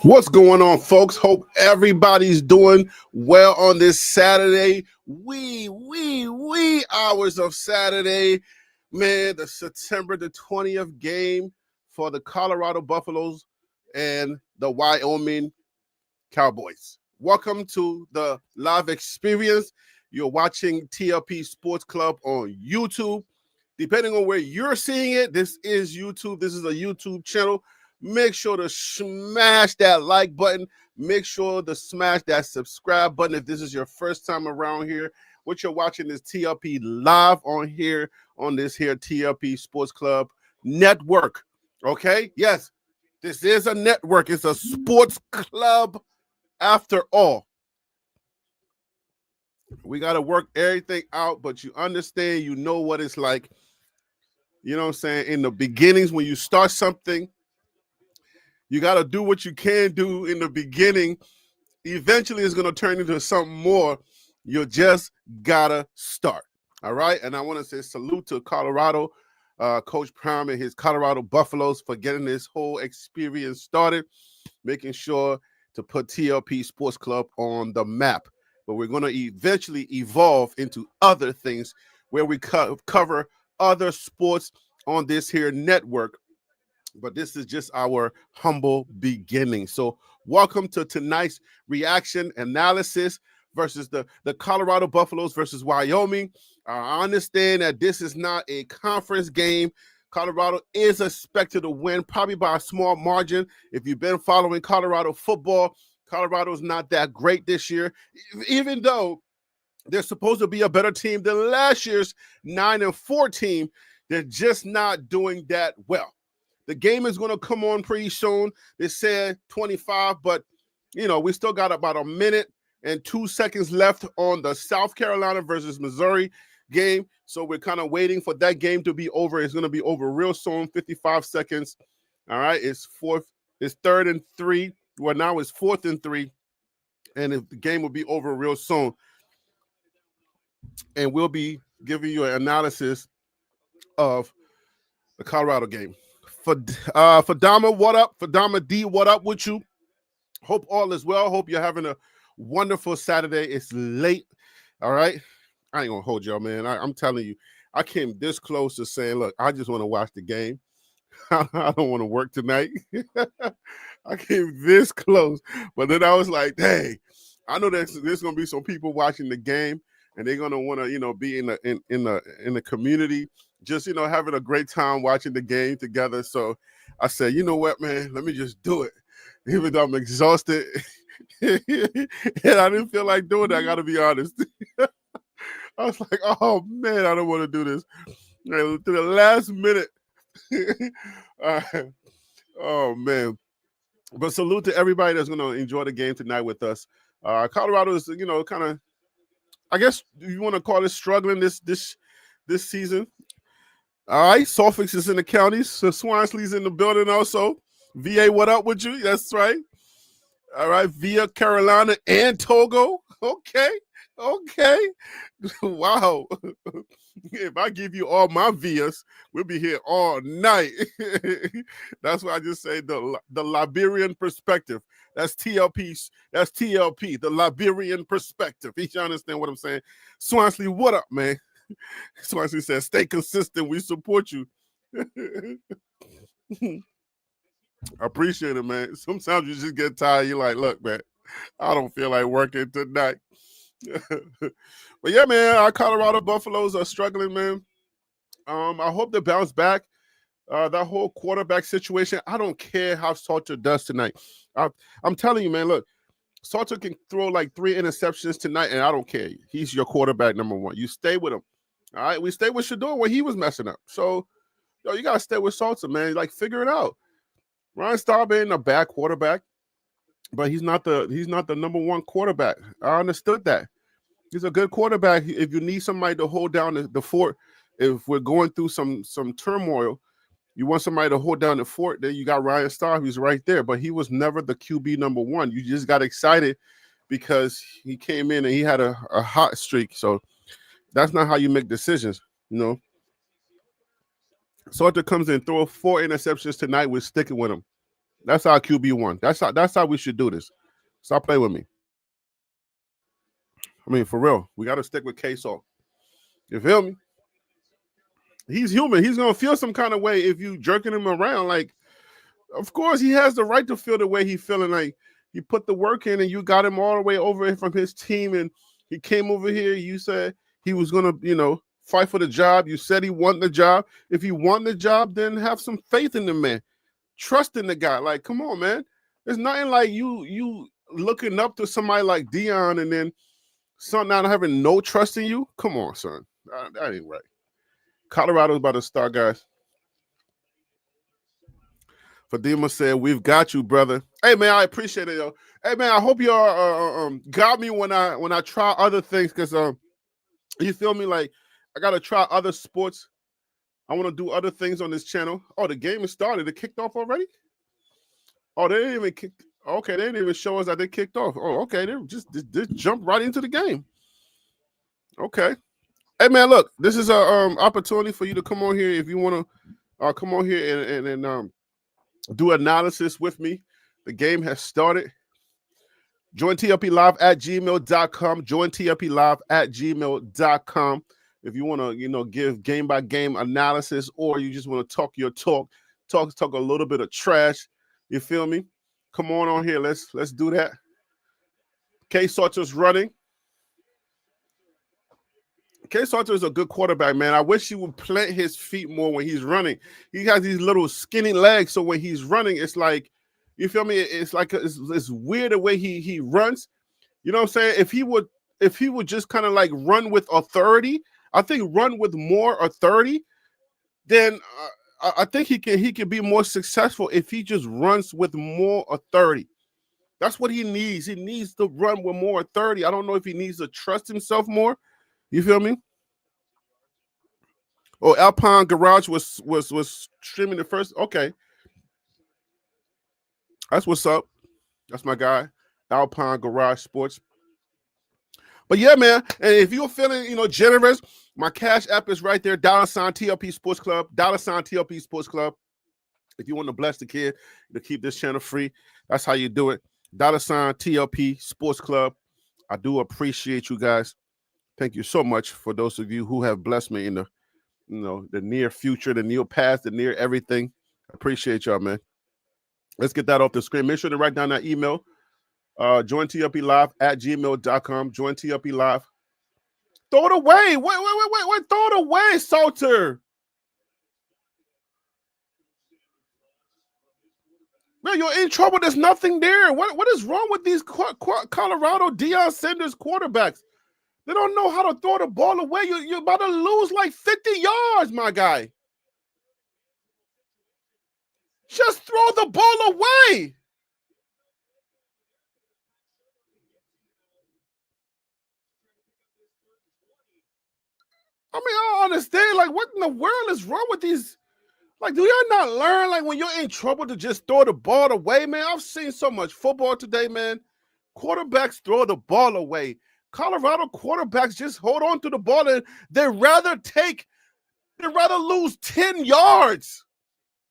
What's going on, folks? Hope everybody's doing well on this Saturday. Wee hours of Saturday. Man, the September the 20th game for the Colorado Buffaloes and the Wyoming Cowboys. Welcome to the live experience. You're watching TLP Sports Club on YouTube. Depending on where you're seeing it, this is YouTube. This is a YouTube channel. Make sure to smash that like button. Make sure to smash that subscribe button if this is your first time around here. What you're watching is TLP live on here, on this here TLP Sports Club network. Okay? Yes, this is a network. It's a sports club after all. We got to work everything out, but you understand, you know what it's like. You know what I'm saying? In the beginnings, when you start something, you got to do what you can do in the beginning. Eventually, it's going to turn into something more. You just got to start. All right? And I want to say salute to Colorado, Coach Prime and his Colorado Buffaloes for getting this whole experience started, making sure to put TLP Sports Club on the map. But we're going to eventually evolve into other things where we cover other sports on this here network. But this is just our humble beginning. So welcome to tonight's reaction analysis versus the Colorado Buffaloes versus Wyoming. I understand that this is not a conference game. Colorado is expected to win, probably by a small margin. If you've been following Colorado football, Colorado's not that great this year, even though they're supposed to be a better team than last year's 9-4 team. They're just not doing that well. The game is going to come on pretty soon. They said 25, but, we still got about a minute and 2 seconds left on the South Carolina versus Missouri game. So we're kind of waiting for that game to be over. It's going to be over real soon, 55 seconds. All right, it's 3rd and 3. Well, now it's 4th and 3, and the game will be over real soon. And we'll be giving you an analysis of the Colorado game. Fadama, what up? Fadama D, what up with you? Hope all is well. Hope you're having a wonderful Saturday. It's late, all right? I ain't going to hold y'all, man. I'm telling you, I came this close to saying, look, I just want to watch the game. I don't want to work tonight. I came this close. But then I was like, dang, I know there's going to be some people watching the game, and they're going to want to, be in the community, just, having a great time watching the game together. So I said, you know what, man, let me just do it. Even though I'm exhausted and I didn't feel like doing it, I got to be honest. I was like, oh, man, I don't want to do this. To the last minute. Oh, man. But salute to everybody that's going to enjoy the game tonight with us. Colorado is, kind of, I guess you want to call it struggling this season. All right, Suffolk is in the counties. So Swansley's in the building also. VA, what up with you? That's right. All right, via Carolina and Togo. Okay. Wow. If I give you all my vias, we'll be here all night. That's why I just say the Liberian perspective. That's TLP. That's TLP, the Liberian perspective. You understand what I'm saying? Swansley, what up, man? Swansley says, stay consistent. We support you. I appreciate it, man. Sometimes you just get tired. You're like, look, man, I don't feel like working tonight. But yeah, man, our Colorado Buffaloes are struggling, man. I hope they bounce back. That whole quarterback situation, I don't care how Salter does tonight. I'm telling you, man, look, Salter can throw like 3 interceptions tonight, and I don't care. He's your quarterback number 1. You stay with him. All right, we stayed with Shador when he was messing up. So, you got to stay with Salter, man. Like, figure it out. Ryan Staub ain't a bad quarterback, but he's not the number 1 quarterback. I understood that. He's a good quarterback. If you need somebody to hold down the fort, if we're going through some turmoil, you want somebody to hold down the fort, then you got Ryan Staub. He's right there, but he was never the QB number 1. You just got excited because he came in and he had a hot streak. So that's not how you make decisions, Salter comes in, throw 4 interceptions tonight. We're sticking with him. That's our QB1. That's how we should do this. Stop playing with me. I mean, for real, we got to stick with K-Saw. You feel me? He's human. He's gonna feel some kind of way if you jerking him around. Like, of course, he has the right to feel the way he's feeling. Like, he put the work in, and you got him all the way over from his team, and he came over here. You said he was gonna, fight for the job. You said he wanted the job. If you want the job, then have some faith in the man. Trust in the guy. Like, come on, man. There's nothing like you looking up to somebody like Dion, and then son not having no trust in you. Come on, son. That ain't right. Colorado's about to start, guys. Fadima said, "We've got you, brother." Hey, man, I appreciate it, yo. Hey, man, I hope y'all got me when I try other things, because you feel me? Like, I gotta try other sports. I want to do other things on this channel. Oh, the game is started. It kicked off already? Oh, they didn't even kick. Okay, they didn't even show us that they kicked off. Oh, okay, they just jumped right into the game. Okay. Hey, man, look, this is a opportunity for you to come on here if you want to come on here and do analysis with me. The game has started. Join TLP Live at gmail.com. Join TLP Live at gmail.com. If you want to, give game by game analysis, or you just want to talk your talk a little bit of trash. You feel me? Come on here. Let's do that. K Salter's running. K Salter is a good quarterback, man. I wish he would plant his feet more when he's running. He has these little skinny legs, so when he's running, it's like, you feel me? It's like it's weird the way he runs. You know what I'm saying? If he would just kind of like run with authority, I think run with more authority, then I think he can be more successful if he just runs with more authority. That's what he needs. He needs to run with more authority. I don't know if he needs to trust himself more. You feel me? Oh, Alpine Garage was streaming the first. Okay, that's what's up. That's my guy, Alpine Garage Sports. But yeah, man, and if you're feeling, generous, my Cash App is right there. $ TLP Sports Club. $ TLP Sports Club. If you want to bless the kid to keep this channel free, that's how you do it. $ TLP Sports Club. I do appreciate you guys. Thank you so much for those of you who have blessed me in the, the near future, the near past, the near everything. I appreciate y'all, man. Let's get that off the screen. Make sure to write down that email. Join TLP Live at gmail.com. Join TLP Live. Throw it away. Wait. Throw it away, Salter. Man, you're in trouble. There's nothing there. What is wrong with these Colorado Deion Sanders quarterbacks? They don't know how to throw the ball away. You're about to lose like 50 yards, my guy. Just throw the ball away. I mean, I don't understand. Like, what in the world is wrong with these? Like, do y'all not learn, like, when you're in trouble to just throw the ball away, man? I've seen so much football today, man. Quarterbacks throw the ball away. Colorado quarterbacks just hold on to the ball, and they'd rather lose 10 yards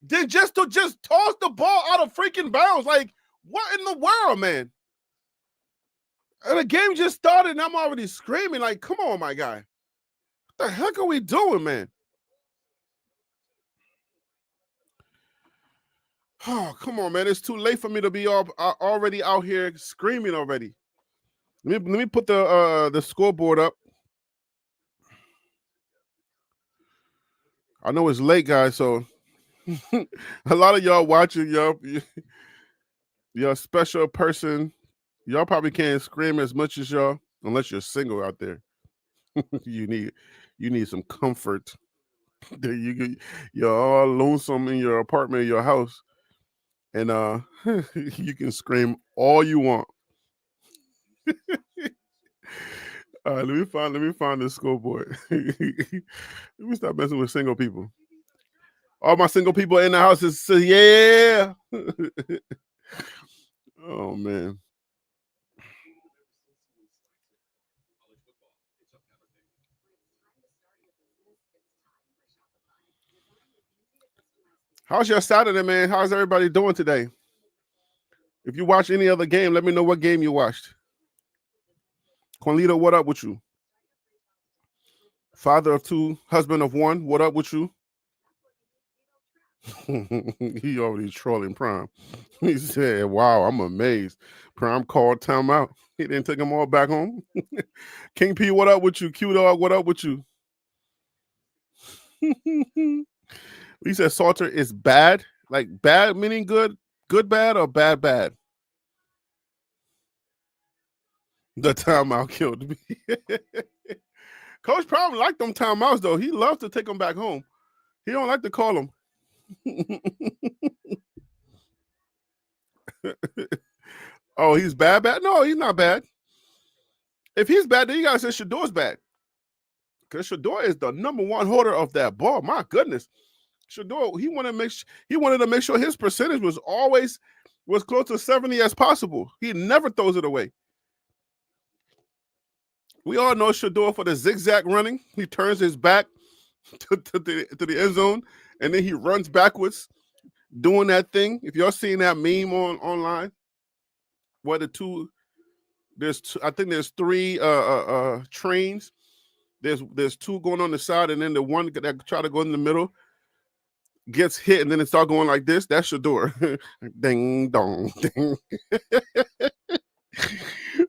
than just to toss the ball out of freaking bounds. Like, what in the world, man? And the game just started, and I'm already screaming. Like, come on, my guy. What the heck are we doing, man? Oh, come on, man. It's too late for me to be already out here screaming already. Let me put the scoreboard up. I know it's late, guys, so a lot of y'all watching, y'all special person. Y'all probably can't scream as much as y'all, unless you're single out there. you need some comfort. You're all lonesome in your apartment, in your house, and you can scream all you want. All right, let me find the scoreboard. Let me stop messing with single people. All my single people in the house is yeah. Oh man. How's your Saturday, man? How's everybody doing today? If you watch any other game, let me know what game you watched. Juanito, what up with you? Father of two, husband of one, what up with you? He already trolling Prime. He said, wow, I'm amazed. Prime called timeout. He didn't take them all back home. King P, what up with you? Q Dog, what up with you? He said Salter is bad. Like bad meaning good bad, or bad bad? The timeout killed me. Coach probably liked them timeouts though. He loves to take them back home. He don't like to call them. Oh, he's bad? No, he's not bad. If he's bad, then you gotta say Shador's bad. Because Shador is the number one holder of that ball. My goodness. Shador, he wanted to make sure his percentage was always close to 70 as possible. He never throws it away. We all know Shador for the zigzag running. He turns his back to the end zone, and then he runs backwards doing that thing. If y'all seen that meme online, where I think there's three trains. There's two going on the side, and then the one that try to go in the middle gets hit, and then it start going like this. That's Shador. Ding dong ding.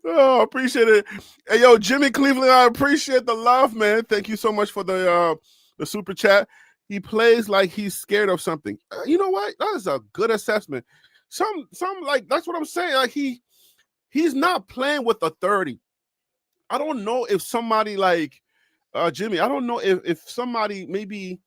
Oh, appreciate it. Hey, yo, Jimmy Cleveland, I appreciate the love, man. Thank you so much for the super chat. He plays like he's scared of something. You know what? That is a good assessment. Some like that's what I'm saying. Like he's not playing with authority. I don't know if somebody like Jimmy. I don't know if somebody maybe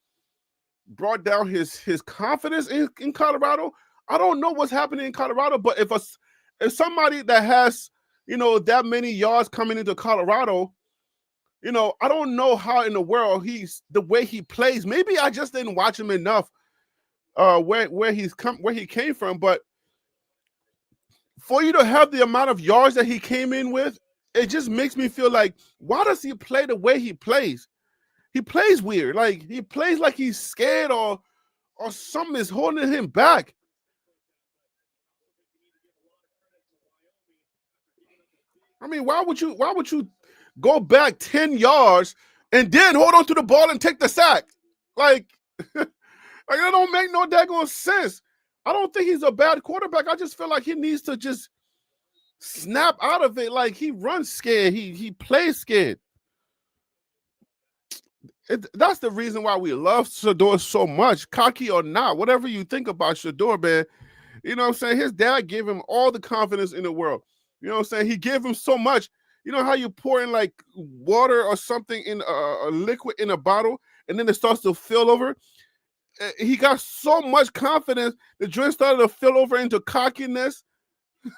brought down his confidence in Colorado. I don't know what's happening in Colorado, but if somebody that has, that many yards coming into Colorado, I don't know how in the world the way he plays. Maybe I just didn't watch him enough where he came from, but for you to have the amount of yards that he came in with, it just makes me feel like, why does he play the way he plays? He plays weird. Like he plays like he's scared or something is holding him back. I mean, why would you go back 10 yards and then hold on to the ball and take the sack? Like that don't make no daggone sense. I don't think he's a bad quarterback. I just feel like he needs to just snap out of it. Like he runs scared. He plays scared. That's the reason why we love Shador so much, cocky or not. Whatever you think about Shador, man, you know what I'm saying? His dad gave him all the confidence in the world. You know what I'm saying? He gave him so much. You know how you pour in like water or something in a liquid in a bottle, and then it starts to fill over? He got so much confidence, the drink started to fill over into cockiness. You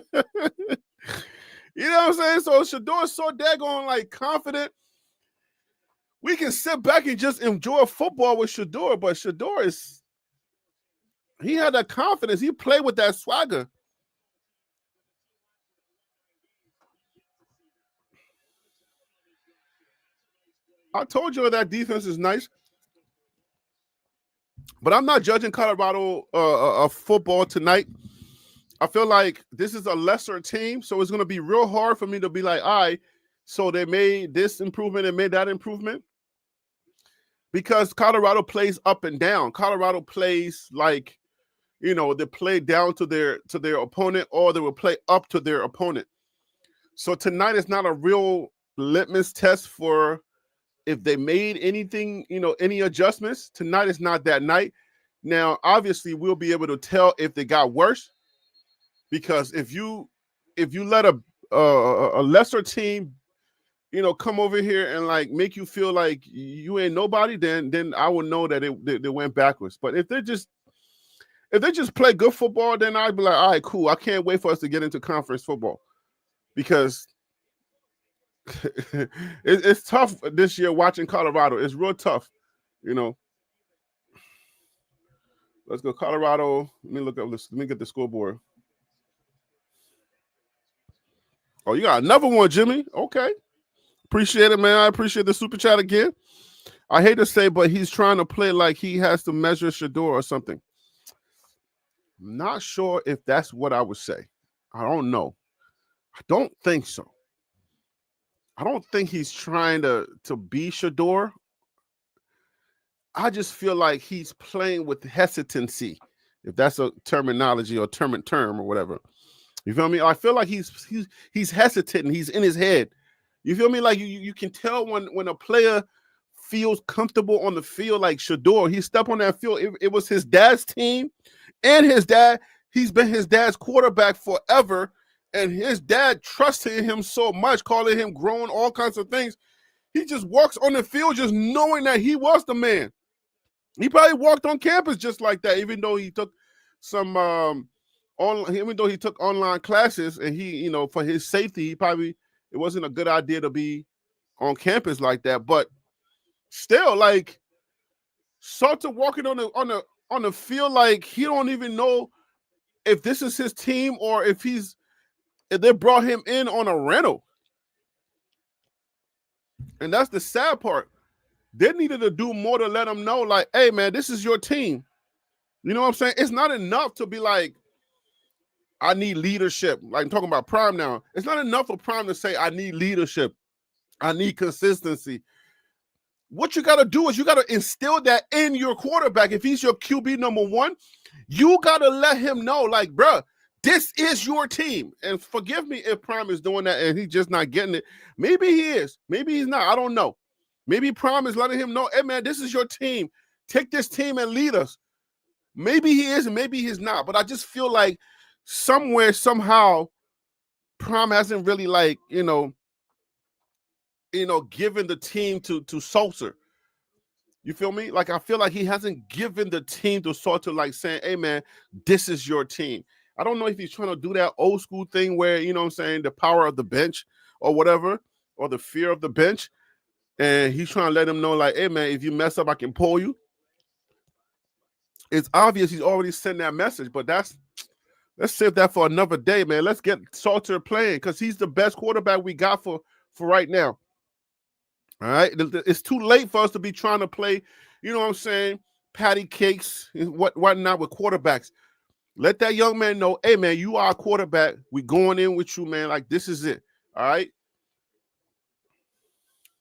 know what I'm saying? So Shador is so daggone like confident. We can sit back and just enjoy football with Shador, but Shador he had that confidence. He played with that swagger. I told you that defense is nice, but I'm not judging Colorado football tonight. I feel like this is a lesser team, so it's going to be real hard for me to be like, all right, so they made this improvement and made that improvement. Because Colorado plays up and down. Colorado plays like, they play down to their opponent, or they will play up to their opponent. So tonight is not a real litmus test for if they made anything, any adjustments. Tonight is not that night. Now, obviously, we'll be able to tell if they got worse, because if you let a lesser team, come over here and like make you feel like you ain't nobody, then I will know that they went backwards. But if they just play good football, then I'd be like, all right, cool. I can't wait for us to get into conference football, because it's tough this year watching Colorado. It's real tough, Let's go Colorado. Let me look up this. Let me get the scoreboard. Oh, you got another one, Jimmy. Okay. Appreciate it, man. I appreciate the super chat again. I hate to say, but he's trying to play like he has to measure Shador or something. I'm not sure if that's what I would say. I don't know. I don't think so. I don't think he's trying to be Shador. I just feel like he's playing with hesitancy, if that's a terminology or term or whatever. You feel me? I feel like he's hesitant and he's in his head. You feel me? Like you can tell when a player feels comfortable on the field, like Shador, he stepped on that field. It was his dad's team, and his dad. He's been his dad's quarterback forever, and his dad trusted him so much, calling him grown, all kinds of things. He just walks on the field just knowing that he was the man. He probably walked on campus just like that, even though he took some even though he took online classes, and he, for his safety, he probably, it wasn't a good idea to be on campus like that. But still, like, Salter walking on the field like he don't even know if this is his team or if they brought him in on a rental. And that's the sad part. They needed to do more to let him know, like, hey man, this is your team. You know what I'm saying? It's not enough to be like, I need leadership. Like, I'm talking about Prime now. It's not enough for Prime to say, I need leadership. I need consistency. What you got to do is you got to instill that in your quarterback. If he's your QB number one, you got to let him know, like, bruh, this is your team. And forgive me if Prime is doing that and he's just not getting it. Maybe he is. Maybe he's not. I don't know. Maybe Prime is letting him know, hey, man, this is your team. Take this team and lead us. Maybe he is and maybe he's not. But I just feel like somewhere, somehow, Prime hasn't really, like, given the team to Salter. You feel me? Like, I feel like he hasn't given the team to Salter, like saying, hey, man, this is your team. I don't know if he's trying to do that old school thing where, you know what I'm saying, the power of the bench or whatever, or the fear of the bench. And he's trying to let him know, like, hey, man, if you mess up, I can pull you. It's obvious he's already sent that message, but let's save that for another day, man. Let's get Salter playing because he's the best quarterback we got for right now. All right, it's too late for us to be trying to play, you know what I'm saying, patty cakes and whatnot with quarterbacks. Let that young man know, hey, man, you are a quarterback. We going in with you, man. Like, this is it. All right.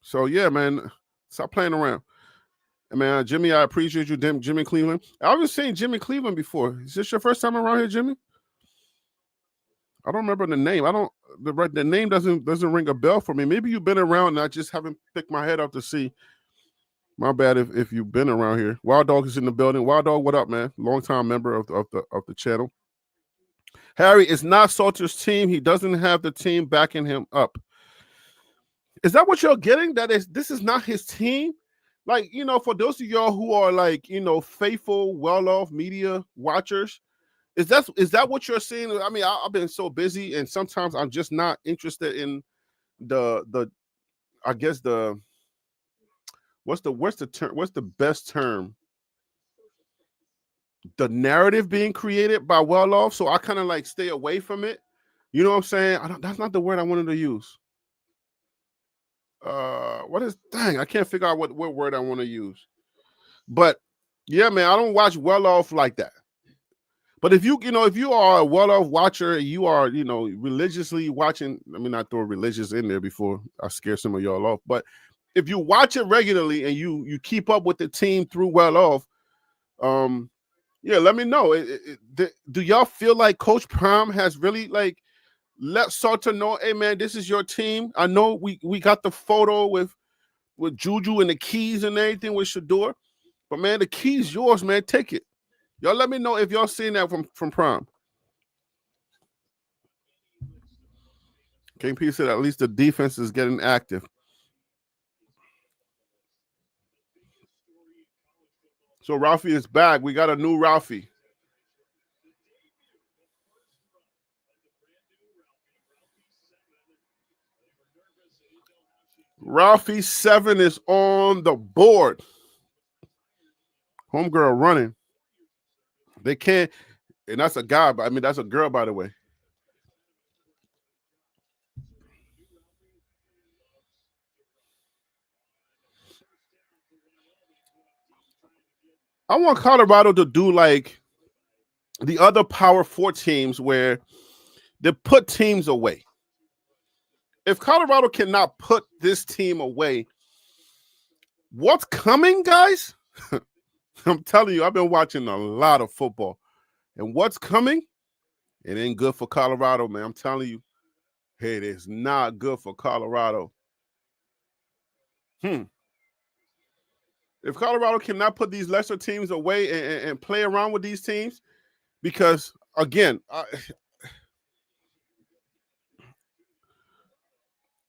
So yeah, man, stop playing around. And man, Jimmy, I appreciate you, Jimmy Cleveland. I was saying Jimmy Cleveland before. Is this your first time around here, Jimmy? I don't remember the name. The name doesn't ring a bell for me. Maybe you've been around and I just haven't picked my head up to see. My bad if you've been around here. Wild Dog is in the building. Wild Dog, what up, man? Longtime member of the channel. Harry, it's not Salter's team. He doesn't have the team backing him up. Is that what you're getting? This is not his team? Like, for those of y'all who are like, faithful, well-off media watchers, is that what you're seeing? I mean, I've been so busy, and sometimes I'm just not interested in the I guess what's the term? What's the best term? The narrative being created by well-off, so I kind of like stay away from it. You know what I'm saying? That's not the word I wanted to use. I can't figure out what word I want to use. But yeah, man, I don't watch well-off like that. But if you are a well-off watcher, you are, religiously watching. Let me not throw religious in there before I scare some of y'all off. But if you watch it regularly and you keep up with the team through well-off, yeah, let me know. Do y'all feel like Coach Prime has really like let Salter know, hey man, this is your team? I know we got the photo with Juju and the keys and everything with Shador, but man, the key's yours, man. Take it. Y'all let me know if y'all seen that from Prime. KP said at least the defense is getting active. So Ralphie is back. We got a new Ralphie. Ralphie 7 is on the board. Homegirl running. They can't, and that's a guy, but I mean, that's a girl, by the way. I want Colorado to do like the other Power 4 teams where they put teams away. If Colorado cannot put this team away, what's coming, guys? I'm telling you, I've been watching a lot of football. And what's coming, it ain't good for Colorado, man. I'm telling you, hey, it is not good for Colorado. If Colorado cannot put these lesser teams away and play around with these teams, because, again,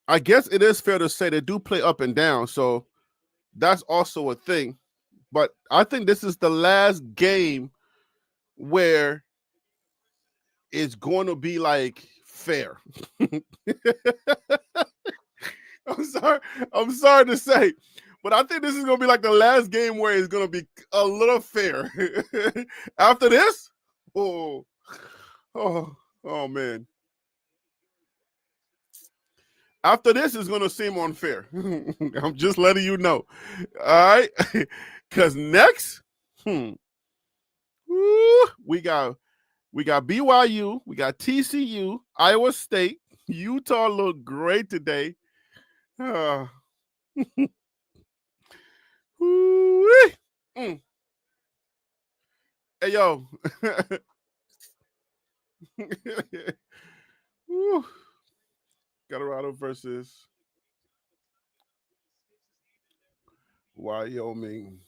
I guess it is fair to say they do play up and down, so that's also a thing. But I think this is the last game where it's going to be like fair. I'm sorry to say, but I think this is going to be like the last game where it's going to be a little fair. After this, oh man. After this, it's going to seem unfair. I'm just letting you know. All right? Because next, we got BYU, we got TCU, Iowa State, Utah looked great today. Hey, yo. Colorado versus Wyoming.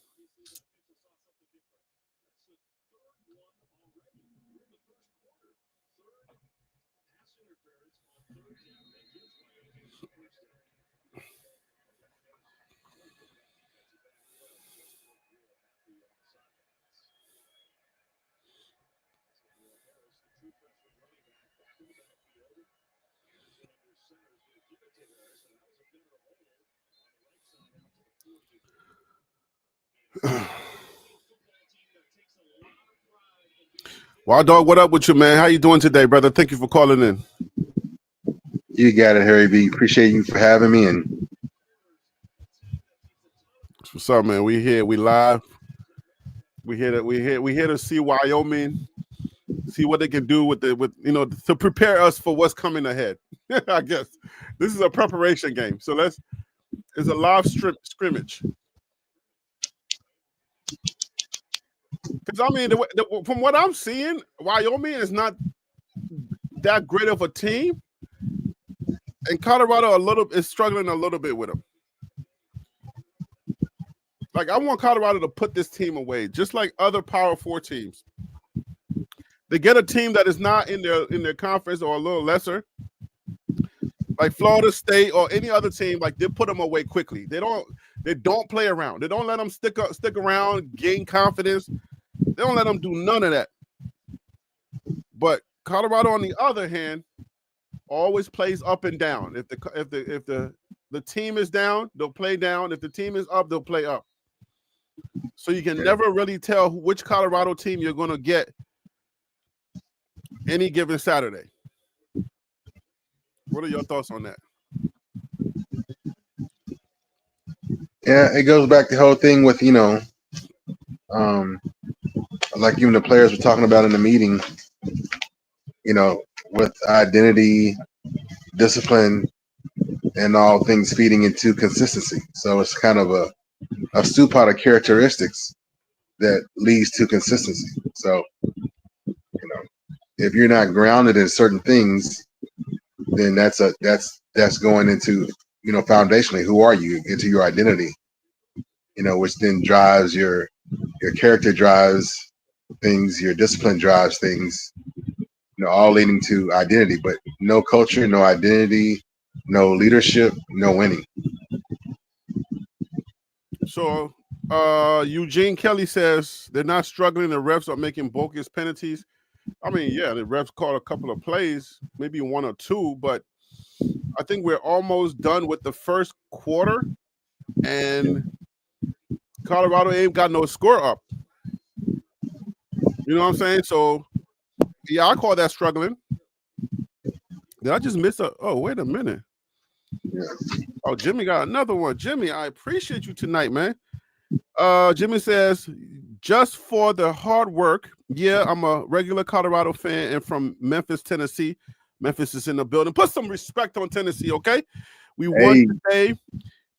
Wild Dog, what up with you, man? How you doing today, brother? Thank you for calling in. You got it, Harry B. Appreciate you for having me. And what's up, man? We here, we live. We here to see Wyoming, see what they can do with to prepare us for what's coming ahead. I guess this is a preparation game. So it's a live scrimmage. Because I mean, from what I'm seeing, Wyoming is not that great of a team, and Colorado is struggling a little bit with them. Like, I want Colorado to put this team away, just like other Power 4 teams. They get a team that is not in their conference or a little lesser, like Florida State or any other team. Like, they put them away quickly. They don't play around. They don't let them stick around, gain confidence. They don't let them do none of that. But Colorado, on the other hand, always plays up and down. If the team is down, they'll play down. If the team is up, they'll play up. So you can never really tell which Colorado team you're going to get any given Saturday. What are your thoughts on that? yeah, it goes back to the whole thing with, like even the players were talking about in the meeting, with identity, discipline, and all things feeding into consistency. So it's kind of a stew pot of characteristics that leads to consistency. So, if you're not grounded in certain things, then that's going into, foundationally, who are you, into your identity, which then drives your character, drives things, your discipline drives things, all leading to identity. But no culture, no identity, no leadership, no winning. So Eugene Kelly says they're not struggling. The refs are making bogus penalties. I mean, yeah, the refs called a couple of plays, maybe one or two, but I think we're almost done with the first quarter, and Colorado ain't got no score up. You know what I'm saying? So, yeah, I call that struggling. Did I just miss oh, wait a minute. Oh, Jimmy got another one. Jimmy, I appreciate you tonight, man. Jimmy says, just for the hard work Yeah, I'm a regular Colorado fan and from Memphis, Tennessee. Memphis is in the building. Put some respect on Tennessee, okay? We won Hey, today,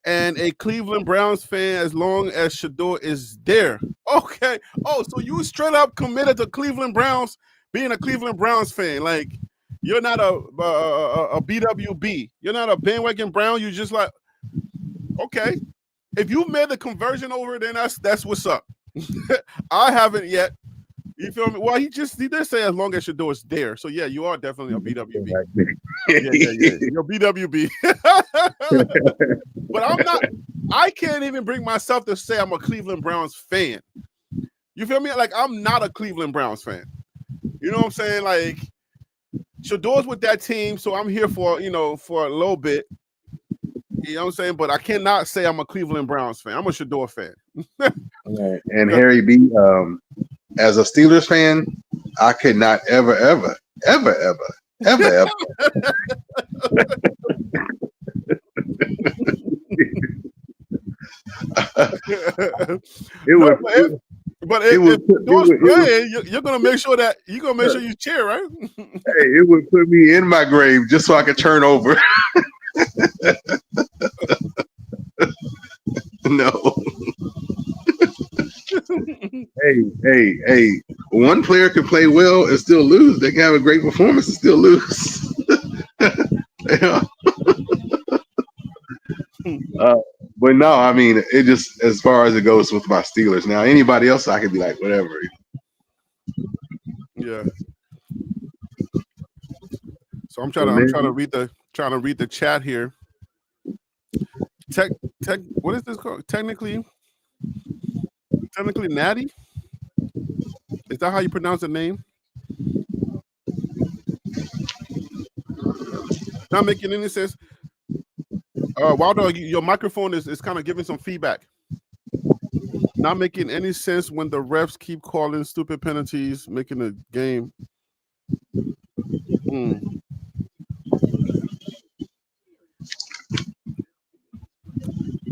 and a Cleveland Browns fan as long as Shador is there. Okay. Oh, so you straight up committed to Cleveland Browns, being a Cleveland Browns fan. Like, you're not a BWB. You're not a bandwagon Brown. You just like, okay. If you made the conversion over, then that's what's up. I haven't yet. You feel me? Well, he did say as long as Shador is there. So yeah, you are definitely a BWB. Yeah. You're BWB. But I'm not. I can't even bring myself to say I'm a Cleveland Browns fan. You feel me? Like, I'm not a Cleveland Browns fan. You know what I'm saying? Like, Shador's with that team, so I'm here for for a little bit. You know what I'm saying? But I cannot say I'm a Cleveland Browns fan. I'm a Shador fan. and Harry B, as a Steelers fan, I could not ever, ever, ever, ever, ever, ever. It No, would. but It if would. Shador's playing, you're gonna make sure that you cheer, right? Hey, it would put me in my grave just so I could turn over. No. Hey. One player can play well and still lose. They can have a great performance and still lose. Yeah. But no, I mean, it just as far as it goes with my Steelers. Now, anybody else, I could be like, whatever. Yeah. So I'm trying to read the chat here. What is this called? Technically Natty? Is that how you pronounce the name? Not making any sense. Waldo, your microphone is kind of giving some feedback. Not making any sense when the refs keep calling stupid penalties, making the game.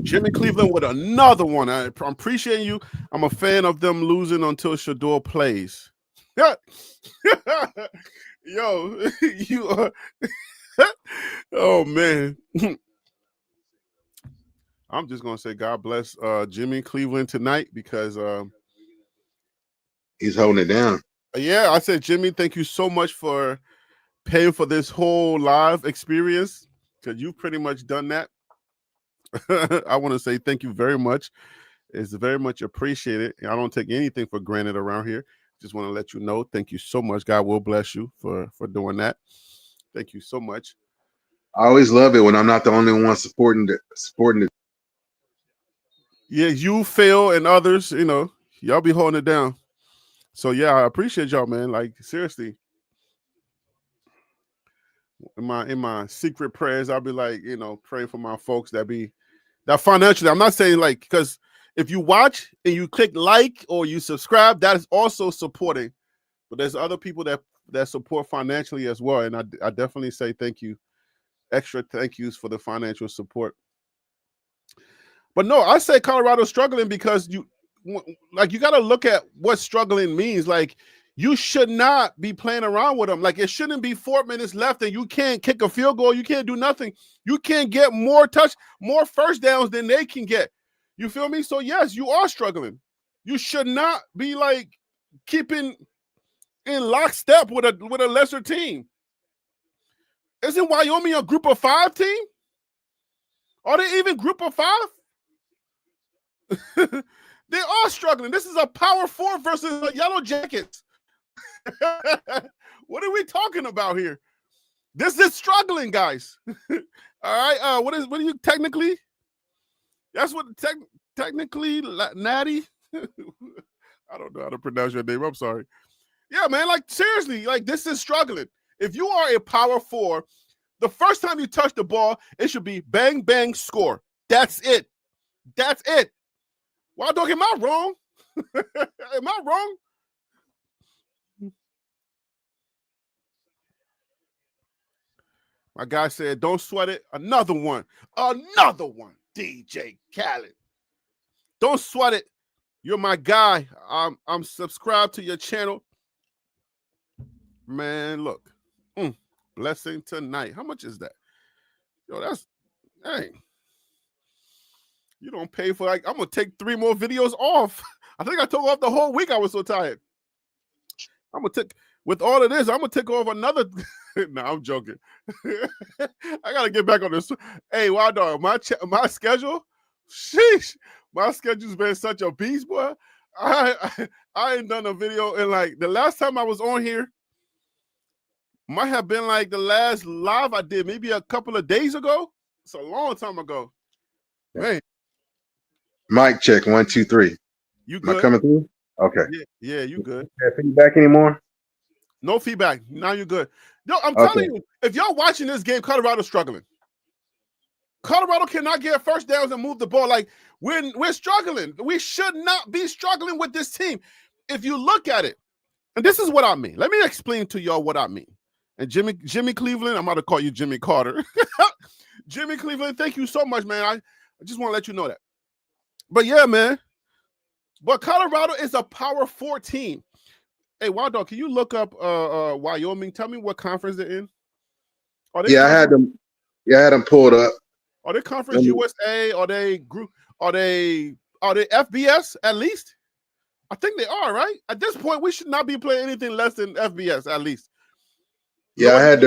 Jimmy Cleveland with another one. I'm appreciating you. I'm a fan of them losing until Shador plays. Yo, you are. Oh man. I'm just gonna say God bless Jimmy Cleveland tonight because he's holding it down. Yeah, I said, Jimmy, thank you so much for paying for this whole live experience because you've pretty much done that. I want to say thank you very much. It's very much appreciated. I don't take anything for granted around here. Just want to let you know. Thank you so much. God will bless you for doing that. Thank you so much. I always love it when I'm not the only one supporting it. Yeah, you, Phil, and others, y'all be holding it down. So yeah, I appreciate y'all, man. Like, seriously. In my secret prayers, I'll be like, praying for my folks that financially. I'm not saying like, because if you watch and you click like or you subscribe, that is also supporting. But there's other people that support financially as well. And I definitely say thank you. Extra thank yous for the financial support. But no, I say Colorado's struggling because you got to look at what struggling means. Like, you should not be playing around with them. Like, it shouldn't be 4 minutes left and you can't kick a field goal. You can't do nothing. You can't get more first downs than they can get. You feel me? So yes, you are struggling. You should not be like keeping in lockstep with a lesser team. Isn't Wyoming a group of 5 team? Are they even group of 5? They are struggling. This is a power 4 versus a Yellow Jackets. What are we talking about here? This is struggling, guys. All right. What are you technically? That's what technically Natty. I don't know how to pronounce your name. I'm sorry. Yeah, man. Like, seriously, like, this is struggling. If you are a power 4, the first time you touch the ball, it should be bang, bang, score. That's it. That's it. Well, dog, am I wrong? Am I wrong? My guy said, don't sweat it. Another one. DJ Khaled. Don't sweat it. You're my guy. I'm subscribed to your channel. Man, look. Blessing tonight. How much is that? Yo, that's dang. You don't pay for like I'm gonna take 3 more videos off. I think I took off the whole week. I was so tired. I'm gonna take with all of this, I'm gonna take off another. No, I'm joking. I gotta get back on this. Hey, wild dog, my schedule, sheesh, my schedule's been such a beast, boy. I ain't done a video in like the last time I was on here might have been like the last live I did, maybe a couple of days ago. It's a long time ago. Man. Mic check 1, 2, 3. You good? Am I coming through? Okay. Yeah, you good. Have feedback anymore? No feedback. Now you're good. Yo, I'm telling you, if y'all watching this game, Colorado's struggling. Colorado cannot get first downs and move the ball. Like we're struggling. We should not be struggling with this team. If you look at it, and this is what I mean. Let me explain to y'all what I mean. And Jimmy Cleveland, I'm about to call you Jimmy Carter. Jimmy Cleveland, thank you so much, man. I just want to let you know that. But yeah, man. But Colorado is a power 4 team. Hey, Wild Dog, can you look up Wyoming? Tell me what conference they're in. I had them. Yeah, I had them pulled up. Are they Conference USA? Are they group? Are they FBS at least? I think they are, right? At this point, we should not be playing anything less than FBS at least. Yeah, I had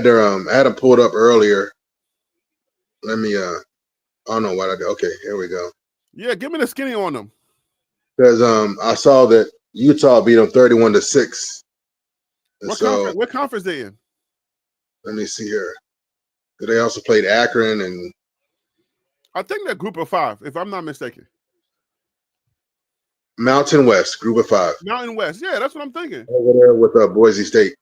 them pulled up earlier. Let me I don't know what I do. Okay, here we go. Yeah, give me the skinny on them. Because I saw that Utah beat them 31-6. What conference they in? Let me see here. They also played Akron and I think they're group of 5, if I'm not mistaken. Mountain West, group of 5. Mountain West, yeah, that's what I'm thinking. Over there with Boise State.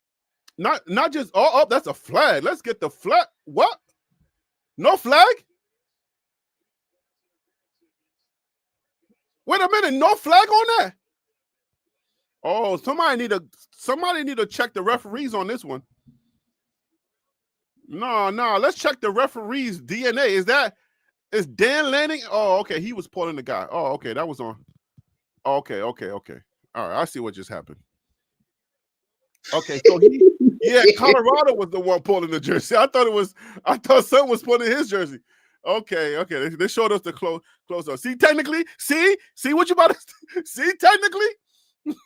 Not just that's a flag. Let's get the flag. What? No flag? Wait a minute, no flag on that? Oh, somebody need to check the referees on this one. No, let's check the referees' DNA. Is Dan Lanning? Oh, okay, he was pulling the guy. Oh, okay, that was on. Okay. All right, I see what just happened. Okay, so Colorado was the one pulling the jersey. I thought someone was pulling his jersey. Okay. They showed us the close up. See, technically, see what you about to see. Technically,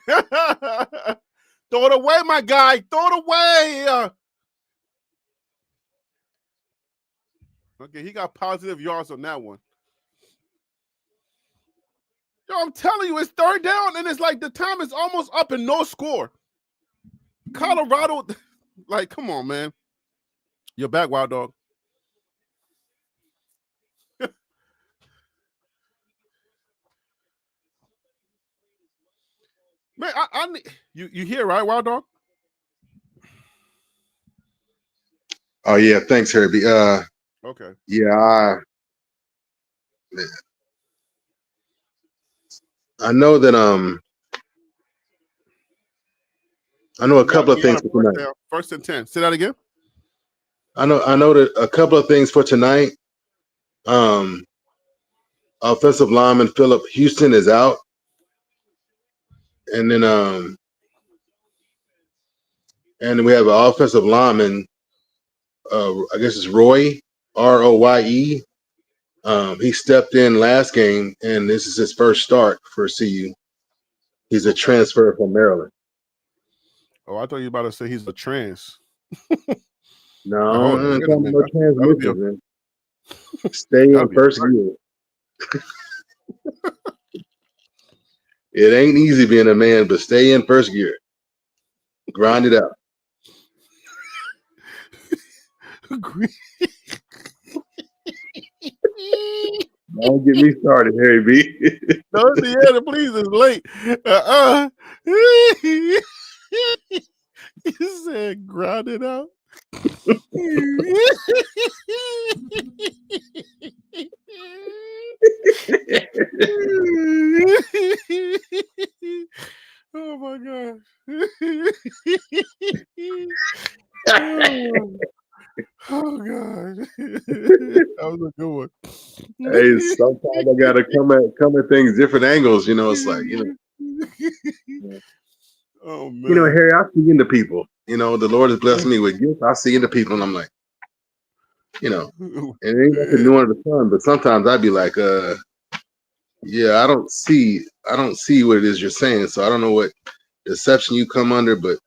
throw it away, my guy. Throw it away. Okay, he got positive yards on that one. Yo, I'm telling you, it's 3rd down, and it's like the time is almost up and no score. Colorado, like, come on, man. You're back, Wild Dog. Man, I need you here, right, Wild Dog? Oh yeah, thanks, Herbie. Okay. Yeah, I know that I know a couple of things for tonight. 1st and 10. Say that again. I know that a couple of things for tonight. Offensive lineman Philip Houston is out. And then and we have an offensive lineman, I guess it's Roy, Roye. He stepped in last game, and this is his first start for CU. He's a transfer from Maryland. Oh, I thought you were about to say he's a trans. No, no transmission, man. Stay in first gear. It ain't easy being a man, but stay in first gear. Grind it out. Don't get me started, Harry B. No, please, it's late. You said grind it out. Oh my gosh. Oh God. That was a good one. Hey, sometimes I gotta come at things different angles. It's like Oh man. Harry, I see into people. The Lord has blessed me with gifts. I see into people, and I'm like, and it ain't nothing new under the sun. But sometimes I'd be like, yeah, I don't see what it is you're saying. So I don't know what deception you come under, but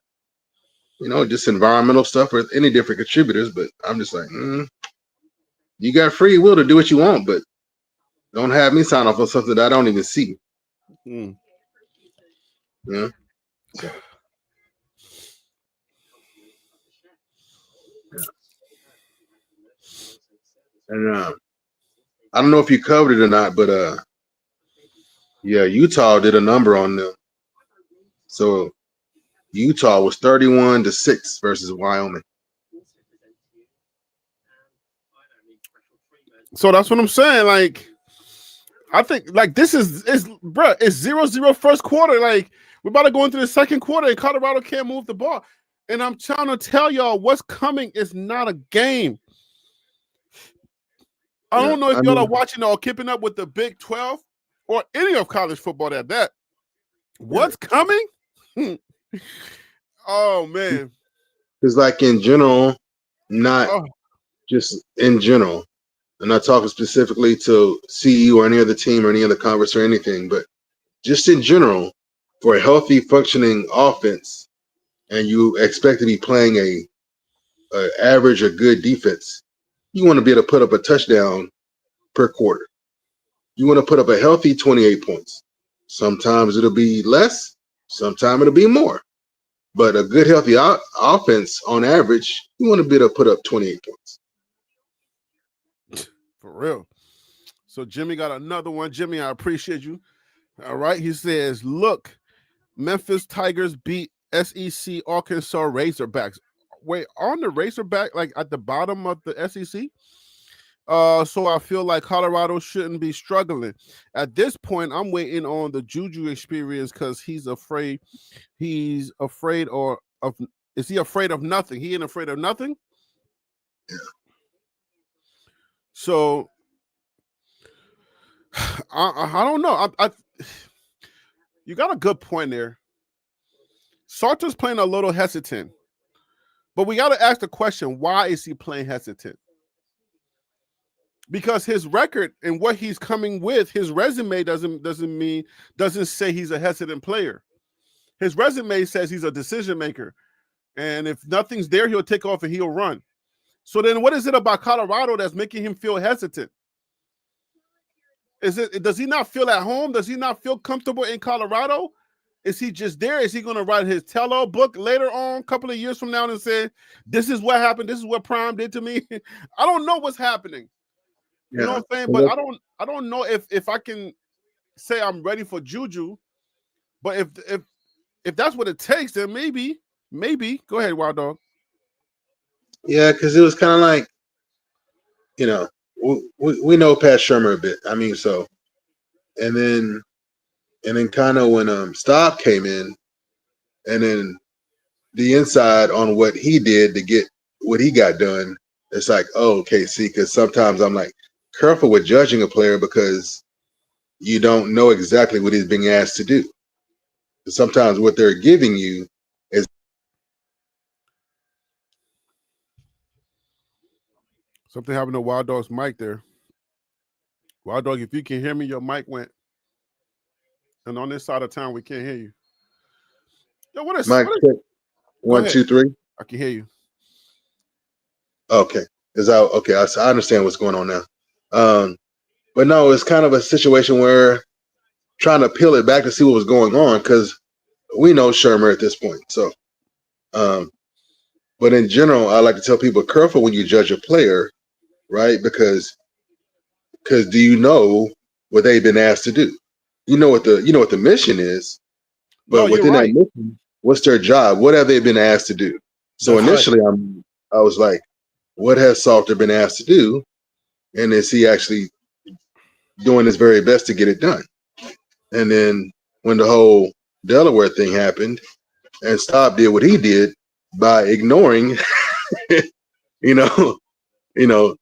just environmental stuff or any different contributors. But I'm just like, you got free will to do what you want, but don't have me sign off on something that I don't even see. Mm. Yeah. And I don't know if you covered it or not, but yeah, Utah did a number on them. So Utah was 31-6 versus Wyoming. So that's what I'm saying. Like, I think like this is bro, it's 0-0 first quarter. Like, we're about to go into the second quarter and Colorado can't move the ball. And I'm trying to tell y'all what's coming is not a game. I don't know if y'all are watching or keeping up with the Big 12 or any of college football at that. What's coming? Oh man. It's like in general, not just in general. I'm not talking specifically to CU or any other team or any other conference or anything, but just in general, for a healthy, functioning offense, and you expect to be playing a average or good defense, you want to be able to put up a touchdown per quarter. You want to put up a healthy 28 points. Sometimes it'll be less, sometimes it'll be more. But a good, healthy offense, on average, you want to be able to put up 28 points. For real. So Jimmy got another one. Jimmy, I appreciate you. All right. He says, look, Memphis Tigers beat SEC Arkansas Razorbacks. Wait, on the Razorback, like at the bottom of the SEC? So I feel like Colorado shouldn't be struggling. At this point, I'm waiting on the Juju experience because he's afraid. He's afraid is he afraid of nothing? He ain't afraid of nothing? Yeah. So I don't know. You got a good point there. Sartor's playing a little hesitant. But we got to ask the question, why is he playing hesitant? Because his record and what he's coming with, his resume doesn't say he's a hesitant player. His resume says he's a decision maker. And if nothing's there, he'll take off and he'll run. So then what is it about Colorado that's making him feel hesitant? Does he not feel at home? Does he not feel comfortable in Colorado? Is he just there? Is he going to write his tell-all book later on, a couple of years from now, and say, this is what happened, this is what Prime did to me? I don't know what's happening. You know what I'm saying? But I don't know if I can say I'm ready for Juju. But if that's what it takes, then maybe. Go ahead, Wild Dog. Yeah, because it was kind of like, we know Pat Shermer a bit. I mean, so, and then kind of when Staub came in, and then the inside on what he did to get what he got done, it's like, oh, okay, see, because sometimes I'm like, careful with judging a player because you don't know exactly what he's being asked to do. Sometimes what they're giving you is something happened to Wild Dog's mic there. Wild Dog, if you can hear me, your mic went. And on this side of town, we can't hear you. Yo, what is Mike check 1, 2, 3. I can hear you. Okay. I understand what's going on now. But no, it's kind of a situation where trying to peel it back to see what was going on because we know Shermer at this point. So, but in general, I like to tell people careful when you judge a player, right? Because do you know what they've been asked to do? You know what the mission is, but within that mission, what's their job? What have they been asked to do? So initially, I was like, what has Salter been asked to do? And is he actually doing his very best to get it done? And then when the whole Delaware thing happened and Staub did what he did by ignoring, you know,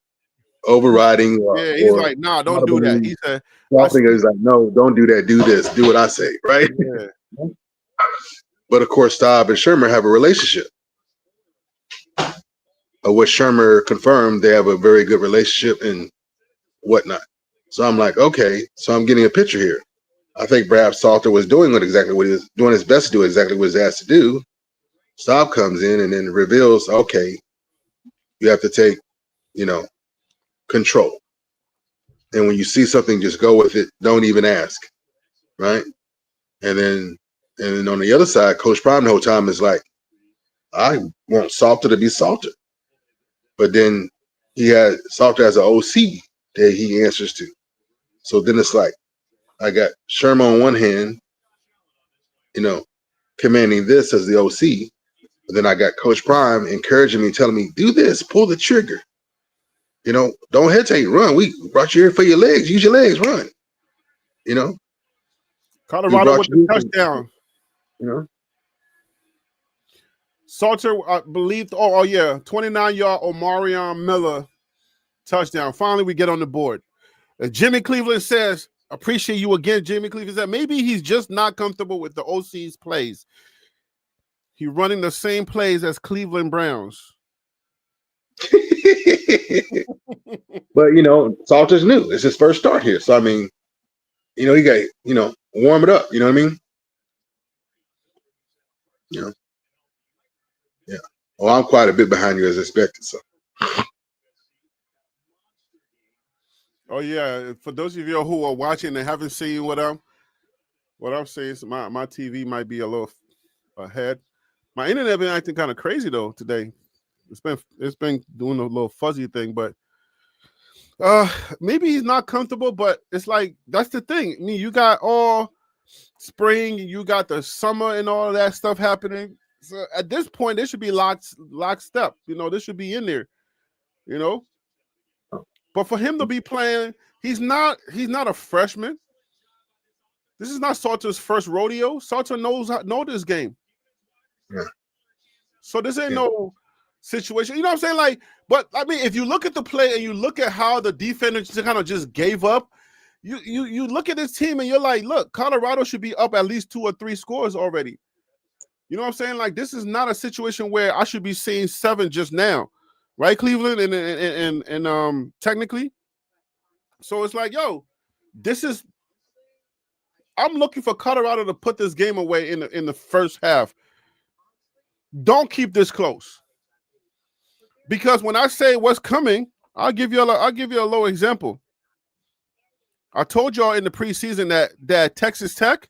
overriding Yeah, he's or like, nah, don't do that. modeling He said, I something. see. Is like, no, don't do that. Do this. Do what I say. Right. Yeah. But of course, Staub and Shermer have a relationship. What Shermer confirmed, they have a very good relationship and whatnot. So I'm like, okay, so I'm getting a picture here. I think Brad Salter was doing exactly what he was doing his best to do, exactly what he's asked to do. Staub comes in and then reveals, okay, you have to take, control. And when you see something, just go with it. Don't even ask, right? And then on the other side, Coach Prime the whole time is like, I want Salter to be Salter. But then he had Salter as an OC that he answers to. So then it's like, I got Sherman on one hand, commanding this as the OC. But then I got Coach Prime encouraging me, telling me, do this, pull the trigger. Don't hesitate, run. We brought you here for your legs. Use your legs, run. We Colorado brought with the you here touchdown. for, Salter, I believe, oh yeah, 29-yard Omarion Miller touchdown. Finally, we get on the board. Jimmy Cleveland says, appreciate you again, Jimmy Cleveland said, maybe he's just not comfortable with the OC's plays. He's running the same plays as Cleveland Browns. But, Salter's new. It's his first start here. So, I mean, he got, warm it up. You know what I mean? Yeah. Well, I'm quite a bit behind you as expected. So. Oh yeah, for those of you who are watching and haven't seen what I'm saying, so my TV might be a little ahead. My internet been acting kind of crazy though today. It's been doing a little fuzzy thing, but maybe he's not comfortable. But it's like that's the thing. I mean, you got all spring, you got the summer, and all of that stuff happening. So at this point, this should be lockstep. This should be in there. But for him to be playing, he's not a freshman. This is not Salter's first rodeo. Salter know this game. Yeah. So this ain't no situation. You know what I'm saying? Like, but I mean, if you look at the play and you look at how the defenders kind of just gave up, you look at this team and you're like, look, Colorado should be up at least 2 or 3 scores already. You know what I'm saying? Like, this is not a situation where I should be seeing 7 just now, right, Cleveland? And technically. So it's like, yo, I'm looking for Colorado to put this game away in the first half. Don't keep this close. Because when I say what's coming, I'll give you a low example. I told y'all in the preseason that Texas Tech,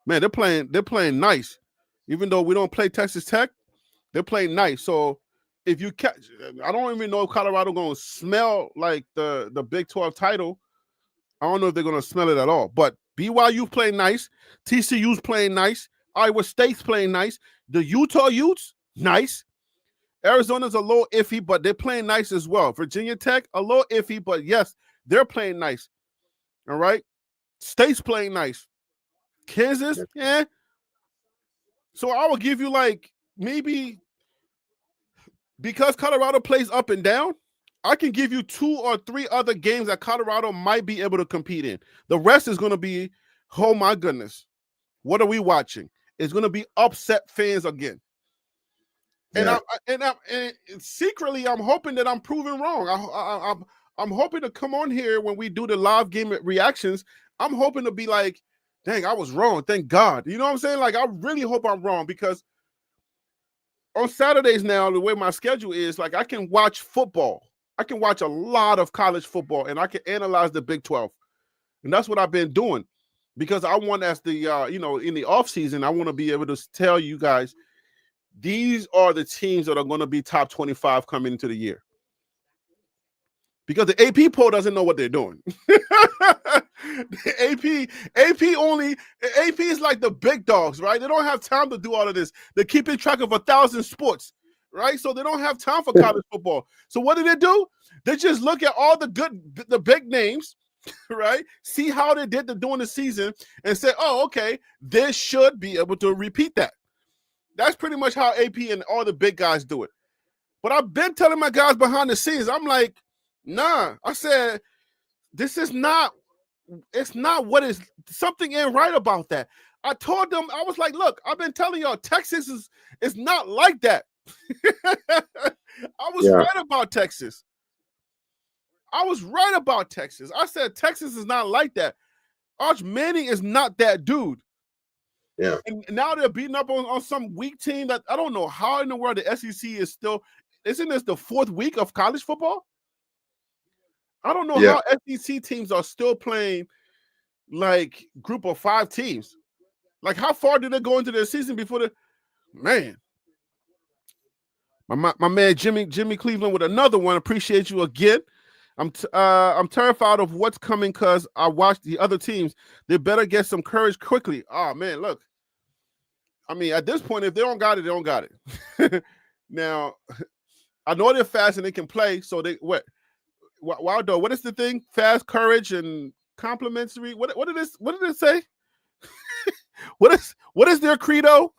man, they're playing nice. Even though we don't play Texas Tech, they're playing nice. So if you catch, I don't even know if Colorado going to smell like the Big 12 title. I don't know if they're going to smell it at all. But BYU playing nice. TCU's playing nice. Iowa State's playing nice. The Utah Utes, nice. Arizona's a little iffy, but they're playing nice as well. Virginia Tech, a little iffy, but yes, they're playing nice. All right? State's playing nice. Kansas, yeah. So I will give you like maybe because Colorado plays up and down, I can give you 2 or 3 other games that Colorado might be able to compete in. The rest is going to be, oh my goodness, what are we watching? It's going to be upset fans again. Yeah. And secretly, I'm hoping that I'm proven wrong. I'm hoping to come on here when we do the live game reactions. I'm hoping to be like, dang, I was wrong. Thank God. You know what I'm saying? Like, I really hope I'm wrong because on Saturdays now, the way my schedule is, like, I can watch football. I can watch a lot of college football, and I can analyze the Big 12. And that's what I've been doing because I want, as the, in the offseason, I want to be able to tell you guys, these are the teams that are going to be top 25 coming into the year. Because the AP poll doesn't know what they're doing. The AP is like the big dogs, right? They don't have time to do all of this. They're keeping track of 1,000 sports, right? So they don't have time for college football. So what do? They just look at all the big names, right? See how they did during the season and say, oh, okay, they should be able to repeat that. That's pretty much how AP and all the big guys do it. But I've been telling my guys behind the scenes, I'm like, nah. I said, this is not, it's not what is, something ain't right about that. I told them, I was like, look, I've been telling y'all, Texas is not like that. I was Yeah. right about Texas. I was right about Texas. I said Texas is not like that. Arch Manning is not that dude. Yeah. And now they're beating up on some weak team that I don't know how in the world the SEC is still. Isn't this the 4th week of college football? I don't know Yeah. how SEC teams are still playing like group of 5 teams. Like, how far did they go into their season before the man? My man Jimmy Cleveland with another one. Appreciate you again. I'm terrified of what's coming because I watched the other teams. They better get some courage quickly. Oh man, look. I mean, at this point, if they don't got it, they don't got it. Now, I know they're fast and they can play. So they what? Waldo, what is the thing? Fast, courage, and complimentary. What did it say? What is their credo?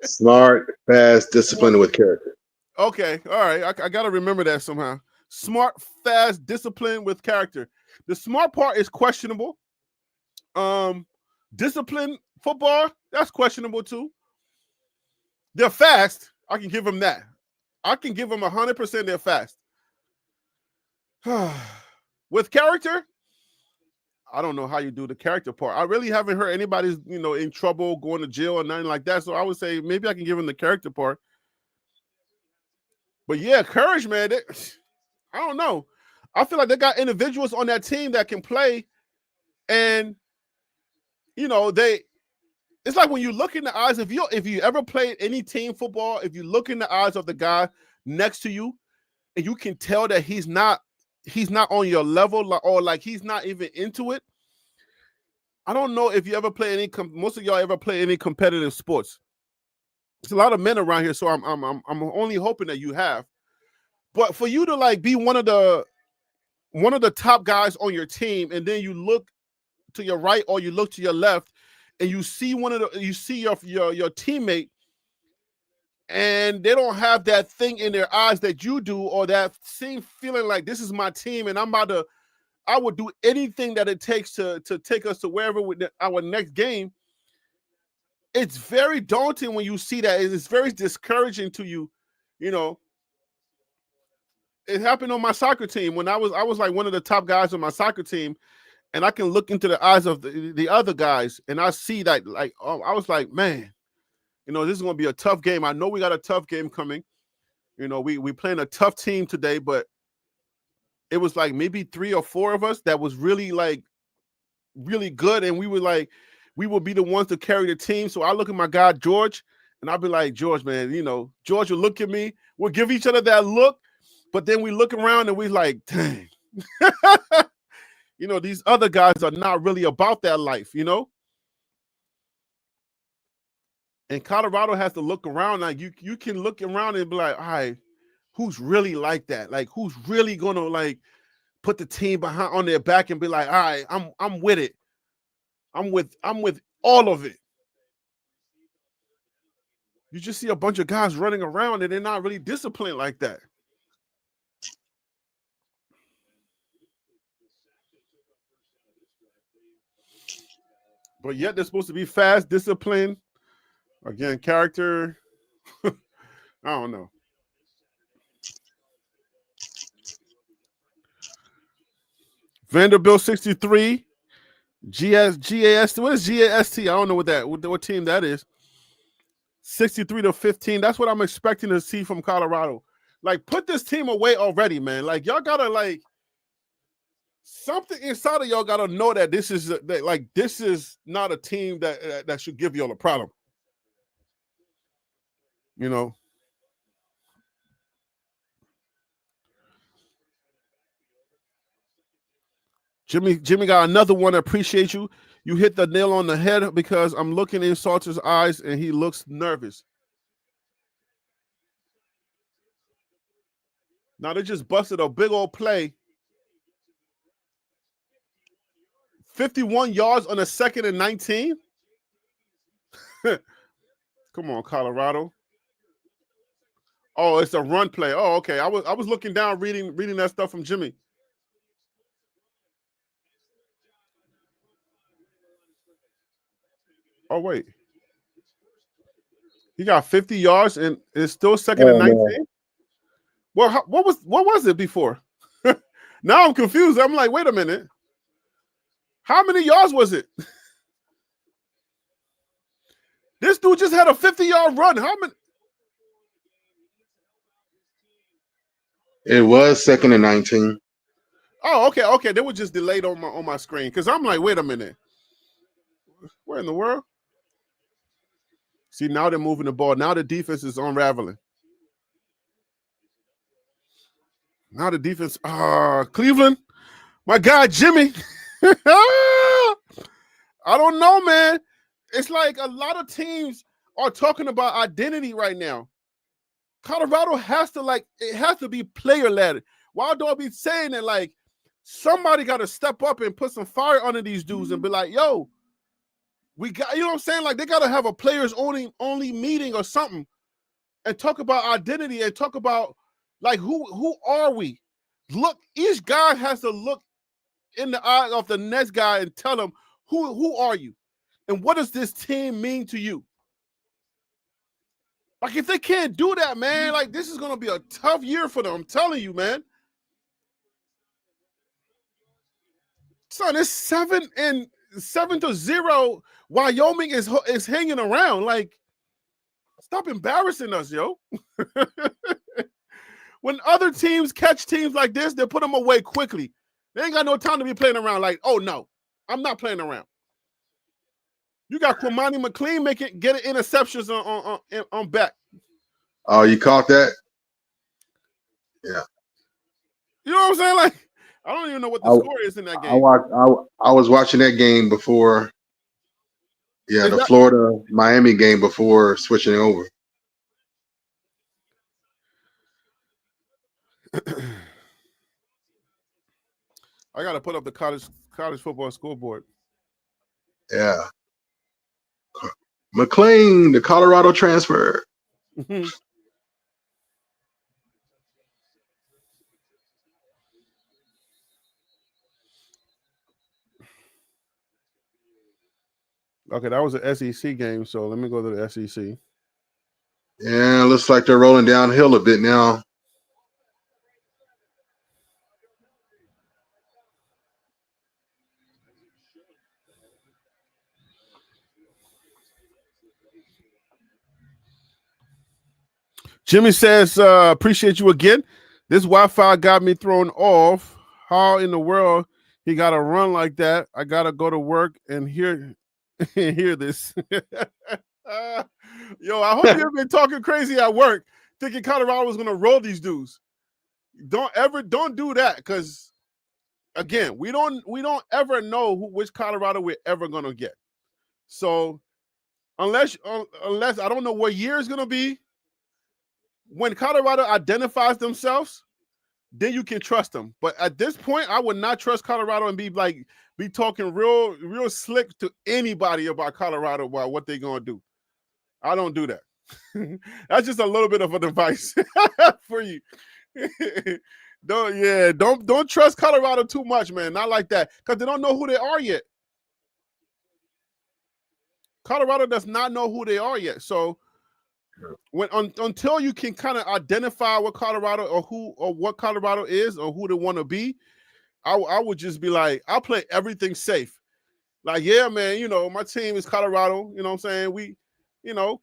Smart, fast, disciplined with character. Okay, all right. I got to remember that somehow. Smart, fast, disciplined with character. The smart part is questionable. Discipline football, that's questionable too. They're fast. I can give them that. I can give them 100% they're fast. With character, I don't know how you do the character part. I really haven't heard anybody's, in trouble, going to jail or nothing like that. So I would say maybe I can give them the character part. But yeah, courage, man. I don't know. I feel like they got individuals on that team that can play, and it's like when you look in the eyes, if you ever played any team football, if you look in the eyes of the guy next to you, and you can tell that he's not on your level, or like he's not even into it. I don't know if you ever play most of y'all ever play any competitive sports. There's a lot of men around here, so I'm only hoping that you have. But for you to like be one of the top guys on your team, and then you look to your right or you look to your left, and you see your teammate, and they don't have that thing in their eyes that you do, or that same feeling like this is my team, and I would do anything that it takes to take us to wherever our next game. It's very daunting when you see that. It's very discouraging to you. It happened on my soccer team when I was like one of the top guys on my soccer team, and I can look into the eyes of the other guys, and I see that, like, oh, I was like, man, this is going to be a tough game. I know we got a tough game coming. We playing a tough team today, but it was like maybe 3 or 4 of us that was really like really good, and we would be the ones to carry the team. So I look at my guy George, and I'll be like, George, man, George will look at me. We'll give each other that look, but then we look around and we like, dang. These other guys are not really about that life, And Colorado has to look around. Like you can look around and be like, all right, who's really like that? Like, who's really gonna like put the team behind on their back and be like, all right, I'm with it. I'm with all of it. You just see a bunch of guys running around and they're not really disciplined like that. But yet they're supposed to be fast, disciplined. Again, character. I don't know. Vanderbilt 63. GAST. What is GAST? I don't know what team that is. 63-15. That's what I'm expecting to see from Colorado. Like, put this team away already, man. Like, y'all gotta like something inside of y'all gotta know that this is not a team that should give y'all a problem. Jimmy got another one. I appreciate you. You hit the nail on the head because I'm looking in Salter's eyes and he looks nervous. Now they just busted a big old play. 51 yards on a 2nd and 19. Come on, Colorado. Oh, it's a run play. Oh, okay. I was looking down, reading that stuff from Jimmy. Oh wait, he got 50 yards and it's still second and Oh man, 19. Well, what was it before? Now I'm confused. I'm like, wait a minute. How many yards was it? This dude just had a 50-yard run. How many? it was second and 19. Oh, okay. They were just delayed on my screen because I'm like, wait a minute. Where in the world? See, now they're moving the ball. Now the defense is unraveling. Now the defense. Cleveland, my guy Jimmy. I don't know, man. It's like a lot of teams are talking about identity right now. Colorado has to be player led. Why do I be saying that? Like, somebody got to step up and put some fire under these dudes and be like, yo, we got, you know what I'm saying? Like, they got to have a players only meeting or something and talk about identity and talk about, like, who are we? Look, each guy has to look in the eye of the next guy and tell him, who are you? And what does this team mean to you? Like, if they can't do that, man, like, this is going to be a tough year for them. I'm telling you, man. Son, it's 7-0. Wyoming is hanging around. Like, stop embarrassing us, yo. When other teams catch teams like this, they put them away quickly. They ain't got no time to be playing around. Like, oh no, I'm not playing around. You got Kwamani McLean getting interceptions on back. Oh, you caught that? Yeah. You know what I'm saying? Like, I don't even know what the score is in that game. I was watching that game before. Yeah, the Florida Miami game before switching over. I got to put up the college football scoreboard. Yeah. McLean, the Colorado transfer. Okay, that was an SEC game, so let me go to the SEC. Yeah, looks like they're rolling downhill a bit now. Jimmy says, appreciate you again. This Wi-Fi got me thrown off. How in the world he got to run like that? I got to go to work and hear this. Yo, I hope you've been talking crazy at work, thinking Colorado was going to roll these dudes. Don't do that, because again, we don't ever know which Colorado we're ever going to get. So unless I don't know what year it's going to be, when Colorado identifies themselves, then you can trust them. But at this point, I would not trust Colorado and be talking real slick to anybody about Colorado about what they're gonna do. I don't do that. That's just a little bit of a advice for you. Don't trust Colorado too much, man. Not like that, because they don't know who they are yet. Colorado does not know who they are yet. So until you can kind of identify what Colorado or what Colorado is or who they want to be, I would just be like, I'll play everything safe. Like, yeah, man, my team is Colorado. You know what I'm saying? We,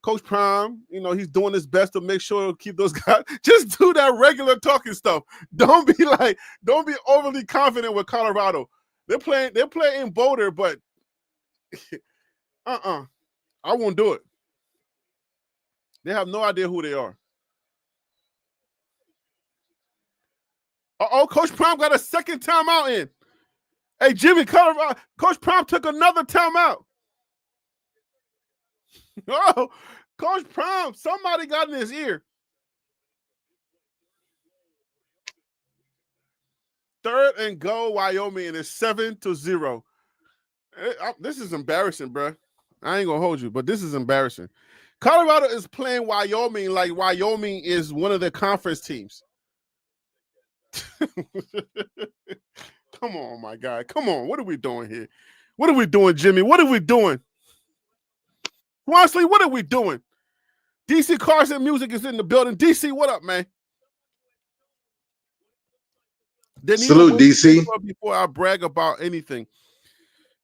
Coach Prime, he's doing his best to make sure to keep those guys. Just do that regular talking stuff. Don't be overly confident with Colorado. They're playing Boulder, but I won't do it. They have no idea who they are. Coach Prime got a second timeout in. Hey, Jimmy, Coach Prime took another timeout. Oh, Coach Prime, somebody got in his ear. Third and goal, Wyoming, and it's 7-0. This is embarrassing, bro. I ain't gonna hold you, but this is embarrassing. Colorado is playing Wyoming like Wyoming is one of the conference teams. Come on, my guy. Come on. What are we doing here? What are we doing, Jimmy? What are we doing? Honestly, what are we doing? DC Carson Music is in the building. DC, what up, man? Salute, DC. Before I brag about anything.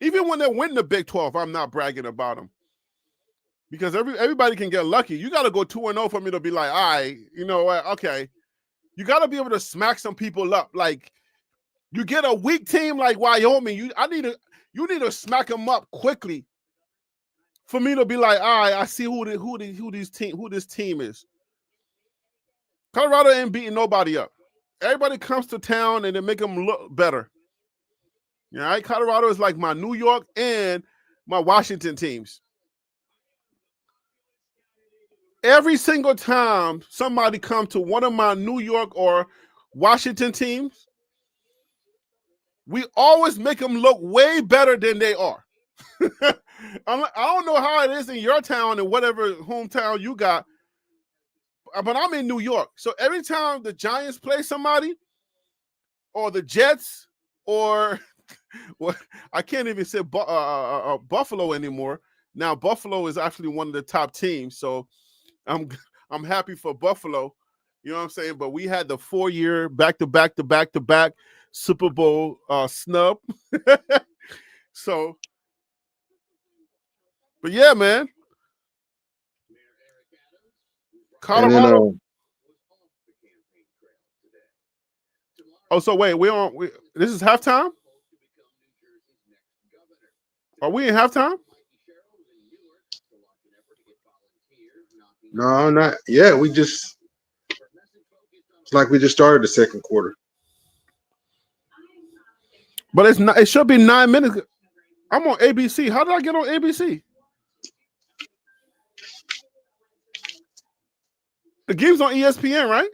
Even when they win the Big 12, I'm not bragging about them. Because everybody can get lucky. You got to go 2-0 for me to be like, all right, you know what? Okay. You got to be able to smack some people up. Like, you get a weak team like Wyoming, you need to smack them up quickly for me to be like, all right, I see who this team is. Colorado ain't beating nobody up. Everybody comes to town and they make them look better. All right, Colorado is like my New York and my Washington teams. Every single time somebody comes to one of my New York or Washington teams, we always make them look way better than they are. I don't know how it is in your town and whatever hometown you got, but I'm in New York. So every time the Giants play somebody or the Jets or I can't even say Buffalo anymore. Now Buffalo is actually one of the top teams. So I'm happy for Buffalo. You know what I'm saying? But we had the 4-year back-to-back Super Bowl snub. So, but yeah, man. Colorado. So wait, this is halftime? Are we in halftime? No, not yet. It's like we just started the second quarter. But it should be 9 minutes. I'm on ABC. How did I get on ABC? The game's on ESPN, right?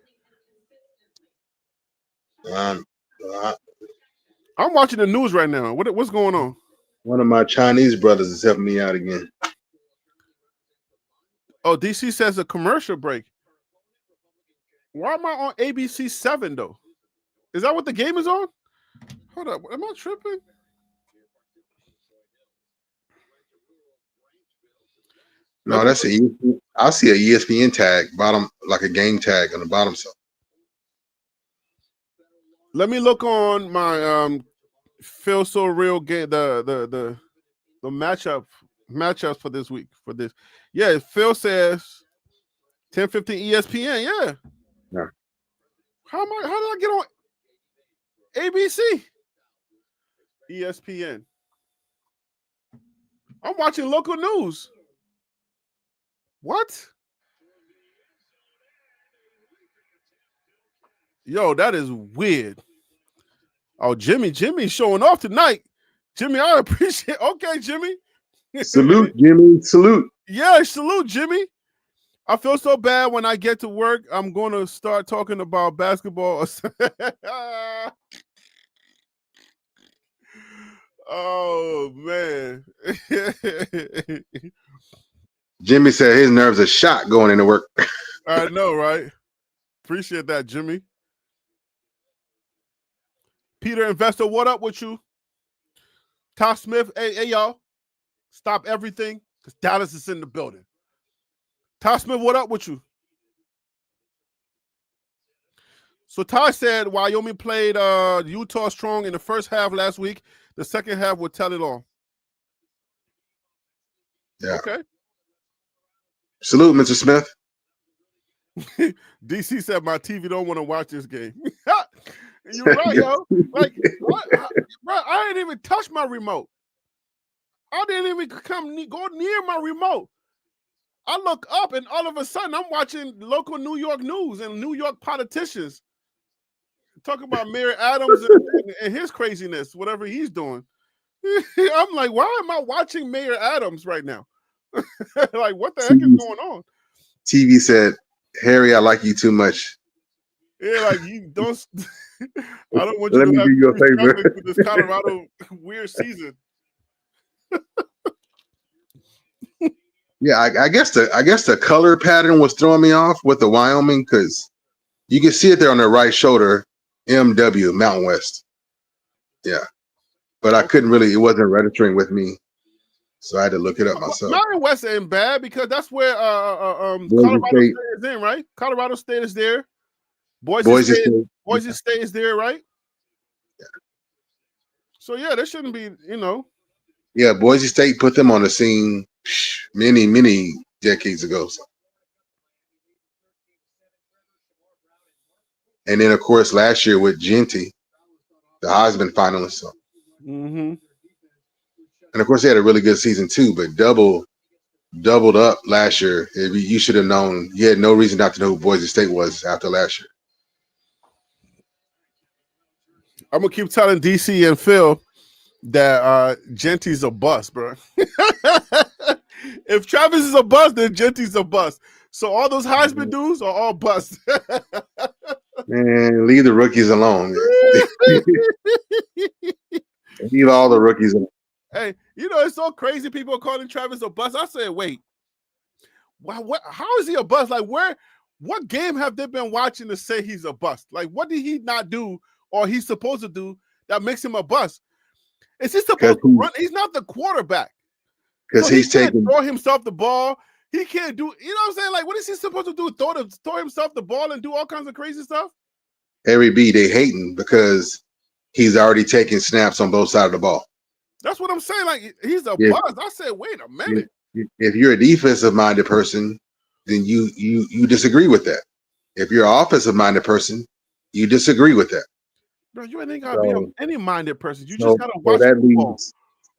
I'm watching the news right now. What's going on? One of my Chinese brothers is helping me out again. Oh, DC says a commercial break. Why am I on ABC 7 though? Is that what the game is on? Hold up, am I tripping? No, I see a ESPN tag bottom, like a game tag on the bottom. So let me look on my Feel So Real game, the matchups for this week for this. Yeah, Phil says 10:15 ESPN. Yeah. How did I get on ABC? ESPN. I'm watching local news. What? Yo, that is weird. Oh, Jimmy's showing off tonight. Jimmy, I appreciate. Okay, Jimmy. Salute, Jimmy. Salute. Yeah, salute, Jimmy. I feel so bad when I get to work. I'm going to start talking about basketball. Oh, man. Jimmy said his nerves are shot going into work. I know, right? Appreciate that, Jimmy. Peter Investor, what up with you? Todd Smith, hey, y'all. Stop everything because Dallas is in the building. Todd Smith, what up with you? So Todd said Wyoming played Utah strong in the first half last week. The second half would tell it all. Yeah. Okay. Salute, Mr. Smith. DC said my TV don't want to watch this game. You're right, yo. Like, bro, I didn't even touch my remote. I didn't even go near my remote. I look up and all of a sudden I'm watching local New York news and New York politicians talk about Mayor Adams and his craziness, whatever he's doing. I'm like, why am I watching Mayor Adams right now? Like, what the heck is going on? TV said, Harry, I like you too much. Yeah, like you don't. I don't want you to do you a favor with this Colorado weird season. Yeah, I guess the color pattern was throwing me off with the Wyoming because you can see it there on the right shoulder, MW Mountain West. Yeah, but I couldn't really. It wasn't registering with me, so I had to look it up myself. Mountain West ain't bad because that's where Boise Colorado State, State is in, right? Colorado State is there. Boise Boise State, State. Boise State is there, right? So yeah, there shouldn't be, Yeah, Boise State put them on the scene many decades ago. So. And then, of course, last year with Genty, the Heisman finalist. So. Mm-hmm. And of course, they had a really good season too, but doubled up last year. You should have known. You had no reason not to know who Boise State was after last year. I'm gonna keep telling DC and Phil that Genty's a bust, bro. If Travis is a bust, then Genty's a bust. So all those Heisman dudes are all busts. Man, leave the rookies alone. Leave all the rookies alone. Hey, it's so crazy. People are calling Travis a bust. I said, wait, how is he a bust? Like, what game have they been watching to say he's a bust? Like, what did he not do or he's supposed to do that makes him a bust? Is he supposed to run? He's not the quarterback. Because he's taking throw himself the ball. He can't do, you know what I'm saying? Like, what is he supposed to do? Throw himself the ball and do all kinds of crazy stuff? Harry B, they hating because he's already taking snaps on both sides of the ball. That's what I'm saying. Like, he's a bust. I said, wait a minute. If you're a defensive-minded person, then you disagree with that. If you're an offensive-minded person, you disagree with that. Bro, you ain't got to be any minded person. You just got to watch football.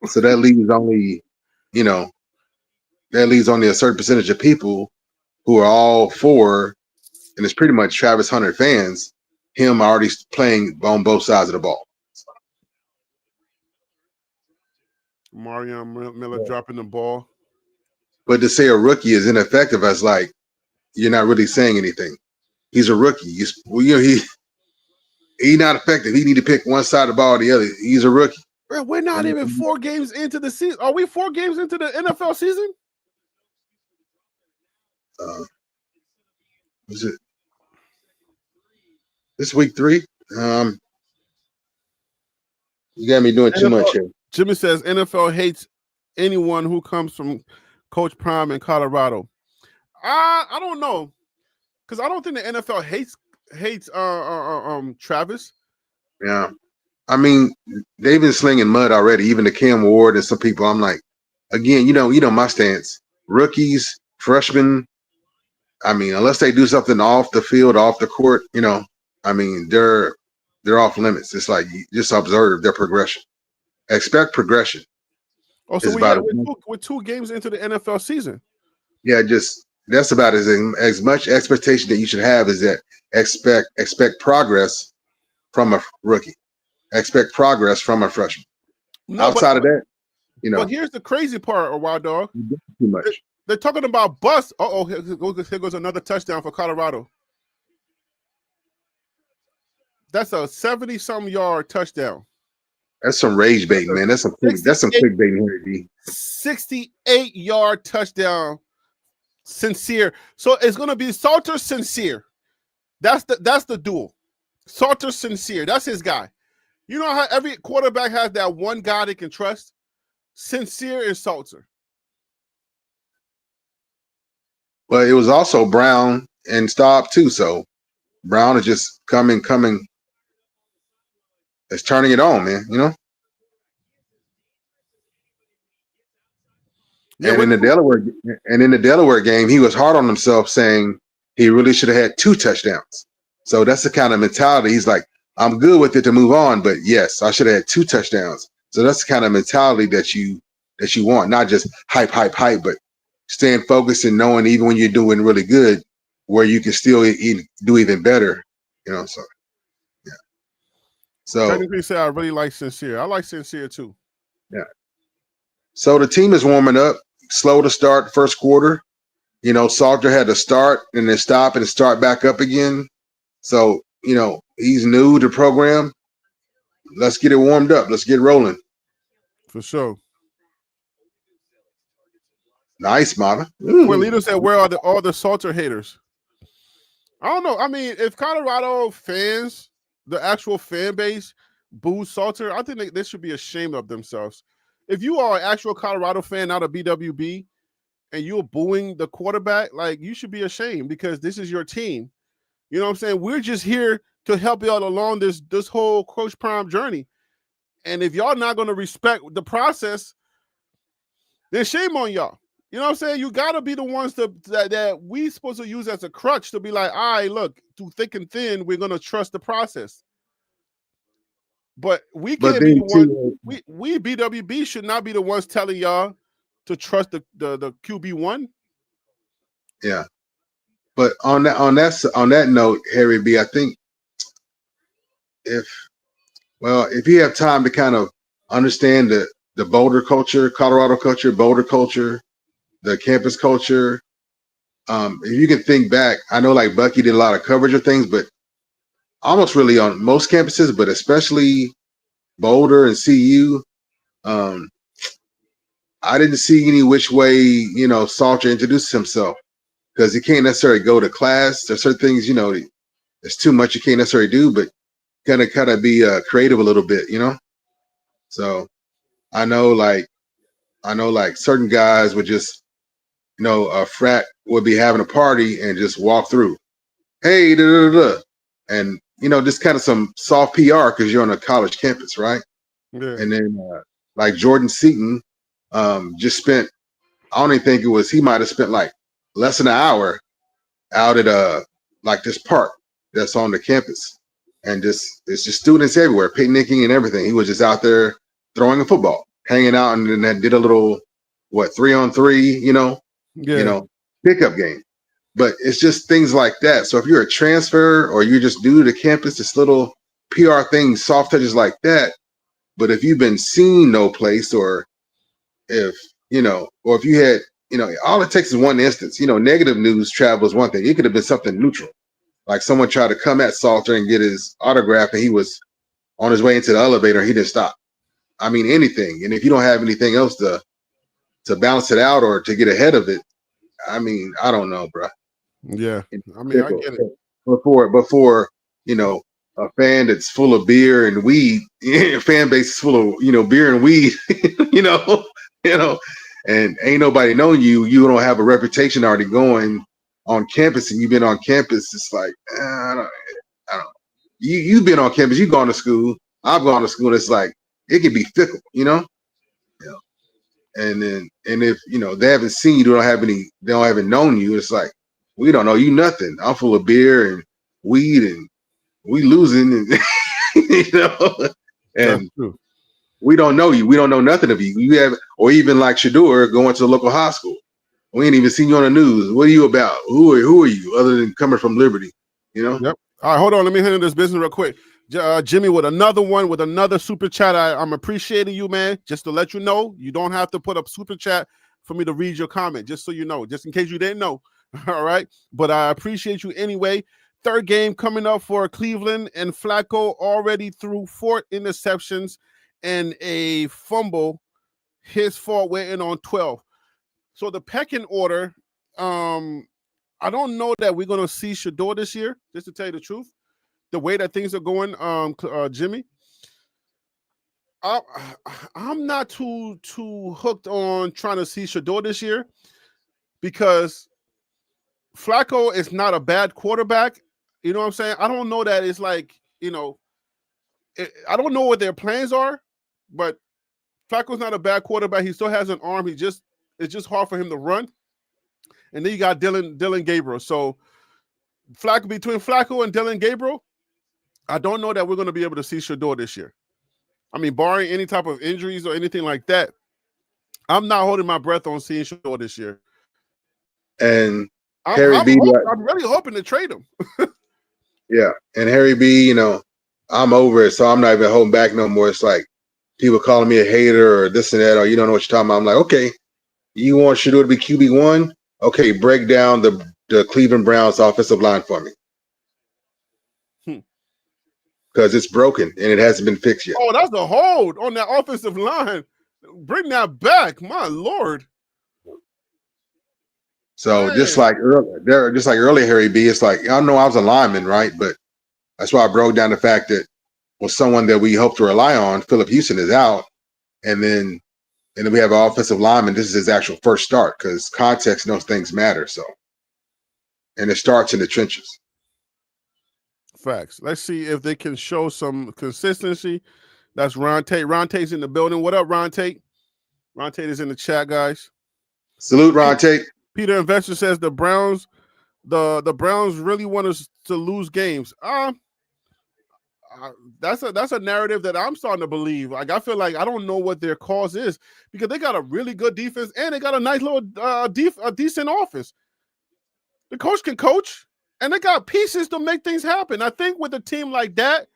So that leaves only, that leaves only a certain percentage of people who are all for, and it's pretty much Travis Hunter fans, him already playing on both sides of the ball. Marion Miller dropping the ball. But to say a rookie is ineffective, as like, you're not really saying anything. He's a rookie. He's not effective. He need to pick one side of the ball or the other. He's a rookie. Bro, we're not even 4 games into the season. Are we 4 games into the NFL season? Is it this week 3? You got me doing too much here. Jimmy says NFL hates anyone who comes from Coach Prime in Colorado. I don't know, because I don't think the NFL hates Travis. Yeah, I mean, they've been slinging mud already. Even the Cam Ward and some people. I'm like, again, you know my stance. Rookies, freshmen. I mean, unless they do something off the field, off the court, I mean, they're off limits. It's like you just observe their progression. Expect progression. Oh, so we're 2 games into the NFL season. Yeah, that's about as much expectation that you should have is that expect progress from a rookie. Expect progress from a freshman. Outside of that, But here's the crazy part, Wild Dog. Too much. They're talking about bust. Here goes another touchdown for Colorado. That's a 70-something yard touchdown. That's some rage baiting, man. That's some clickbaiting here, 68-yard touchdown. Sincere. So it's gonna be Salter Sincere. That's the duel. Salter Sincere. That's his guy. You know how every quarterback has that one guy they can trust? Sincere and Salter. But it was also Brown and Staub too. So Brown is just coming. It's turning it on, man. Yeah, and in the Delaware game, he was hard on himself, saying he really should have had 2 touchdowns. So that's the kind of mentality. He's like, I'm good with it to move on, but yes, I should have had 2 touchdowns. So that's the kind of mentality that you want, not just hype, but staying focused and knowing even when you're doing really good, where you can still do even better. So yeah. So technically, say I really like Sincere. I like Sincere too. Yeah. So the team is warming up. Slow to start first quarter. Salter had to start and then stop and start back up again. So, he's new to the program. Let's get it warmed up. Let's get rolling. For sure. Nice, Mata. Quilito said, "Where are all the Salter haters?" I don't know. I mean, if Colorado fans, the actual fan base, boo Salter, I think they should be ashamed of themselves. If you are an actual Colorado fan, not a BWB, and you're booing the quarterback, like, you should be ashamed because this is your team. You know what I'm saying? We're just here to help y'all along this whole Coach Prime journey. And if y'all not going to respect the process, then shame on y'all. You know what I'm saying? You got to be the ones that we supposed to use as a crutch to be like, all right, look, through thick and thin, we're going to trust the process. But we can't be the one. We BWB should not be the ones telling y'all to trust the QB1. Yeah. But on that note, Harry B, I think if you have time to kind of understand the Boulder culture, Colorado culture, Boulder culture, the campus culture, if you can think back, I know like Bucky did a lot of coverage of things, but almost really on most campuses, but especially Boulder and CU, I didn't see any which way, Salter introduced himself, because he can't necessarily go to class. There's certain things, there's too much you can't necessarily do, but kind of be creative a little bit, So I know like certain guys would just, a frat would be having a party and just walk through, hey, da, da, da, da. And just kind of some soft PR because you're on a college campus, right? Yeah. And then like Jordan Seaton just spent, I don't even think it was, he might have spent like less than an hour out at like this park that's on the campus, and it's just students everywhere picnicking and everything. He was just out there throwing a football, hanging out, and then did a little 3-on-3, pickup game. But it's just things like that. So if you're a transfer or you're just new to the campus, this little PR things, soft touches like that. But if you've been seen no place, or if you had, all it takes is one instance. Negative news travels one thing. It could have been something neutral, like someone tried to come at Salter and get his autograph, and he was on his way into the elevator and he didn't stop. I mean, anything. And if you don't have anything else to balance it out or to get ahead of it, I mean, I don't know, bro. Yeah, I mean, I get it. Before a fan that's full of beer and weed, fan base is full of beer and weed, and ain't nobody knowing you. You don't have a reputation already going on campus, and you've been on campus. It's like I don't. You've been on campus. You've gone to school. I've gone to school. It's like it can be fickle, And then if they haven't seen you, they haven't known you. It's like we don't know you nothing. I'm full of beer and weed, and we losing, and and we don't know you. We don't know nothing of you. You have, or even like Shador going to the local high school. We ain't even seen you on the news. What are you about? Who are you other than coming from Liberty? Yep. All right, hold on. Let me handle this business real quick. Jimmy with another one, with another super chat. I'm appreciating you, man. Just to let you know, you don't have to put up super chat for me to read your comment, just so you know, just in case you didn't know. All right. But I appreciate you anyway. Third game coming up for Cleveland, and Flacco already threw 4 interceptions and a fumble. His fault, we're in on 12. So the pecking order, I don't know that we're going to see Shador this year, just to tell you the truth. The way that things are going, Jimmy, I'm not too hooked on trying to see Shador this year, because Flacco is not a bad quarterback. You know what I'm saying? I don't know that it's like, I don't know what their plans are, but Flacco's not a bad quarterback. He still has an arm. It's just hard for him to run. And then you got Dylan Gabriel. So between Flacco and Dylan Gabriel, I don't know that we're going to be able to see Shador this year. I mean, barring any type of injuries or anything like that, I'm not holding my breath on seeing Shador this year. And I'm really hoping to trade him. Yeah, and Harry B, I'm over it, so I'm not even holding back no more. It's like people calling me a hater or this and that, or you don't know what you're talking about. I'm like, okay, you want Shador to be QB1? Okay, break down the Cleveland Browns offensive line for me. Because it's broken and it hasn't been fixed yet. Oh, that's the hold on that offensive line. Bring that back, my Lord. So just Man. like earlier, Harry B, it's like I know I was a lineman, right? But that's why I broke down the fact that someone that we hope to rely on, Philip Houston, is out, and then we have an offensive lineman. This is his actual first start because context, those things matter. So, and it starts in the trenches. Facts. Let's see if they can show some consistency. That's Ron Tate. Ron Tate's in the building. What up, Ron Tate? Ron Tate is in the chat, guys. Salute, Ron Tate. Peter Investor says the Browns, the Browns really want us to lose games. That's a narrative that I'm starting to believe. Like I feel like I don't know what their cause is because they got a really good defense and they got a nice little decent offense. The coach can coach, and they got pieces to make things happen. I think with a team like that,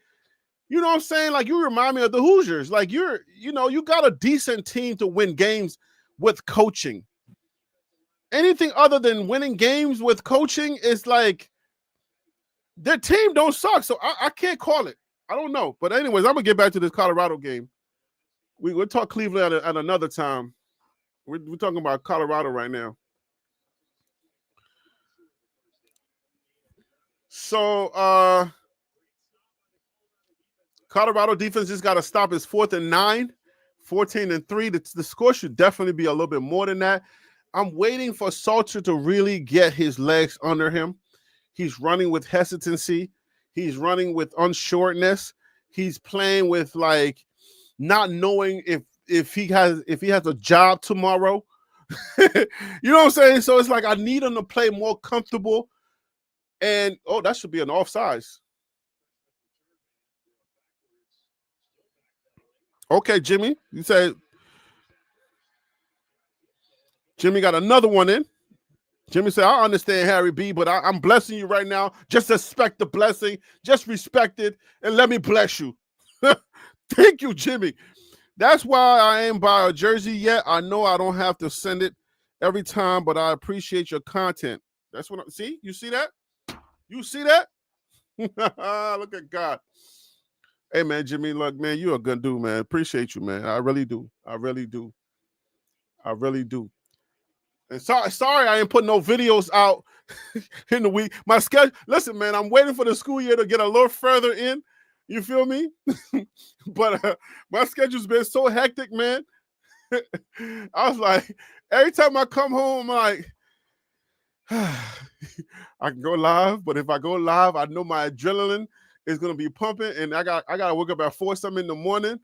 you know what I'm saying? Like you remind me of the Hoosiers. Like you got a decent team to win games with coaching. Anything other than winning games with coaching is like their team don't suck. So I can't call it. I don't know. But anyways, I'm going to get back to this Colorado game. We'll talk Cleveland at another time. We're talking about Colorado right now. So Colorado defense just got to stop his 4th and 9, 14-3. The score should definitely be a little bit more than that. I'm waiting for Salter to really get his legs under him. He's running with hesitancy. He's running with unsureness. He's playing with like not knowing if he has a job tomorrow. You know what I'm saying? So it's like I need him to play more comfortable. And that should be an offsides. Okay, Jimmy. You say Jimmy got another one in. Jimmy said, I understand, Harry B, but I'm blessing you right now. Just expect the blessing. Just respect it, and let me bless you. Thank you, Jimmy. That's why I ain't buy a jersey yet. I know I don't have to send it every time, but I appreciate your content. That's what see? You see that? You see that? Look at God. Hey, man, Jimmy, look, man, you're a good dude, man. Appreciate you, man. I really do. I really do. I really do. And sorry I ain't put no videos out in the week. My schedule, listen, man, I'm waiting for the school year to get a little further in. You feel me? But my schedule's been so hectic, man. I was like, every time I come home, I'm like, I can go live, but if I go live, I know my adrenaline is gonna be pumping, and I gotta wake up at 4-something in the morning,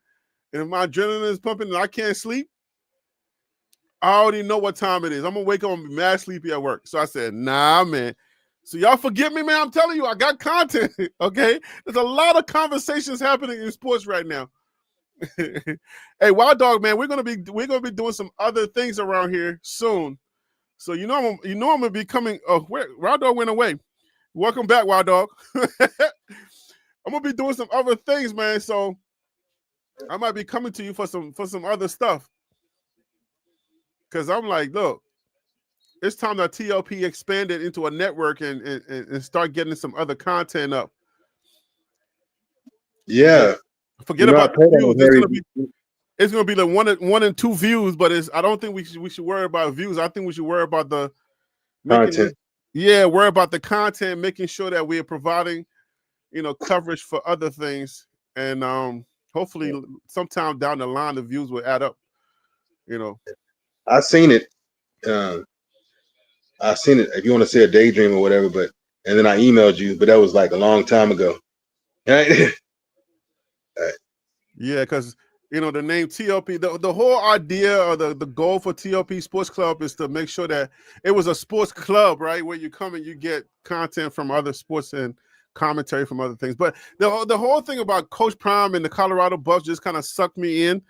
and if my adrenaline is pumping and I can't sleep, I already know what time it is. I'm gonna wake up and be mad sleepy at work. So I said, nah, man. So y'all forgive me, man. I'm telling you, I got content. Okay, there's a lot of conversations happening in sports right now. Hey, Wild Dog, man, we're gonna be doing some other things around here soon. So you know I'm gonna be coming. Oh, where Wild Dog went away. Welcome back, Wild Dog. I'm gonna be doing some other things, man. So I might be coming to you for some other stuff. Cause I'm like, look, it's time that TLP expanded into a network and start getting some other content up. Yeah. Forget about the views. It's gonna be the one and 2 views, but I don't think we should worry about views. I think we should worry about the content. Worry about the content, making sure that we are providing, coverage for other things, and hopefully sometime down the line the views will add up. I seen it. I seen it. If you want to say a daydream or whatever, and then I emailed you, but that was like a long time ago. Right? Yeah, because the name TLP, the whole idea or the goal for TLP Sports Club is to make sure that it was a sports club, right? Where you come and you get content from other sports and commentary from other things. But the whole thing about Coach Prime and the Colorado Buffs just kind of sucked me in,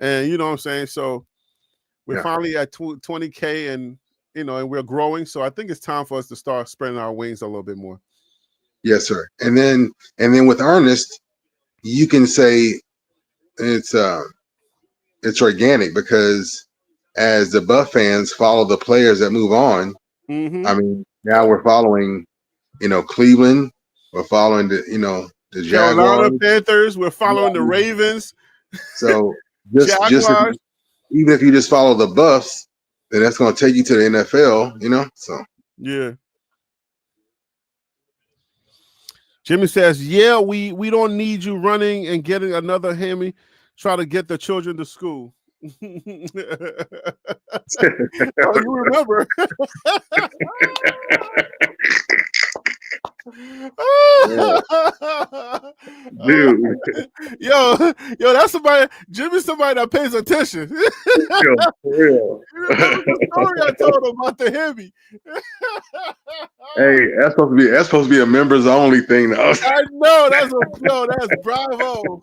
and you know what I'm saying. So we're finally at 20K, and and we're growing. So I think it's time for us to start spreading our wings a little bit more. Yes, sir. And then with Ernest, you can say it's organic because as the Buff fans follow the players that move on, I mean, now we're following, Cleveland, we're following the Jaguars, Carolina Panthers, we're following the Ravens. So just even if you just follow the Buffs, then that's going to take you to the NFL, you know? So, yeah. Jimmy says, yeah, we don't need you running and getting another hammy. Try to get the children to school. Oh, you remember. dude. Yo, that's somebody. Jimmy's somebody that pays attention. For real. You remember the story I told him about the Hemi? Hey, that's supposed to be a members only thing. Though. I know that's bravo.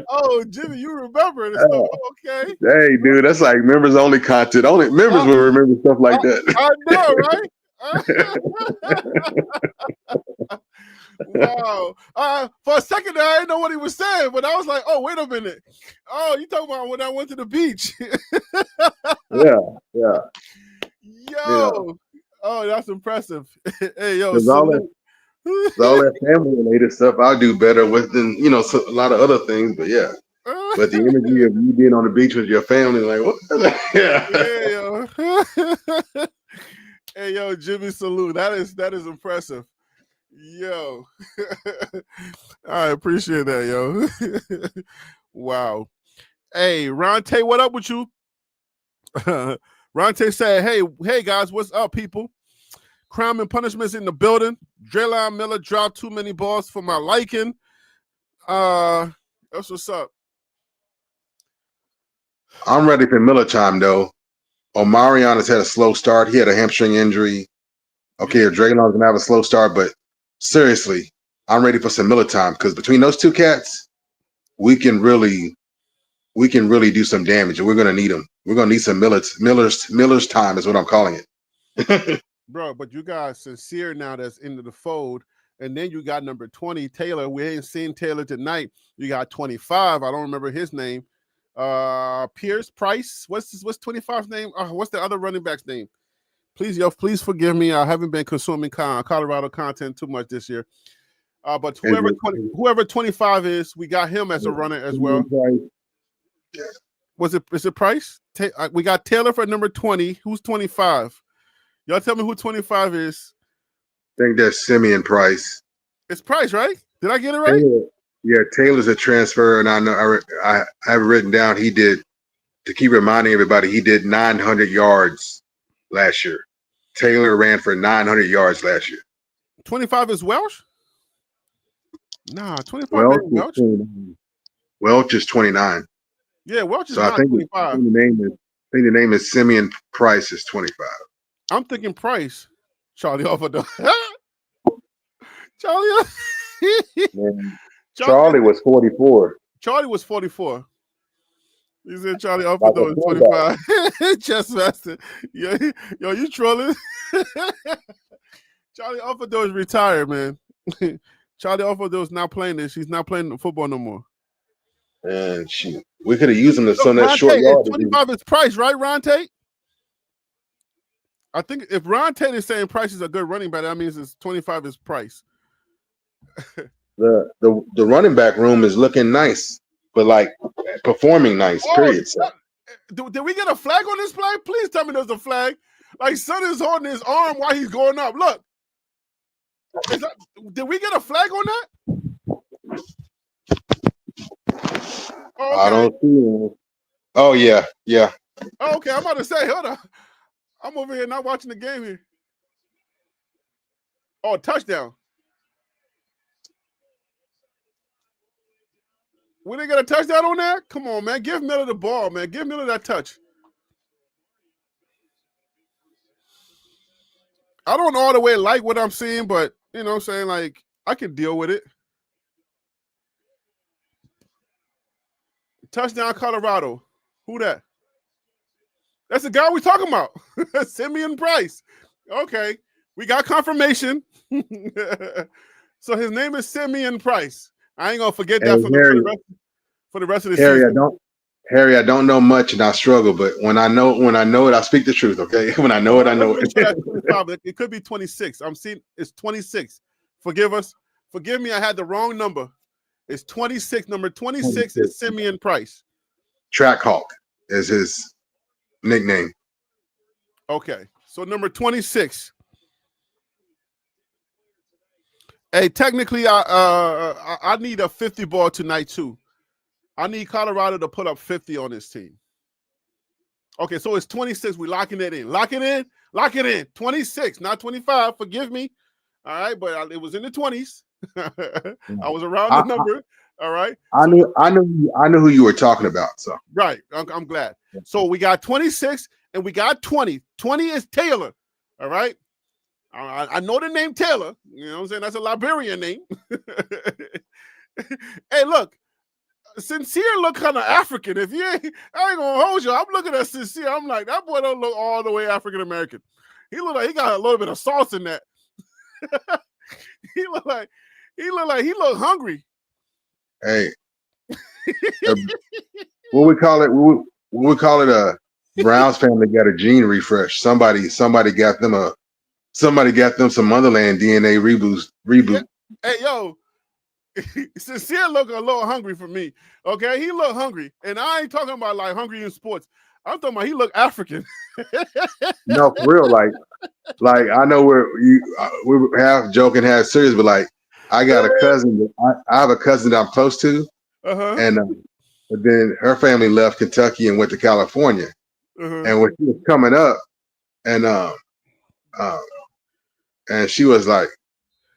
Oh, Jimmy, you remember this stuff? Okay. Hey, dude, that's like members only content. Only members will remember stuff like that. I know, right? Wow. For a second there, I didn't know what he was saying, but I was like, oh, wait a minute. Oh, you talking about when I went to the beach? Yeah. Yo. Yeah. Oh, that's impressive. Hey, yo. All that family related stuff I do better with than, a lot of other things, but yeah. But the energy of you being on the beach with your family, like, what? Yeah, yo. Hey, yo, Jimmy, salute. That is impressive. Yo. I appreciate that, yo. Wow. Hey, Ronte, what up with you? Ronte said, hey guys, what's up, people? Crime and punishments in the building. Draylon Miller dropped too many balls for my liking. That's what's up. I'm ready for Miller time, though. Omarion has had a slow start. He had a hamstring injury. Okay, Draylon's going to have a slow start, but seriously, I'm ready for some Miller time because between those two cats, we can really do some damage, and we're going to need them. We're going to need some Miller's time is what I'm calling it. Bro, but you got Sincere now that's into the fold, and then you got number 20, Taylor. We ain't seen Taylor tonight. You got 25. I don't remember his name. Pierce Price. What's 25's name? What's the other running back's name? Please forgive me. I haven't been consuming Colorado content too much this year. But whoever 25 is, we got him as a runner as well. Is it Price? We got Taylor for number 20. Who's 25? Y'all tell me who 25 is. I think that's Simeon Price. It's Price, right? Did I get it right? Taylor's a transfer, and I know I have it written down. He did, to keep reminding everybody, he did 900 yards last year. Taylor ran for 900 yards last year. 25 is Welsh? Nah, 25 is Welch. Welch is 29. Yeah, Welch is not 25. I think the name is Simeon Price is 25. I'm thinking Price. Charlie Offerdale. Charlie was 44. Charlie was 44. He said Charlie Offerdale is 25. Chess master. Yo, you trolling? Charlie Offerdale is retired, man. Charlie Offerdale is not playing this. He's not playing football no more. And shoot, we could have used him to some that short yard. 25 is Price, right, Ron Tate? I think if Ron Tate is saying Price is a good running back, that means it's 25 is Price. The running back room is looking nice, but like performing nice. Period. Did we get a flag on this play? Please tell me there's a flag. Like Son is holding his arm while he's going up. Look. Did we get a flag on that? Oh, okay. I don't see him. Oh yeah. Oh, okay, I'm about to say, hold on. I'm over here not watching the game here. Oh, touchdown. We didn't get a touchdown on that? Come on, man. Give Miller the ball, man. Give Miller that touch. I don't all the way like what I'm seeing, but, you know what I'm saying? Like, I can deal with it. Touchdown, Colorado. Who that? That's the guy we talking about. Simeon Price. Okay. We got confirmation. So his name is Simeon Price. I ain't gonna forget that for the rest of the season. Harry, I don't know much and I struggle, but when I know it, I speak the truth. Okay. When I know it, I know it. It could be 26. I'm seeing it's 26. Forgive us. Forgive me, I had the wrong number. It's 26. Number 26 is Simeon Price. Trackhawk is his nickname. Okay. So number 26. Hey, technically, I need a 50 ball tonight too. I need Colorado to put up 50 on this team. Okay, so it's 26. We locking it in. Lock it in. Lock it in. 26, not 25. Forgive me. All right, but it was in the 20s. I was around the number. All right. I knew who you were talking about. So right. I'm glad. So we got 26 and we got 20. 20 is Taylor. All right. I know the name Taylor. You know what I'm saying? That's a Liberian name. Hey, look. Sincere look kind of African. If you ain't, I ain't gonna hold you. I'm looking at Sincere. I'm like, that boy don't look all the way African American. He look like he got a little bit of sauce in that. he look hungry. Hey, what we call it? What we call it? A Browns family got a gene refresh. Somebody got them some motherland DNA reboot. Yeah. Hey, yo. Sincere look a little hungry for me. Okay, he look hungry, and I ain't talking about like hungry in sports. I'm talking about he look African. No, for real. Like I know we're half joking, half serious, but like I got a cousin. I have a cousin that I'm close to, and but then her family left Kentucky and went to California. And when she was coming up, and she was like,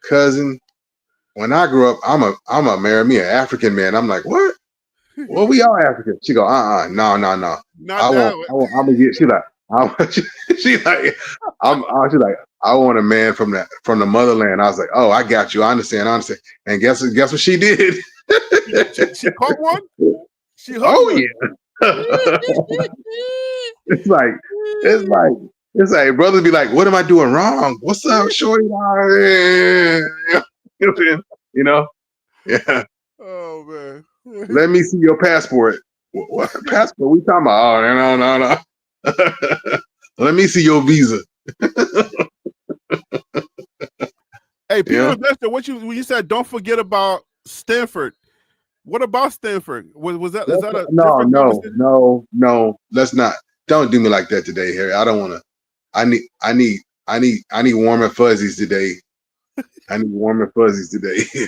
"Cousin, when I grew up, I'm a marry me an African man." I'm like, "What? Well, we all African." She go, no. I'm gonna get. She like, she's like, she's like, I want a man from the motherland. I was like, oh, I got you. I understand. And guess what she did? she caught one. She hooked one. Yeah. It's like brothers be like, what am I doing wrong? What's up, shorty? You know? Yeah. Oh man. Let me see your passport. What passport? We talking about? Oh, no. Let me see your visa. Hey, Peter Lester, when you said don't forget about Stanford. What about Stanford? Was that is that a no? Let's not. Don't do me like that today, Harry. I don't want to. I need warm and fuzzies today.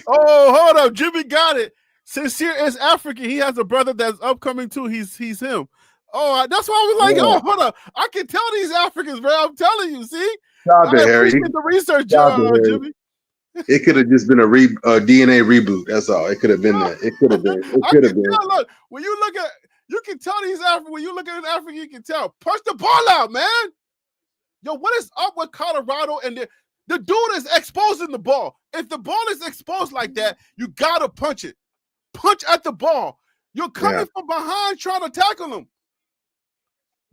Oh, hold up, Jimmy got it. Sincere is African. He has a brother that's upcoming too. He's him. Oh, that's why I was like, oh, hold up. I can tell these Africans, bro. I'm telling you. See, I appreciate the research, Jimmy. It could have just been a DNA reboot. That's all. It could have been that. It could have been. Look, when you look at, you can tell these Africans. When you look at an African, you can tell. Punch the ball out, man. Yo, what is up with Colorado? And the dude is exposing the ball. If the ball is exposed like that, you gotta punch it. Punch at the ball. You're coming from behind trying to tackle him.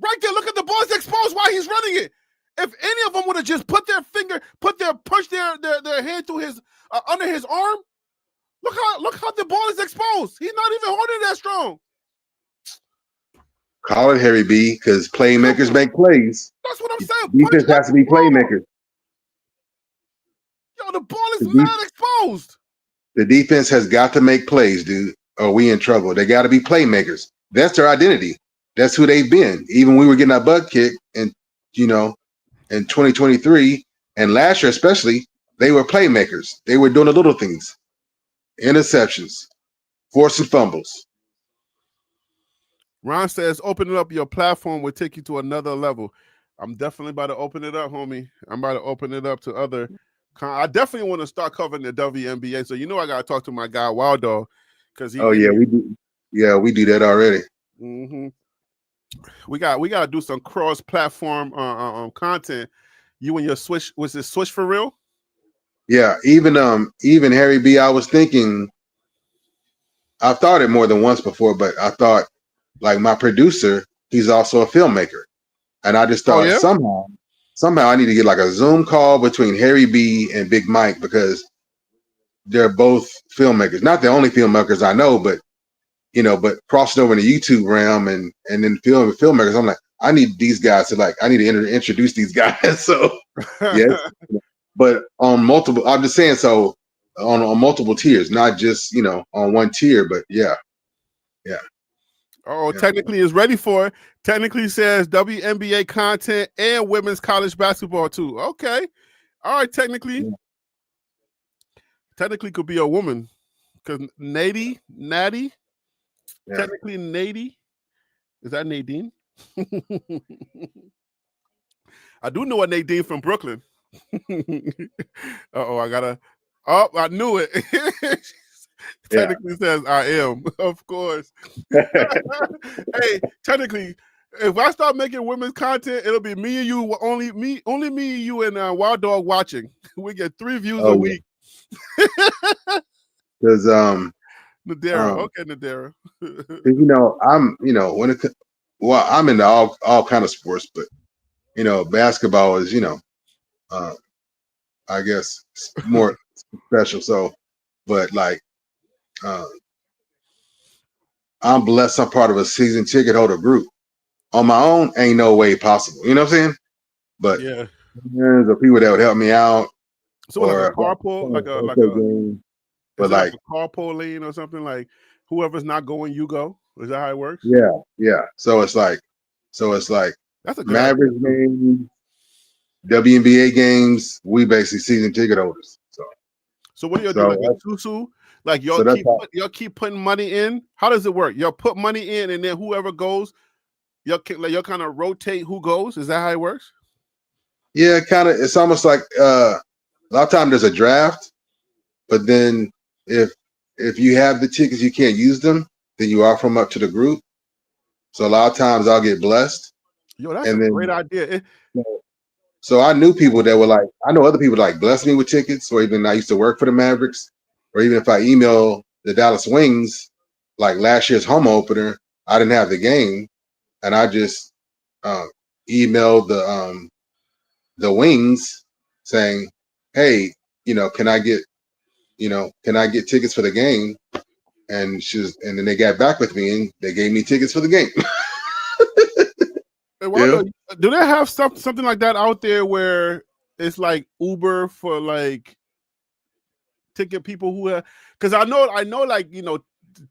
Right there, look at the ball is exposed while he's running it. If any of them would have just punched their hand through his under his arm, look how the ball is exposed. He's not even holding that strong. Call it Harry B, because playmakers make plays. That's what I'm saying. Defense has to be playmakers. Yo, the ball is not exposed. The defense has got to make plays, dude, or we in trouble. They got to be playmakers. That's their identity. That's who they've been. Even we were getting our butt kicked, and in 2023 and last year especially, they were playmakers. They were doing the little things, interceptions, forcing fumbles. Ron says, opening up your platform will take you to another level. I'm definitely about to open it up, homie. I'm about to open it up to other. I definitely want to start covering the WNBA. So I got to talk to my guy Wild Dog because he. Oh yeah, we do. Yeah, we do that already. Mm-hmm. We got to do some cross-platform content. You and your Switch, was it Switch for real? Yeah, even Harry B. I was thinking. I've thought it more than once before, but I thought like my producer, he's also a filmmaker, and I just thought somehow I need to get like a Zoom call between Harry B. and Big Mike because they're both filmmakers. Not the only filmmakers I know, but crossing over in the YouTube realm and then filmmakers. I'm like, I need these guys to I need to introduce these guys. So yes, but on multiple. I'm just saying so on multiple tiers, not just on one tier. But yeah. Oh, Yeah. technically is ready for it. Technically says WNBA content and women's college basketball too. Okay. All right, technically. Yeah. Technically could be a woman. Because Natty, Yeah. technically Nady. Is that Nadine? I do know a Nadine from Brooklyn. Uh-oh, I gotta. Oh, I knew it. Yeah. Technically says I am, of course. Hey, technically, if I start making women's content, it'll be me and you, only me and you and Wild Dog watching. We get 3 views Oh a yeah. week. Because Nadera, okay, Nadera. I'm when it well I'm into all kind of sports, but basketball is uh, I guess more special. So, but like uh, I'm blessed. I'm part of a season ticket holder group. On my own, ain't no way possible. You know what I'm saying? But Yeah. there's the people that would help me out, So like a or carpool, game. is But it like like, a carpool lane or something? Like whoever's not going, you go. Is that how it works? yeah. So it's like That's a good idea Mavericks too. games, WNBA games. We basically season ticket holders. So what do you do? So Like a tusu? Like so that's how. y'all keep putting money in? How does it work? Y'all put money in and then whoever goes, y'all kind of rotate who goes? Is that how it works? Yeah, kind of. It's almost like a lot of time there's a draft, but then if you have the tickets you can't use them, then you offer them up to the group. So a lot of times I'll get blessed, Yo, that's a and great then idea. so I knew people that were like, I know other people like bless me with tickets, or even I used to work for the Mavericks, or even if I email the Dallas Wings, like last year's home opener, I didn't have the game, and I just uh, emailed the Wings saying, hey, can I get tickets for the game? And then they got back with me and they gave me tickets for the game. Hey, Yeah. Waldo, do they have something like that out there where it's like Uber for like ticket people who have? Because I know, like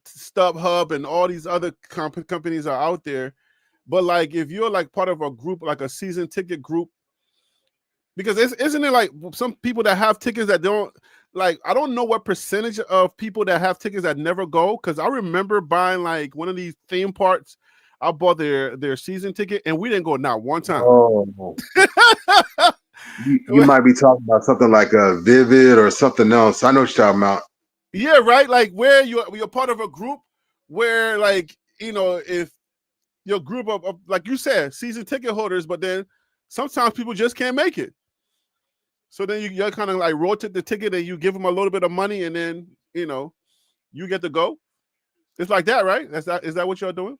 StubHub and all these other companies are out there, but like if you're like part of a group, like a season ticket group, because isn't it like some people that have tickets that don't like? I don't know what percentage of people that have tickets that never go. Because I remember buying like one of these theme parks. I bought their season ticket and we didn't go not one time. Oh, you might be talking about something like a Vivid or something else. I know what you're talking about. Yeah, right. Like where you're part of a group where like if your group of like you said season ticket holders, but then sometimes people just can't make it. So then you're kind of like rotate the ticket and you give them a little bit of money and then you get to go. It's like that, right? Is that what you're doing?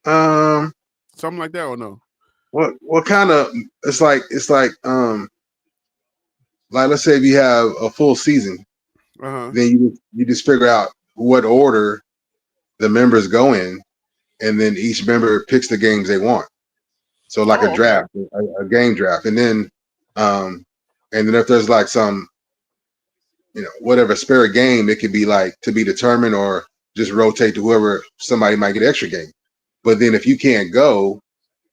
Um, Something like that or no? what kind of? Like let's say if you have a full season, Uh-huh. then you just figure out what order the members go in, and then each member picks the games they want. So like a Oh, okay. draft, a game draft, um, and then if there's like some whatever spare game, it could be like to be determined or just rotate to whoever somebody might get extra game. But then if you can't go,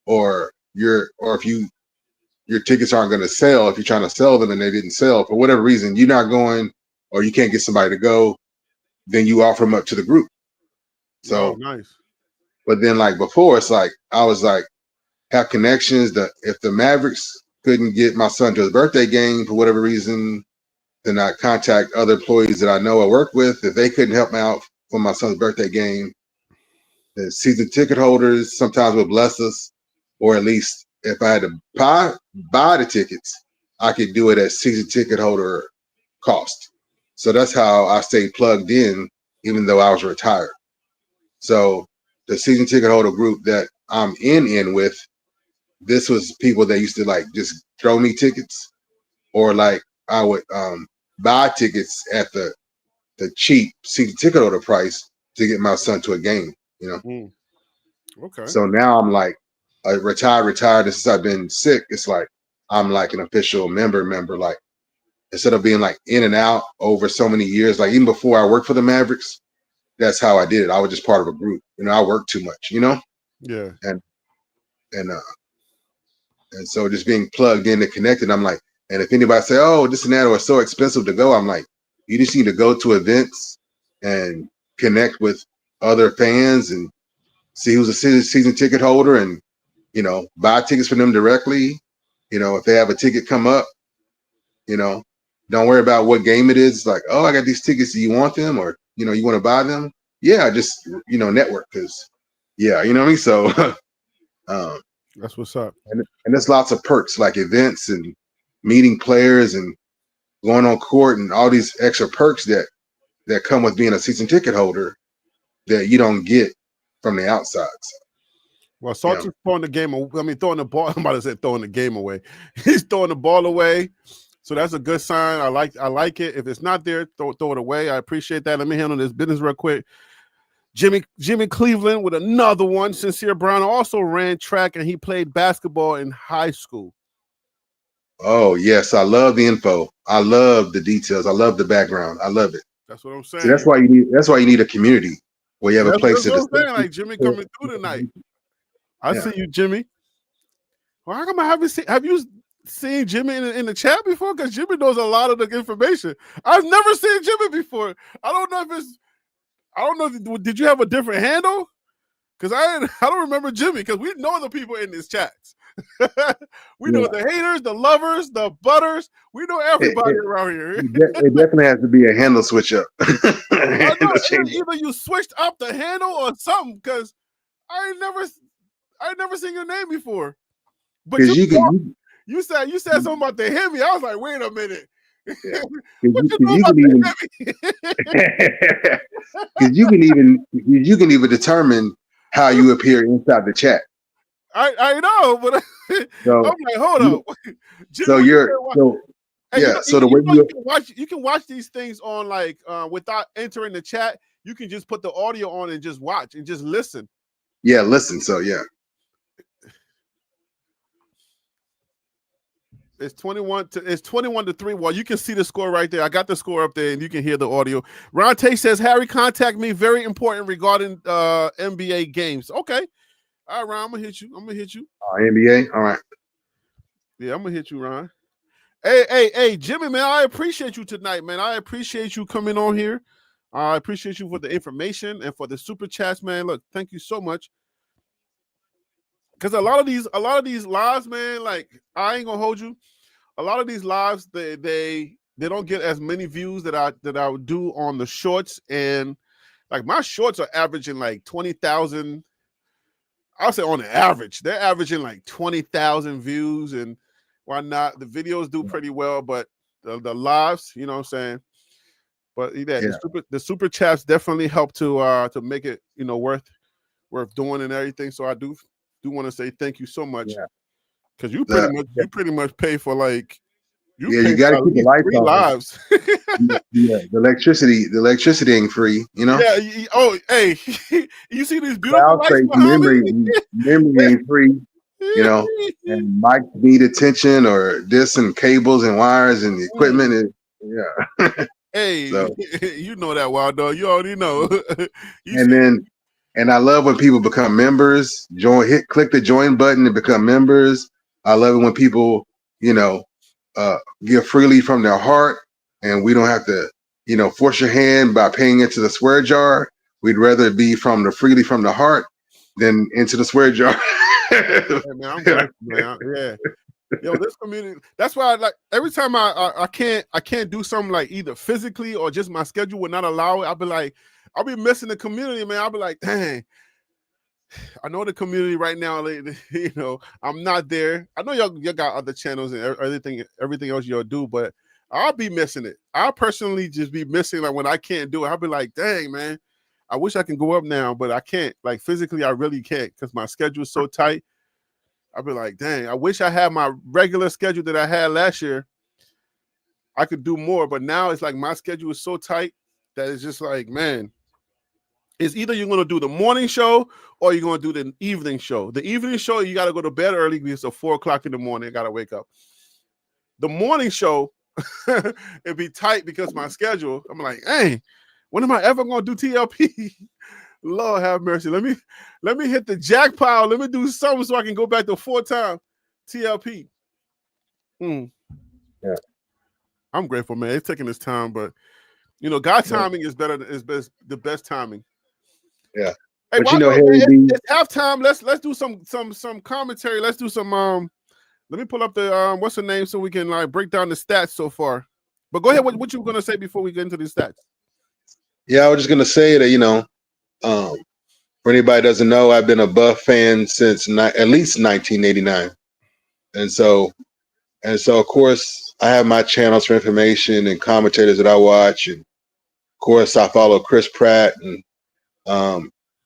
or if your tickets aren't going to sell, if you're trying to sell them and they didn't sell for whatever reason, you're not going, or you can't get somebody to go, then you offer them up to the group. Oh, So, nice. but then like before, it's like I was like have connections that if the Mavericks couldn't get my son to his birthday game for whatever reason, then I contact other employees that I know I work with. If they couldn't help me out for my son's birthday game, the season ticket holders sometimes would bless us, or at least if I had to buy the tickets, I could do it at season ticket holder cost. So that's how I stayed plugged in, even though I was retired. So the season ticket holder group that I'm in with, this was people that used to like just throw me tickets, or like I would buy tickets at the cheap season ticket holder price to get my son to a game. Mm, okay. So now I'm like a retired. Since I've been sick, it's like I'm like an official member. Like instead of being like in and out over so many years, like even before I worked for the Mavericks, that's how I did it. I was just part of a group. I worked too much, Yeah. and and so just being plugged in and connected. I'm like, and if anybody say, oh, this and that, or it's so expensive to go, I'm like, you just need to go to events and connect with other fans and see who's a season ticket holder, and buy tickets from them directly. If they have a ticket come up, don't worry about what game it is. It's like, oh, I got these tickets. Do you want them, or you want to buy them? Yeah, just network, because yeah, you know what I mean. So That's what's up. and there's lots of perks like events and meeting players and going on court and all these extra perks that come with being a season ticket holder that you don't get from the outside. So, well, Salter's throwing the game. Throwing the ball. I'm about to say throwing the game away. He's throwing the ball away. So that's a good sign. I like it. If it's not there, throw it away. I appreciate that. Let me handle this business real quick. Jimmy Cleveland with another one. Sincere Brown also ran track and he played basketball in high school. Oh yes, I love the info. I love the details. I love the background. I love it. That's what I'm saying. So that's why you need a community where you have a place to. That's what I'm saying. Like Jimmy coming through tonight. I see you, Jimmy. Well, how come have you seen Jimmy in the chat before? Because Jimmy knows a lot of the information. I've never seen Jimmy before. I don't know. Did you have a different handle? Because I don't remember Jimmy. Because we know the people in these chats. We know the haters, the lovers, the butters. We know everybody around here. It definitely has to be a handle switch up. Either you switched up the handle or something. Because I ain't never seen your name before. But you said something about the Hemi. I was like, wait a minute. Yeah. You can even determine how you appear inside the chat. I know, but I'm like, hold up. So the way you can watch these things on like without entering the chat. You can just put the audio on and just watch and just listen. Yeah, listen. So yeah. It's 21 to 3. Well, you can see the score right there. I got the score up there and you can hear the audio. Ron Tate says, Harry, contact me. Very important regarding NBA games. Okay. All right, Ron, I'm gonna hit you. NBA? All right. Yeah, I'm gonna hit you, Ron. Hey, Jimmy, man, I appreciate you tonight, man. I appreciate you coming on here. I appreciate you for the information and for the super chats, man. Look, thank you so much. Because a lot of these lives, man, like I ain't gonna hold you. A lot of these lives, they don't get as many views that I would do on the shorts, and like my shorts are averaging like 20,000. I'll say on the average, they're averaging like 20,000 views, and why not? The videos do pretty well, but the lives, you know what I'm saying? But the super chats definitely help to make it, worth doing and everything. So I do want to say thank you so much. Because you pretty much pay for like you got to keep the lights on. Lives. The electricity ain't free, Yeah. Oh, hey, you see these beautiful lights behind memory ain't free, and mics need attention, or this and cables and wires and equipment. Hey, so, you know that, Wild Dog. You already know. And I love when people become members. Click the join button and become members. I love it when people, give freely from their heart, and we don't have to, force your hand by paying into the swear jar. We'd rather it be freely from the heart than into the swear jar. Hey, man, I'm glad, man. Yeah. Yo, this community. That's why I like every time I can't do something like either physically or just my schedule would not allow it. I'll be missing the community, man. I'll be like, dang. I know the community right now, I'm not there. I know y'all got other channels and everything else y'all do, but I'll be missing it. I'll personally just be missing, like when I can't do it, I'll be like, dang, man, I wish I can go up now, but I can't. Like physically, I really can't because my schedule is so tight. I'll be like, dang, I wish I had my regular schedule that I had last year. I could do more, but now it's like my schedule is so tight that it's just like, man, it's either you're going to do the morning show or you're going to do the evening show. The evening show, you got to go to bed early because it's 4 o'clock in the morning. I got to wake up. The morning show, it'd be tight because my schedule, I'm like, hey, When am I ever gonna do TLP? Lord have mercy. Let me hit the jackpot. Let me do something so I can go back to 4-time TLP. Yeah. I'm grateful, man. It's taking its time, but you know, God's Yeah. timing is better. Is the best timing. Yeah. Hey, But why you know, don't Harry man? B. It's halftime. Let's do some commentary. Let's do some Let me pull up the what's the name so we can like break down the stats so far. But go ahead. What you were gonna say before we get into these stats? Yeah, I was just gonna say that for anybody that doesn't know, I've been a Buff fan since at least 1989, and so of course I have my channels for information and commentators that I watch, and of course I follow Chris Pratt and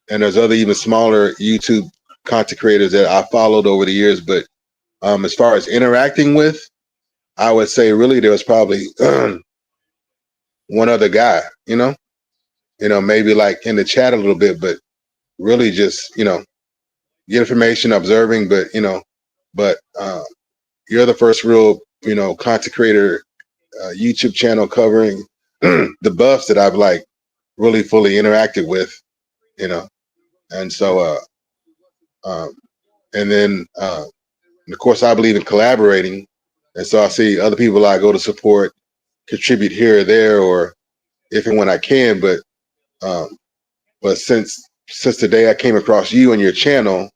there's other even smaller YouTube content creators that I followed over the years. But as far as interacting with, I would say really there was probably one other guy, maybe like in the chat a little bit, but really just get information, observing. But you're the first real content creator YouTube channel covering the buffs that I've like really fully interacted with, and so um, and then of course I believe in collaborating, and so I see other people I go to support contribute here or there, or if and when I can. Um, but since the day I came across you and your channel,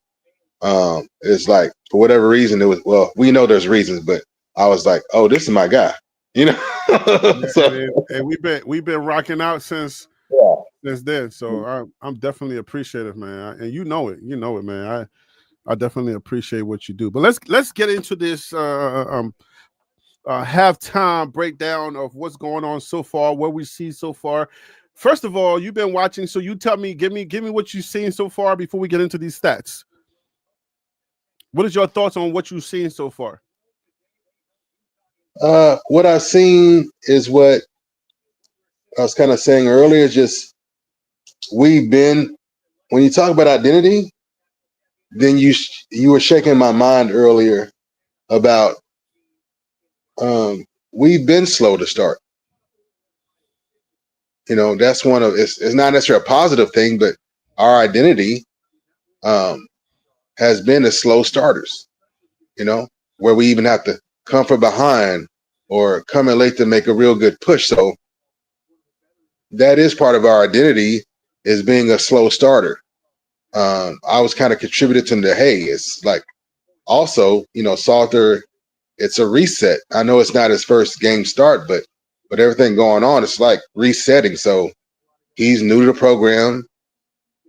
it's like for whatever reason it was, well, we know there's reasons, but I was like, oh, this is my guy, you know. So And we've been rocking out since yeah. then. So I'm definitely appreciative, man. And you know it, man. I definitely appreciate what you do. But let's get into this halftime breakdown of what's going on so far, what we see so far. First of all, you've been watching, so you tell me, give me what you've seen so far before we get into these stats. What is your thoughts on what you've seen so far? What I've seen is what I was kind of saying earlier. Just we've been when you talk about identity, then you were shaking my mind earlier about we've been slow to start. That's one of it's not necessarily a positive thing, but our identity um, has been as slow starters. Where we even have to come from behind or come in late to make a real good push. So that is part of our identity, is being a slow starter. I was kind of contributed to the, hey, it's like also, Salter, it's a reset. I know it's not his first game start, but everything going on, it's like resetting. So he's new to the program,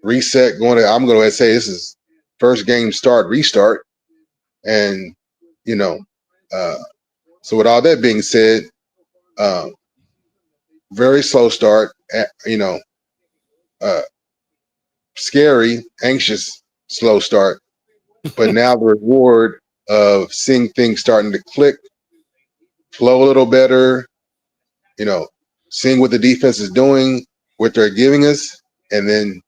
reset, I'm going to say this is first game start, restart. And, you know, uh, so with all that being said, uh, very slow start, uh, scary, anxious, slow start. But now the reward of seeing things starting to click, flow a little better, seeing what the defense is doing, what they're giving us, and then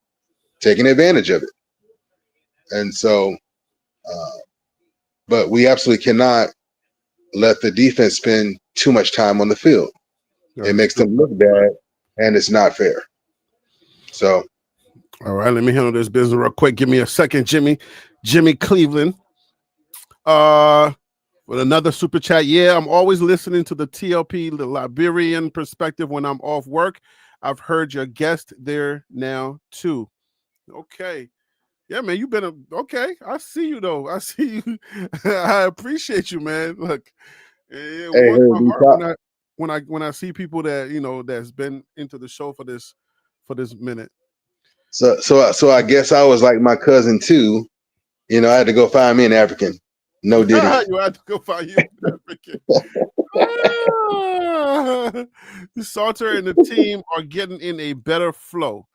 taking advantage of it. And so, but we absolutely cannot let the defense spend too much time on the field. It That's makes true. them look bad, and it's not fair. So, All right, let me handle this business real quick. Give me a second, Jimmy Cleveland. With another super chat. Yeah, I'm always listening to the TLP, the Liberian perspective when I'm off work. I've heard your guest there now too. Okay. Yeah, man, you've been okay. I see you though. I see you. I appreciate you, man. Look, it hey, warms my we heart talk. when I see people that that's been into the show for this minute. So I guess I was like my cousin too. I had to go find me an African. No Diddy. You have to go find you an African. Salter and the team are getting in a better flow.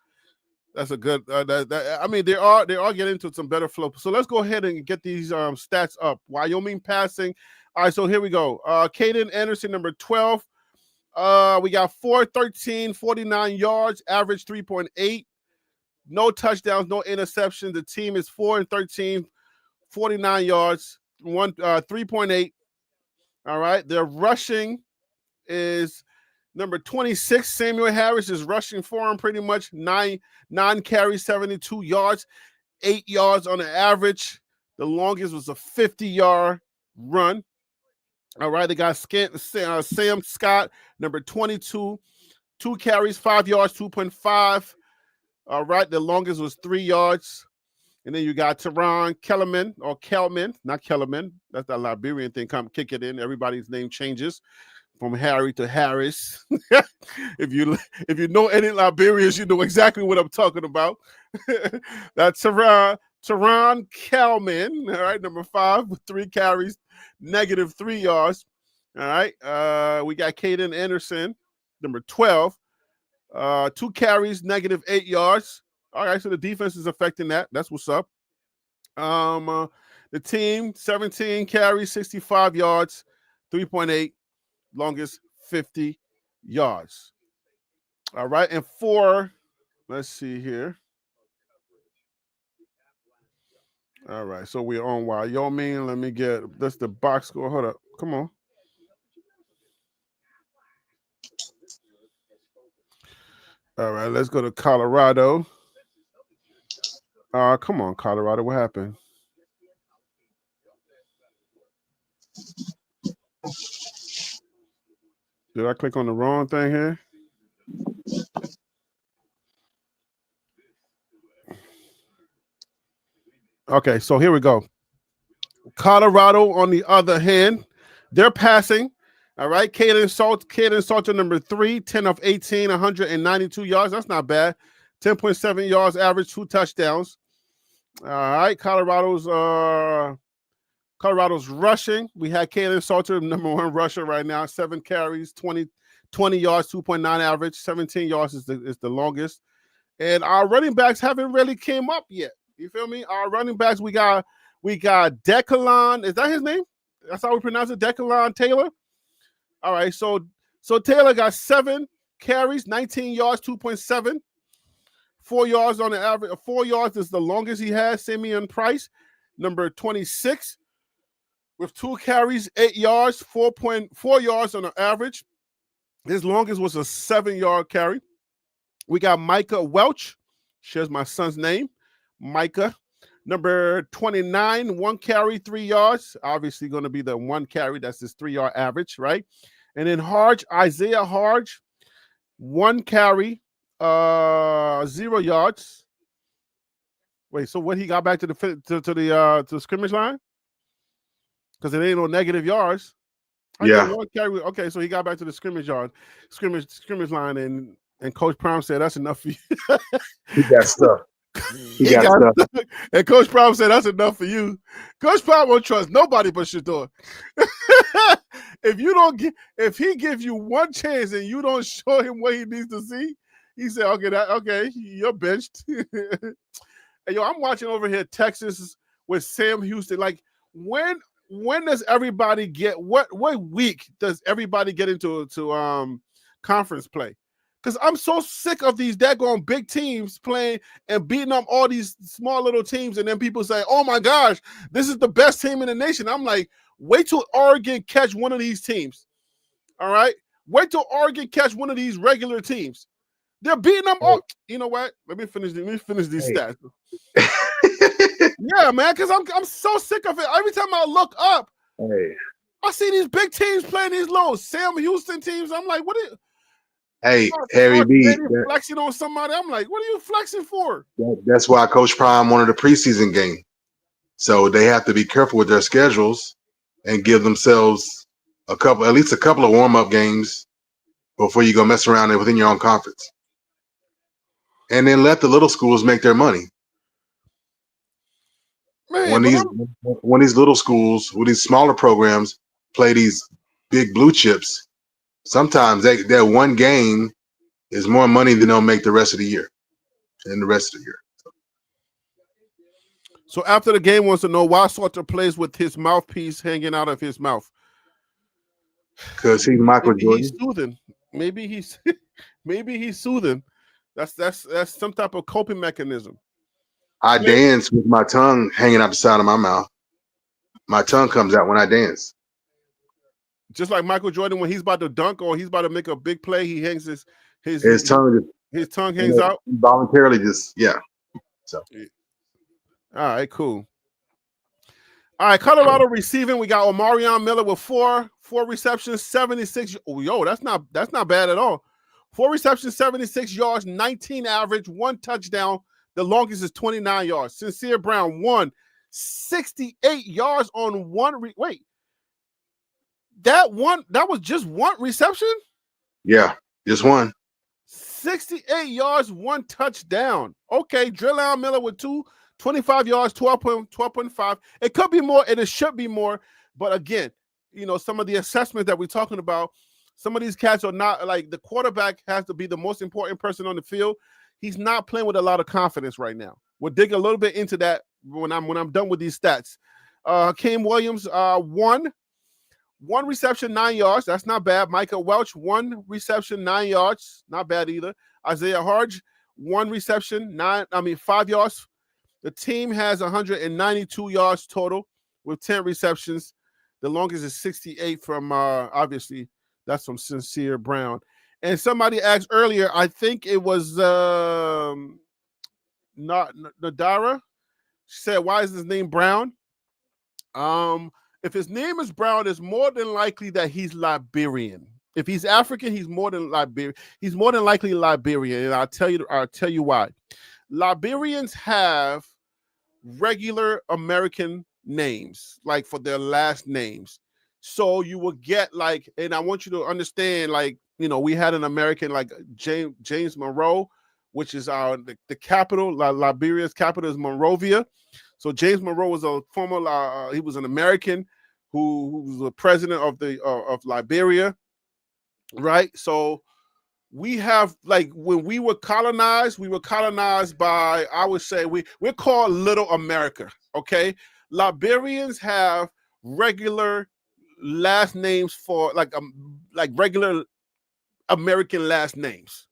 That's a good. I mean, they are getting into some better flow. So let's go ahead and get these stats up. Wyoming passing. All right, so here we go. Caden Anderson, number 12. We got 413, 49 yards, average 3.8. No touchdowns, no interceptions. The team is 4-13, 49 yards, 3.8. All right. Their rushing is Number 26, Samuel Harris is rushing for him pretty much. Nine carries, 72 yards, 8 yards on the average. The longest was a 50-yard run. All right, they got Sam Scott, number 22, 2 carries, 5 yards, 2.5. All right, the longest was 3 yards. And then you got Teron Kellerman, or Kelman, not Kellerman. That's that Liberian thing. Come kick it in. Everybody's name changes from Harry to Harris. if you know any Liberians, you know exactly what I'm talking about. That's Teron Kelman, all right, number 5 with 3 carries, negative 3 yards. All right. We got Caden Anderson, number 12, 2 carries, negative 8 yards. All right, so the defense is affecting that. That's what's up. The team, 17 carries, 65 yards, 3.8, longest 50 yards. All right, and 4, let's see here. All right, so we're on Wyoming. Let me get, that's the box score. Hold up, come on. All right, let's go to Colorado. Come on, Colorado, what happened? Did I click on the wrong thing here? Okay, so here we go. Colorado, on the other hand, they're passing. All right, Caden Salter, number 3, 10 of 18, 192 yards. That's not bad. 10.7 yards average, 2 touchdowns. All right, Colorado's rushing. We had Caden Salter, number 1 rusher right now, 7 carries, 20 yards, 2.9 average, 17 yards is the longest. And our running backs haven't really came up yet. You feel me? Our running backs, we got Decalon. Is that his name? That's how we pronounce it, Decalon Taylor. All right, so Taylor got 7 carries, 19 yards, 2.7. 4 yards on the average. 4 yards is the longest he has. Simeon Price, number 26, with 2 carries, 8 yards, 4.4 yards on the average. His longest was a 7-yard carry. We got Micah Welch, shares my son's name, Micah, number 29, 1 carry, 3 yards. Obviously going to be the 1 carry. That's his 3-yard average, right? And then Isaiah Harge, 1 carry, 0 yards. Wait, so when he got back to the scrimmage line? Because it ain't no negative yards. Yeah. 1 carry. Okay, so he got back to the scrimmage line, and Coach Prime said that's enough for you. He got stuff. He got stuff. And Coach Prime said that's enough for you. Coach Prime won't trust nobody but Shador. If he gives you 1 chance and you don't show him what he needs to see, he said, okay, you're benched. Hey, yo, I'm watching over here Texas with Sam Houston. Like, when does everybody get what week does everybody get into conference play? Because I'm so sick of these daggone big teams playing and beating up all these small little teams, and then people say, oh my gosh, this is the best team in the nation. I'm like, wait till Oregon catch one of these teams. All right? Wait till Oregon catch one of these regular teams. They're beating them all. You know what? Let me finish these stats. Yeah, man, because I'm so sick of it. Every time I look up, I see these big teams playing these little Sam Houston teams. I'm like, what are you? Hey, Harry B. Flexing on somebody. I'm like, what are you flexing for? That's why Coach Prime wanted a preseason game. So they have to be careful with their schedules and give themselves at least a couple of warm-up games before you go mess around within your own conference. And then let the little schools make their money. Man, when these little schools, with these smaller programs, play these big blue chips, sometimes that 1 game is more money than they'll make the rest of the year. So after the game wants to know why Salter plays with his mouthpiece hanging out of his mouth. Because he's Michael Jordan. He's soothing. Maybe he's soothing. That's some type of coping mechanism. I dance with my tongue hanging out the side of my mouth. My tongue comes out when I dance. Just like Michael Jordan, when he's about to dunk or he's about to make a big play, he hangs his His tongue just, his tongue hangs out. involuntarily just, yeah. So All right, cool. All right, Colorado receiving. We got Omarion Miller with four receptions, 76. Oh, yo, that's not bad at all. 4 receptions, 76 yards, 19 average, 1 touchdown. The longest is 29 yards. Sincere Brown, 68 yards on wait. That was just 1 reception? yeah, just one. 68 yards, 1 touchdown. Okay, Drillon Miller with 25 yards, 12.5. It could be more and it should be more. But again, some of the assessments that we're talking about, some of these cats are not like the quarterback has to be the most important person on the field. He's not playing with a lot of confidence right now. We'll dig a little bit into that when I'm done with these stats. Cam Williams, 1 reception, 9 yards. That's not bad. Micah Welch, 1 reception, 9 yards. Not bad either. Isaiah Harge, 1 reception, 5 yards. The team has 192 yards total with 10 receptions. The longest is 68 from, obviously, that's from Sincere Brown. And somebody asked earlier, I think it was not Nadara. She said, why is his name Brown? If his name is Brown, it's more than likely that he's Liberian. If he's African, he's more than Liberian. He's more than likely Liberian, and I'll tell you why. Liberians have regular American names, like for their last names. So you will get like, and I want you to understand, like, we had an American like James Monroe, which is the capital. Liberia's capital is Monrovia. So James Monroe was a former, he was an American who was the president of Liberia, right? So we have, like, when we were colonized by, I would say, we're called Little America, okay? Liberians have regular last names for like regular American last names.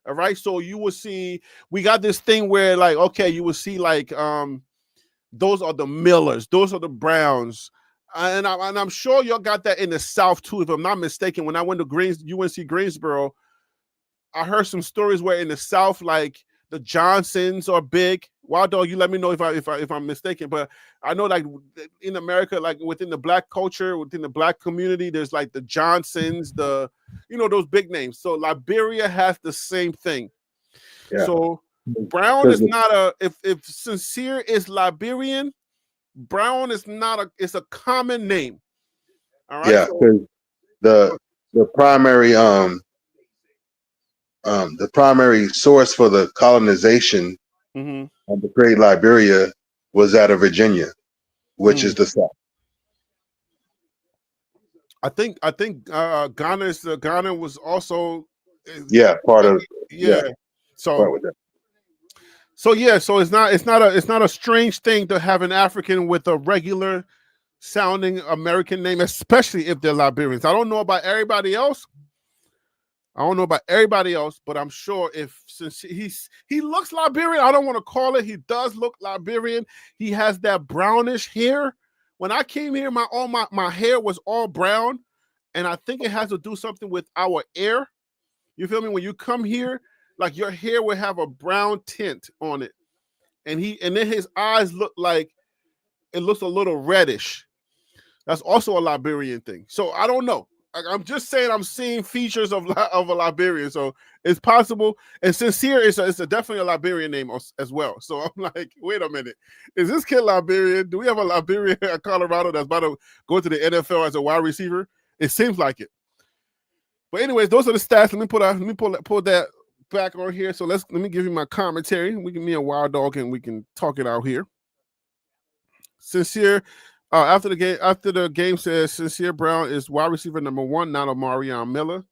All right. So you will see, we got this thing where, like, okay, you will see like those are the Millers, those are the Browns. And I'm sure y'all got that in the South too, if I'm not mistaken. When I went to UNC Greensboro, I heard some stories where in the South, like the Johnsons are big. Wild Dog, you let me know if I'm mistaken, but I know, like, in America, like within the Black culture, within the Black community, there's like the Johnsons, those big names. So Liberia has the same thing. Yeah. So Brown is not if Sincere is Liberian, Brown is not it's a common name. All right. Yeah, because the primary source for the colonization of the great Liberia was out of Virginia, which is the South. I think Ghana was also part of So it's not a strange thing to have an African with a regular sounding American name, especially if they're Liberians. I don't know about everybody else. But I'm sure since he looks Liberian, I don't want to call it. He does look Liberian. He has that brownish hair. When I came here, my hair was all brown, and I think it has to do something with our air. You feel me? When you come here, like, your hair will have a brown tint on it, and then his eyes look like it looks a little reddish. That's also a Liberian thing. So I don't know. I'm just saying, I'm seeing features of a Liberian, so it's possible. And Sincere is definitely a Liberian name as well. So I'm like, wait a minute, is this kid Liberian? Do we have a Liberian at Colorado that's about to go to the NFL as a wide receiver? It seems like it. But anyways, those are the stats. Let me pull that back on here. So let me give you my commentary. We can, me and Wild Dog, and we can talk it out here. Sincere. After the game says Sincere Brown is wide receiver number 1, not Omarion Miller.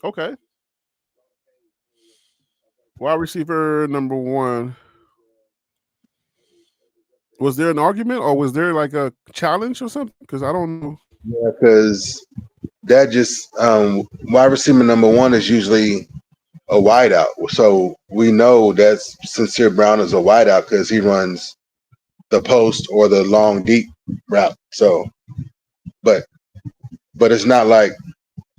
Okay. Wide receiver number 1. Was there an argument, or was there like a challenge or something? Because I don't know. Yeah, because that just wide receiver number 1 is usually a wideout. So we know that Sincere Brown is a wideout because he runs the post or the long deep route. So, but but it's not like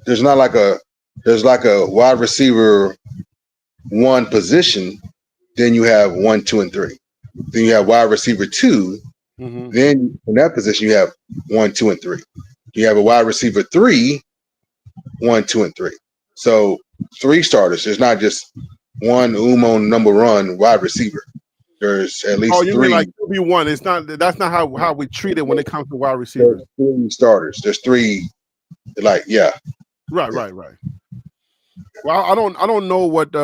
there's not like a there's like a wide receiver one position. Then you have 1, 2, and 3. Then you have wide receiver 2. Mm-hmm. Then in that position you have 1, 2, and 3. You have a wide receiver 3, 1, 2, and 3. So 3 starters. There's not just one number one wide receiver. There's at least Oh, you mean 3. like 2v1? It's not. That's not how we treat it when it comes to wide receivers. There's 3 starters. There's 3. Like Right. Well, I don't know what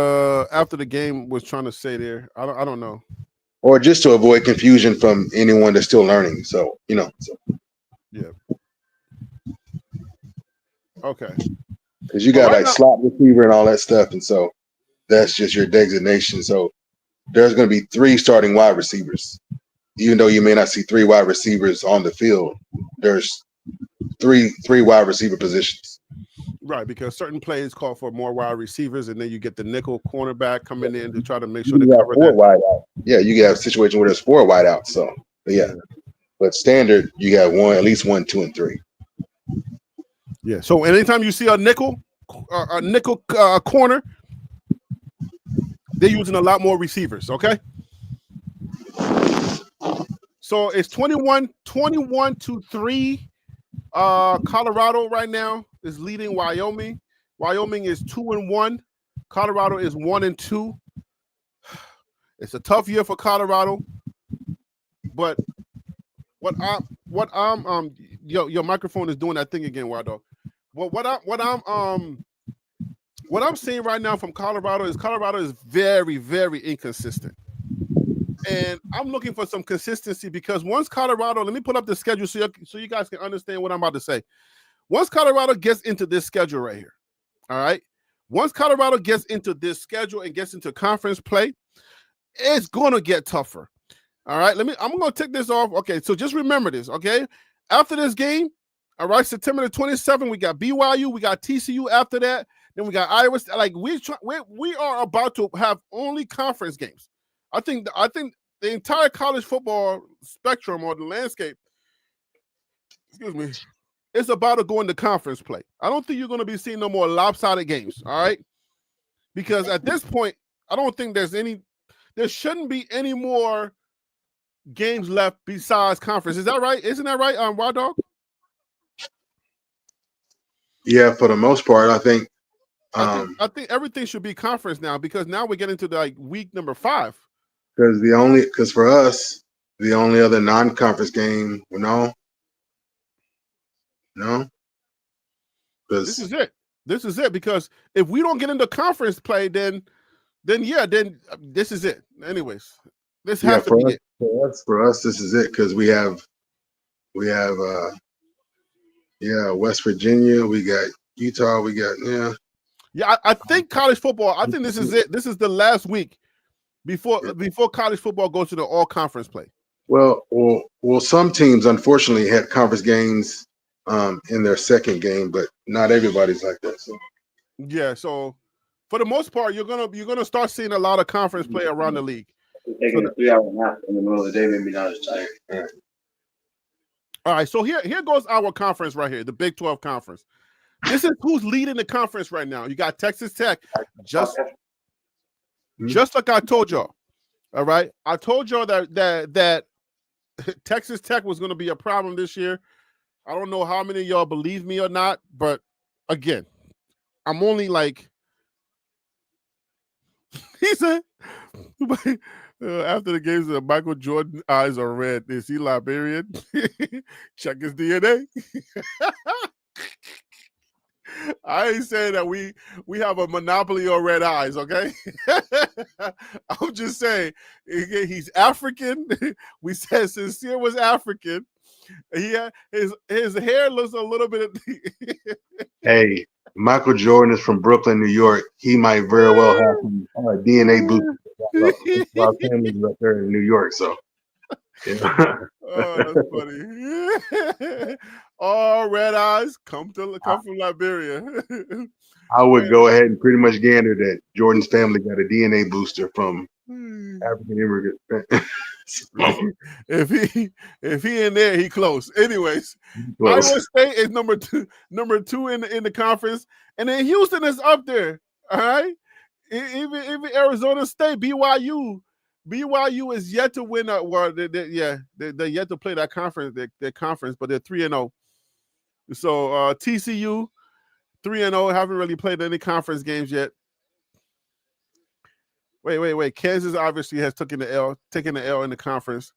after the game was trying to say there. I don't know. Or just to avoid confusion from anyone that's still learning. So Yeah. Okay. because you got like slot receiver and all that stuff, and so that's just your designation. So there's going to be 3 starting wide receivers, even though you may not see 3 wide receivers on the field. There's three wide receiver positions. Right, because certain plays call for more wide receivers, and then you get the nickel cornerback coming in to try to make sure they cover 4 that. wide out. Yeah, you can have a situation where there's 4 wide outs. So but standard you got at least 1, 2, and 3. Yeah. So anytime you see a nickel corner, they're using a lot more receivers. Okay. So it's 21-3. Colorado right now is leading Wyoming. Wyoming is 2-1. Colorado is 1-2. It's a tough year for Colorado, but your microphone is doing that thing again, Wild Dog. What I'm seeing right now from Colorado is very, very inconsistent. And I'm looking for some consistency because once Colorado, let me put up the schedule so you guys can understand what I'm about to say. Once Colorado gets into this schedule right here, all right? Once Colorado gets into this schedule and gets into conference play, it's going to get tougher. All right, I'm going to take this off. Okay, so just remember this, okay? After this game, all right, September the 27th, we got BYU, we got TCU after that, then we got Iowa. Like we are about to have only conference games. I think the entire college football spectrum or the landscape, excuse me, is about to go into conference play. I don't think you're going to be seeing no more lopsided games, all right? Because at this point, I don't think there shouldn't be any more games left besides conference. Is that right? Isn't that right, Wild Dog? Yeah, for the most part, I think I think everything should be conference now because now we're getting to like week number 5. Because for us, the only other non-conference game, no. This is it. This is it because if we don't get into conference play, then this is it. Anyways, this has to be it. For us, this is it because we have West Virginia, we got Utah, we got Yeah, I think college football. I think this is it. This is the last week before college football goes to the all conference play. Well, some teams unfortunately had conference games in their second game, but not everybody's like that. So. Yeah, so for the most part, you're gonna start seeing a lot of conference play around the league. Taking a 3-hour nap in the middle of the day made me not as tired. All right, so here goes our conference right here, the Big 12 conference. This is who's leading the conference right now. You got Texas Tech, just like I told y'all. All right, I told y'all that Texas Tech was going to be a problem this year. I don't know how many of y'all believe me or not, but again, I'm only like he said. After the games, the Michael Jordan eyes are red. Is he Liberian? Check his DNA. I ain't saying that we have a monopoly on red eyes, okay? I'm just saying he's African. We said Sincere was African. His hair looks a little bit. Hey, Michael Jordan is from Brooklyn, New York. He might very well have some DNA boost. Our family's up there in New York, so. Yeah. Oh, that's funny. All red eyes come from Liberia. I would go ahead and pretty much gander that Jordan's family got a DNA booster from African immigrant. if he in there, he close. Anyways, Close. Iowa State is number two in the conference, and then Houston is up there. All right, even Arizona State, BYU is yet to win. Well, they're yet to play that conference. Their conference, but they're 3-0. So TCU 3-0, haven't really played any conference games yet. Wait. Kansas obviously has taken the L in the conference.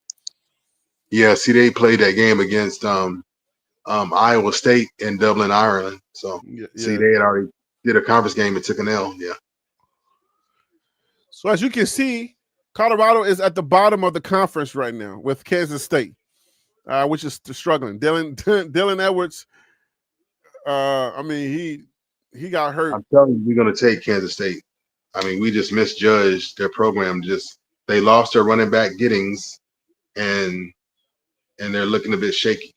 Yeah, see, they played that game against Iowa State in Dublin, Ireland. So see, they had already did a conference game and took an L. Yeah. So as you can see, Colorado is at the bottom of the conference right now with Kansas State, which is struggling. Dylan Edwards. I mean, he got hurt. I'm telling you, we're going to take Kansas State. I mean, we just misjudged their program. They lost their running back Giddings, and they're looking a bit shaky.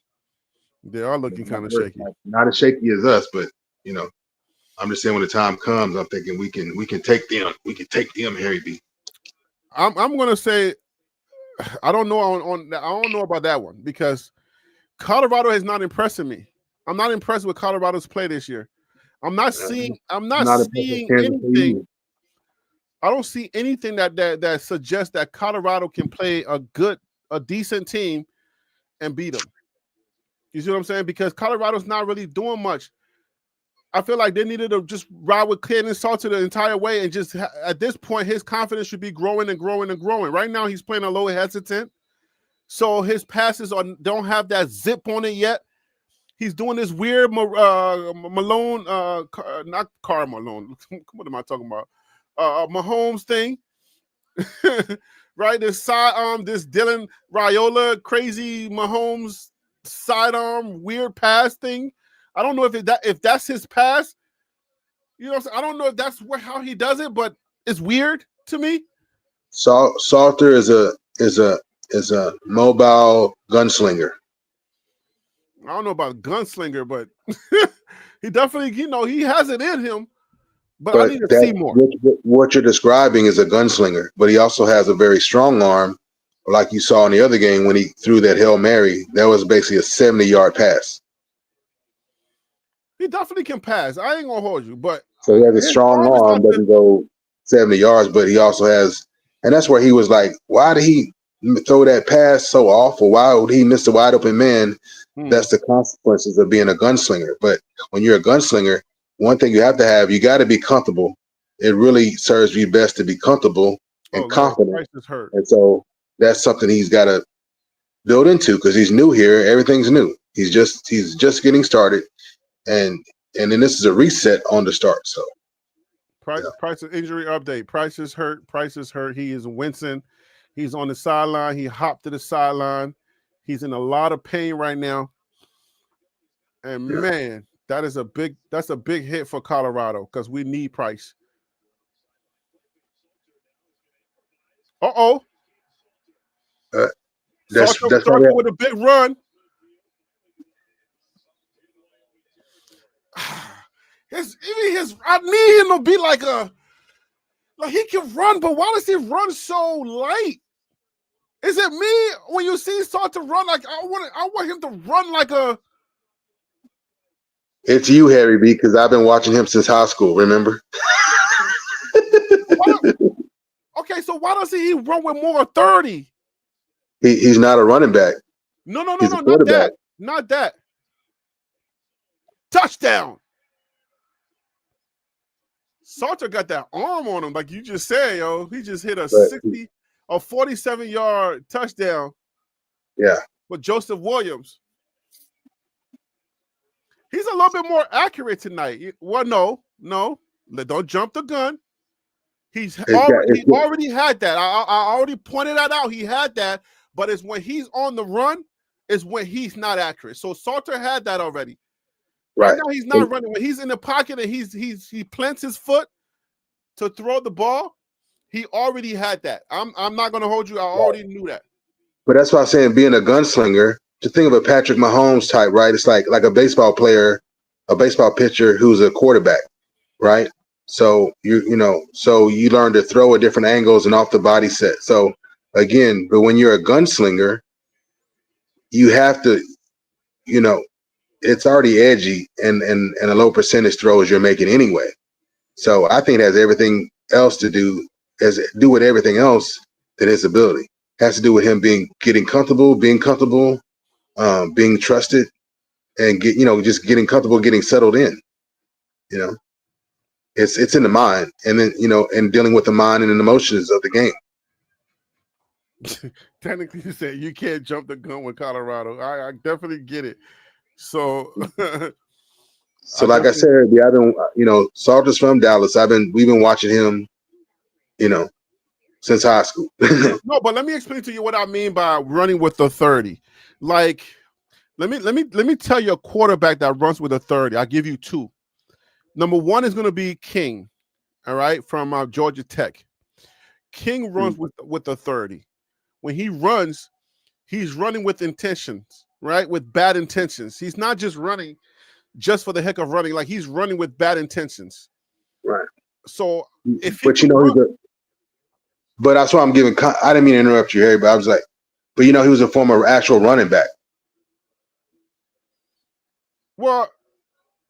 They are looking kind of shaky. Not as shaky as us, but I'm just saying when the time comes, I'm thinking we can take them. We can take them, Harry B. I'm going to say I don't know I don't know about that one because Colorado has not impressed me. I'm not impressed with Colorado's play this year. I'm not seeing anything. I don't see anything that suggests that Colorado can play a decent team and beat them. You see what I'm saying? Because Colorado's not really doing much. I feel like they needed to just ride with Kaden Salter the entire way, and just at this point, his confidence should be growing and growing and growing. Right now, he's playing a little hesitant, so his passes don't have that zip on it yet. He's doing this weird Malone, not Carl Malone. What am I talking about? Mahomes thing, right? This sidearm, this Dylan Raiola crazy Mahomes sidearm weird pass thing. I don't know if that's his pass. You know, I don't know if that's how he does it, but it's weird to me. Salter is a mobile gunslinger. I don't know about gunslinger, but he definitely, he has it in him. But I need to see more. What you're describing is a gunslinger, but he also has a very strong arm, like you saw in the other game when he threw that Hail Mary. That was basically a 70-yard pass. He definitely can pass. I ain't gonna hold you, but so he has a strong arm, doesn't go 70 yards, but he also has, and that's where he was like, why did he throw that pass so awful? Why would he miss the wide open man? That's the consequences of being a gunslinger. But when you're a gunslinger, one thing you got to be comfortable. It really serves you best to be comfortable and confident. And so that's something he's got to build into because he's new here. Everything's new. He's just getting started. And then this is a reset on the start. So Price of injury update. Price is hurt. He is wincing. He's on the sideline. He hopped to the sideline. He's in a lot of pain right now. And man, that's a big hit for Colorado because we need Price. That's with a big run. I need him to be like he can run, but why does he run so light? Is it me when you see Salter run like I want him to run like a? It's you, Harry B, because I've been watching him since high school. Remember? Okay, so why doesn't he run with more 30? He's not a running back. No, not that. Not that. Touchdown. Salter got that arm on him, like you just said, yo. He just hit a 47-yard touchdown. Yeah. With Joseph Williams. He's a little bit more accurate tonight. Well, no. Don't jump the gun. He already had that. I already pointed that out. He had that, but it's when he's on the run, is when he's not accurate. So Salter had that already. Right now, he's not running. When he's in the pocket and he plants his foot to throw the ball, he already had that. I'm not going to hold you. I already knew that. But that's why I'm saying being a gunslinger, to think of a Patrick Mahomes type, right? It's like a baseball player, a baseball pitcher who's a quarterback, right? So you learn to throw at different angles and off the body set. So again, but when you're a gunslinger, you have to, it's already edgy and a low percentage throws you're making anyway. So I think it has everything else to do with everything else than his ability. It has to do with him getting comfortable, being trusted, and just getting comfortable, getting settled in. It's in the mind, and then and dealing with the mind and the emotions of the game. Technically, you said you can't jump the gun with Colorado. I definitely get it. So, like I said, I've been, Salt is from Dallas. We've been watching him, since high school. No, but let me explain to you what I mean by running with the 30. Like, let me tell you a quarterback that runs with a 30. I'll give you two. Number one is going to be King, all right, from Georgia Tech. King runs with the 30. When he runs, he's running with intentions, right? With bad intentions. He's not just running just for the heck of running. Like, he's running with bad intentions. Right. So if but that's why I'm giving. I didn't mean to interrupt you, Harry, but I was like, but he was a former actual running back. Well,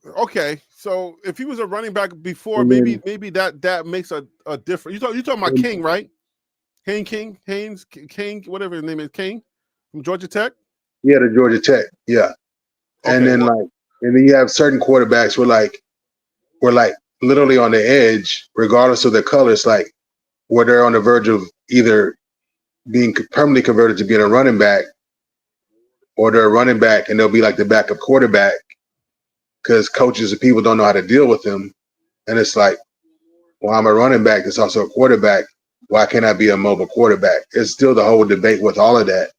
okay. So if he was a running back before, maybe that makes a difference. You talking about King, right? Haynes King, whatever his name is, King from Georgia Tech. Yeah, the Georgia Tech. Yeah. Okay, and then and then you have certain quarterbacks were like literally on the edge, regardless of their colors, like where they're on the verge of either being permanently converted to being a running back, or they're a running back and they'll be like the backup quarterback because coaches and people don't know how to deal with them. And it's like, well, I'm a running back that's also a quarterback. Why can't I be a mobile quarterback? It's still the whole debate with all of that.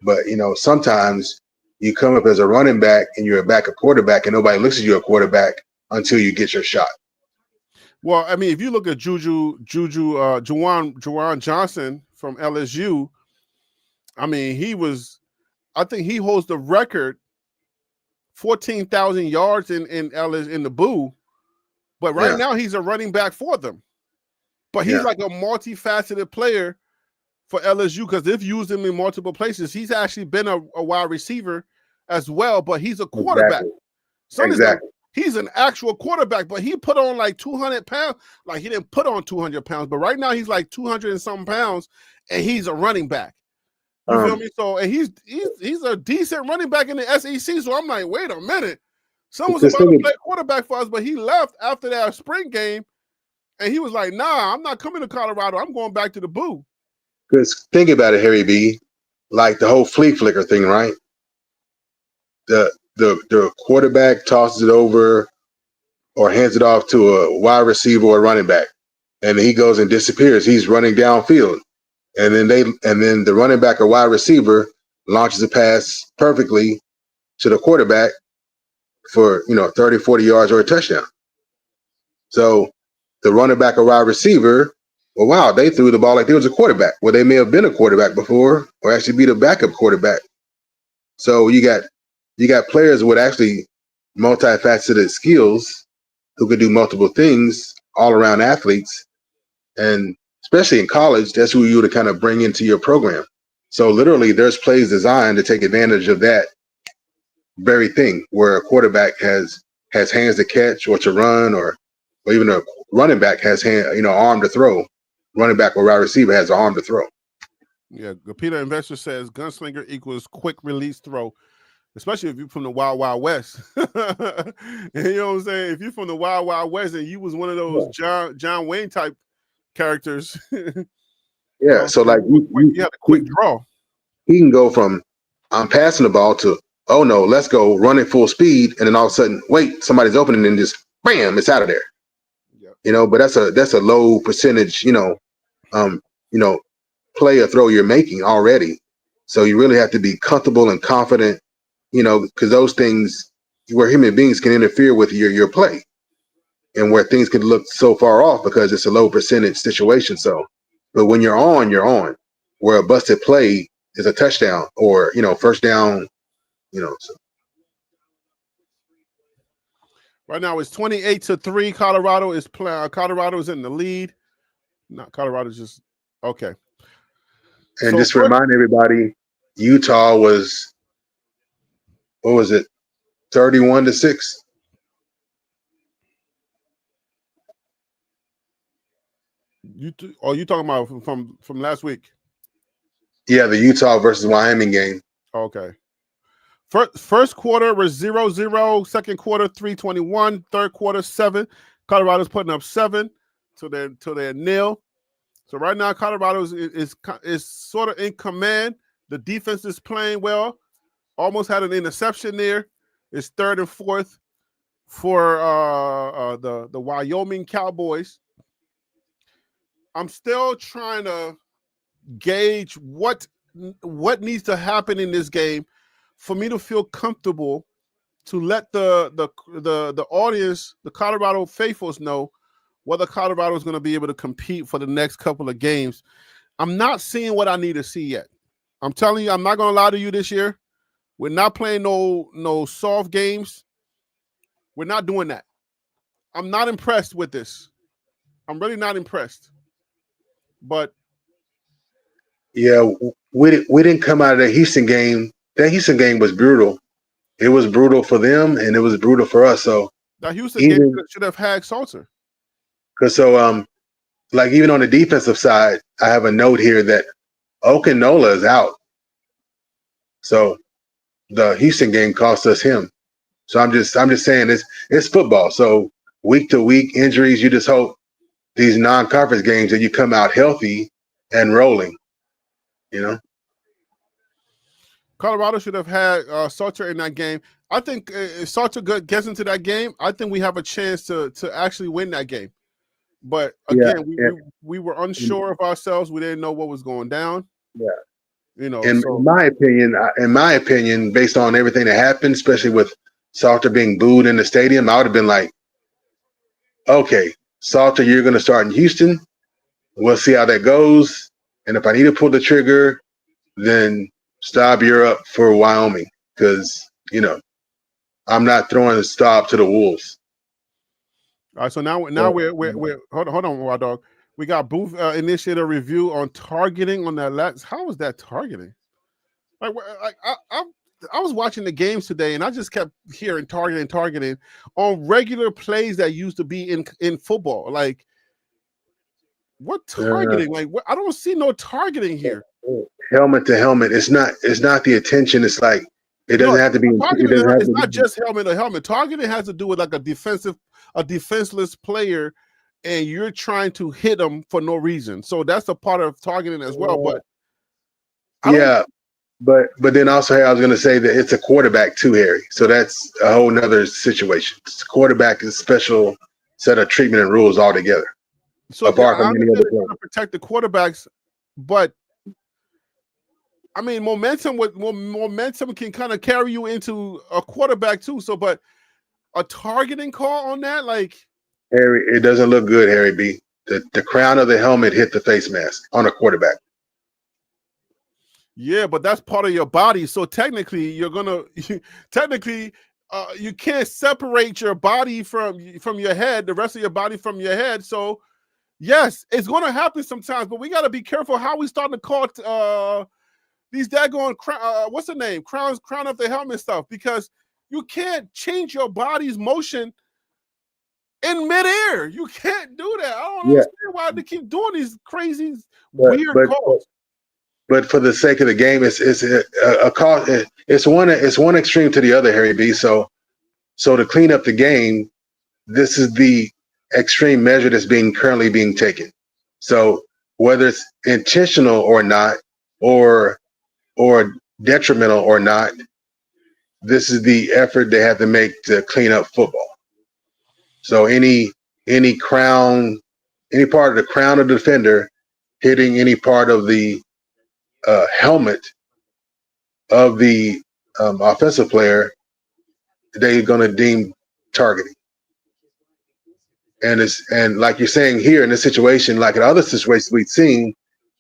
But, sometimes you come up as a running back and you're a backup quarterback and nobody looks at you a quarterback until you get your shot. Well, I mean, if you look at Juwan Johnson from LSU, I mean, I think he holds the record 14,000 yards in the Boo. But right now he's a running back for them. But he's like a multifaceted player for LSU because they've used him in multiple places. He's actually been a wide receiver as well, but he's a quarterback. Exactly. He's an actual quarterback, but he put on like 200 pounds. Like, he didn't put on 200 pounds, but right now he's like 200 and something pounds, and he's a running back. You feel me? So, and he's a decent running back in the SEC. So I'm like, wait a minute. Someone's about to play quarterback for us, but he left after that spring game, and he was like, nah, I'm not coming to Colorado. I'm going back to the Boo. Because think about it, Harry B. Like the whole flea flicker thing, right? The quarterback tosses it over or hands it off to a wide receiver or running back, and he goes and disappears. He's running downfield, and then the running back or wide receiver launches a pass perfectly to the quarterback for 30, 40 yards or a touchdown. So the running back or wide receiver, well, wow, they threw the ball like they was a quarterback. Well, they may have been a quarterback before or actually be the backup quarterback. So you got players with actually multifaceted skills who could do multiple things, all around athletes. And especially in college, that's who you would kind of bring into your program. So literally there's plays designed to take advantage of that very thing where a quarterback has hands to catch or to run, or even a running back has arm to throw. Running back or wide receiver has an arm to throw. Yeah, Peter Investor says gunslinger equals quick release throw, especially if you're from the Wild Wild West. You know what I'm saying? If you're from the Wild Wild West and you was one of those John Wayne type characters. Yeah, so like you have a quick draw. He can go from I'm passing the ball to, oh no, let's go running full speed, and then all of a sudden, wait, somebody's open, and then just bam, it's out of there. Yep. But that's a low percentage, play or throw you're making already. So you really have to be comfortable and confident, because those things where human beings can interfere with your play, and where things can look so far off because it's a low percentage situation. So, but when you're on, you're on. Where a busted play is a touchdown or first down, So. Right now it's 28-3. Colorado is playing. Colorado is in the lead. Not Colorado's just okay. And So just to remind everybody, Utah was, what was it, 31-6? you talking about from last week? Yeah, the Utah versus Wyoming game. Okay. First quarter was 0-0. Second quarter 3-21. Third quarter 7. Colorado's putting up 7 to their nil. So right now Colorado is sort of in command. The defense is playing well. Almost had an interception there. It's 3rd and 4th for the Wyoming Cowboys. I'm still trying to gauge what needs to happen in this game for me to feel comfortable to let the audience, the Colorado faithfuls, know whether Colorado is going to be able to compete for the next couple of games. I'm not seeing what I need to see yet. I'm telling you, I'm not going to lie to you this year. We're not playing no soft games. We're not doing that. I'm not impressed with this. I'm really not impressed. But yeah, we didn't come out of the Houston game. That Houston game was brutal. It was brutal for them, and it was brutal for us. So that Houston game even should have had Salter. because like even on the defensive side, I have a note here that Okinola is out. So the Houston game cost us him. So I'm just saying it's football. So week to week injuries, you just hope these non-conference games that you come out healthy and rolling. You know. Colorado should have had Salter in that game. I think if Salter gets into that game, I think we have a chance to actually win that game. But again, we were unsure of ourselves. We didn't know what was going down. Yeah. You know, In my opinion, based on everything that happened, especially with Salter being booed in the stadium, I would have been like, okay, Salter, you're going to start in Houston. We'll see how that goes. And if I need to pull the trigger, then Staub, you're up for Wyoming because, I'm not throwing a Staub to the Wolves. All right, so now we're hold on, Wild Dog. We got Booth initiate a review on targeting on that last. How is that targeting? Like I was watching the games today, and I just kept hearing targeting on regular plays that used to be in football. Like what targeting? Like what, I don't see no targeting here. Helmet to helmet. It's not the attention. It's like it doesn't have to be. It's not just helmet to helmet. Targeting has to do with like a defenseless player, and you're trying to hit them for no reason. So that's a part of targeting as well. But but then also I was going to say that it's a quarterback too, Harry. So that's a whole nother situation. It's quarterback is a special set of treatment and rules altogether. So apart from any other to protect the quarterbacks, but I mean momentum can kind of carry you into a quarterback too. So, but a targeting call on that, like Harry, it doesn't look good, Harry B. The crown of the helmet hit the face mask on a quarterback. Yeah, but that's part of your body. So technically, you can't separate your body from your head, the rest of your body from your head. So yes, it's going to happen sometimes, but we got to be careful how we starting to call these daggone what's the name? Crown of the helmet stuff, because you can't change your body's motion in midair. You can't do that. I don't understand why they keep doing these crazy weird calls. But for the sake of the game, it's a call. It's one extreme to the other, Harry B. So to clean up the game, this is the extreme measure that's currently being taken. So whether it's intentional or not, or detrimental or not, this is the effort they have to make to clean up football. So any crown, any part of the crown of the defender hitting any part of the helmet of the offensive player, they're going to deem targeting. And like you're saying here in this situation, like in other situations we've seen,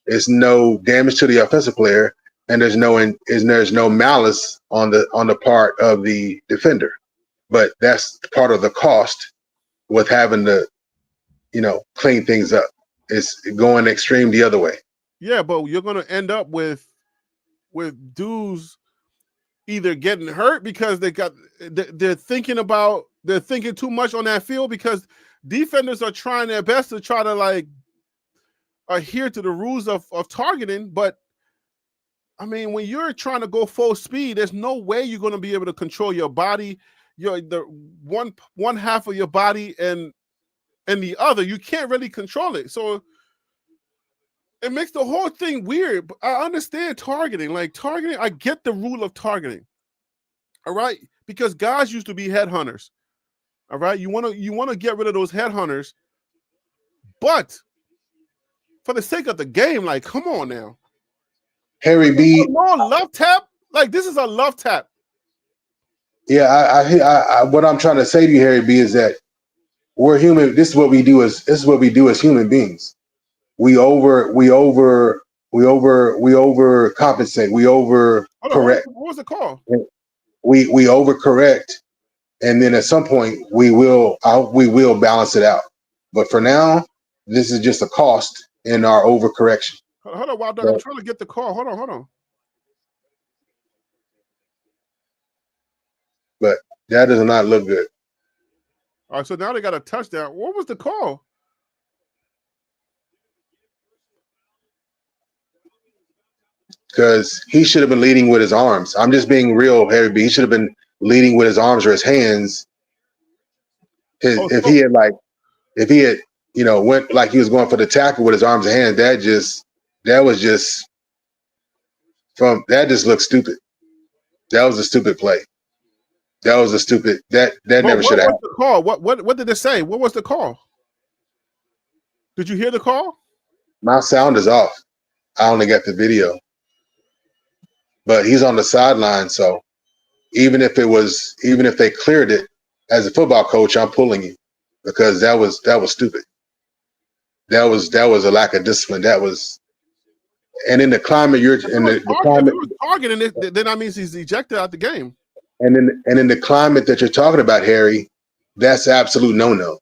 is no damage to the offensive player, and there's no malice on the part of the defender. But that's part of the cost with having to, clean things up. It's going extreme the other way. Yeah, but you're gonna end up with dudes either getting hurt because they're thinking too much on that field because defenders are trying their best to try to like adhere to the rules of targeting, but I mean, when you're trying to go full speed, there's no way you're going to be able to control your body, the one half of your body and the other. You can't really control it. So it makes the whole thing weird. But I understand targeting. Like targeting, I get the rule of targeting. All right? Because guys used to be headhunters. All right? You want to get rid of those headhunters, but for the sake of the game, like, come on now. Harry B. No love tap? Like, this is a love tap. Yeah, I what I'm trying to say to you, Harry B, is that we're human. This is what we do as human beings. We overcompensate. We Hold on, overcorrect. what was the call? We overcorrect, and then at some point we will balance it out. But for now, this is just a cost in our overcorrection. Hold on, Wild Dog. I'm trying to get the call. Hold on. But that does not look good. All right, so now they got a touchdown. What was the call? Because he should have been leading with his arms. I'm just being real, Harry B. He should have been leading with his arms or his hands. If he had, went like he was going for the tackle with his arms and hands, that just looked stupid. That was a stupid play. That was a stupid that never should have happened. The call? What did it say? What was the call? Did you hear the call? My sound is off. I only got the video. But he's on the sideline, so even if they cleared it, as a football coach, I'm pulling you because that was stupid. That was a lack of discipline. That was, and in the climate targeting it, then that means he's ejected out the game. And in the climate that you're talking about, Harry, that's absolute no.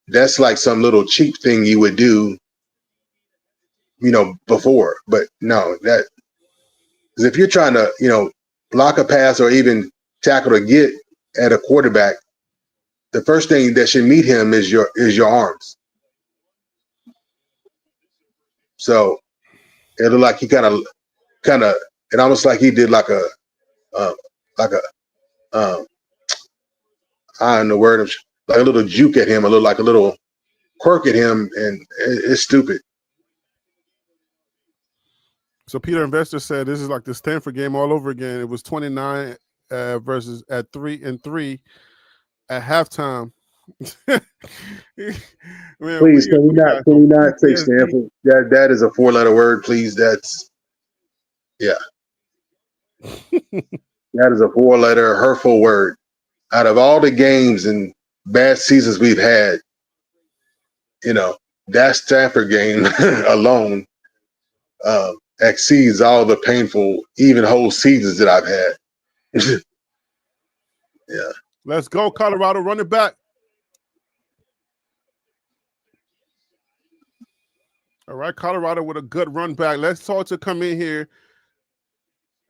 That's like some little cheap thing you would do, before. But no, that because if you're trying to, block a pass or even tackle to get at a quarterback, the first thing that should meet him is your arms. So it looked like he kind of, it almost like he did like a I don't know word of like a little juke at him, a little quirk at him, and it's stupid. So Peter Investor said this is like the Stanford game all over again. It was 29 versus at 3-3 at halftime. Man, please, can we not say Stanford? That is a 4-letter word, please. That's that is a 4-letter hurtful word. Out of all the games and bad seasons we've had, that Stanford game alone exceeds all the painful, even whole seasons that I've had. Yeah. Let's go, Colorado. Run it back. All right, Colorado with a good run back. Let's talk to come in here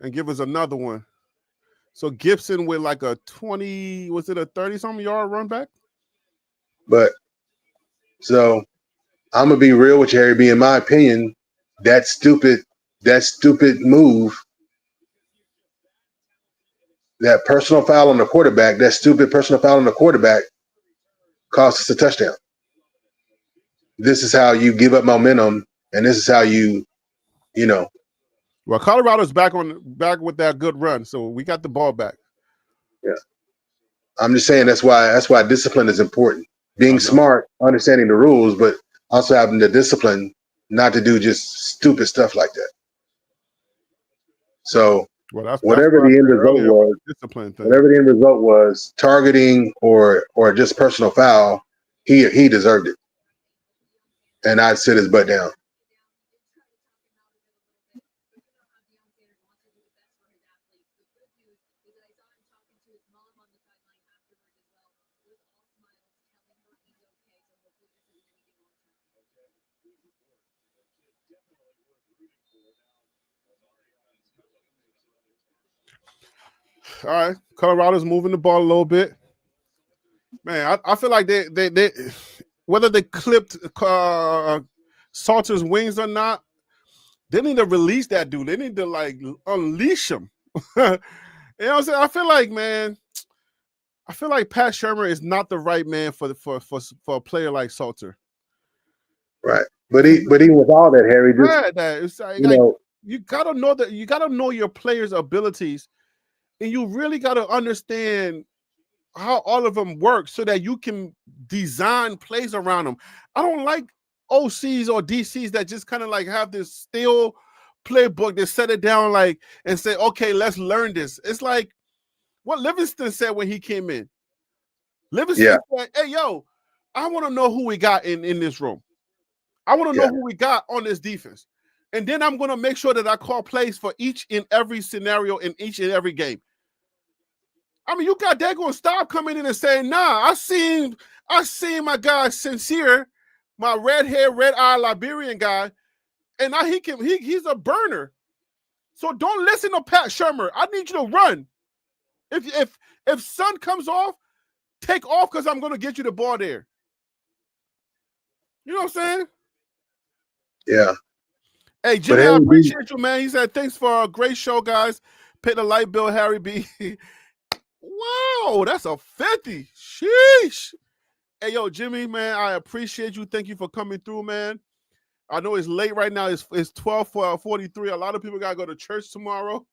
and give us another one. So Gibson with like a 20, was it a 30-something yard run back? But so I'm gonna be real with you, Harry B. In my opinion, that stupid move, that personal foul on the quarterback, that stupid personal foul on the quarterback, cost us a touchdown. This is how you give up momentum, and this is how you. Well, Colorado's back with that good run, so we got the ball back. Yeah, I'm just saying that's why discipline is important. Being smart, understanding the rules, but also having the discipline not to do just stupid stuff like that. So whatever the end result was, targeting or just personal foul, he deserved it, and I'd sit his butt down. All right, Colorado's moving the ball a little bit. Man, I feel like they whether they clipped Salter's wings or not, they need to release that dude. They need to like unleash him. You know what I'm saying? I feel like Pat Shermer is not the right man for a player like Salter. Right. But even with all that, Harry, just It's like, you know, you gotta know that you gotta know your players' abilities, and you really gotta understand how all of them work so that you can design plays around them. I don't like OCs or DCs that just kind of like have this stale playbook that set it down like and say, okay, let's learn this. It's like what Livingston said when he came in. Livingston said, hey, yo, I want to know who we got in this room. I want to know who we got on this defense. And then I'm going to make sure that I call plays for each and every scenario in each and every game. I mean, you got that going to stop coming in and saying, nah, I seen my guy Sincere, my red hair, red eye Liberian guy, and now he's a burner. So don't listen to Pat Shermer. I need you to run. If Sun comes off, take off because I'm going to get you the ball there. You know what I'm saying? Yeah. Hey, Jimmy, I appreciate you, man. He said, thanks for a great show, guys. Pay the light bill, Harry B. Wow, that's a 50. Sheesh. Hey, yo, Jimmy, man, I appreciate you. Thank you for coming through, man. I know it's late right now. It's 12:43. A lot of people got to go to church tomorrow.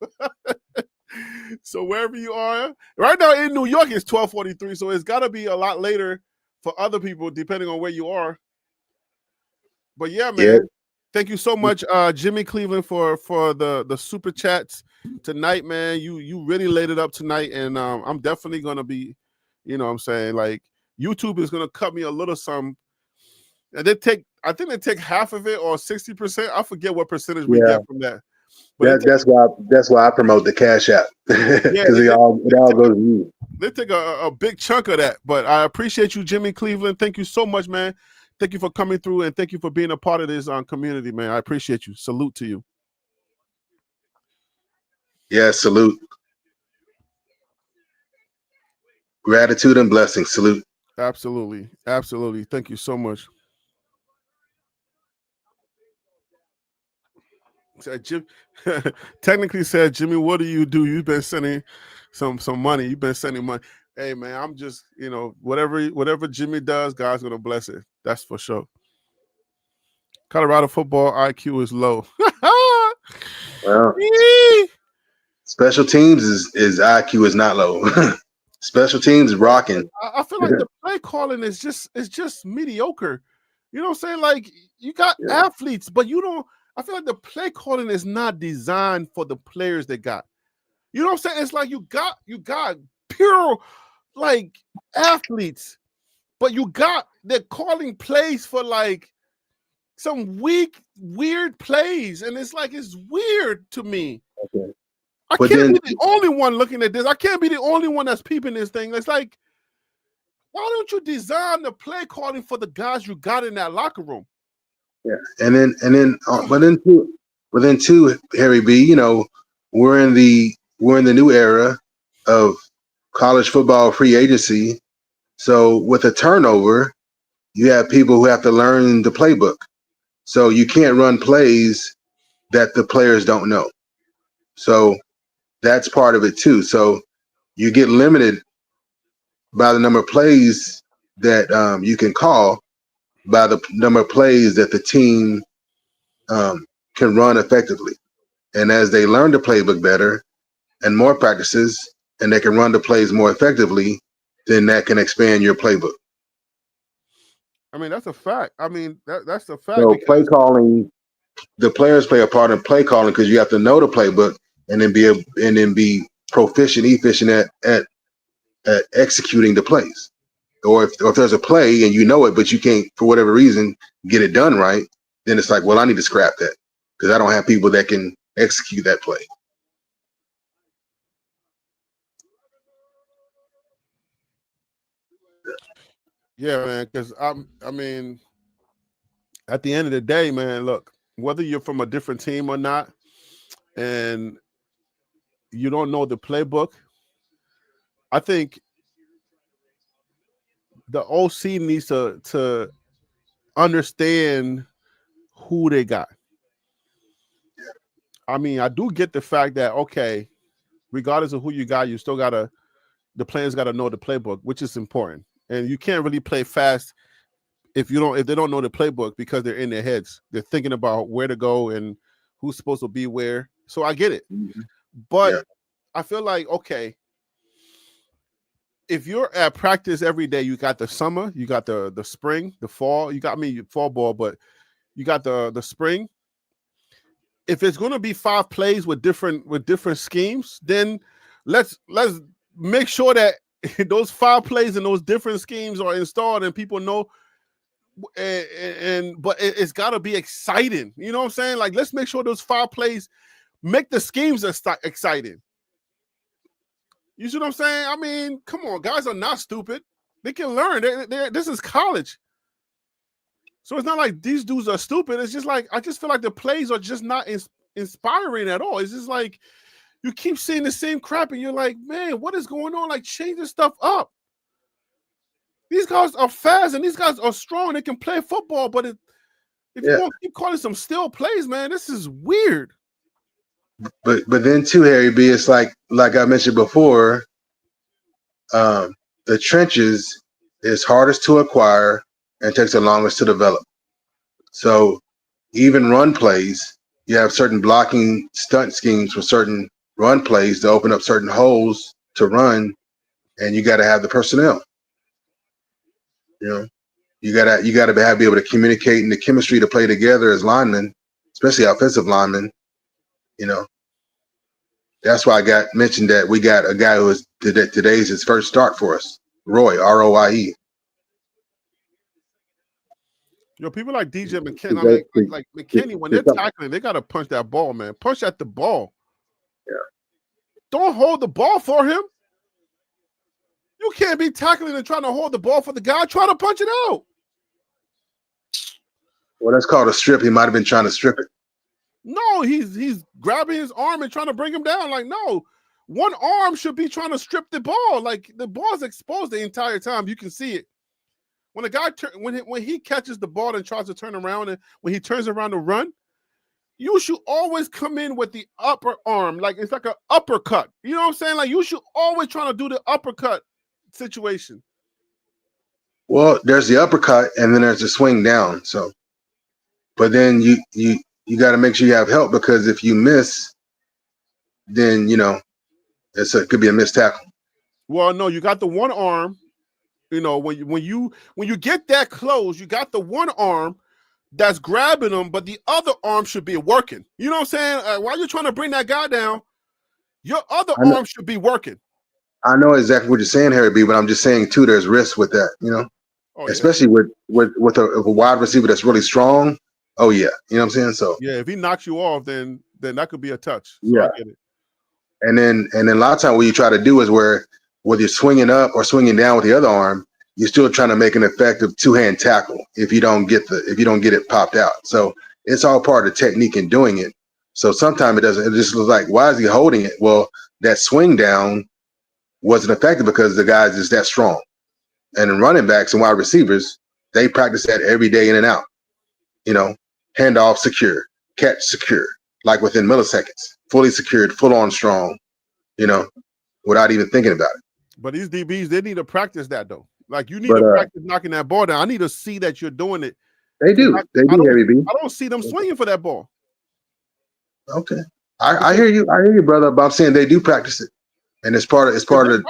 So wherever you are, right now in New York, it's 12:43. So it's got to be a lot later for other people, depending on where you are. But yeah, man. Yeah. Thank you so much, Jimmy Cleveland, for the super chats tonight, man. You really laid it up tonight, and I'm definitely gonna be, you know what I'm saying, like YouTube is gonna cut me a little some. And I think they take half of it or 60%. I forget what percentage we get from that. But that's why I promote the Cash App. Because it all goes to you. They take a big chunk of that. But I appreciate you, Jimmy Cleveland. Thank you so much, man. Thank you for coming through, and thank you for being a part of this community, man. I appreciate you. Salute to you. Yeah, salute. Gratitude and blessings. Salute. Absolutely. Absolutely. Thank you so much. Technically said, Jimmy, what do? You've been sending some money. You've been sending money. Hey, man, I'm just, whatever Jimmy does, God's going to bless it. That's for sure. Colorado football IQ is low. Well, special teams is IQ is not low. Special teams is rocking. I feel like the play calling is just mediocre. You know what I'm saying? Like you got athletes, but you don't. I feel like the play calling is not designed for the players they got. You know what I'm saying? It's like you got pure like athletes, but they're calling plays for like some weak, weird plays, and it's weird to me. Okay. I can't be the only one looking at this. I can't be the only one that's peeping this thing. It's like, why don't you design the play calling for the guys you got in that locker room? Yeah, and then too, Harry B, we're in the new era of college football free agency. So with a turnover, you have people who have to learn the playbook. So you can't run plays that the players don't know. So that's part of it too. So you get limited by the number of plays that you can call, by the number of plays that the team can run effectively. And as they learn the playbook better and more practices, and they can run the plays more effectively, then that can expand your playbook. I mean, that's a fact. I mean, that's the fact. So play calling, the players play a part in play calling because you have to know the playbook and then be proficient, efficient at executing the plays. Or if there's a play and you know it, but you can't, for whatever reason, get it done right, then it's like, well, I need to scrap that because I don't have people that can execute that play. Yeah, man, because I mean, at the end of the day, man, look, whether you're from a different team or not, and you don't know the playbook, I think the OC needs to understand who they got. I mean, I do get the fact that, okay, regardless of who you got, you still gotta, the players gotta know the playbook, which is important. And you can't really play fast if they don't know the playbook, because they're in their heads. They're thinking about where to go and who's supposed to be where. So I get it. Mhm. But Yeah. I feel like, okay, if you're at practice every day, you got the summer, you got the spring, the fall, you got fall ball, but you got the spring. If it's going to be 5 plays with different schemes, then let's make sure that those 5 plays and those different schemes are installed and people know. But it's got to be exciting. You know what I'm saying? Like, let's make sure those 5 plays make the schemes exciting. You see what I'm saying? I mean, come on, guys are not stupid. They can learn. This is college. So it's not like these dudes are stupid. It's just like, I just feel like the plays are just not inspiring at all. It's just like you keep seeing the same crap and you're like, man, what is going on? Like, change this stuff up. These guys are fast and these guys are strong. They can play football, but if you want to keep calling some still plays, man, this is weird. But then too, Harry B, it's like I mentioned before, the trenches is hardest to acquire and takes the longest to develop. So even run plays, you have certain blocking stunt schemes for certain run plays to open up certain holes to run, and you got to have the personnel. You know, you gotta be able to communicate and the chemistry to play together as linemen, especially offensive linemen. You know, that's why I got mentioned that we got a guy who is today's his first start for us, Roy, ROYE. People like DJ McKinney, I mean, like McKinney, when they're tackling, they gotta punch that ball, man. Punch at the ball. Yeah. Don't hold the ball for him. You can't be tackling and trying to hold the ball for the guy. Try to punch it out. Well, that's called a strip. He might have been trying to strip it. No, he's grabbing his arm and trying to bring him down. Like, no, one arm should be trying to strip the ball. Like, the ball's exposed the entire time. You can see it. When a guy when he catches the ball and tries to turn around, and when he turns around to run, you should always come in with the upper arm. Like, it's like an uppercut. You know what I'm saying? Like, you should always try to do the uppercut situation. Well, there's the uppercut and then there's the swing down. So, but then you got to make sure you have help, because if you miss, then it could be a missed tackle. Well, no, you got the one arm. When you get that close, you got the one arm that's grabbing them, but the other arm should be working. You know what I'm saying? While you're trying to bring that guy down, your other arm should be working. I know exactly what you're saying, Harry B, but I'm just saying too, there's risk with that, especially with a wide receiver that's really strong. Oh yeah, you know what I'm saying? So yeah, if he knocks you off, then that could be a touch. So yeah, I get it. And then a lot of times what you try to do is whether you're swinging up or swinging down with the other arm, you're still trying to make an effective 2-hand tackle if you don't get it popped out. So it's all part of the technique in doing it. So sometimes it just looks like, why is he holding it? Well, that swing down wasn't effective because the guy is that strong. And in running backs and wide receivers, they practice that every day in and out. Handoff secure, catch secure, like within milliseconds, fully secured, full on strong, without even thinking about it. But these DBs, they need to practice that though. Like, you need to practice knocking that ball down. I need to see that you're doing it. They do. Harry B. I don't see them swinging for that ball. Okay, I hear you. I hear you, brother. But I'm saying they do practice it, and it's part of the.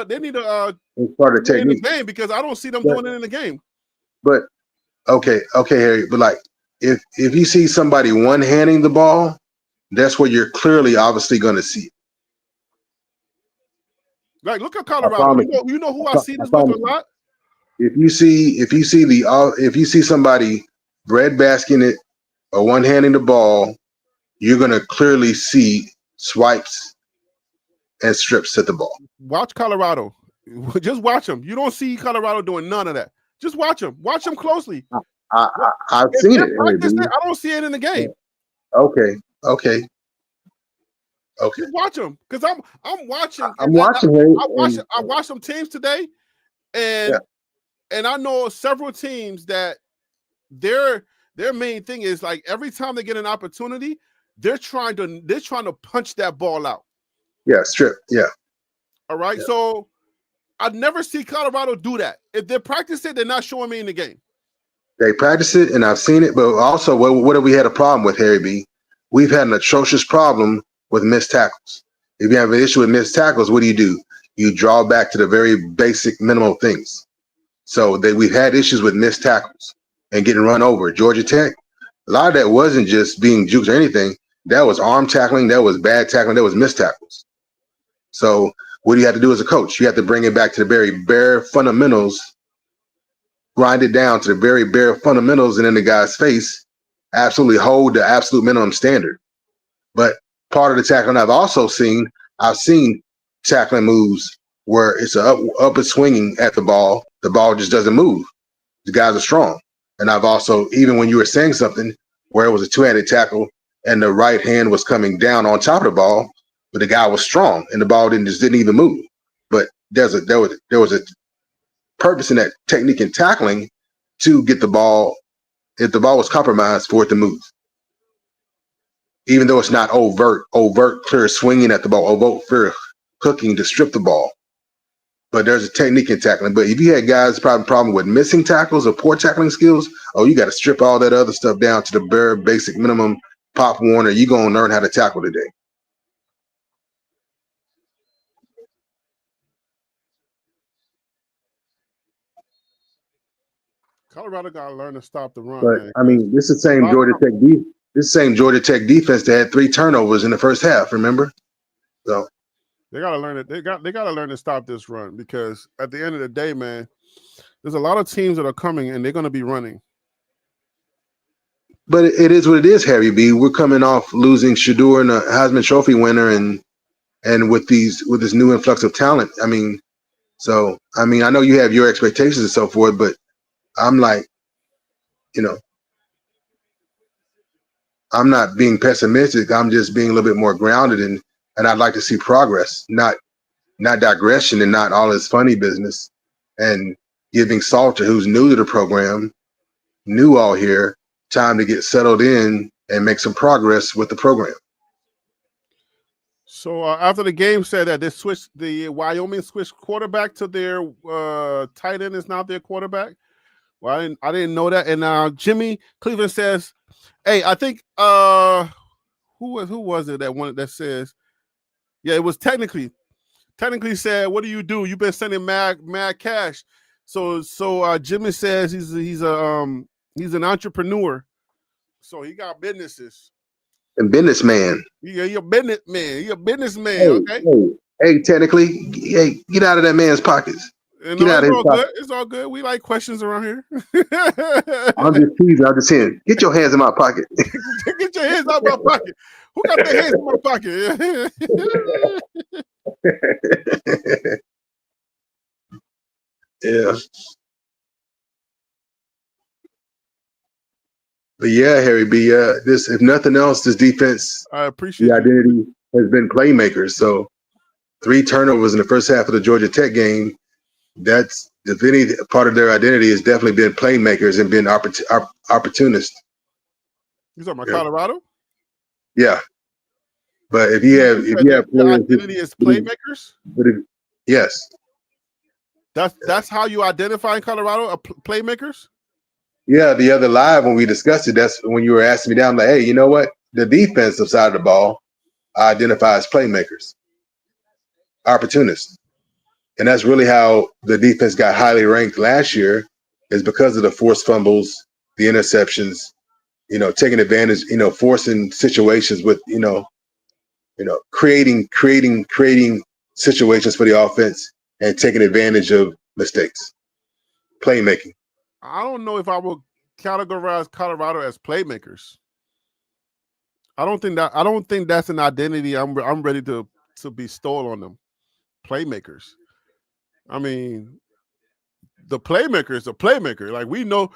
They need to. It's part of the technique in the game, because I don't see them doing it in the game. But okay, Harry. But like, if you see somebody one-handing the ball, that's where you're clearly, obviously, going to see it. Like, look at Colorado. You know who I see this with a lot? If you see somebody breadbasking it or one-handing the ball, you're gonna clearly see swipes and strips at the ball. Watch Colorado. Just watch them. You don't see Colorado doing none of that. Just watch them. Watch them closely. I've If seen they're it. practicing, I don't see it in the game. Okay. Just watch them, because I'm watching, I'm and watching it, and I watched some teams today, yeah, and I know several teams that their main thing is like every time they get an opportunity, they're trying to punch that ball out. strip, All right, yeah. so I never see Colorado do that. If they're practicing, they're not showing me in the game. They practice it, and I've seen it. But also, what have we had a problem with, Harry B? We've had an atrocious problem with missed tackles. If you have an issue with missed tackles, what do? You draw back to the very basic minimal things. So we've had issues with missed tackles and getting run over. Georgia Tech, a lot of that wasn't just being juked or anything. That was arm tackling. That was bad tackling. That was missed tackles. So what do you have to do as a coach? You have to bring it back to the very bare fundamentals, grind it down to the very bare fundamentals, and in the guy's face, absolutely hold the absolute minimum standard. But part of the tackling I've seen tackling moves where it's up and swinging at the ball just doesn't move. The guys are strong. And I've also, even when you were saying something where it was a two-handed tackle and the right hand was coming down on top of the ball, but the guy was strong and the ball didn't even move. But there was a purpose in that technique in tackling to get the ball, if the ball was compromised, for it to move. Even though it's not overt, clear swinging at the ball, overt, clear hooking to strip the ball. But there's a technique in tackling. But if you had guys problem with missing tackles or poor tackling skills, you got to strip all that other stuff down to the bare basic minimum. Pop Warner, you gonna learn how to tackle today. Colorado got to learn to stop the run, But man. I mean, this is the same Georgia Tech defense that had 3 turnovers in the first half. Remember? So they got to learn it. They got to learn to stop this run, because at the end of the day, man, there's a lot of teams that are coming and they're going to be running. But it is what it is, Harry B. We're coming off losing Shador and a Heisman Trophy winner, and with this new influx of talent. I mean, I know you have your expectations and so forth, but I'm like, I'm not being pessimistic. I'm just being a little bit more grounded, and I'd like to see progress, not digression, and not all this funny business. And giving Salter, who's new to the program, new all here, time to get settled in and make some progress with the program. So after the game said that the Wyoming switched quarterback to their tight end is now their quarterback. Well, I didn't know that. And Jimmy Cleveland says, "Hey, I think who was it that says, yeah, it was technically said, what do? You've been sending mad cash." So Jimmy says he's an entrepreneur, so he got businesses. And businessman. Yeah, you're a businessman. You're a businessman. Okay. Hey, technically, hey, get out of that man's pockets. Get out of his pocket. It's all good. We like questions around here. I'm just teasing. I'm just saying, get your hands in my pocket. Get your hands out of my pocket. Who got their hands in my pocket? Yeah. But yeah, Harry B. This, if nothing else, this defense, I appreciate the identity has been playmakers. So 3 turnovers in the first half of the Georgia Tech game. That's, if any part of their identity, has definitely been playmakers and been opportunists. You talking about Colorado? Yeah. But if you have players, identity is playmakers. Yes. That's how you identify in Colorado, playmakers. Yeah, the other live when we discussed it, that's when you were asking me down, like, hey, you know what? The defensive side of the ball identifies playmakers, opportunists. And that's really how the defense got highly ranked last year, is because of the forced fumbles, the interceptions, taking advantage, forcing situations with, creating situations for the offense and taking advantage of mistakes, playmaking. I don't know if I would categorize Colorado as playmakers. I don't think that's an identity I'm ready to bestow on them. Playmakers. I mean, the playmaker is a playmaker. Like we know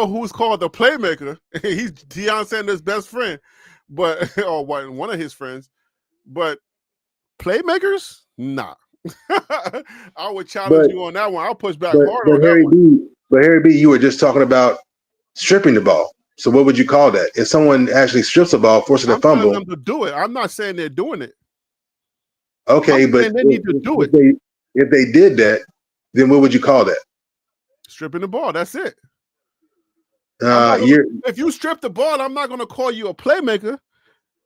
who's called the playmaker. He's Deion Sanders' best friend, but or one of his friends. But playmakers, nah. I would challenge you on that one. I'll push back hard on that one. But Harry B, you were just talking about stripping the ball. So what would you call that? If someone actually strips the ball, forcing a fumble, I'm telling them to do it. I'm not saying they're doing it. Okay, but they need to do it. If they did that, then what would you call that? Stripping the ball. That's it. If you strip the ball, I'm not going to call you a playmaker.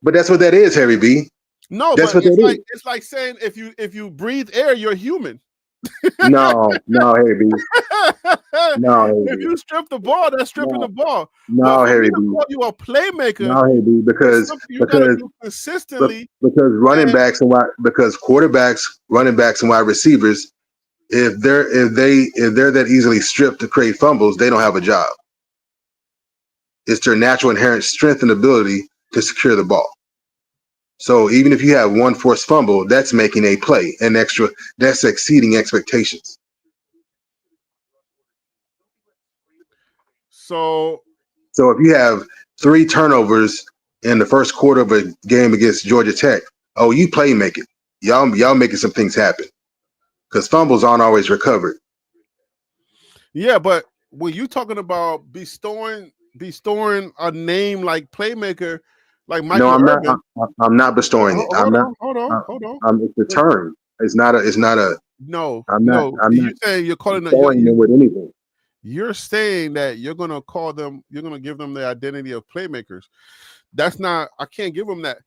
But that's what that is, Harry B. No, that's but it's like saying if you breathe air, you're human. No, Harry B. No, if you strip the ball, that's stripping the ball. No, Harry B. Call you a playmaker. No, Harry B. Because consistently because running backs and quarterbacks, running backs and wide receivers, if they're that easily stripped to create fumbles, they don't have a job. It's their natural inherent strength and ability to secure the ball. So even if you have one forced fumble, that's making a play, that's exceeding expectations. So if you have 3 turnovers in the first quarter of a game against Georgia Tech, oh, you playmaking. Y'all making some things happen. Because fumbles aren't always recovered. Yeah, but when you talking about bestowing a name like playmaker, like Michael Irvin. I'm not bestowing it. Hold on. It's the term. It's not a. No. I'm not. You saying you're calling it with anything. You're saying that you're gonna call them. You're gonna give them the identity of playmakers. That's not. I can't give them that.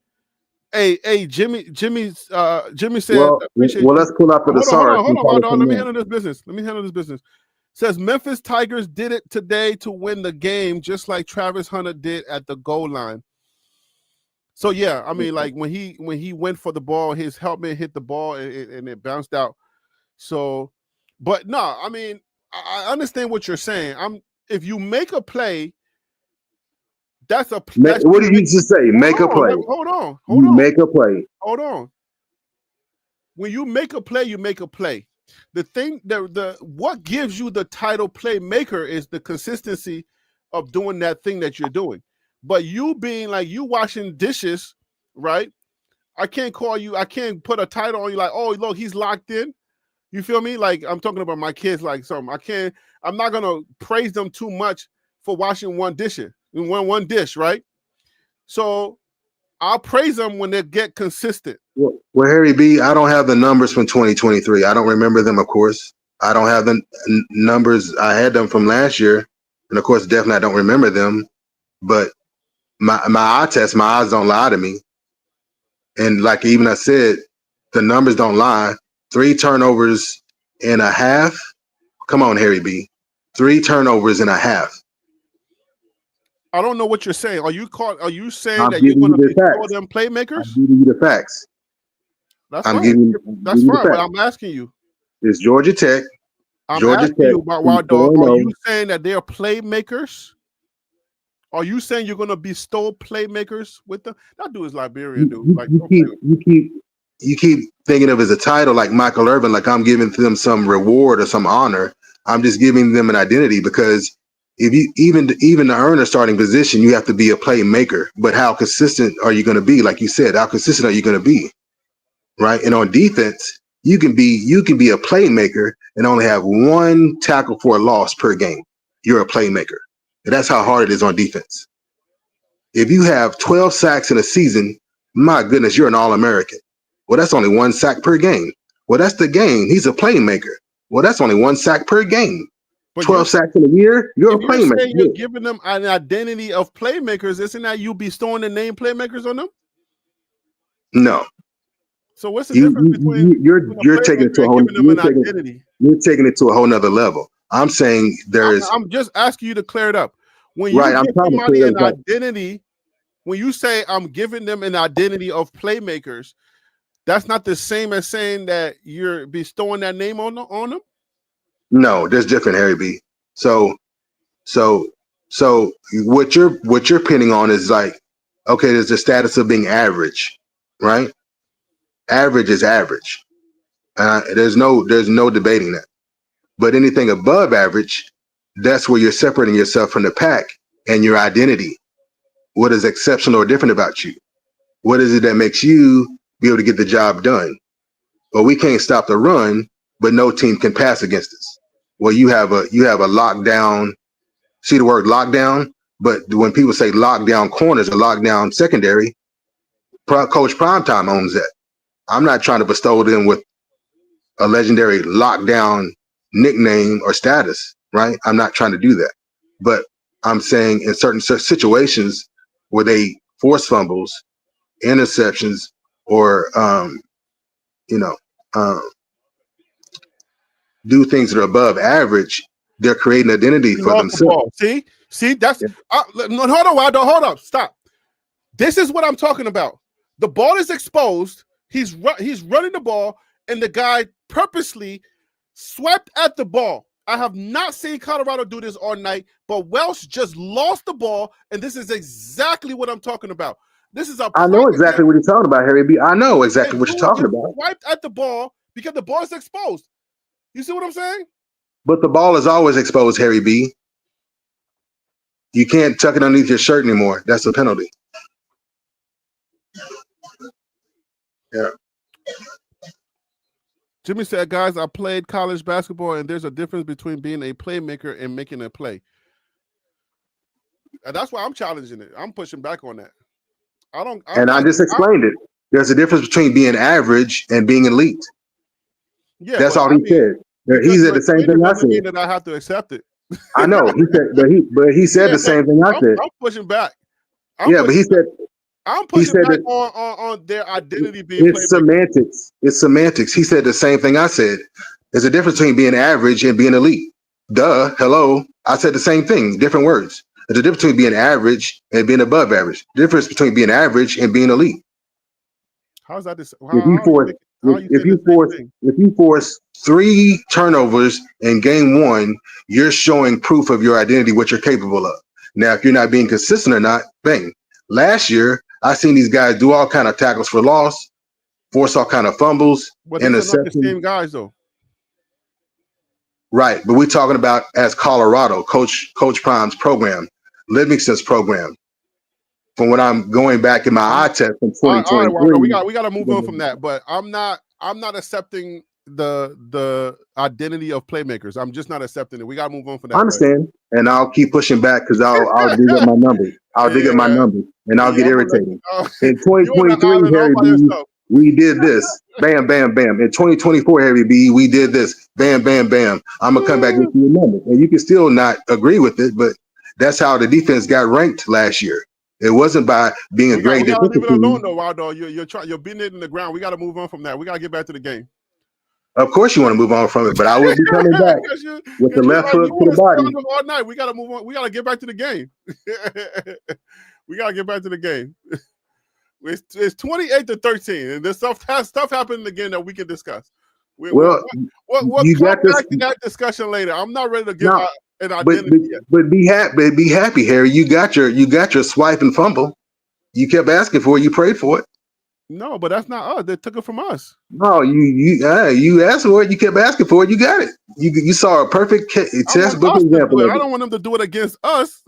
Hey, Jimmy said. Well, let's pull up the thesaurus. Hold on. Let me handle this business. Says Memphis Tigers did it today to win the game, just like Travis Hunter did at the goal line. So yeah, I mean, like when he went for the ball, his helmet hit the ball and it bounced out. So, but no, I mean, I understand what you're saying. If you make a play, that's a. What did you just say? Make a play. Hold on. Make a play. Hold on. When you make a play, you make a play. The thing what gives you the title playmaker is the consistency of doing that thing that you're doing. But you being like you washing dishes, right? I can't put a title on you like, oh, look, he's locked in. You feel me? Like I'm talking about my kids like something. I'm not gonna praise them too much for washing one dish, right? So I'll praise them when they get consistent. Well, Harry B, I don't have the numbers from 2023. I don't remember them, of course. I don't have the numbers. I had them from last year. And of course, definitely I don't remember them. But my eye test, my eyes don't lie to me. And like even I said, the numbers don't lie. 3 turnovers and a half. Come on, Harry B. 3 turnovers and a half. I don't know what you're saying. Are you saying that you're going to call them playmakers? I'm giving you the facts. That's fine. That's fine. But I'm asking you. It's Georgia Tech. I'm asking you about Wild Dog. Are you saying that they're playmakers? Are you saying you're going to bestow playmakers with them? That dude is Liberian, dude. You keep thinking of it as a title like Michael Irvin, like I'm giving them some reward or some honor. I'm just giving them an identity because if you even to earn a starting position, you have to be a playmaker. But how consistent are you going to be? Like you said, how consistent are you going to be? Right. And on defense, you can be a playmaker and only have 1 tackle for a loss per game. You're a playmaker. And that's how hard it is on defense. If you have 12 sacks in a season, my goodness, you're an All-American. Well, that's only 1 sack per game. Well, that's the game. He's a playmaker. Well, that's only 1 sack per game. But 12 sacks in a year, you're a playmaker. You're giving them an identity of playmakers. Isn't that you bestowing the name playmakers on them? No. So what's the difference between you're taking it to a whole identity? You're taking it to a whole nother level. I'm saying I'm just asking you to clear it up. When you give somebody an identity, when you say I'm giving them an identity of playmakers, that's not the same as saying that you're bestowing that name on them? No, there's different, Harry B. So what you're pinning on is like, okay, there's the status of being average, right? Average is average. There's no debating that. But anything above average, that's where you're separating yourself from the pack and your identity. What is exceptional or different about you? What is it that makes you be able to get the job done? Well, we can't stop the run, but no team can pass against us. Well, you have a lockdown. See the word lockdown, but when people say lockdown corners or lockdown secondary, Coach Primetime owns that. I'm not trying to bestow them with a legendary lockdown nickname or status, right? I'm not trying to do that. But I'm saying in certain situations where they force fumbles, interceptions, or do things that are above average, they're creating identity for themselves. See, that's Yeah. No, hold on, Waldo, hold up, stop. This is what I'm talking about. The ball is exposed. He's running the ball, and the guy purposely swept at the ball. I have not seen Colorado do this all night, but Welsh just lost the ball, and this is exactly what I'm talking about. This is I know exactly what you're talking about, Harry B. I know exactly what you're talking about. Swiped at the ball because the ball is exposed. You see what I'm saying? But the ball is always exposed, Harry B. You can't tuck it underneath your shirt anymore. That's a penalty. Yeah. Jimmy said, guys, I played college basketball, and there's a difference between being a playmaker and making a play. And that's why I'm challenging it. I'm pushing back on that. I just explained it. There's a difference between being average and being elite. Yeah, that's all he said. He said the same thing I said. That I have to accept it. I know. He said, he said the same thing I said. I'm pushing back. But he said, I'm pushing back on their identity being. It's semantics. It's semantics. He said the same thing I said. There's a difference between being average and being elite. Duh. Hello. I said the same thing. Different words. There's a difference between being average and being above average. Difference between being average and being elite. How's that? If you force 3 turnovers in game 1, you're showing proof of your identity, what you're capable of. Now, if you're not being consistent or not, bang. Last year, I seen these guys do all kind of tackles for loss, force all kind of fumbles, interceptions. Not the same guys though. Right, but we're talking about as Colorado, Coach Prime's program, Livingston's program. From when I'm going back in my eye test from 2023, we got to move on from that. But I'm not accepting the identity of playmakers. I'm just not accepting it. We got to move on from that. I understand, and I'll keep pushing back because I'll dig up my numbers. I'll dig up my numbers, and I'll get irritated. In 2023, Harry B, we did this. Bam, bam, bam. In 2024, Harry B, we did this. Bam, bam, bam. I'm gonna come back with you a number, and you can still not agree with it, but that's how the defense got ranked last year. It wasn't by being a great defense team. No, Waldo. You're beating it in the ground. We got to move on from that. We got to get back to the game. Of course, you want to move on from it, but I will be coming back with the left hook to the body all night. We got to move on. We got to get back to the game. We got to get back to the game. It's 28-13, and there's stuff happening again that we can discuss. We'll come back to that discussion later. I'm not ready to give out an identity yet. But be happy, Harry. You got your swipe and fumble. You kept asking for it. You prayed for it. No, but that's not us. They took it from us. No, you asked for it. You kept asking for it. You got it. You saw a perfect textbook example. I don't want them to do it against us.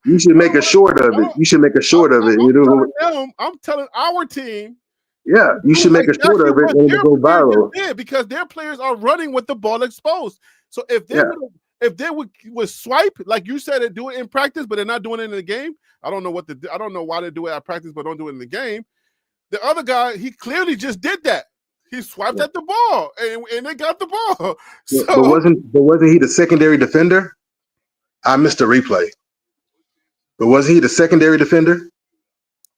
You should make a short of it. You should make a short of it. I'm telling our team. Yeah, you should make a short of it and it'll go viral. Because their players are running with the ball exposed. So if they would swipe like you said, and do it in practice, but they're not doing it in the game. I don't know why they do it at practice, but don't do it in the game. The other guy, he clearly just did that. He swiped at the ball and they got the ball. But wasn't he the secondary defender? I missed the replay. But wasn't he the secondary defender?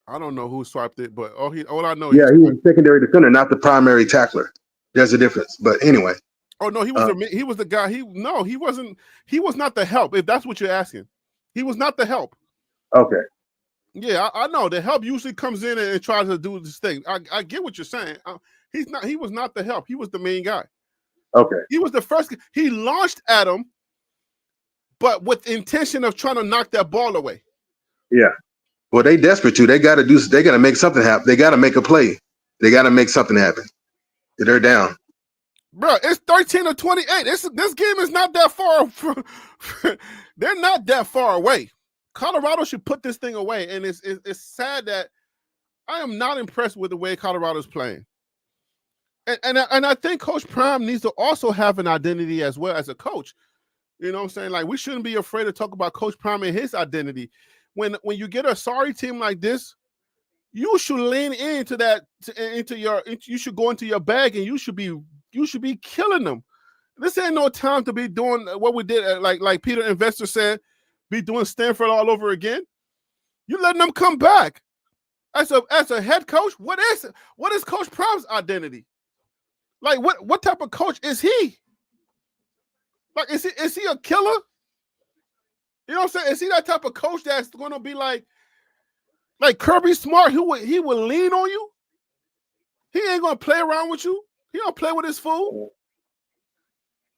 I don't know who swiped it, but all I know. Yeah, he was a secondary defender, not the primary tackler. There's a difference. But anyway. Oh no, he was the guy. He wasn't. He was not the help. If that's what you're asking, he was not the help. Okay. Yeah, I know. The help usually comes in and tries to do this thing. I get what you're saying. He was not the help. He was the main guy. Okay. He was the first. He launched at him, but with intention of trying to knock that ball away. Yeah. Well, they desperate too. They got to make something happen. They got to make a play. They got to make something happen. They're down. bro, it's 13-28. This game is not that far. They're not that far away. Colorado should put this thing away, and it's sad that I am not impressed with the way Colorado's playing. And I think Coach Prime needs to also have an identity as well as a coach. You know what I'm saying? Like, we shouldn't be afraid to talk about Coach Prime and his identity. When you get a sorry team like this, you should lean into that, you should go into your bag, and you should be killing them. This ain't no time to be doing what we did, like Peter Investor said, be doing Stanford all over again. You letting them come back. As a head coach, what is Coach Prime's identity? Like, what type of coach is he? Like, is he a killer? You know what I'm saying? Is he that type of coach that's going to be like Kirby Smart? He will lean on you. He ain't going to play around with you. He don't play with his food.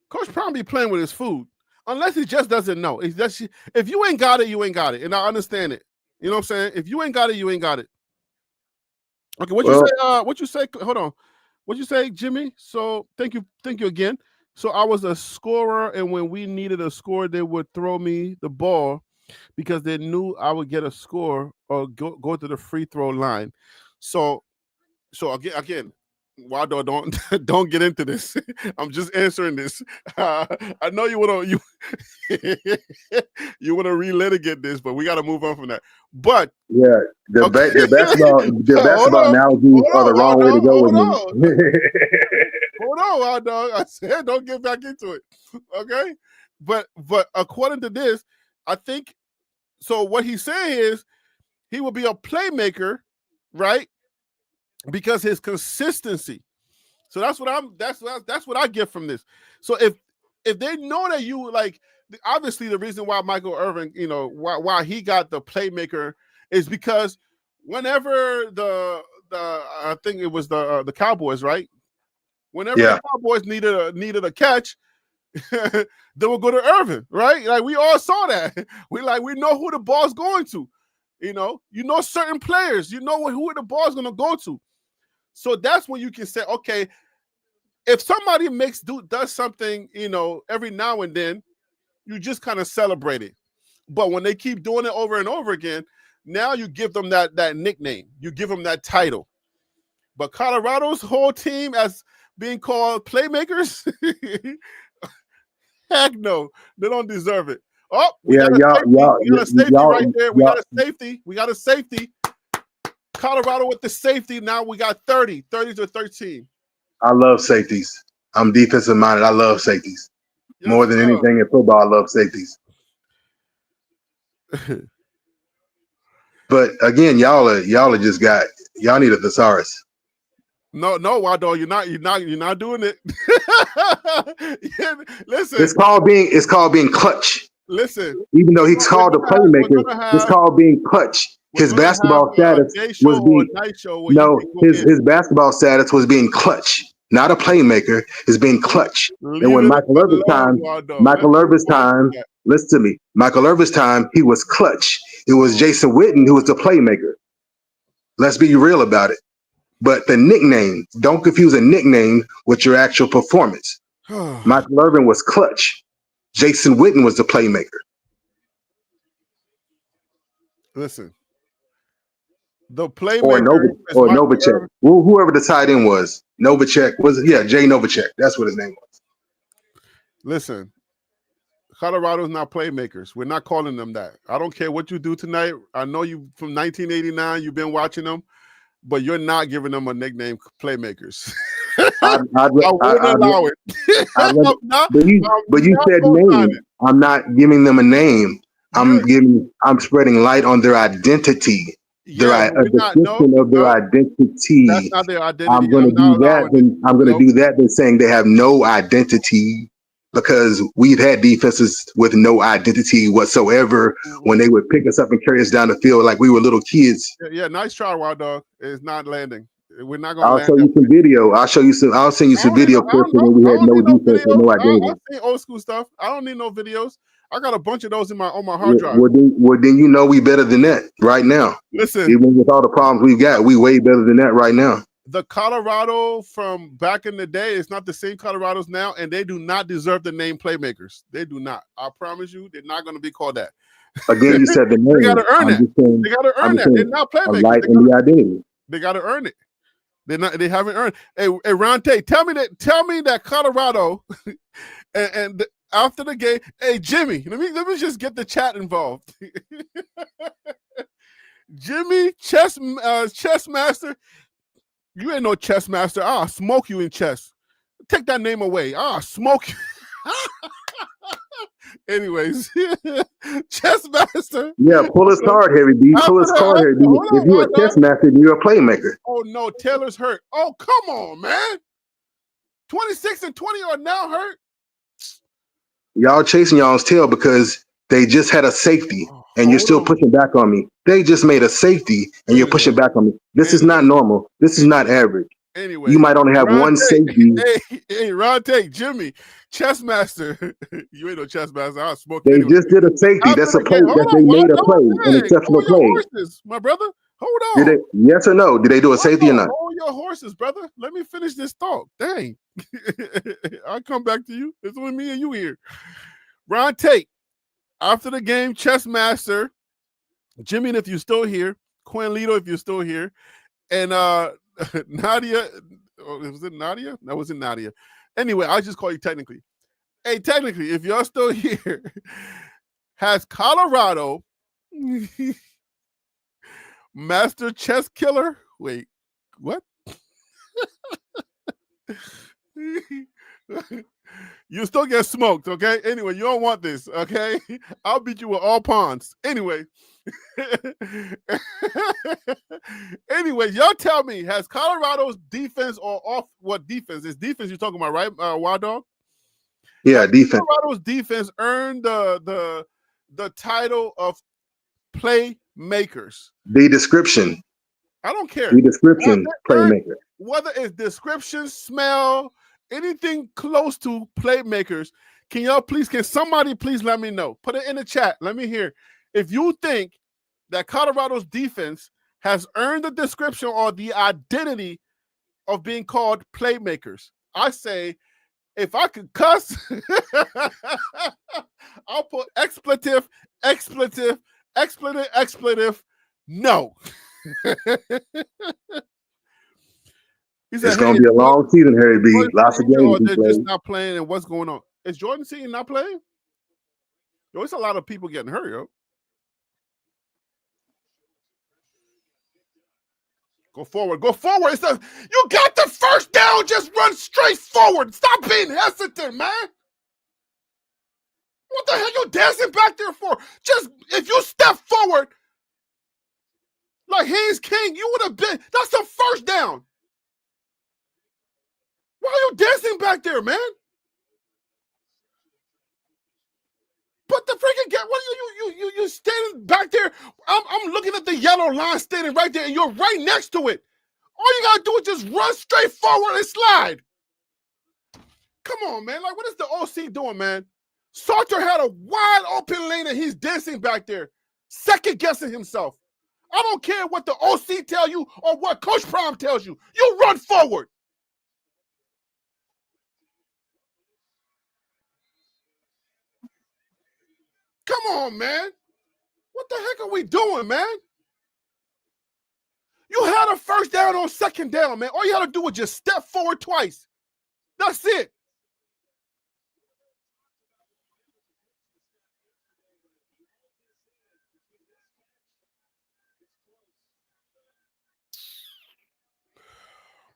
Coach Prime be playing with his food, unless he just doesn't know. If you ain't got it, you ain't got it, and I understand it. You know what I'm saying? If you ain't got it, you ain't got it. Okay, what you say? Hold on. What you say, Jimmy? So thank you again. So I was a scorer, and when we needed a score, they would throw me the ball because they knew I would get a score or go to the free throw line. So again, Waldo, don't get into this. I'm just answering this. I know you want to you want to relitigate this, but we got to move on from that. But yeah, the basketball analogies are the wrong way to go with me. Hold on, Waldo. I said don't get back into it. Okay, but according to this, I think so. What he's saying is he will be a playmaker, right? Because his consistency. So that's what I get from this. So if they know that you like, obviously the reason why Michael Irvin, you know, why he got the playmaker is because whenever the I think it was the Cowboys, right? Whenever the Cowboys needed a catch, they would go to Irvin, right? Like, we all saw that. We know who the ball's going to. You know certain players. You know who the ball's going to go to. So that's when you can say, okay, if somebody does something, you know, every now and then, you just kind of celebrate it. But when they keep doing it over and over again, now you give them that nickname. You give them that title. But Colorado's whole team as being called playmakers, heck no, they don't deserve it. Oh, we got a safety right there. We got a safety. Colorado with the safety. Now we got 30-13. I love safeties. I'm defensive minded. I love safeties. More than anything in football, I love safeties. But again, y'all need a thesaurus. No, Waldo, you're not doing it. Listen, it's called being clutch. Listen, even though he's called a playmaker, it's called being clutch. His basketball status was his basketball status was being clutch, not a playmaker. Is being clutch. And when Michael Irvin's time, listen to me. Michael Irvin's time, he was clutch. It was Jason Witten who was the playmaker. Let's be real about it. But the nickname, don't confuse a nickname with your actual performance. Michael Irvin was clutch. Jason Witten was the playmaker. Listen, the playmaker or Novacek. Whoever the tight end was. Novacek Jay Novacek. That's what his name was. Listen, Colorado's not playmakers. We're not calling them that. I don't care what you do tonight. I know you from 1989. You've been watching them. But you're not giving them a nickname, playmakers. I wouldn't allow it. But you said name. I'm not giving them a name. I'm spreading light on their identity. Their description of their identity. That's not their identity. I'm going to do that. I'm going to do that. Then saying they have no identity. Because we've had defenses with no identity whatsoever when they would pick us up and carry us down the field like we were little kids. Yeah, nice try, Wild Dog. It's not landing. We're not going to land. I'll show you some video. I'll send you some video clips when we had no defense and no identity. I see old school stuff. I don't need no videos. I got a bunch of those on my hard drive. Well, then you know we better than that right now. Listen. Even with all the problems we've got, we way better than that right now. the Colorado from back in the day is not the same Colorados now, and they do not deserve the name playmakers. They do not. I promise you, they're not going to be called that. Again, you said the name. They got to earn I'm that. just saying, They got to I'm earn just that. They're saying not a playmakers. light in the identity. They got to earn it. They're not. They haven't earned. Hey, Ronte, tell me that Colorado and after the game. Hey, Jimmy, let me just get the chat involved. Jimmy, chess master. You ain't no chess master. I'll smoke you in chess. Take that name away. I'll smoke you. Anyways, chess master. Yeah, pull his card, Harry B. Pull his card, Harry B. If you're a chess master, then you're a playmaker. Oh no, Taylor's hurt. Oh, come on, man. 26 and 20 are now hurt. Y'all chasing y'all's tail because they just had a safety and you're still pushing back on me. They just made a safety and you're pushing back on me. This is not normal. This is not average. Anyway, you might only have one safety. Hey, Ronte, Jimmy, chess master. You ain't no chess master. I'll smoke They anyway. just did a safety. That's a play that they made a play, an exceptional play. Horses, my brother. Hold on. Did they, yes or no? Did they do a safety or not? Hold your horses, brother. Let me finish this talk. Dang. I'll come back to you. It's only me and you here. Ron Tate, after the game, chess master, Jimmy, if you're still here, Quinn Lito, if you're still here, and Nadia, was it Nadia? That wasn't Nadia. Anyway, I'll just call you technically. Hey, technically, if you're still here, has Colorado master chess killer? Wait, what? You still get smoked, okay? Anyway, you don't want this, okay? I'll beat you with all pawns. Anyway. Anyway, y'all tell me, has Colorado's defense or off what defense? It's defense you're talking about, right, Wild Dog? Yeah, defense. Colorado's defense earned the title of playmakers. The description. I don't care. The description, playmaker. Whether it's description, smell, anything close to playmakers, can somebody please let me know? Put it in the chat. Let me hear. If you think that Colorado's defense has earned the description or the identity of being called playmakers, I say, if I could cuss, I'll put expletive, no. It's going to be a long season, Harry B. Lots of games. They're just not playing, and what's going on? Is Jordan Seaton not playing? Yo, it's a lot of people getting hurt, yo. Go forward. You got the first down. Just run straight forward. Stop being hesitant, man. What the hell you dancing back there for? Just if you step forward like Haynes King, you would have been. That's the first down. Why are you dancing back there, man? But the freaking get what you standing back there. I'm looking at the yellow line standing right there, and you're right next to it. All you gotta do is just run straight forward and slide. Come on, man. Like, what is the OC doing, man? Salter had a wide open lane and he's dancing back there, second guessing himself. I don't care what the OC tell you or what Coach Prime tells you. You run forward. Come on, man. What the heck are we doing, man? You had a first down on second down, man. All you had to do was just step forward twice. That's it.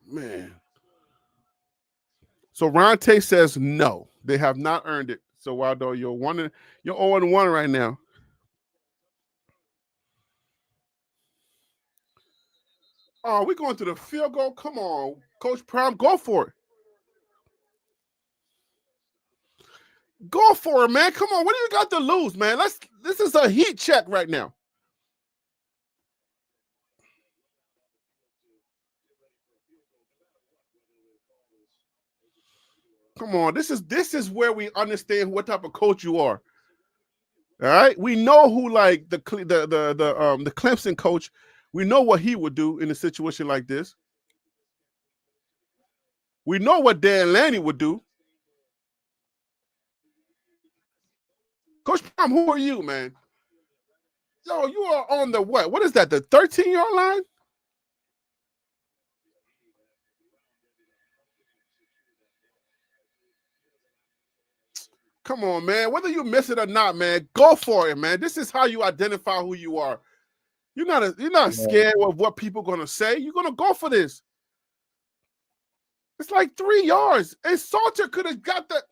Man. So Ronte says no. They have not earned it. So Waldo, you're 0-1 right now. Oh, we're going to the field goal. Come on, Coach Prime, go for it. Go for it, man. Come on. What do you got to lose, man? This is a heat check right now. Come on. This is where we understand what type of coach you are. All right. We know who, like, the Clemson coach, we know what he would do in a situation like this. We know what Dan Lanning would do. Coach Prime, who are you, man? Yo, you are on the what? What is that? The 13-yard line? Come on, man. Whether you miss it or not, man, go for it, man. This is how you identify who you are. You're not scared of what people are gonna say. You're gonna go for this. It's like 3 yards. And Salter could have got that.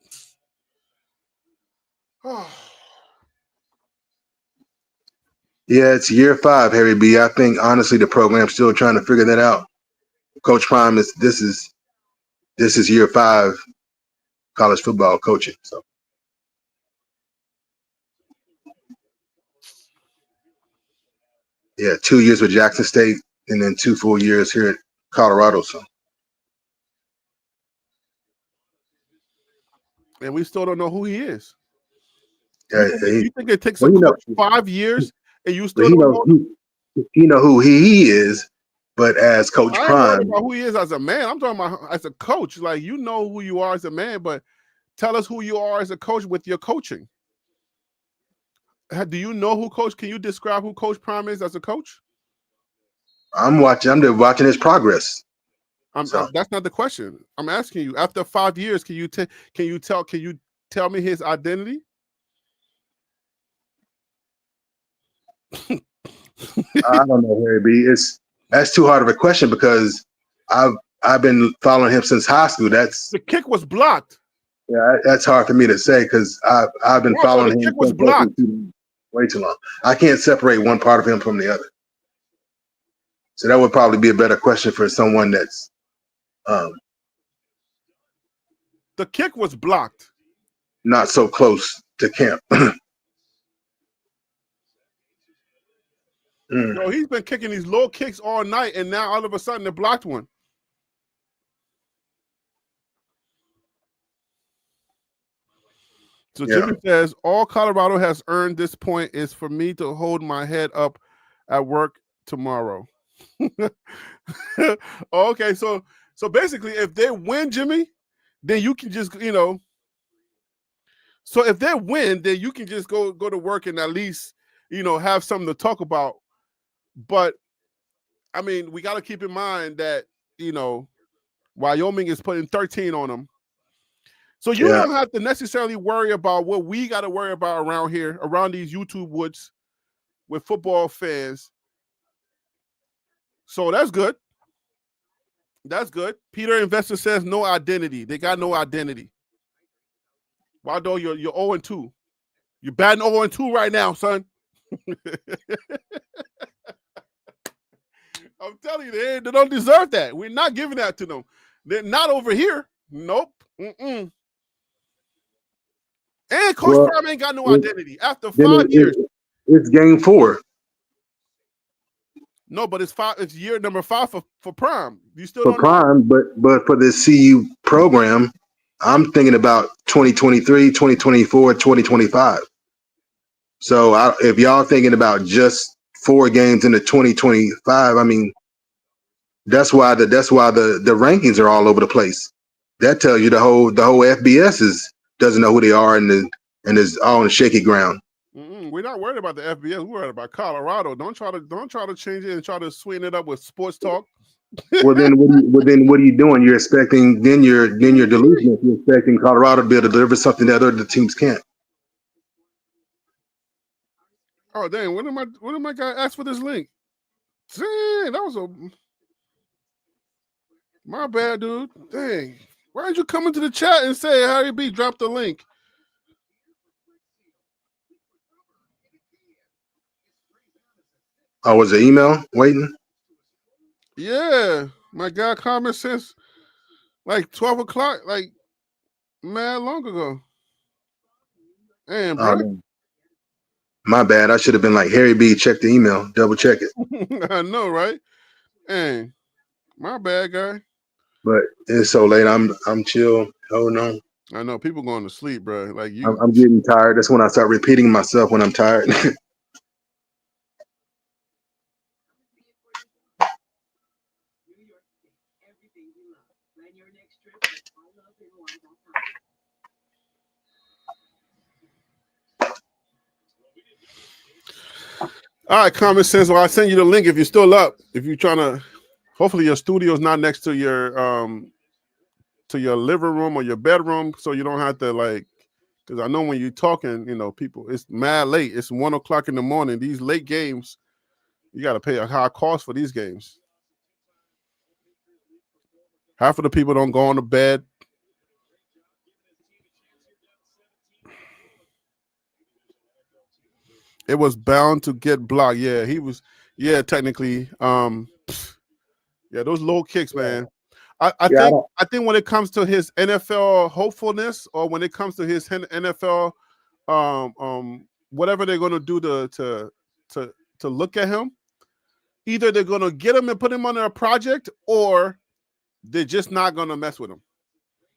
Oh. Yeah, it's year 5, Harry B. I think honestly the program's still trying to figure that out. Coach Prime this is year 5 college football coaching. So yeah, 2 years with Jackson State and then 2 full years here at Colorado. So And we still don't know who he is. yeah, you think it takes a coach 5 years and you still don't know? He know who he is, but as Coach I ain't Prime, worried about who he is as a man. I'm talking about as a coach. Like, you know who you are as a man, but tell us who you are as a coach with your coaching. Do you know who coach? Can you describe who Coach Prime is as a coach? I'm just watching his progress. That's not the question. I'm asking you. After 5 years, can you tell me his identity? I don't know, Harry B. That's too hard of a question because I've been following him since high school. The kick was blocked. Yeah, that's hard for me to say because I've been following him. The kick was blocked. Way too long. I can't separate one part of him from the other. So that would probably be a better question for someone that's. The kick was blocked. Not so close to camp. No, he's been kicking these low kicks all night, and now all of a sudden they blocked one. So yeah. Jimmy says, all Colorado has earned this point is for me to hold my head up at work tomorrow. Okay, so basically, if they win, Jimmy, then you can just, so if they win, then you can just go to work and at least, have something to talk about. But, I mean, we got to keep in mind that, Wyoming is putting 13 on them. So you don't have to necessarily worry about what we got to worry about around here, around these YouTube woods with football fans. So that's good. That's good. Peter Investor says no identity. They got no identity. Waldo, you're 0-2. You're batting 0-2 right now, son. I'm telling you, they don't deserve that. We're not giving that to them. They're not over here. Nope. Mm-mm. And Coach Prime ain't got no identity after 5 years. It's game 4. No, but it's year number 5 for Prime. You still for don't Prime, know. but for the CU program, I'm thinking about 2023, 2024, 2025. So if y'all thinking about just 4 games into 2025, I mean, that's why the rankings are all over the place. That tells you the whole FBS doesn't know who they are and is all on shaky ground. We're not worried about the FBS. We're worried about Colorado. Don't try to change it and try to sweeten it up with sports talk. Well, then what are you doing? You're expecting you're delusional. You're expecting Colorado to be able to deliver something that other teams can't. Oh dang! When am I gonna ask for this link? Dang, that was my bad, dude. Dang, why didn't you come into the chat and say Harry B dropped the link? Oh, was the email waiting? Yeah, my guy comment since like 12 o'clock, like mad long ago. Damn, bro. My bad. I should have been like, Harry B, check the email, double check it. I know, right? Dang, my bad, guy. But it's so late. I'm chill, holding on. I know people going to sleep, bro. Like I'm getting tired. That's when I start repeating myself when I'm tired. All right, common sense. Well, I'll send you the link if you're still up. If you're trying to, hopefully your studio's not next to your living room or your bedroom, so you don't have to like. Because I know when you're talking, people, it's mad late. It's 1 o'clock in the morning. These late games, you got to pay a high cost for these games. Half of the people don't go on to bed. It was bound to get blocked. Yeah, he was. Yeah, technically. Yeah, those low kicks, man. I think when it comes to his NFL hopefulness, or when it comes to his NFL, whatever they're gonna do to look at him, either they're gonna get him and put him under a project, or they're just not gonna mess with him.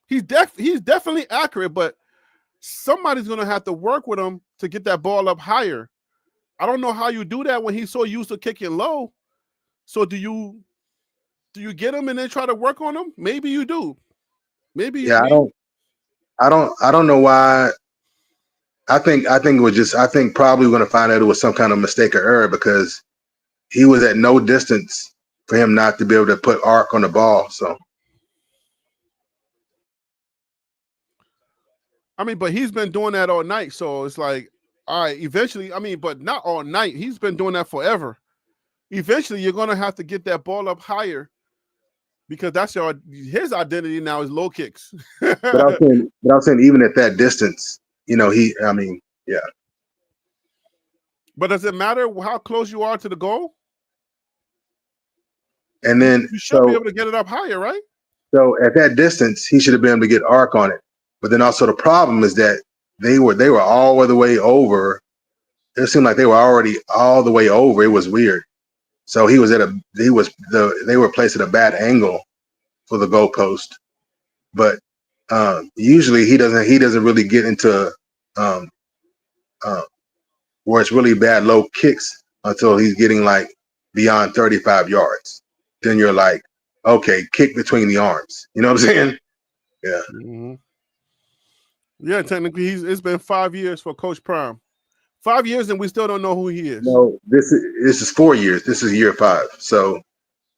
He's definitely accurate, but somebody's gonna have to work with him to get that ball up higher. I don't know how you do that when he's so used to kicking low. So do you get him and then try to work on him? Maybe you do. Maybe. Yeah, I don't know why. I think probably we're going to find out it was some kind of mistake or error, because he was at no distance for him not to be able to put arc on the ball. So, I mean, but he's been doing that all night. So it's like, all right, eventually, but not all night. He's been doing that forever. Eventually, you're going to have to get that ball up higher, because that's his identity now is low kicks. but I was saying even at that distance, yeah. But does it matter how close you are to the goal? And then you should be able to get it up higher, right? So at that distance, he should have been able to get arc on it. But then also the problem is that they were all the way over. It seemed like they were already all the way over. It was weird. So they were placed at a bad angle for the goalpost. But usually he doesn't really get into where it's really bad low kicks until he's getting like beyond 35 yards. Then you're like, okay, kick between the arms. You know what I'm saying? Yeah. Mm-hmm. Yeah, technically it's been 5 years for Coach Prime. 5 years and we still don't know who he is. No, this is 4 years. This is year 5. So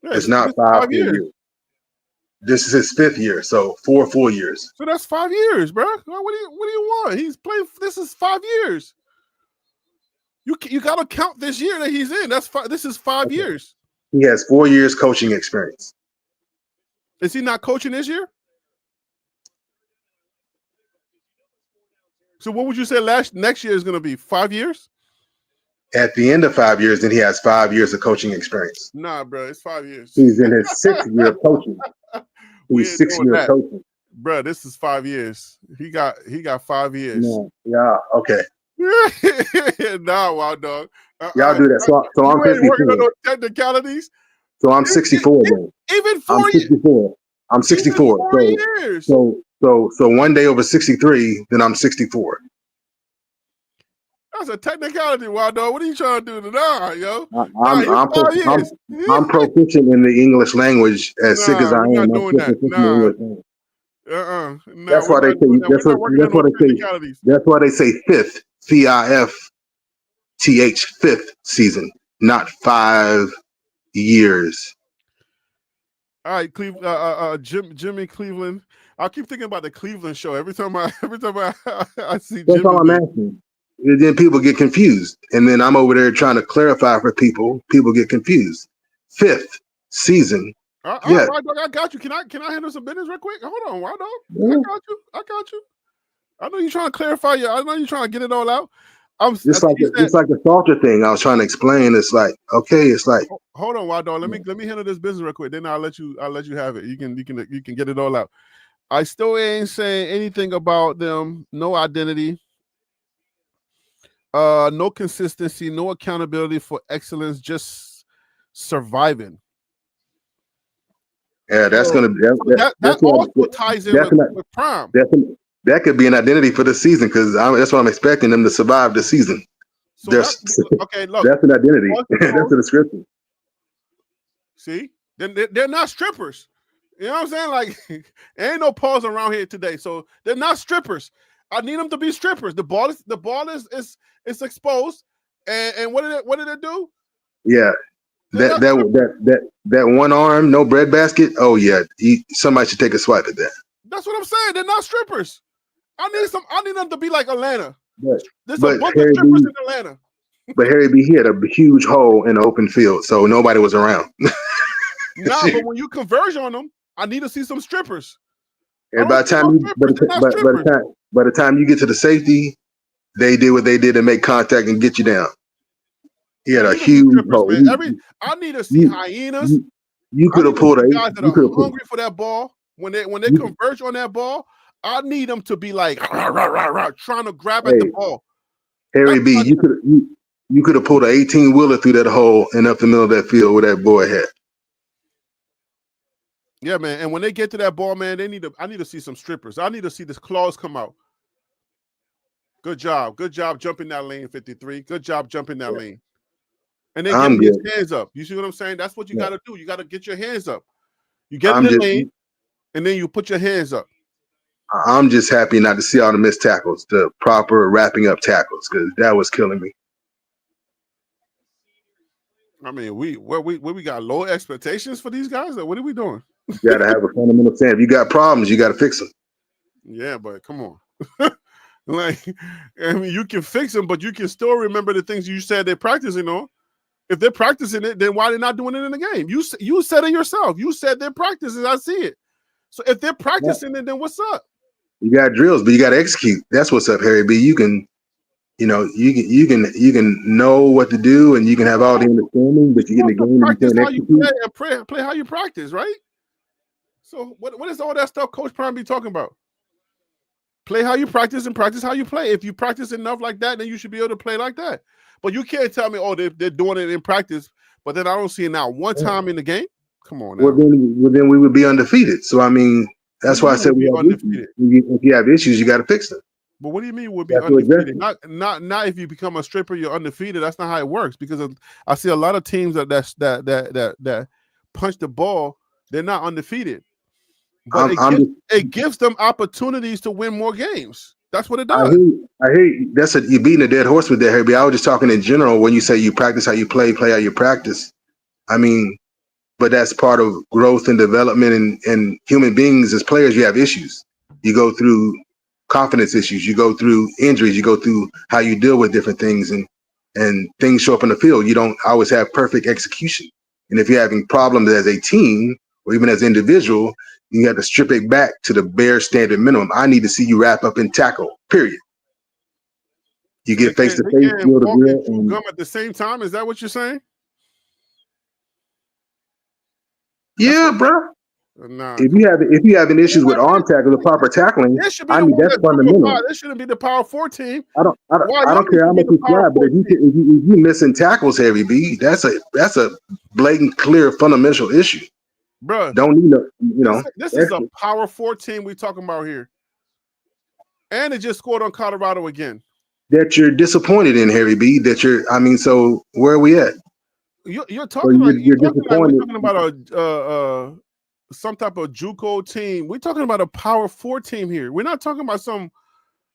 yeah, it's not 5 years. This is his 5th year, so 4 full years. So that's 5 years, bro. What do you want? He's playing. This is 5 years. You got to count this year that he's in. This is 5 years. He has 4 years coaching experience. Is he not coaching this year? So what would you say next year is going to be? 5 years? At the end of 5 years, then he has 5 years of coaching experience. Nah, bro, it's 5 years. He's in his 6th year of coaching. He's 6 years coaching. Bro, this is 5 years. He got 5 years. Yeah, okay. Nah, wild dog. Y'all do that. So I'm 54. Working on those technicalities. So I'm 64 then. Even 4 I'm 64. I'm 64. 4 years. So one day over 63, then I'm 64. That's a technicality, wild dog. What are you trying to do tonight, yo? I'm proficient in the English language as sick as I am. Not doing that. That's why they say. That's why they say fifth. FIFTH, fifth season, not 5 years. All right, Jimmy Cleveland. I keep thinking about the Cleveland show every time I see. That's all I'm asking. And then people get confused, and then I'm over there trying to clarify for people. People get confused. 5th season. Yes. Wild dog, I got you. Can I handle some business real quick? Hold on, Wild dog. Yeah. I got you. I know you're trying to clarify. I know you're trying to get it all out. Just like the Salter thing I was trying to explain. It's like, okay, it's like. Hold on, Wild dog. Let me handle this business real quick. Then I'll let you have it. You can get it all out. I still ain't saying anything about them. No identity. No consistency, no accountability for excellence, just surviving. Yeah, that's going to be that also ties in with Prime. That could be an identity for the season, because that's what I'm expecting them to survive the season. So okay, look, that's an identity. That's a description. See, they're not strippers. You know what I'm saying? Like, ain't no pause around here today. So they're not strippers. I need them to be strippers. The ball is exposed. And what did it do? Yeah. That one arm, no breadbasket. Oh yeah, somebody should take a swipe at that. That's what I'm saying. They're not strippers. I need them to be like Atlanta. There's a bunch of Harry strippers B, in Atlanta. but Harry B, he had a huge hole in the open field, so nobody was around. Nah, but when you converge on them, I need to see some strippers. And by the time you get to the safety, they did what they did to make contact and get you down. He had a huge hole. I need to see hyenas. You could have pulled guys that are hungry for that ball. When they converge on that ball, I need them to be like trying to grab at the ball. Harry B, you could have pulled an 18-wheeler through that hole and up the middle of that field where that boy had. Yeah, man. And when they get to that ball, man, I need to see some strippers. I need to see this claws come out. Good job. Good job jumping that lane, 53. Good job jumping that lane. And then get his hands up. You see what I'm saying? That's what you got to do. You got to get your hands up. You get in the lane, and then you put your hands up. I'm just happy not to see all the missed tackles, the proper wrapping up tackles, because that was killing me. I mean, we got low expectations for these guys? What are we doing? You got to have a fundamental sense. If you got problems, you got to fix them. Yeah, but come on. Like, I mean, you can fix them, but you can still remember the things you said they're practicing on. If they're practicing it, then why are they not doing it in the game? You said it yourself. You said they're practicing. I see it. So if they're practicing it, then what's up? You got drills, but you got to execute. That's what's up, Harry B. You can know what to do, and you can have all the understanding, but you get in the game and you can't execute. Play how you practice, right? So what is all that stuff Coach Prime be talking about? Play how you practice and practice how you play. If you practice enough like that, then you should be able to play like that. But you can't tell me, they're doing it in practice, but then I don't see it now one time in the game. Come on now. Well, then we would be undefeated. So, I mean, that's why I said we have undefeated. If you have issues, you got to fix them. But what do you mean we'll be undefeated? Not if you become a stripper, you're undefeated. That's not how it works, because I see a lot of teams that punch the ball, they're not undefeated. But it gives them opportunities to win more games. That's what it does. I hear you. You're beating a dead horse with that, Herbie. I was just talking in general when you say you practice how you play how you practice. I mean, but that's part of growth and development, and human beings as players, you have issues. You go through confidence issues, you go through injuries, you go through how you deal with different things, and things show up in the field. You don't always have perfect execution. And if you're having problems as a team or even as an individual, you have to strip it back to the bare standard minimum. I need to see you wrap up and tackle, period. You get face to face, feel the and gum at the same time. Is that what you're saying? Yeah, bro. Nah. If you having issues with arm tackle, the proper tackling, I mean that's fundamental. This shouldn't be the Power 4 team. I don't care how much you try, but if you missing tackles, Harry B, that's a blatant, clear, fundamental issue. Bro, don't need this is a Power 4 team we're talking about here, and it just scored on Colorado again. That you're disappointed in, Harry B. So where are we at? You're talking we're talking about some type of JUCO team. We're talking about a Power 4 team here. We're not talking about some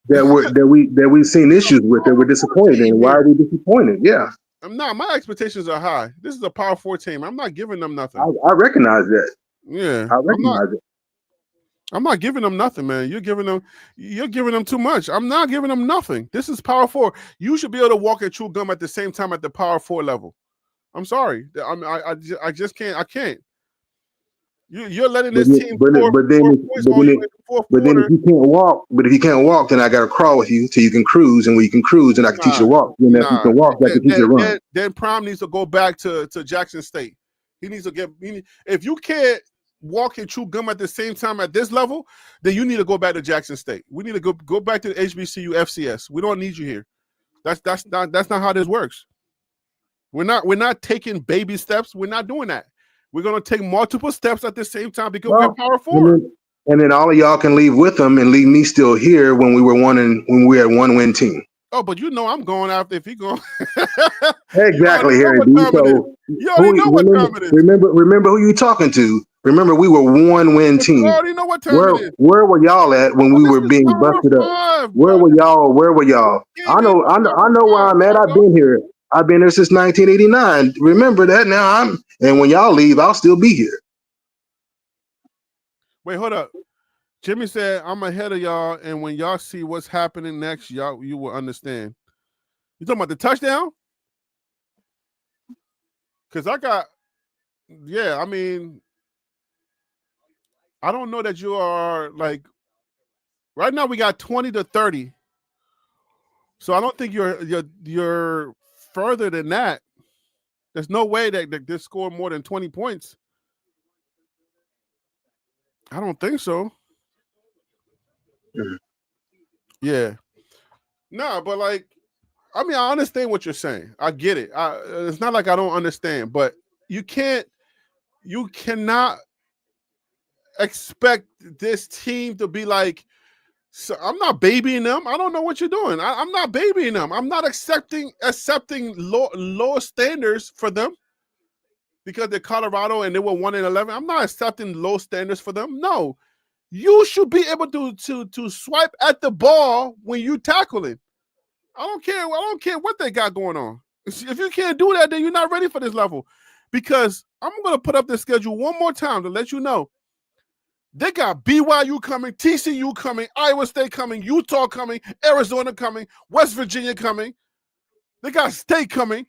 that we've seen issues with, that we're disappointed in. Why are we disappointed? Yeah. My expectations are high. This is a Power 4 team. I'm not giving them nothing. I recognize that. Yeah. I recognize it. I'm not giving them nothing, man. You're giving them too much. I'm not giving them nothing. This is Power 4. You should be able to walk and chew gum at the same time at the Power 4 level. I'm sorry. I just can't. I can't. You're letting this team. But then if you can't walk, then I gotta crawl with you till you can cruise, and when you can cruise, then I can teach you to walk. Then if you can walk, I can teach you to run. Then Prime needs to go back to Jackson State. He needs to if you can't walk and chew gum at the same time at this level, then you need to go back to Jackson State. We need to go back to HBCU FCS. We don't need you here. That's not how this works. We're not taking baby steps. We're not doing that. We're going to take multiple steps at the same time because we're Power 4. And then all of y'all can leave with them and leave me still here when we had one-win team. Oh, but I'm going after if he going. Exactly, Harry B. So you already know what time it is. Remember who you're talking to. Remember, we were 1-win You team. already know what time it is. Where were y'all at when we This were is being Power busted up? 5, Where bro. were y'all? Where were y'all? Came I in know where I'm at. I've been here. I've been here since 1989. Remember that now. And when y'all leave, I'll still be here. Wait, hold up. Jimmy said, I'm ahead of y'all, and when y'all see what's happening next, you will understand. You talking about the touchdown? Because I mean, I don't know that you are like, right now we got 20-30. So I don't think you're further than that. There's no way that they score more than 20 points. I don't think so. Mhm. Yeah. No, but like, I mean, I understand what you're saying. I get it. It's not like I don't understand, but you cannot expect this team to be like, so I'm not babying them. I don't know what you're doing. I'm not babying them. I'm not accepting lower standards for them because they're Colorado and they were 1-11. I'm not accepting low standards for them. No, you should be able to swipe at the ball when you tackling. I don't care. I don't care what they got going on. If you can't do that, then you're not ready for this level. Because I'm going to put up the schedule one more time to let you know. They got BYU coming, TCU coming, Iowa State coming, Utah coming, Arizona coming, West Virginia coming. They got State coming,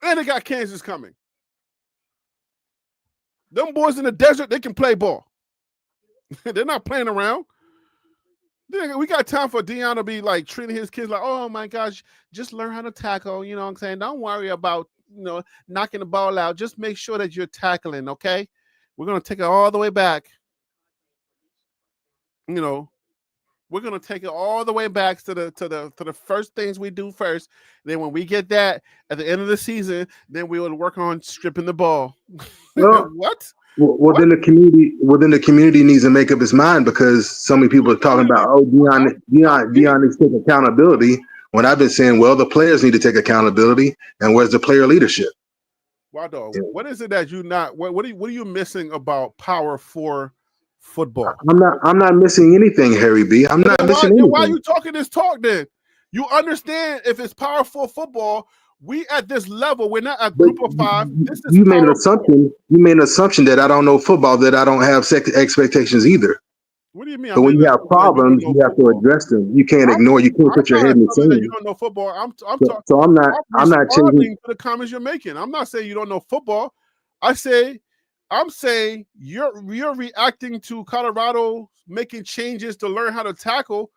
and they got Kansas coming. Them boys in the desert, they can play ball. They're not playing around. We got time for Deion to be like treating his kids like, oh my gosh, just learn how to tackle. You know what I'm saying? Don't worry about, knocking the ball out. Just make sure that you're tackling, okay? We're going to take it all the way back. We're going to take it all the way back to the first things we do first. Then when we get that at the end of the season, then we will work on stripping the ball. Well, What? Well, then the community needs to make up its mind because so many people are talking about, oh, Deion needs to take accountability. When I've been saying, well, the players need to take accountability, and where's the player leadership? Wado, what is it that you not? What are you missing about Power 4 football? I'm not missing anything, Harry B. I'm not missing anything. Then why are you talking this talk? Then you understand if it's Power 4 football. We at this level, we're not a group of 5. This is you made an Power assumption. 4. You made an assumption that I don't know football, that I don't have expectations either. What do you mean? But when you have problems, you have to address them. You can't ignore. You can't put your head in the sand. You don't know football. I'm not changing to the comments you're making. I'm not saying you don't know football. I'm saying you're reacting to Colorado making changes to learn how to tackle,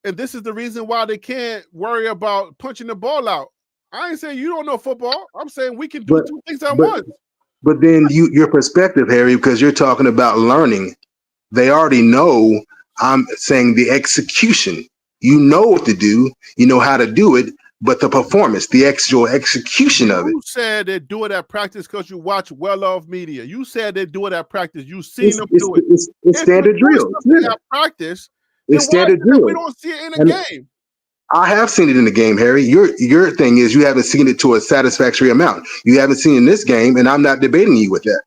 and this is the reason why they can't worry about punching the ball out. I ain't saying you don't know football. I'm saying we can do two things at once. But then your perspective, Harry, because you're talking about learning. They already know. I'm saying the execution. You know what to do. You know how to do it. But the performance, the actual execution of it. You said they do it at practice because you watch well-off media. You said they do it at practice. You've seen them do it. It's standard drill. At practice, it's standard drill. We don't see it in the game. I have seen it in the game, Harry. Your thing is you haven't seen it to a satisfactory amount. You haven't seen it in this game, and I'm not debating you with that.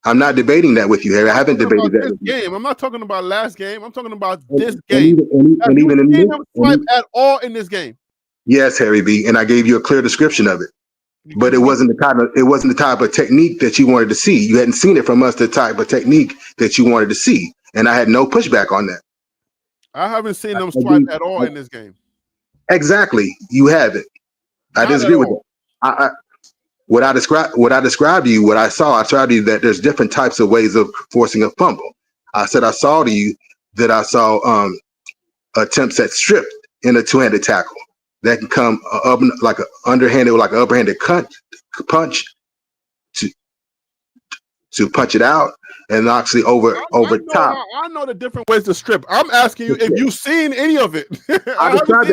I'm not debating that with you, Harry. I haven't debated that with you. Game. I'm not talking about last game. I'm talking about this game. And even in this, swipe at all in this game. Yes, Harry B. And I gave you a clear description of it. But it wasn't the type of technique that you wanted to see. You hadn't seen it from us, the type of technique that you wanted to see. And I had no pushback on that. I haven't seen them swipe at all in this game. Exactly. You haven't. I disagree with that. What I described to you, what I saw, I described to you that there's different types of ways of forcing a fumble. I said I saw to you that I saw attempts at strip in a two-handed tackle. That can come up like an underhanded, like an upperhanded punch to punch it out, and actually over top. I know the different ways to strip. I'm asking you if you've seen any of it. I described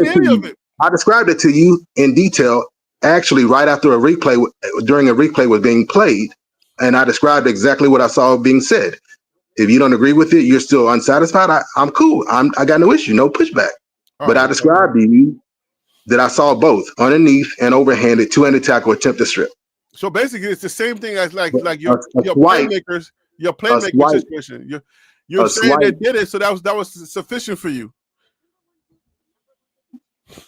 it to you in detail, actually right after during a replay was being played, and I described exactly what I saw being said. If you don't agree with it, you're still unsatisfied. I'm cool. I got no issue, no pushback. But I described to you that I saw both underneath and overhanded two-handed tackle attempt to strip. So basically, it's the same thing as like a your swipe, a playmaking swipe, situation. You're a saying they swipe. did it, so that was sufficient for you.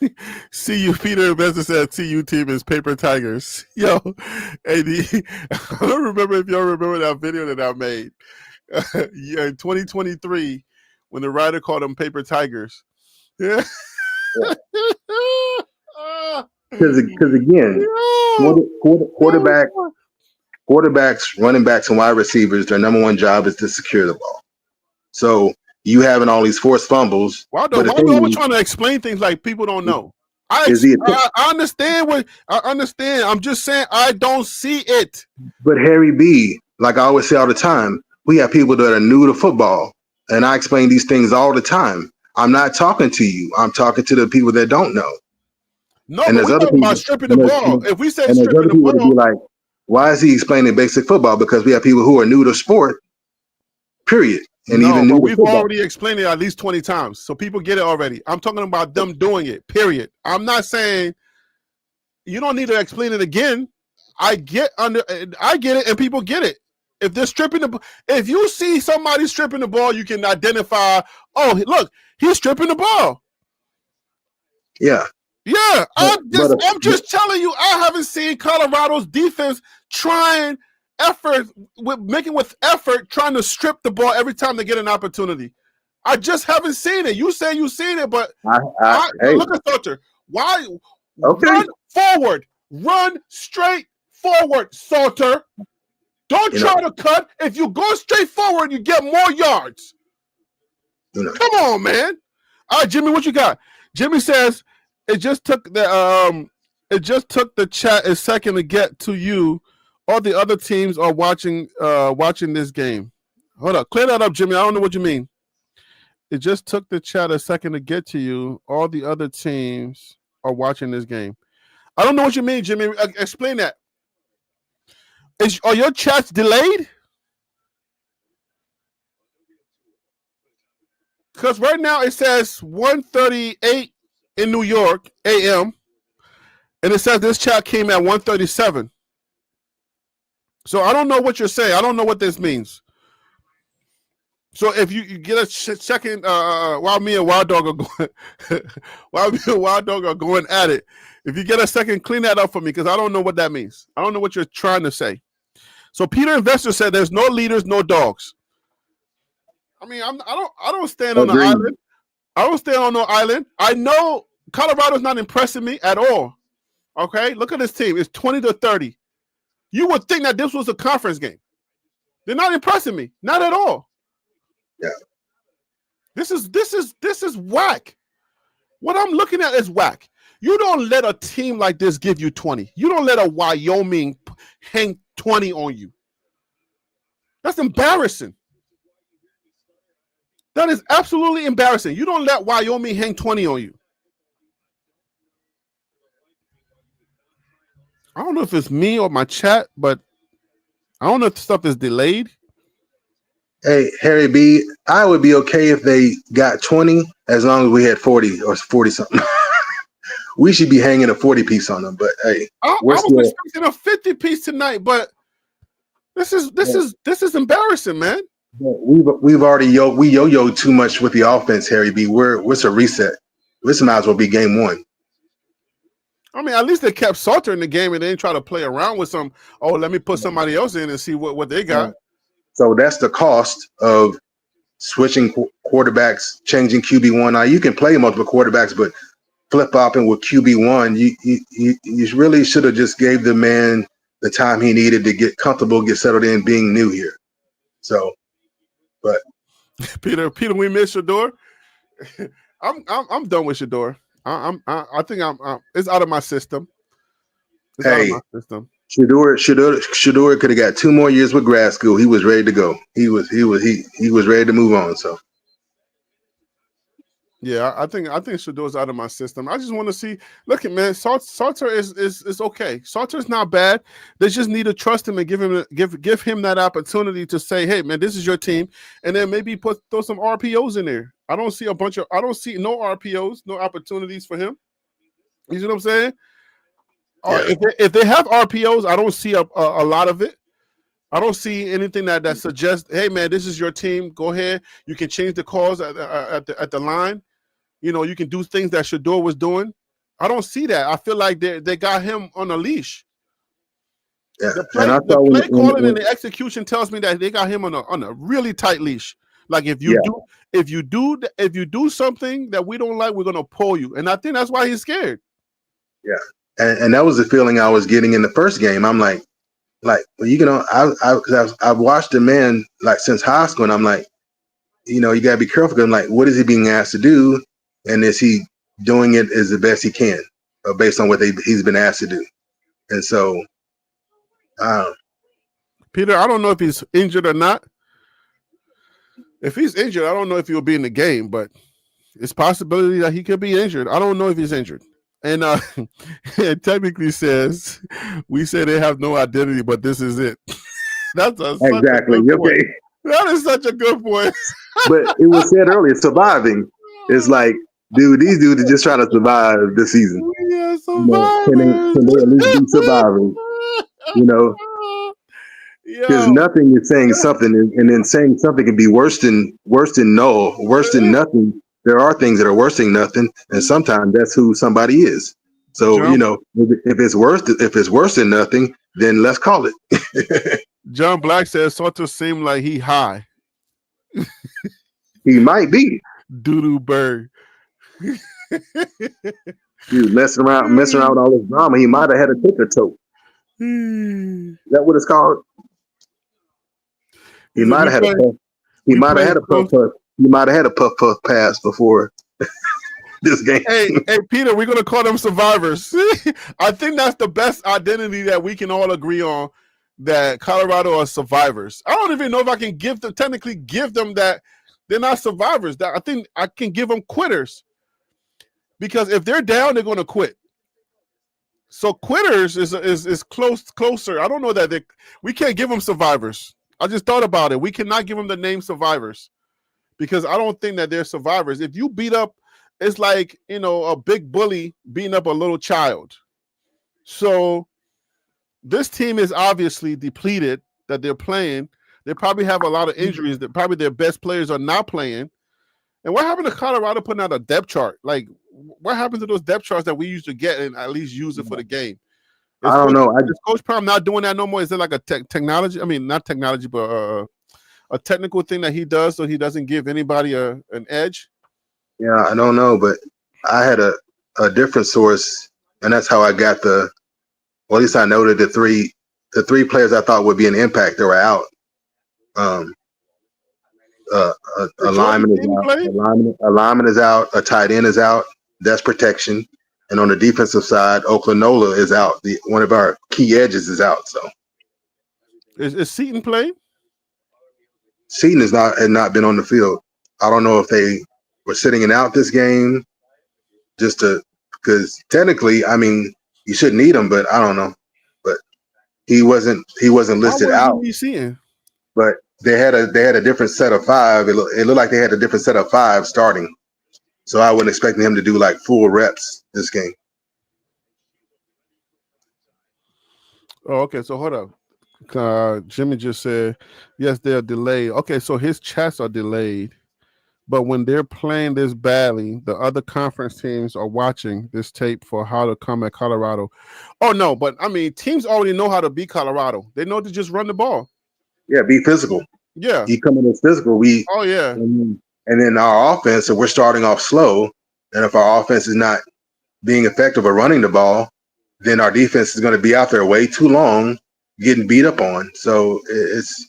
CU Peter Investor said CU team is paper tigers. Yo, AD, I don't remember if y'all remember that video that I made. Yeah, in 2023, when the writer called them paper tigers. Yeah. Because again, quarterback, quarterbacks, running backs, and wide receivers, their number one job is to secure the ball. So you having all these forced fumbles. Why But the we always thing trying to explain things like people don't know? is the I understand what I understand. I'm just saying I don't see it. but Harry B, like I always say all the time, we have people that are new to football, and I explain these things all the time. I'm not talking to you. I'm talking to the people that don't know. No, And but there's we're other talking about people, stripping the ball. If we say and there's stripping other the people to be ball, like, why is he explaining basic football? Because we have people who are new to sport, period, and no, even new but to we've football. already explained it at least 20 times. So people get it already. I'm talking about them doing it, period. I'm not saying you don't need to explain it again. I get it, and people get it. If they're stripping if you see somebody stripping the ball, you can identify, oh, look, he's stripping the ball. Yeah. Yeah, I'm But just telling you, I haven't seen Colorado's defense trying with effort, trying to strip the ball every time they get an opportunity. I just haven't seen it. You say you've seen it, but hey, look at Salter. Why okay. run straight forward, Salter. Don't try to cut. If you go straight forward, you get more yards. Come on, man. All right, Jimmy, what you got? Jimmy says it just took the chat a second to get to you. All the other teams are watching this game. Hold up. Clear that up, Jimmy. I don't know what you mean. It just took the chat a second to get to you. All the other teams are watching this game. I don't know what you mean, Jimmy. Explain that. Are your chats delayed? Because right now it says 1:38 in New York a.m. and it says this chat came at 1:37. So I don't know what you're saying. I don't know what this means. So if you get a second, while me and Wild Dog are going at it, if you get a second, clean that up for me because I don't know what that means. I don't know what you're trying to say. So Peter Investor said, "There's no leaders, no dogs." I mean, I don't stand on the island. I don't stand on no island. I know Colorado's not impressing me at all. Okay, look at this team. It's 20-30. You would think that this was a conference game. They're not impressing me, not at all. Yeah. This is whack. What I'm looking at is whack. You don't let a team like this give you 20. You don't let a Wyoming hang 20 on you. That's embarrassing. That is absolutely embarrassing. You don't let Wyoming hang 20 on you. I don't know if it's me or my chat, but I don't know if the stuff is delayed. Hey, Harry B, I would be okay if they got 20 as long as we had 40 or 40 something. We should be hanging a 40 piece on them, but hey, I was expecting a 50 piece tonight, but this is embarrassing, man. We've already yo-yo too much with the offense, Harry B. What's a reset? This might as well be game one. I mean, at least they kept Salter in the game and they didn't try to play around with some, oh, let me put somebody else in and see what they got. So that's the cost of switching quarterbacks, changing QB1. Now you can play multiple quarterbacks, but flip-flopping with QB1, you really should have just gave the man the time he needed to get comfortable, get settled in, being new here. So, but Peter, we miss Shador. I'm done with Shador. I think it's out of my system. It's out of my system. Shador could have got 2 more years with grad school. He was ready to go. He was ready to move on. So yeah, I think Shador's out of my system. I just want to see. Look, man, Salter is okay. Salter's not bad. They just need to trust him and give him that opportunity to say, hey, man, this is your team, and then maybe throw some RPOs in there. I don't see no RPOs, no opportunities for him. You see what I'm saying? Yeah. If they have RPOs, I don't see a lot of it. I don't see anything that suggests, hey man, this is your team. Go ahead. You can change the calls at the line. You know, you can do things that Shador was doing. I don't see that. I feel like they got him on a leash. Yeah. The And I the saw play calling when and the execution tells me that they got him on a really tight leash. Like if yeah. you do something that we don't like, we're gonna pull you. And I think that's why he's scared. Yeah. And that was the feeling I was getting in the first game. I'm like, well, you know, I've watched the man like since high school, and I'm like, you know, you gotta be careful. I'm like, what is he being asked to do, and is he doing it as the best he can, based on what he's been asked to do? And so, Peter, I don't know if he's injured or not. If he's injured, I don't know if he'll be in the game, but it's possibility that he could be injured. I don't know if he's injured. And it technically says we say they have no identity, but this is it. That's such exactly a good point. okay. That is such a good point. But it was said earlier, surviving. It's like, dude, these dudes are just trying to survive this season. We are You know, survivors. can they at least be surviving? You know, because Yo. nothing is saying something, and then saying something can be worse than no, worse than nothing. There are things that are worse than nothing, and sometimes that's who somebody is. So John, you know, if it's worse than nothing, then let's call it. John Black says Soto seemed like he high. He might be. Doodoo bird. He was messing around with all this drama. He might have had a ticker toe. Is that what it's called? He might have had a puff. He might have had a puff puff. He might have had a puff puff pass before this game. Hey, Peter, we're gonna call them survivors. I think that's the best identity that we can all agree on. That Colorado are survivors. I don't even know if I can technically give them that they're not survivors. That I think I can give them quitters. Because if they're down, they're going to quit. So quitters is closer. I don't know that we can't give them survivors. I just thought about it. We cannot give them the name survivors because I don't think that they're survivors. If you beat up, it's like, you know, a big bully beating up a little child. So this team is obviously depleted that they're playing. They probably have a lot of injuries. That probably their best players are not playing. And what happened to Colorado putting out a depth chart? Like, what happened to those depth charts that we used to get and at least use it for the game? I don't know. Is Coach Prime not doing that no more? Is it like a technology? I mean, not technology, but a technical thing that he does so he doesn't give anybody an edge? Yeah, I don't know, but I had a different source, and that's how I got well, at least I noted the three players I thought would be an impact that were out. A lineman is out. A lineman is out. A tight end is out. That's protection. And on the defensive side, Oklanola is out. One of our key edges is out. So is Seaton playing? Seaton had not been on the field. I don't know if they were sitting it out this game, because technically, I mean, you shouldn't need him, but I don't know. But he wasn't listed out. But they had a different set of five. It looked like they had a different set of five starting. So I wasn't expecting him to do like full reps this game. Oh, okay. So hold up. Jimmy just said, yes, they're delayed. Okay, so his chats are delayed. But when they're playing this badly, the other conference teams are watching this tape for how to come at Colorado. Oh, no, but I mean, teams already know how to beat Colorado. They know to just run the ball. Yeah, be physical. Yeah. You come in as physical. Oh, yeah. And then our offense, so we're starting off slow. And if our offense is not being effective at running the ball, then our defense is going to be out there way too long, getting beat up on. So it's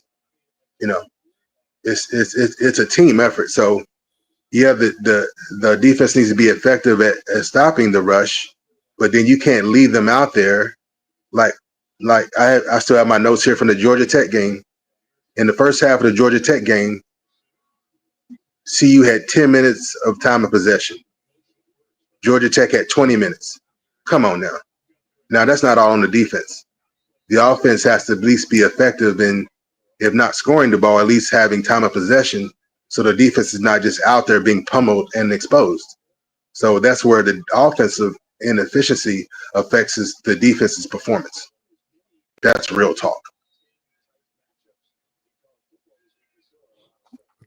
a team effort. So yeah, the defense needs to be effective at stopping the rush, but then you can't leave them out there. Like I still have my notes here from the Georgia Tech game. In the first half of the Georgia Tech game, CU had 10 minutes of time of possession. Georgia Tech had 20 minutes. Come on now. Now, that's not all on the defense. The offense has to at least be effective in, if not scoring the ball, at least having time of possession so the defense is not just out there being pummeled and exposed. So that's where the offensive inefficiency affects the defense's performance. That's real talk.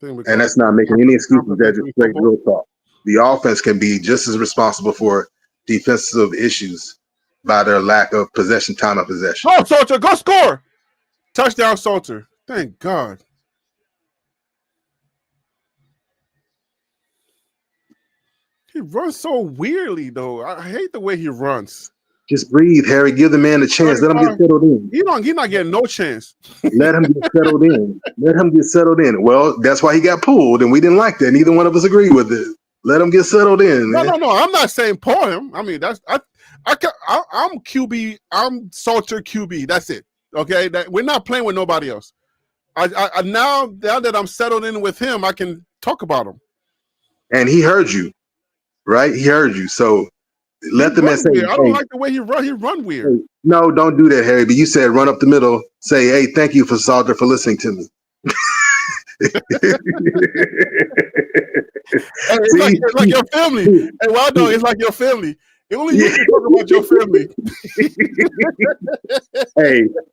And that's not making any excuses. That's just straight real talk. The offense can be just as responsible for defensive issues by their lack of possession, time of possession. Go, Salter, go score. Touchdown, Salter. Thank God. He runs so weirdly, though. I hate the way he runs. Just breathe, Harry. Give the man a chance. Let him get settled in. He's not getting no chance. Let him get settled in. Let him get settled in. Well, that's why he got pulled, and we didn't like that. Neither one of us agreed with it. Let him get settled in. No. I'm not saying pull him. I mean, I'm QB. I'm Salter QB. That's it. Okay, we're not playing with nobody else. I now that I'm settled in with him, I can talk about him. And he heard you, right? He heard you. So let the man say. I don't like the way he run. He run weird. Hey, no, don't do that, Harry. But you said run up the middle. Say, hey, thank you for Salter for listening to me. It's like your family. Hey, Waldo, it's like your family. Only you can talk about your family.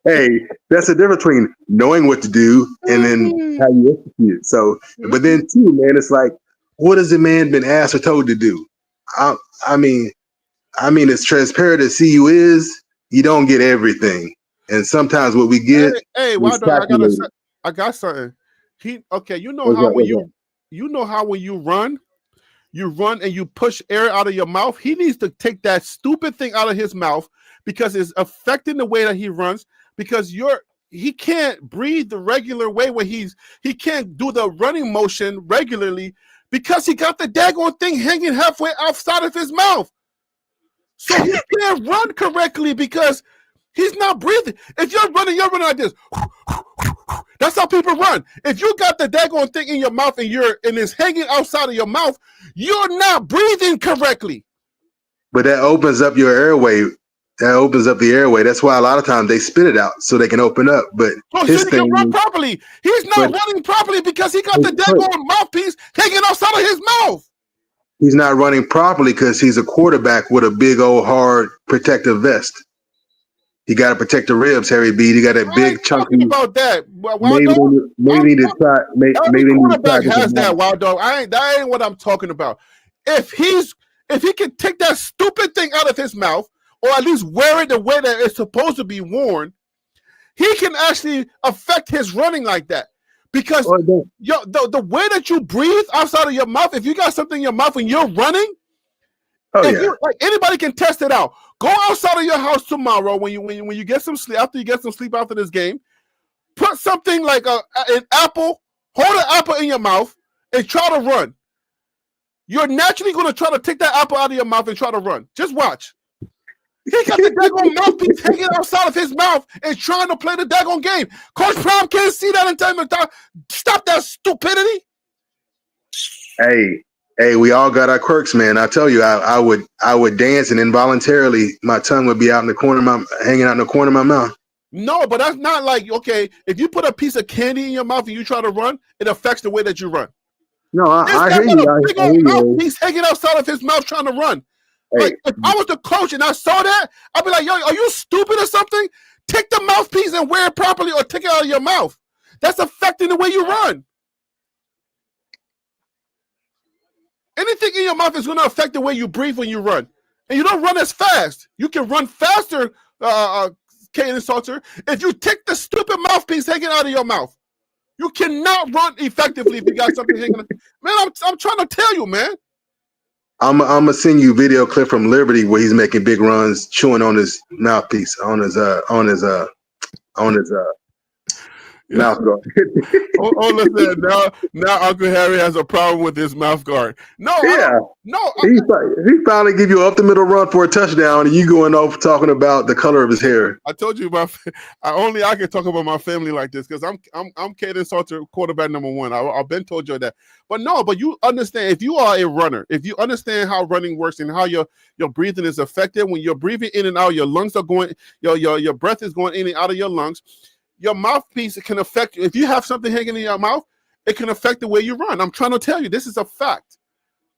hey, that's the difference between knowing what to do and then how you execute. So, but then too, man, it's like, what has the man been asked or told to do? I mean, as transparent as CU is, you don't get everything, and sometimes what we get. Hey, Waldo, I got something. You know how when you run and you push air out of your mouth. He needs to take that stupid thing out of his mouth because it's affecting the way that he runs. Because he can't breathe the regular way where he can't do the running motion regularly because he got the daggone thing hanging halfway outside of his mouth. So he can't run correctly because he's not breathing. If you're running like this. That's how people run. If you got the daggone thing in your mouth and it's hanging outside of your mouth, you're not breathing correctly. But that opens up your airway. That opens up the airway. That's why a lot of times they spit it out so they can open up. But his thing can run properly. He's not running properly because he got the daggone mouthpiece hanging outside of his mouth. He's not running properly because he's a quarterback with a big old hard protective vest. You got to protect the ribs, Harry B. You got that big chunky. About that, maybe need to try. Maybe quarterback has that, Waldo. That ain't what I'm talking about. If he can take that stupid thing out of his mouth, or at least wear it the way that it's supposed to be worn, he can actually affect his running like that. Because the way that you breathe outside of your mouth, if you got something in your mouth and you're running, anybody can test it out. Go outside of your house tomorrow when you get some sleep, after you get some sleep after this game. Put something like an apple, hold an apple in your mouth and try to run. You're naturally going to try to take that apple out of your mouth and try to run. Just watch. He got the daggone mouthpiece hanging outside of his mouth and trying to play the daggone game. Coach Prime can't see that in time and time. Stop that stupidity. Hey, we all got our quirks, man. I tell you, I would dance and involuntarily my tongue would be out in the corner of hanging out in the corner of my mouth. No, but that's not like, okay, if you put a piece of candy in your mouth and you try to run, it affects the way that you run. No, I hear you. A big old mouthpiece hanging outside of his mouth trying to run. Hey. Like, if I was the coach and I saw that, I'd be like, yo, are you stupid or something? Take the mouthpiece and wear it properly or take it out of your mouth. That's affecting the way you run. Anything in your mouth is going to affect the way you breathe when you run. And you don't run as fast. You can run faster, Caden Salter, if you take the stupid mouthpiece hanging out of your mouth. You cannot run effectively if you got something hanging. Man, I'm trying to tell you, man. I'm gonna send you a video clip from Liberty where he's making big runs, chewing on his mouthpiece, on his mouth guard. Listen, now Uncle Harry has a problem with his mouth guard. He finally give you an up the middle run for a touchdown, and you going off talking about the color of his hair. I told you I can talk about my family like this because I'm Caden Salter, quarterback number one. I've been told you that, but you understand if you are a runner, if you understand how running works and how your breathing is affected when you're breathing in and out, your lungs are going, your breath is going in and out of your lungs. Your mouthpiece can affect you. If you have something hanging in your mouth, it can affect the way you run. I'm trying to tell you, this is a fact.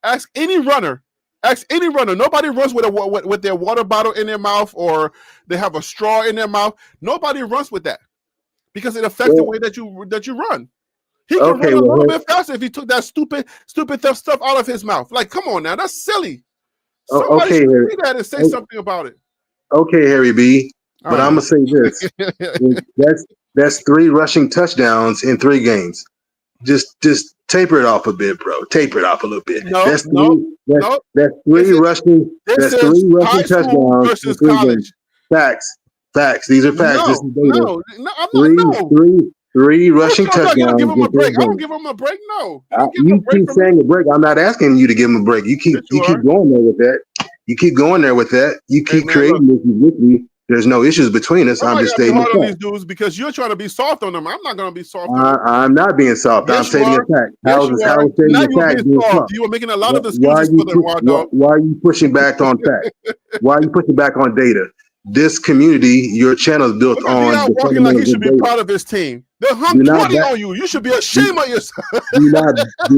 Ask any runner Ask any runner. Nobody runs with their water bottle in their mouth or they have a straw in their mouth. Nobody runs with that because it affects the way that you run. He can run a little bit faster if he took that stupid stuff out of his mouth. Like, come on now, that's silly. Somebody should see that and say something about it. Okay, Harry B. But I'm gonna say this: that's 3 rushing touchdowns in 3 games. Just taper it off a bit, bro. Taper it off a little bit. That's 3 rushing touchdowns versus in 3 games. Facts. These are facts. This is data. No. 3 rushing touchdowns. Give him a break. I don't give him a break. No. You keep saying a break. I'm not asking you to give him a break. You keep going there with that. You keep going there with that. You keep creating this with me. There's no issues between us. I'm just stating hard on these dudes because you're trying to be soft on them. I'm not going to be soft on them. I'm not being soft. Yes, I'm stating a fact. Now you're being soft. You were making a lot of excuses for them, Wardog. Why are you pushing back on fact? Why are you pushing back on data? This community, your channel is built on. Walking like he should be proud of his team. They're hung 20 on you. You should be ashamed of yourself. do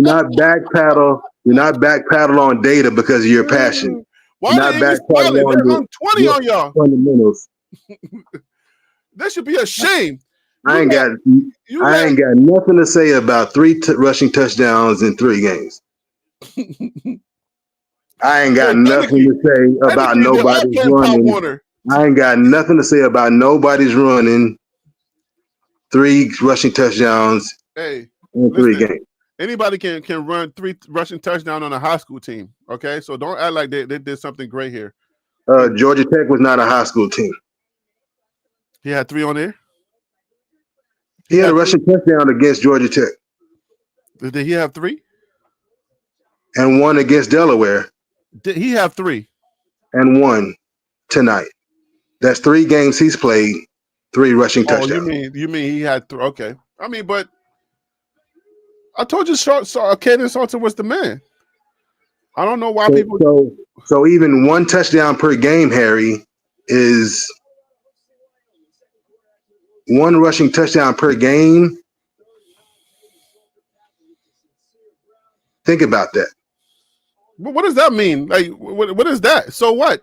not backpedal. Do not backpedal on data because of your passion. Why are they smiling? They're hung 20 on y'all. Fundamentals. They should be ashamed. I ain't got nothing to say about 3 rushing touchdowns in 3 games. I ain't got nothing to say about nobody's running. I ain't got nothing to say about nobody's running 3 rushing touchdowns in 3 games. Anybody can run 3 rushing touchdowns on a high school team. Okay, so don't act like they did something great here. Georgia Tech was not a high school team. He had 3 on there. He had a rushing touchdown against Georgia Tech. Did he have 3? And 1 against Delaware. Did he have 3? And 1 tonight. That's 3 games he's played, 3 rushing touchdowns. You mean he had 3? Okay. I mean, but I told you, Caden Salter was the man. I don't know why people. So even 1 touchdown per game, Harry, is 1 rushing touchdown per game. Think about that. What does that mean? Like, what is that? So what?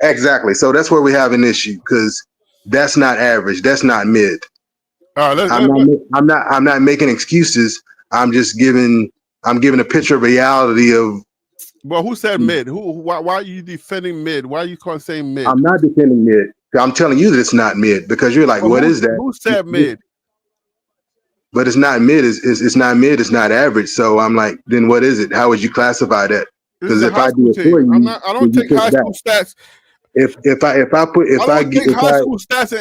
Exactly. So that's where we have an issue because that's not average. That's not mid. I'm not making excuses. I'm just giving a picture of reality of. Well, who said mid? Why are you defending mid? Why are you saying mid? I'm not defending mid. I'm telling you that it's not mid because you're like, what is that? Who said mid? But it's not mid. It's not mid. It's not average. So I'm like, then what is it? How would you classify that? Because if I do it for you, I don't take high school stats. If I take high school stats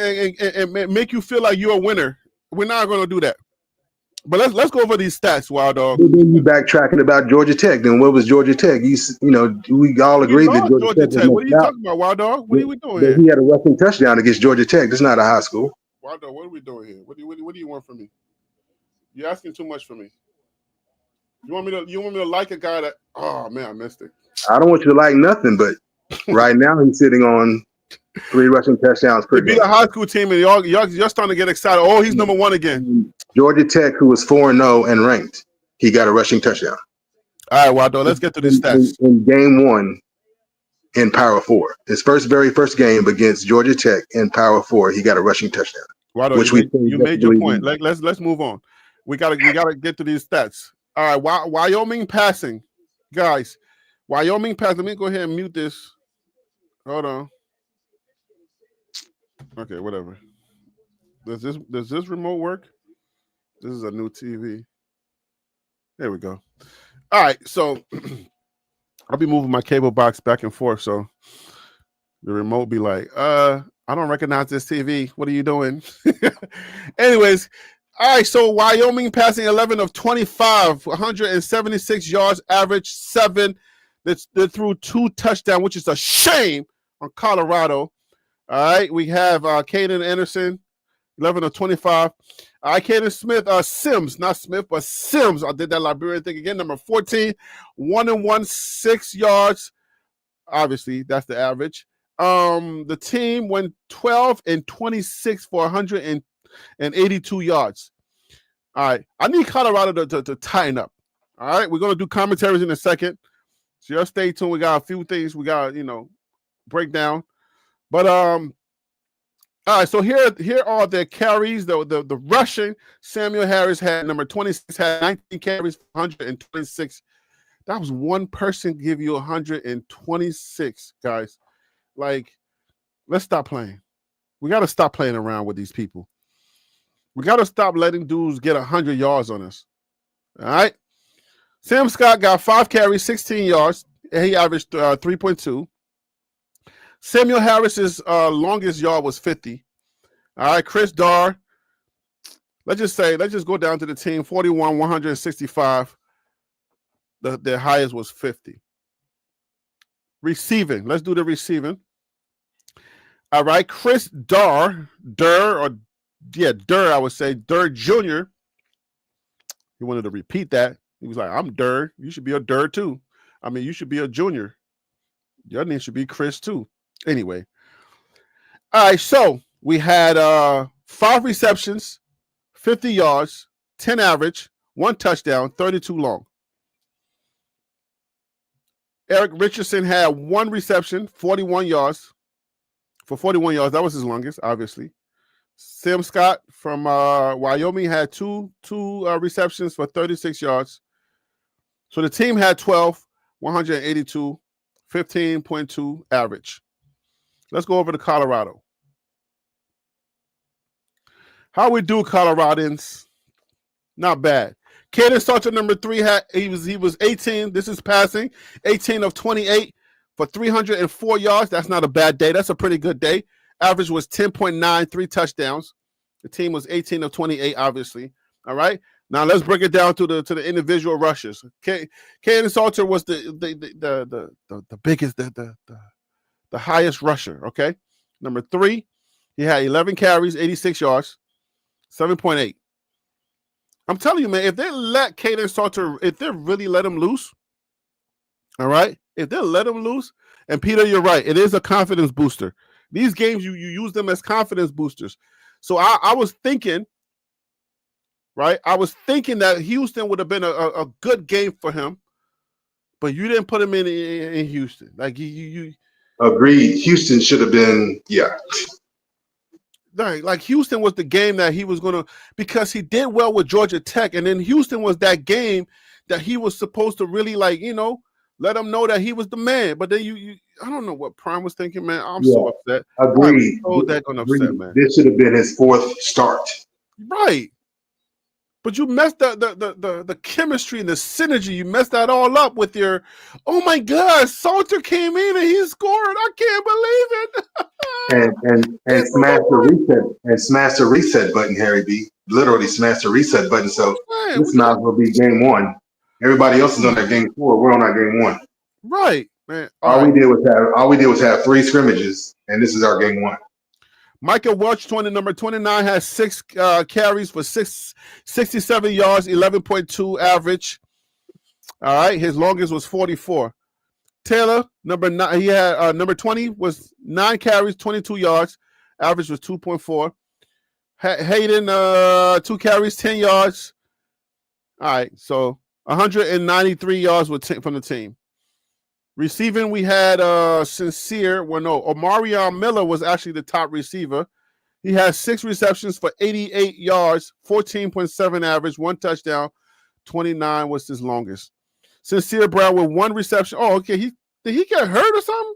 and make you feel like you're a winner, we're not going to do that. But let's go over these stats, Wild Dog. Then you backtracking about Georgia Tech. Then what was Georgia Tech? We all agreed that Georgia Tech. What are you talking about, Wild Dog? What are we doing here? He had a rushing touchdown against Georgia Tech. That's not a high school. Wild Dog, what are we doing here? What do you want from me? You're asking too much from me. You want me to like a guy that? Oh man, I missed it. I don't want you to like nothing, but right now he's sitting on 3 rushing touchdowns per game. Beat a high school team, and y'all starting to get excited. Oh, he's number 1 again. Georgia Tech, who was 4-0 and ranked, he got a rushing touchdown. All right, Waldo, let's get to the stats. In game 1 in Power 4, his very first game against Georgia Tech in Power 4, he got a rushing touchdown. Waldo, you made your point. Let's move on. We gotta get to these stats. All right, Wyoming passing, guys. Wyoming passing. Let me go ahead and mute this. Hold on. Okay, whatever. Does this remote work? This is a new TV. There we go. All right, so I'll be moving my cable box back and forth, so the remote be like, I don't recognize this TV. What are you doing? Anyways, all right, so Wyoming passing 11 of 25, 176 yards, average 7. They threw 2 touchdowns, which is a shame on Colorado. All right, we have Caden Anderson, 11 of 25. All right, Caden Smith, Sims, not Smith, but Sims. I did that Liberian thing again. Number 14, 1 6 yards. Obviously, that's the average. The team went 12 and 26 for 182 yards. All right, I need Colorado to tighten up. All right, we're going to do commentaries in a second. So y'all stay tuned. We got a few things we got, break down. But all right, so here are the carries. The rushing, Samuel Harris had number 26, had 19 carries, 126. That was one person give you 126, guys. Like, let's stop playing. We got to stop playing around with these people. We got to stop letting dudes get 100 yards on us. All right? Sam Scott got 5 carries, 16 yards. And he averaged 3.2. Samuel Harris's longest yard was 50. All right, Chris Darr. Let's just go down to the team. 41, 165. The highest was 50. Receiving. Let's do the receiving. All right, Chris Durr, I would say, Durr Jr. He wanted to repeat that. He was like, I'm Durr. You should be a Durr too. I mean, you should be a junior. Your name should be Chris too. Anyway. All right, so we had 5 receptions, 50 yards, 10 average, 1 touchdown, 32 long. Eric Richardson had 1 reception, 41 yards. For 41 yards, that was his longest, obviously. Sam Scott from Wyoming had two receptions for 36 yards. So the team had 12, 182, 15.2 average. Let's go over to Colorado. How we do, Coloradans? Not bad. Caden Salter, number 3, he was 18. This is passing. 18 of 28 for 304 yards. That's not a bad day. That's a pretty good day. Average was 10.9, 3 touchdowns. The team was 18 of 28, obviously. All right. Now let's break it down to the individual rushers. Caden Salter was the biggest, the highest rusher. Okay. Number 3, he had 11 carries, 86 yards, 7.8. I'm telling you, man, if they let Caden Salter, if they really let him loose, all right, if they let him loose, and Peter, you're right, it is a confidence booster. These games, you use them as confidence boosters. So I was thinking, right, that Houston would have been a good game for him, but you didn't put him in Houston. Like you Agreed. Houston should have been, yeah. Like Houston was the game that he was going to, because he did well with Georgia Tech. And then Houston was that game that he was supposed to really, like, let him know that he was the man. But then I don't know what Prime was thinking, man. I'm so upset. Agreed. So that gonna upset, man. This should have been his 4th start. Right. But you messed up the chemistry and the synergy. You messed that all up with your, oh my God, Salter came in and he scored. I can't believe it. and smash the reset button, Harry B. Literally smash the reset button. So Man, this might as well be game 1. Everybody else is on that game 4. We're on our game 1. Right, man. All we did was have 3 scrimmages, and this is our game 1. Michael Welch, number 29, has 6 carries for 67 yards, 11.2 average. All right, his longest was 44. Taylor, number 9, he had number 20 was 9 carries, 22 yards. Average was 2.4. Hayden, 2 carries, 10 yards. All right, so 193 yards from the team. Receiving, we had Omarion Miller was actually the top receiver. He has 6 receptions for 88 yards, 14.7 average, 1 touchdown, 29 was his longest. Sincere Brown with 1 reception. Oh, okay. Did he get hurt or something?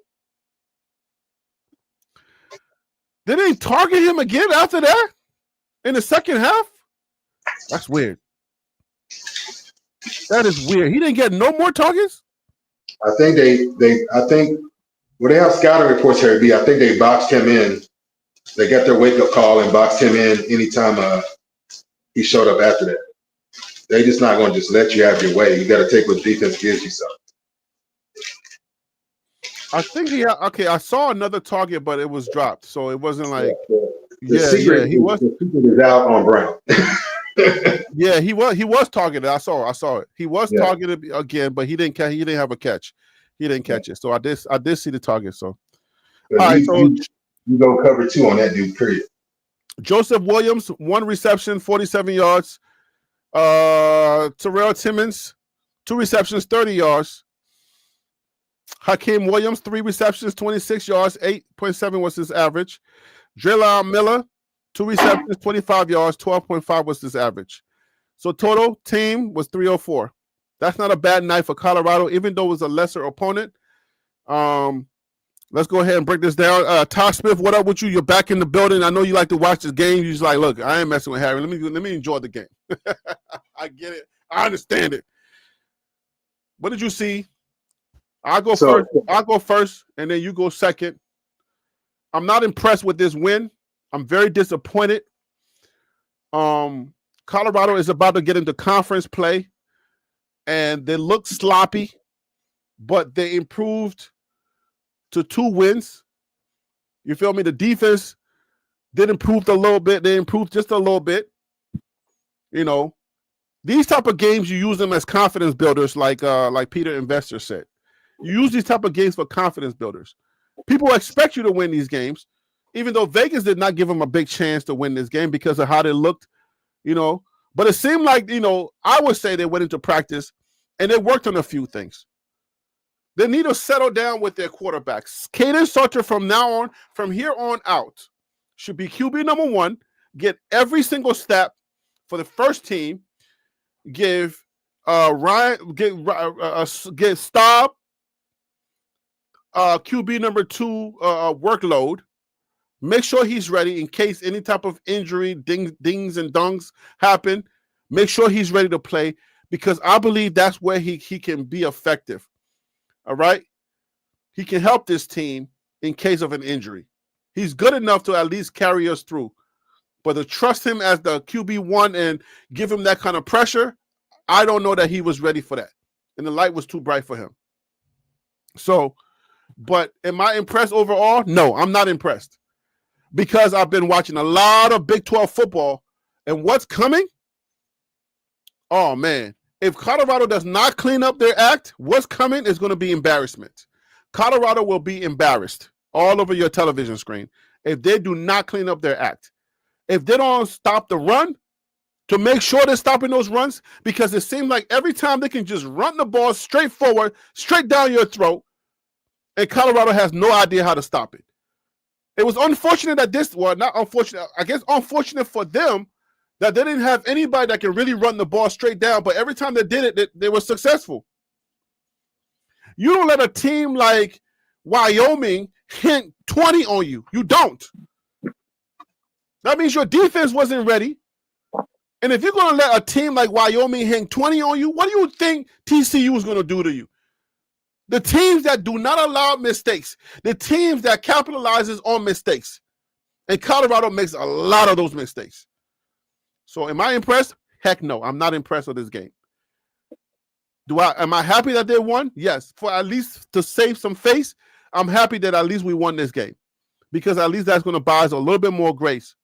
Did they target him again after that in the second half? That's weird. That is weird. He didn't get no more targets? I think they have scouting reports, Harry B. I think they boxed him in. They got their wake-up call and boxed him in anytime he showed up after that. They just not going to just let you have your way. You got to take what defense gives you something. I think I saw another target, but it was dropped. So it wasn't like the secret is out on Brown. Yeah, he was targeted. I saw it. He was targeted again, but he didn't have a catch. He didn't catch it. So I did see the target. So all right, so you go cover 2 on that dude, period. Joseph Williams, 1 reception, 47 yards. Terrell Timmons, 2 receptions, 30 yards. Hakeem Williams, 3 receptions, 26 yards, 8.7 was his average. Drillon Miller, 2 receptions, 25 yards, 12.5 was his average. So total team was 304. That's not a bad night for Colorado, even though it was a lesser opponent. Let's go ahead and break this down. Todd Smith, what up with you? You're back in the building. I know you like to watch this game. You're just like, look, I ain't messing with Harry. Let me enjoy the game. I get it. I understand it. What did you see? I'll go first, and then you go second. I'm not impressed with this win. I'm very disappointed. Colorado is about to get into conference play, and they look sloppy, but they improved to 2 wins. You feel me? The defense did improve a little bit. They improved just a little bit. You know, these type of games, you use them as confidence builders, like Peter Investor said. You use these type of games for confidence builders. People expect you to win these games, even though Vegas did not give them a big chance to win this game because of how they looked, you know. But it seemed like, you know, I would say they went into practice and they worked on a few things. They need to settle down with their quarterbacks. Caden Sutter from here on out, should be QB number 1, get every single snap for the first team, give Staub QB number 2 workload. Make sure he's ready in case any type of injury, dings and dungs happen. Make sure he's ready to play because I believe that's where he can be effective. All right? He can help this team in case of an injury. He's good enough to at least carry us through. But to trust him as the QB1 and give him that kind of pressure, I don't know that he was ready for that. And the light was too bright for him. So, but am I impressed overall? No, I'm not impressed. Because I've been watching a lot of Big 12 football. And what's coming? Oh, man. If Colorado does not clean up their act, what's coming is going to be embarrassment. Colorado will be embarrassed all over your television screen if they do not clean up their act. If they don't stop the run, to make sure they're stopping those runs, because it seems like every time they can just run the ball straight forward, straight down your throat, and Colorado has no idea how to stop it. It was unfortunate that not unfortunate, I guess unfortunate for them that they didn't have anybody that can really run the ball straight down, but every time they did it, they were successful. You don't let a team like Wyoming hit 20 on you. You don't. That means your defense wasn't ready. And if you're going to let a team like Wyoming hang 20 on you, what do you think TCU is going to do to you? The teams that do not allow mistakes, the teams that capitalizes on mistakes. And Colorado makes a lot of those mistakes. So am I impressed? Heck no, I'm not impressed with this game. Am I happy that they won? Yes. For at least to save some face, I'm happy that at least we won this game. Because at least that's going to buy us a little bit more grace.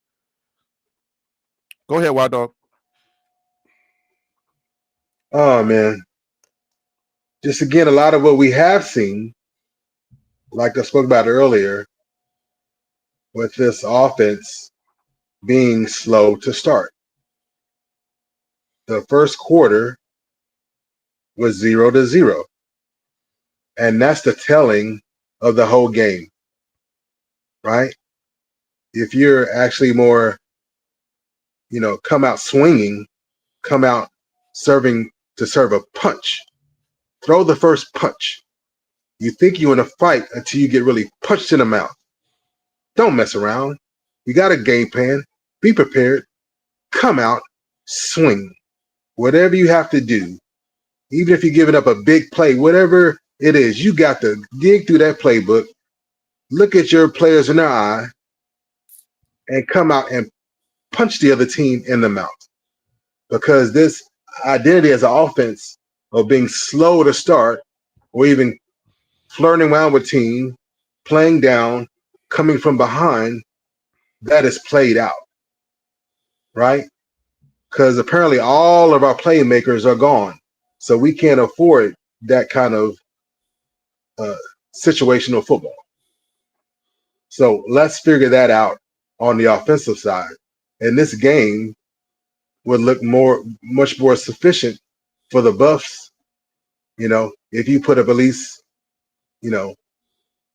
Go ahead, Wild Dog. Oh, man. Just again, a lot of what we have seen, like I spoke about earlier, with this offense being slow to start. The first quarter was 0-0. And that's the telling of the whole game, right? If you're actually more, come out swinging, come out serving to serve a punch, throw the first punch. You think you're in a fight until you get really punched in the mouth. Don't mess around. You got a game plan. Be prepared. Come out, swing. Whatever you have to do, even if you're giving up a big play, whatever it is, you got to dig through that playbook, look at your players in their eye, and come out and punch the other team in the mouth. Because this identity as an offense of being slow to start or even flirting around with team, playing down, coming from behind, that is played out, right? Because apparently all of our playmakers are gone. So we can't afford that kind of situational football. So let's figure that out on the offensive side. And this game would look much more sufficient for the Buffs, if you put up at least you know,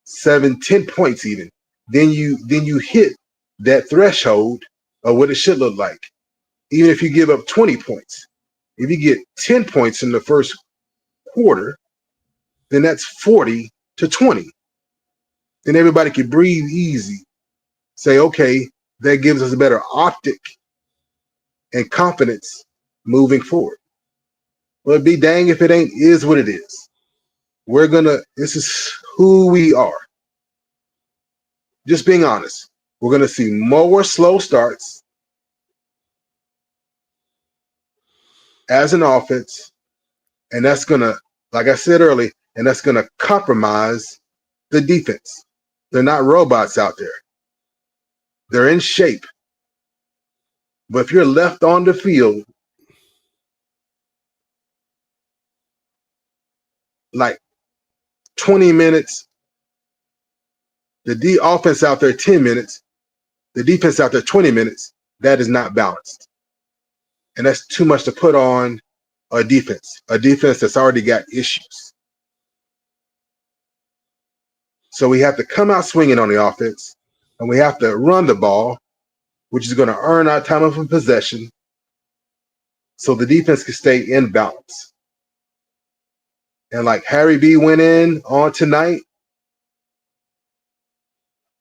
7, 10 points even, then you hit that threshold of what it should look like. Even if you give up 20 points, if you get 10 points in the first quarter, then that's 40-20. Then everybody can breathe easy. Say, okay, that gives us a better optic and confidence moving forward. Well, it'd be dang if it ain't, is what it is. This is who we are. Just being honest. We're going to see more slow starts as an offense. And that's going to, like I said earlier, and that's going to compromise the defense. They're not robots out there. They're in shape. But if you're left on the field, like 20 minutes, the offense out there 10 minutes, the defense out there 20 minutes, that is not balanced. And that's too much to put on a defense that's already got issues. So we have to come out swinging on the offense, and we have to run the ball, which is going to earn our time of possession so the defense can stay in balance. And like Harry B went in on tonight,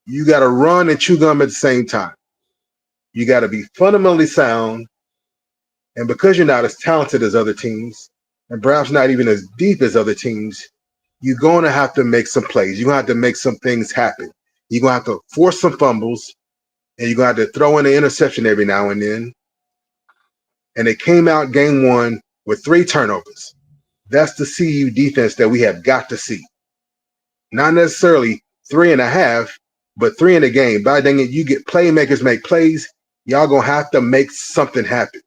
you got to run and chew gum at the same time. You got to be fundamentally sound. And because you're not as talented as other teams, and perhaps not even as deep as other teams, you're going to have to make some plays. You're going to have to make some things happen. You're going to have to force some fumbles, and you're going to have to throw in an interception every now and then. And it came out game one with 3 turnovers. That's the CU defense that we have got to see. Not necessarily 3.5, but 3 in a game. By dang it, you get playmakers make plays, y'all going to have to make something happen.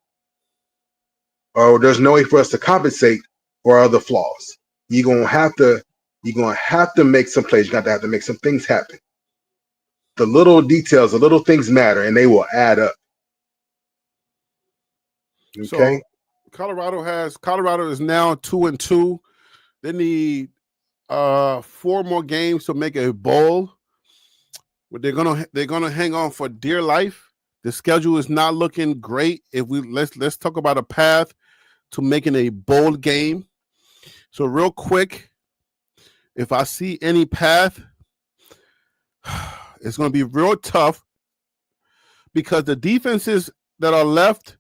Or there's no way for us to compensate for other flaws. You're gonna have to make some plays. You're gonna have to make some things happen. The little details, the little things matter, and they will add up. Okay. So Colorado is now 2-2. They need 4 more games to make a bowl. But they're gonna hang on for dear life. The schedule is not looking great. If we let's talk about a path to making a bowl game. So real quick, if I see any path, it's going to be real tough because the defenses that are left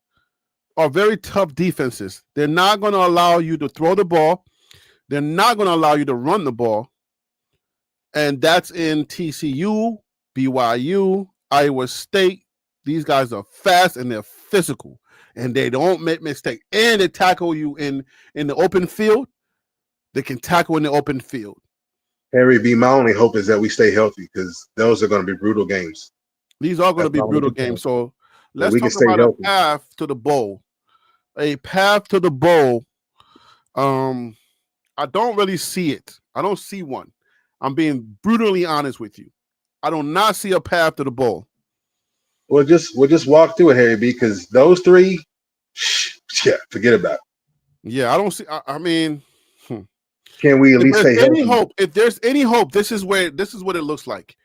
are very tough defenses. They're not going to allow you to throw the ball. They're not going to allow you to run the ball. And that's in TCU, BYU, Iowa State. These guys are fast and they're physical. And they don't make mistakes. And they tackle you in the open field. They can tackle in the open field. Harry B, my only hope is that we stay healthy because those are going to be brutal games. These are going to be brutal games. So let's talk about a path to the bowl. A path to the bowl. I don't really see it. I don't see one. I'm being brutally honest with you. I do not see a path to the bowl. We'll just walk through it, Harry B, because those 3, forget about it. Yeah, I don't see. I mean, can we at least say any hope? If there's any hope, this is what it looks like,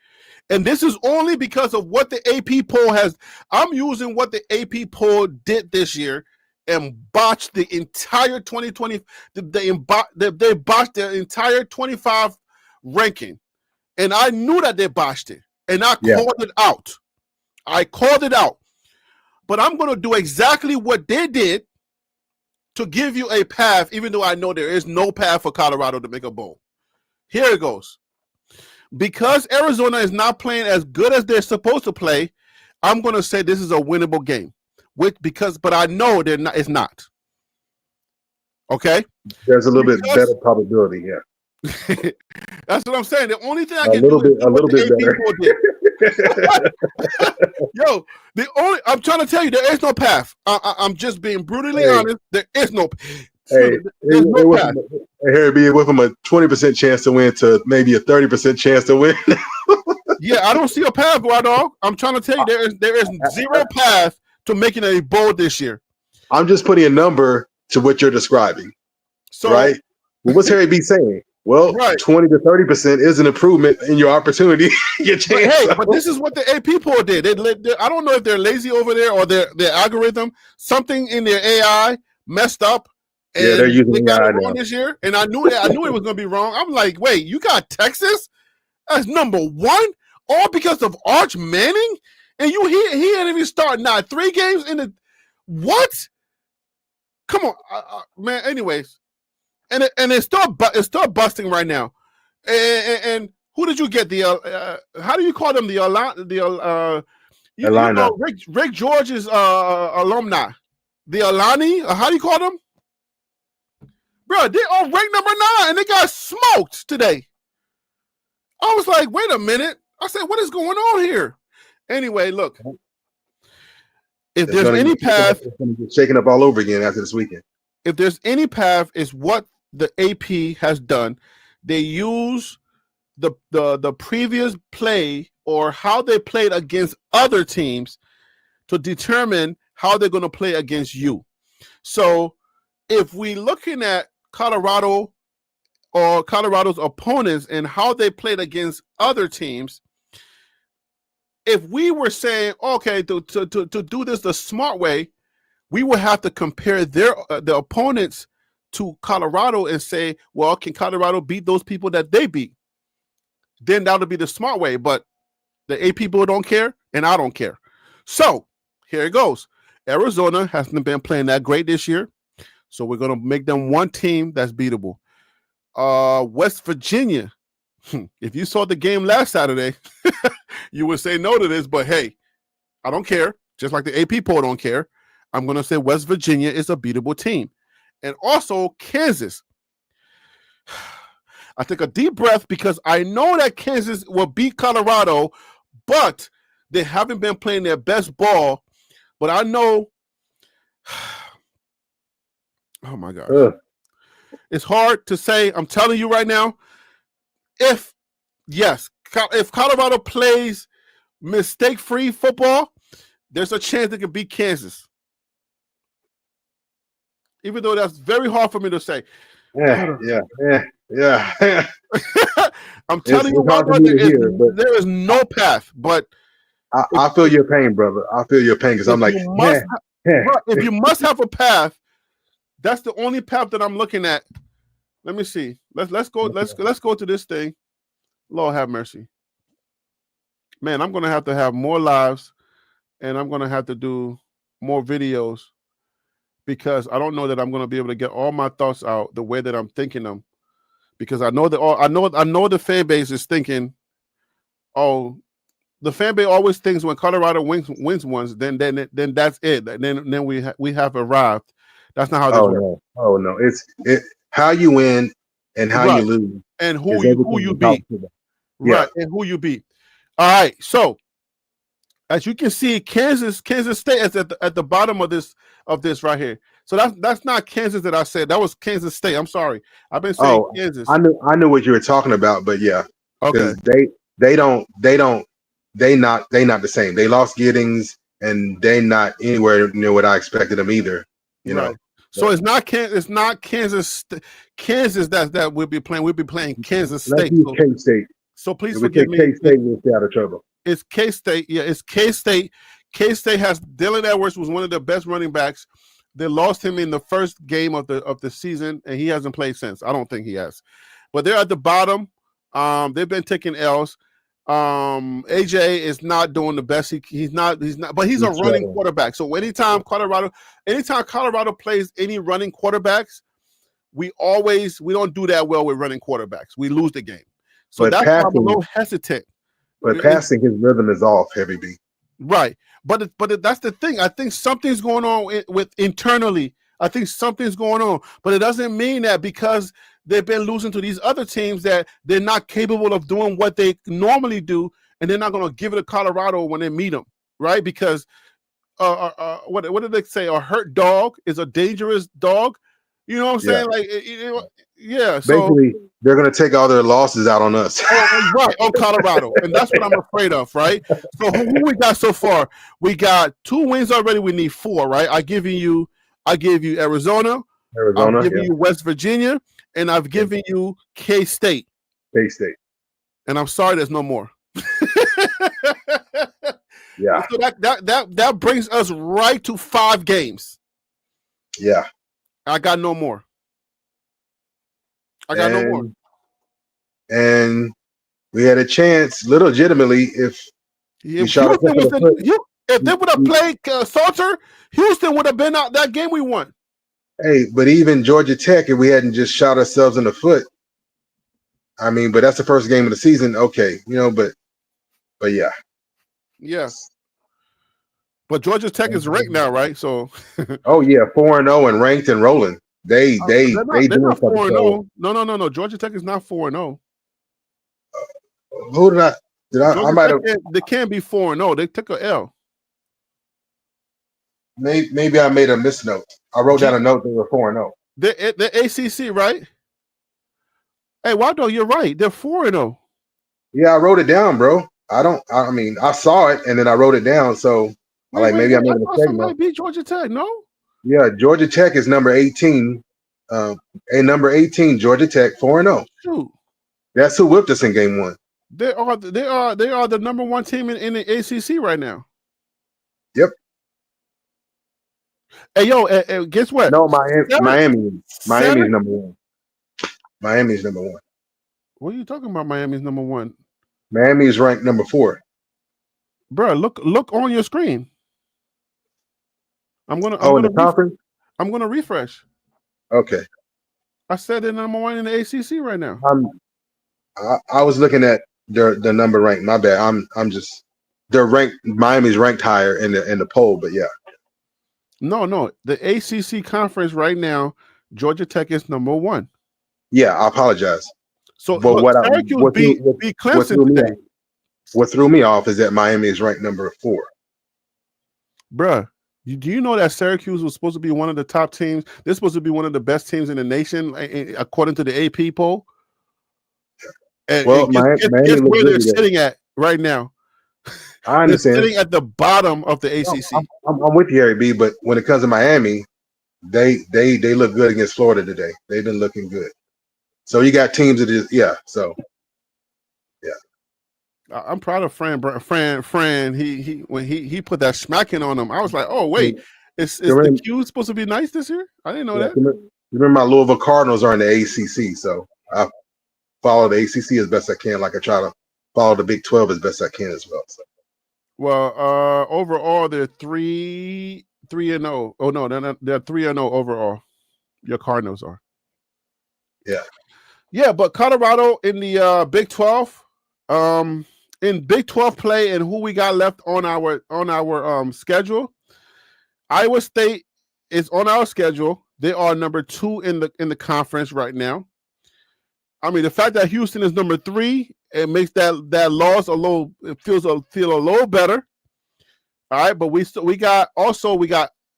and this is only because of what the AP poll has. I'm using what the AP poll did this year and botched the entire 2020. They botched their entire 25 ranking, and I knew that they botched it, and I called it out. I called it out, but I'm going to do exactly what they did to give you a path, even though I know there is no path for Colorado to make a bowl. Here it goes. Because Arizona is not playing as good as they're supposed to play, I'm going to say this is a winnable game. But I know it's not. Okay? There's a little bit better probability, yeah. That's what I'm saying. The only thing I can do is a little bit better. Yo, I'm trying to tell you, there is no path. I'm just being brutally honest. There is no path. There's no path. Harry B, it went from a 20% chance to win to maybe a 30% chance to win. Yeah, I don't see a path, boy, dog. I'm trying to tell you, there is zero path to making a bowl this year. I'm just putting a number to what you're describing. So, right? Well, what's Harry B saying? Well, Right. 20 to 30% is an improvement in your opportunity. Your But chance. hey, but this is what the AP poll did. I don't know if they're lazy over there or their algorithm, something in their AI messed up, and Yeah, they're using they got AI it wrong now. this year. And I knew it was going to be wrong. I'm like, wait, you got Texas as number one, all because of Arch Manning, and he didn't even start not 3 games in the what? Come on, man. Anyways, and it's still busting right now. And who did you get? The how do you call them? You Atlanta. know Rick George's alumni, the Alani. How do you call them? Bro, they all ranked number 9, and they got smoked today. I was like, wait a minute. I said, what is going on here? Anyway, look. If there's any path, it's going to get shaken up all over again after this weekend. if there's any path, is what the AP has done. They use the previous play or how they played against other teams to determine how they're going to play against you. So if we looking at Colorado or Colorado's opponents and how they played against other teams, if we were saying, okay, to do this the smart way, we would have to compare the opponents to Colorado and say, well, can Colorado beat those people that they beat? Then that would be the smart way. But the AP people don't care, and I don't care. So here it goes. Arizona hasn't been playing that great this year, so we're going to make them one team that's beatable. West Virginia, if you saw the game last Saturday, you would say no to this, but hey, I don't care. Just like the AP poll don't care. I'm going to say West Virginia is a beatable team. And also Kansas. I took a deep breath because I know that Kansas will beat Colorado, but they haven't been playing their best ball. But I know, oh my gosh. It's hard to say. I'm telling you right now, if Colorado plays mistake-free football, there's a chance they can beat Kansas. Even though that's very hard for me to say. Yeah. I'm telling you right now, there is no path. But I feel your pain, brother. I feel your pain because I'm like, if you must have a path, that's the only path that I'm looking at. Let me see. Let's go to this thing. Lord have mercy. Man, I'm gonna have to have more lives, and I'm gonna have to do more videos because I don't know that I'm gonna be able to get all my thoughts out the way that I'm thinking them. Because I know the fan base is thinking, oh, the fan base always thinks when Colorado wins once, then that's it. Then we have arrived. That's not how this works. Oh no. It's how you win and how you lose. And who you beat. Right. And who you beat. All right. So as you can see, Kansas State is at the bottom of this right here. So that's not Kansas that I said. That was Kansas State. I'm sorry. I've been saying Kansas. I knew what you were talking about, but yeah. Okay. They not the same. They lost Giddings and they not anywhere near what I expected them either. You know. So it's not Kansas that we'll be playing. We'll be playing Kansas State. K-State. So please forgive me. K-State will stay out of trouble. It's K-State. Yeah, it's K-State. K-State has Dylan Edwards was one of the best running backs. They lost him in the first game of the season, and he hasn't played since. I don't think he has. But they're at the bottom. They've been taking L's. AJ is not doing the best. He's not, but he's a running quarterback. So anytime Colorado plays any running quarterbacks, we don't do that well with running quarterbacks. We lose the game. So that's why I'm a little hesitant. But passing, his rhythm is off, Heavy B. Right. But that's the thing. I think something's going on with internally. I think something's going on. But it doesn't mean that because they've been losing to these other teams that they're not capable of doing what they normally do, and they're not going to give it to Colorado when they meet them, right? Because what did they say? A hurt dog is a dangerous dog. You know what I'm saying? Like, yeah. So basically, they're going to take all their losses out on us. Right, on Colorado. And that's what I'm afraid of, right? So who we got so far? We got 2 wins already. We need 4, right? I gave you Arizona. Arizona, I've given yeah. you West Virginia, and I've given you K-State. K-State. And I'm sorry, there's no more. Yeah. So that brings us right to 5 games. Yeah. I got no more. I got no more. And we had a chance, legitimately, if Yeah, we shot if they foot. would have played Salter, Houston would have been out that game we won. Hey, but even Georgia Tech, if we hadn't just shot ourselves in the foot, I mean, but that's the first game of the season. Okay, but yeah. Yeah. But Georgia Tech is ranked now, right? So Oh yeah, 4-0 and ranked and rolling. They they're doing not something. 4-0. No. Georgia Tech is not 4-0. Who did I Georgia might Tech have they can't be 4-0. They took a L. maybe I made a misnote. I wrote down a note they were 4-0. The ACC, right? Hey, Waldo, you're right. They're 4-0. Yeah, I wrote it down, bro. I mean, I saw it and then I wrote it down. So maybe I made a mistake. Somebody beat Georgia Tech, no? Yeah, Georgia Tech is number 18. Number 18, Georgia Tech, 4-0. Shoot. That's who whipped us in game 1. They are the number 1 team in the ACC right now. Yep. Hey, yo, guess what? No, Miami's number 1. Miami's number 1. What are you talking about? Miami's number 1. Miami is ranked number 4. Bro, look on your screen. I'm gonna conference. I'm gonna refresh. Okay. I said they're number 1 in the ACC right now. I was looking at the number ranked. My bad. I'm just they're ranked. Miami's ranked higher in the poll, but yeah. No. The ACC conference right now, Georgia Tech is number 1. Yeah, I apologize. So look, Syracuse beat Clemson today. What threw me off is that Miami is ranked number 4. Bruh, do you know that Syracuse was supposed to be one of the top teams? They're supposed to be one of the best teams in the nation, according to the AP poll. And guess where they're sitting at right now? I understand. They're sitting at the bottom of the ACC. I'm with you, Harry B. But when it comes to Miami, they look good against Florida today. They've been looking good. So you got teams that is So yeah, I'm proud of Fran. He when he put that smacking on him, I was like, oh wait, is the Q supposed to be nice this year? I didn't know that. Remember, my Louisville Cardinals are in the ACC, so I follow the ACC as best I can. Like I try to follow the Big 12 as best I can as well. So. Well, overall they're 3-0. Oh no, they're 3-0 overall. Your Cardinals are. Yeah, but Colorado in the Big 12, in Big 12 play and who we got left on our schedule. Iowa State is on our schedule. They are number 2 in the conference right now. I mean, the fact that Houston is number 3, it makes that loss feel a little better. All right, but we got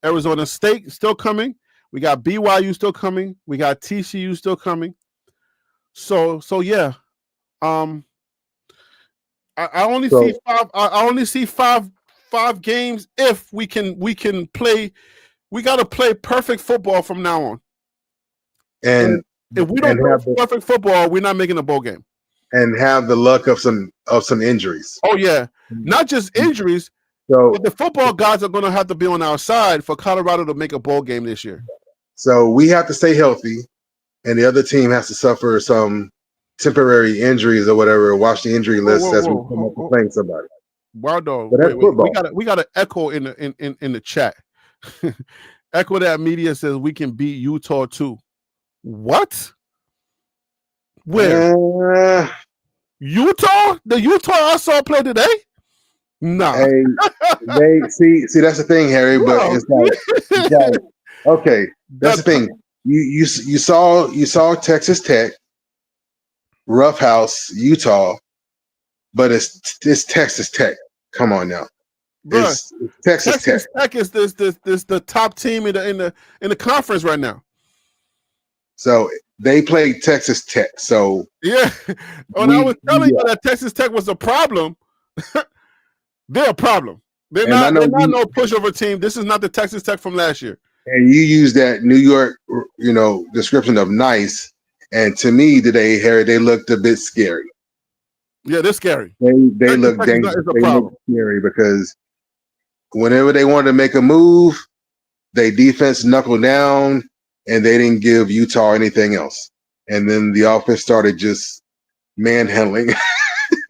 Arizona State still coming. We got BYU still coming. We got TCU still coming. So yeah. I only see 5. I only see five games if we can play. We got to play perfect football from now on. And if we don't play perfect football, we're not making a bowl game. And have the luck of some injuries. Oh yeah, not just injuries. But the football guys are going to have to be on our side for Colorado to make a bowl game this year. So we have to stay healthy, and the other team has to suffer some temporary injuries or whatever. Watch the injury list as we come up to playing somebody. Waldo, we got an echo in the chat. Echo that media says we can beat Utah too. What? Where? Utah? The Utah I saw play today? No. Hey, they see that's the thing, Harry. But it's like okay, that's the thing. You saw Texas Tech, roughhouse Utah, but it's Texas Tech. Come on now, it's Texas Tech. Tech is this the top team in the conference right now. So they played Texas Tech. So yeah, when I was telling you that Texas Tech was a problem. They're a problem. They're not no pushover team. This is not the Texas Tech from last year. And you use that New York, description of nice. And to me today, Harry, they looked a bit scary. Yeah, they're scary. They Texas look Tech dangerous. is a They look problem. scary because whenever they wanted to make a move, they defense knuckled down and they didn't give Utah anything else. And then the offense started just manhandling,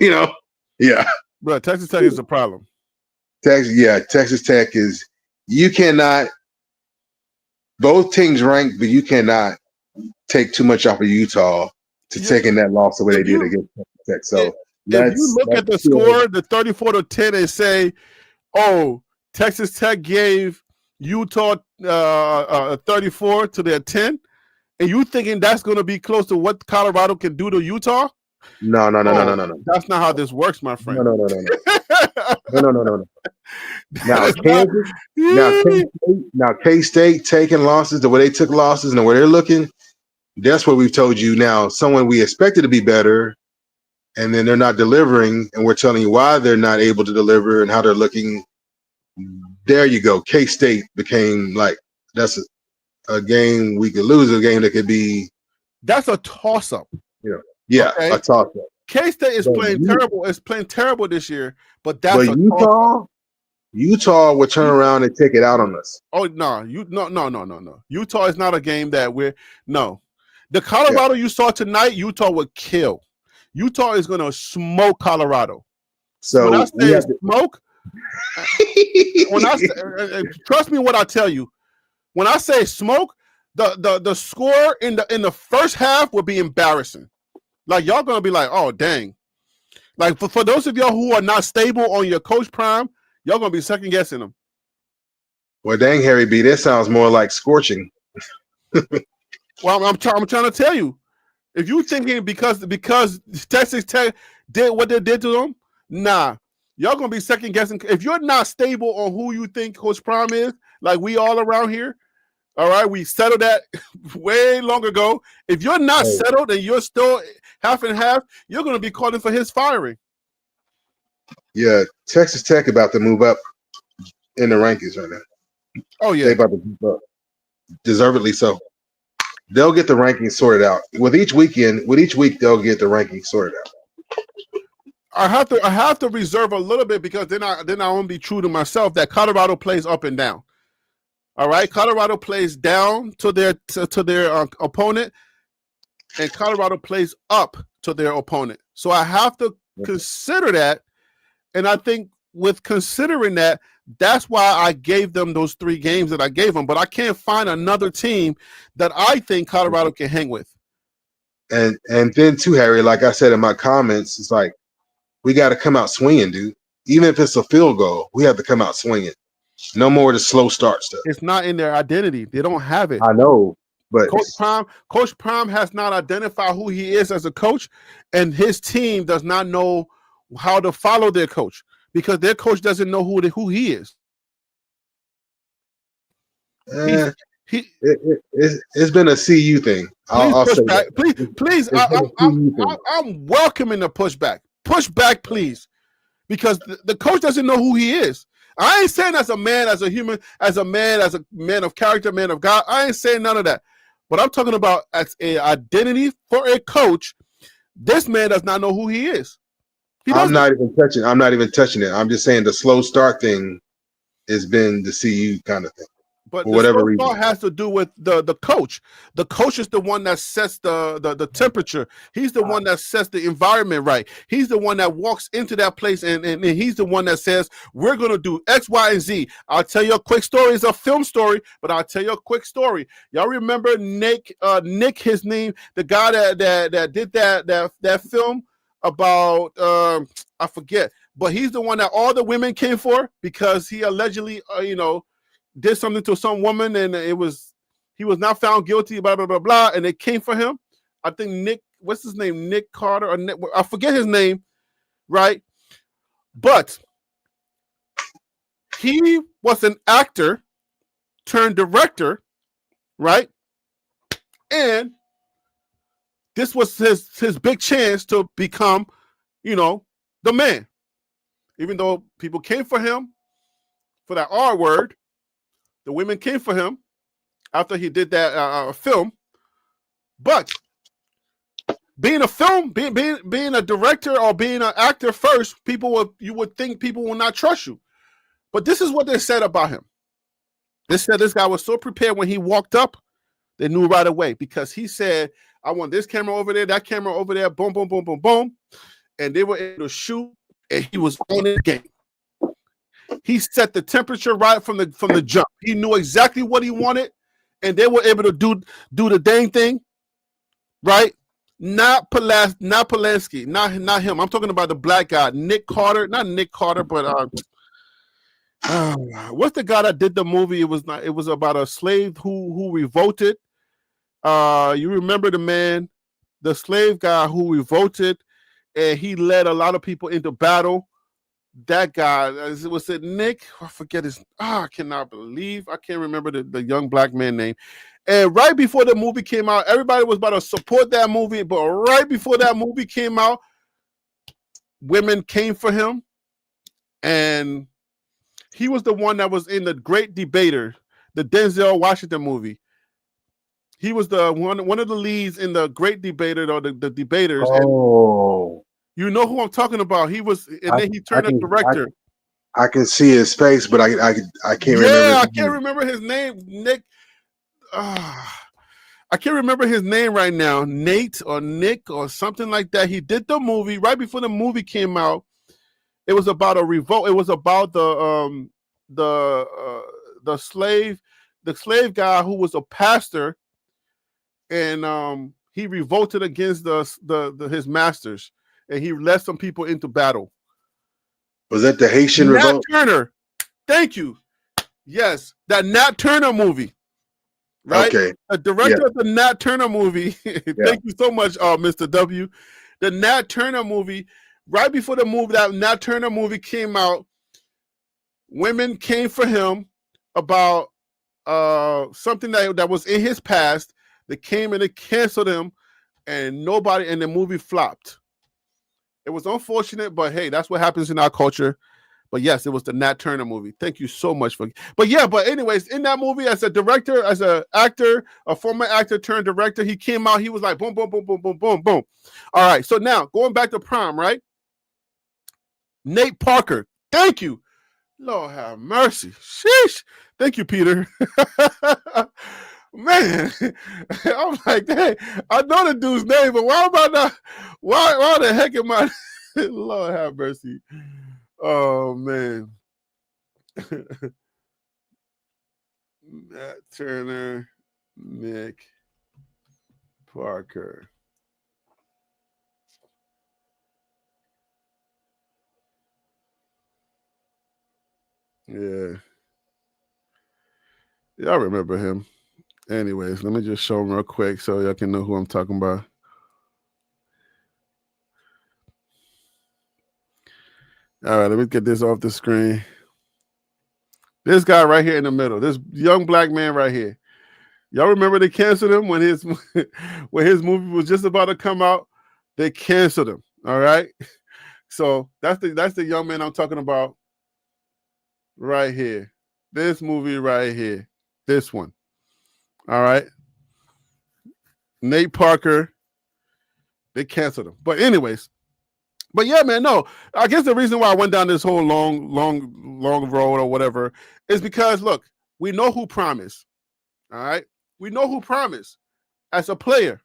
Yeah. But Texas Tech is a problem. Texas Tech is, you cannot, both teams ranked, but you cannot take too much off of Utah to You, taking that loss the way they if did you against Texas Tech. if, So if you look at the score, the 34-10, and say, "Oh, Texas Tech gave Utah 34 to their 10," and you thinking that's going to be close to what Colorado can do to Utah? No. That's not how this works, my friend. No. Now Kansas, now K-State taking losses the way they took losses and the way they're looking. That's what we've told you now. Someone we expected to be better, and then they're not delivering, and we're telling you why they're not able to deliver and how they're looking. There you go. K-State became like that's a game we could lose, a game that could be. That's a toss-up. Yeah, okay? a toss-up. K-State is playing terrible. It's playing terrible this year, but that's a Utah. Utah would turn around and take it out on us. Oh no, no. Utah is not a game that the Colorado you saw tonight, Utah would kill. Utah is gonna smoke Colorado. So when I say smoke, when I say, trust me what I tell you. When I say smoke, the score in the first half will be embarrassing. Like y'all gonna be like, oh dang. Like for those of y'all who are not stable on your coach prime, y'all gonna be second guessing them. Well, dang, Harry B, that sounds more like scorching. Well, I'm trying to tell you, if you thinking because Texas Tech did what they did to them, nah, y'all gonna be second guessing. If you're not stable on who you think Coach Prime is, like we all around here, all right, we settled that way long ago. If you're not settled and you're still half and half, you're gonna be calling for his firing. Yeah, Texas Tech about to move up in the rankings right now. Oh yeah, they about to move up, deservedly so. They'll get the rankings sorted out with each week. They'll get the rankings sorted out. I have to reserve a little bit because then I want to be true to myself that Colorado plays up and down. All right, Colorado plays down to their opponent, and Colorado plays up to their opponent. So I have to consider that, and I think with considering that, that's why I gave them those 3 games that I gave them. But I can't find another team that I think Colorado can hang with. And then too, Harry, like I said in my comments, it's like we got to come out swinging, dude. Even if it's a field goal, we have to come out swinging. No more of the slow start stuff. It's not in their identity. They don't have it. I know, but Coach Prime has not identified who he is as a coach, and his team does not know how to follow their coach because their coach doesn't know who he is. It's been a CU thing. I'll say back. That. Please. I'm welcoming the pushback. Push back, please, because the coach doesn't know who he is. I ain't saying as a man, as a human, as a man of character, man of God. I ain't saying none of that. But I'm talking about as an identity for a coach. This man does not know who he is. I'm not even touching it. I'm just saying the slow start thing has been the CU kind of thing. But for whatever reason, has to do with the coach. The coach is the one that sets the temperature. He's the one that sets the environment right. He's the one that walks into that place and he's the one that says, we're going to do X, Y, and Z. I'll tell you a quick story. It's a film story, but I'll tell you a quick story. Y'all remember Nick, his name, the guy that did that film about, I forget, but he's the one that all the women came for because he allegedly, did something to some woman and he was not found guilty, blah, blah, blah, blah. And they came for him. I think Nick, what's his name? Nick Carter or Nick, I forget his name. Right. But he was an actor turned director. Right. And this was his big chance to become, the man, even though people came for him for that R word. The women came for him, after he did that film. But being a film, being a director or being an actor first, you would think people will not trust you. But this is what they said about him. They said this guy was so prepared when he walked up, they knew right away because he said, I want this camera over there, that camera over there, boom, boom, boom, boom, boom. And they were able to shoot, and he was on his game. He set the temperature right from the jump. He knew exactly what he wanted, and they were able to do the dang thing, right? Not Polanski, not him. I'm talking about the black guy, Nick Carter. Not Nick Carter, but what's the guy that did the movie? It was about a slave who revolted. You remember the man, the slave guy who revolted, and he led a lot of people into battle. That guy, was it Nick? I forget his. I cannot believe I can't remember the young black man name. And right before the movie came out, everybody was about to support that movie. But right before that movie came out, women came for him, and he was the one that was in The Great Debater, the Denzel Washington movie. He was the one of the leads in The Great Debater, or the Debaters. Oh. You know who I'm talking about. He was, and then he turned a director. I can see his face, but I can't remember. Yeah, I can't remember his name. Nick. I can't remember his name right now. Nate or Nick or something like that. He did the movie right before the movie came out. It was about a revolt. It was about the slave guy who was a pastor, and he revolted against his masters. And he led some people into battle. Was that the Haitian revolt? Nat Turner. Thank you. Yes, that Nat Turner movie. Right? Okay. The director of the Nat Turner movie. Thank you so much, Mr. W. The Nat Turner movie. Right before that Nat Turner movie came out, women came for him about something that was in his past. They came and they canceled him, and the movie flopped. It was unfortunate, but hey, that's what happens in our culture. But yes, it was the Nat Turner movie. Thank you so much but anyways, in that movie, as a director, as an actor, a former actor turned director, he came out, he was like, boom, boom, boom, boom, boom, boom, boom. All right, so now, going back to Prime, right? Nate Parker, thank you. Lord have mercy. Sheesh. Thank you, Peter. Man, I'm like, hey, I know the dude's name, but why the heck am I? Lord have mercy. Oh, man. Matt Turner, Nick Parker. Yeah. I remember him. Anyways, let me just show him real quick so y'all can know who I'm talking about. All right, let me get this off the screen. This guy right here in the middle, this young black man right here. Y'all remember they canceled him when his movie was just about to come out? They canceled him. All right. So that's the young man I'm talking about right here. This movie right here. This one. All right. Nate Parker. They canceled him. But anyways. But yeah, man, no. I guess the reason why I went down this whole long road or whatever is because, look, we know who Prime is. All right? We know who Prime is as a player,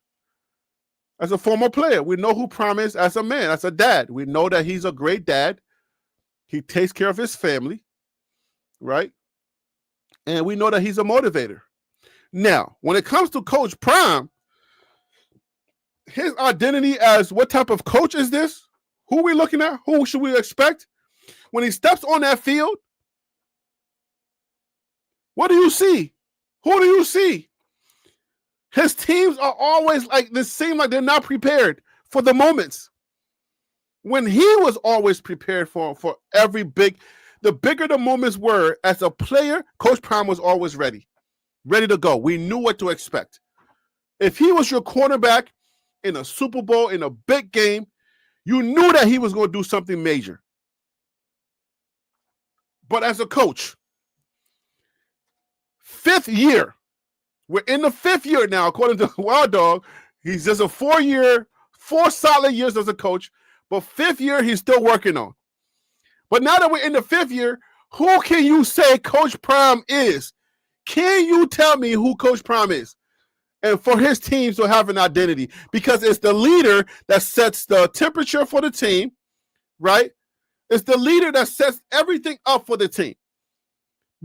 as a former player. We know who Prime is as a man, as a dad. We know that he's a great dad. He takes care of his family, right? And we know that he's a motivator. Now, when it comes to Coach Prime, his identity as what type of coach is this? Who are we looking at? Who should we expect? When he steps on that field, what do you see? Who do you see? His teams are always like, they seem like they're not prepared for the moments. When he was always prepared for every the bigger the moments were, as a player, Coach Prime was always ready to go. We knew what to expect. If he was your quarterback in a Super Bowl, in a big game, you knew that he was going to do something major. But as a coach, 5th year, We're in the 5th year now, according to Wild Dog. He's just a 4 solid years as a coach, but 5th year he's still working on. But now that we're in the 5th year, who can you say Coach Prime is? Can you tell me who Coach Prime is? And for his teams to have an identity, because it's the leader that sets the temperature for the team, right? It's the leader that sets everything up for the team.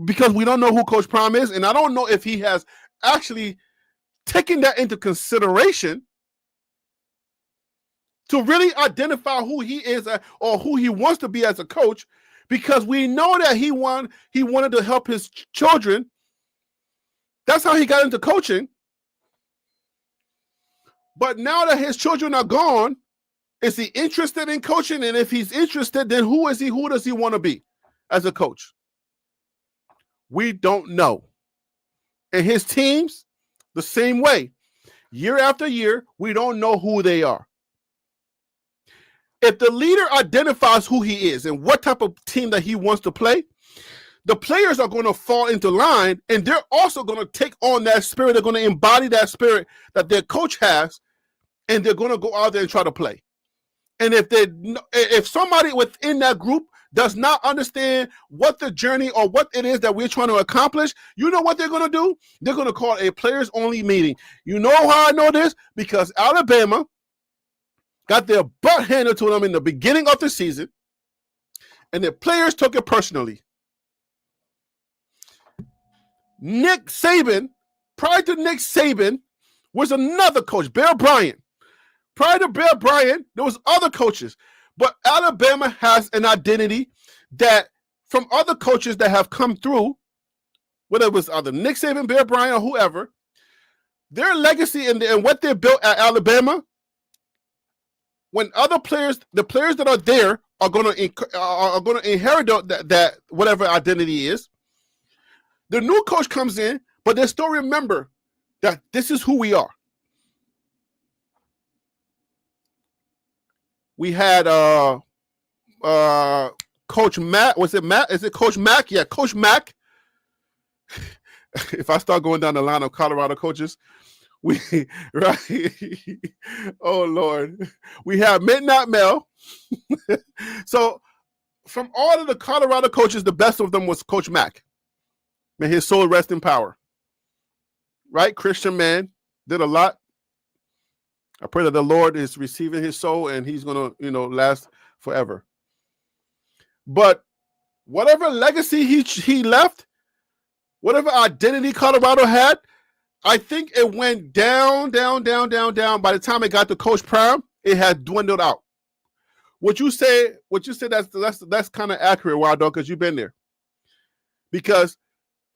Because we don't know who Coach Prime is, and I don't know if he has actually taken that into consideration to really identify who he is or who he wants to be as a coach, because we know that he wanted to help his children. That's how he got into coaching. But now that his children are gone, is he interested in coaching? And if he's interested, then who is he? Who does he want to be as a coach? We don't know. And his teams, the same way. Year after year, we don't know who they are. If the leader identifies who he is and what type of team that he wants to play, the players are going to fall into line, and they're also going to take on that spirit. They're going to embody that spirit that their coach has, and they're going to go out there and try to play. And if somebody within that group does not understand what the journey or what it is that we're trying to accomplish, you know what they're going to do? They're going to call a players-only meeting. You know how I know this? Because Alabama got their butt handed to them in the beginning of the season, and the players took it personally. Nick Saban, prior to Nick Saban, was another coach, Bear Bryant. Prior to Bear Bryant, there was other coaches. But Alabama has an identity that from other coaches that have come through, whether it was either Nick Saban, Bear Bryant, or whoever, their legacy and what they built at Alabama, when other players, the players that are there are going to inherit that whatever identity is. The new coach comes in, but they still remember that this is who we are. We had Coach Mack. Was it Matt? Is it Coach Mack? Yeah, Coach Mack. If I start going down the line of Colorado coaches, right? Oh Lord, we have Midnight Mel. So from all of the Colorado coaches, the best of them was Coach Mack. May his soul rest in power. Right? Christian man, did a lot. I pray that the Lord is receiving his soul and he's going to, last forever. But whatever legacy he left, whatever identity Colorado had, I think it went down. By the time it got to Coach Prime, it had dwindled out. What you say that's kind of accurate, Wild Dog, because you've been there. Because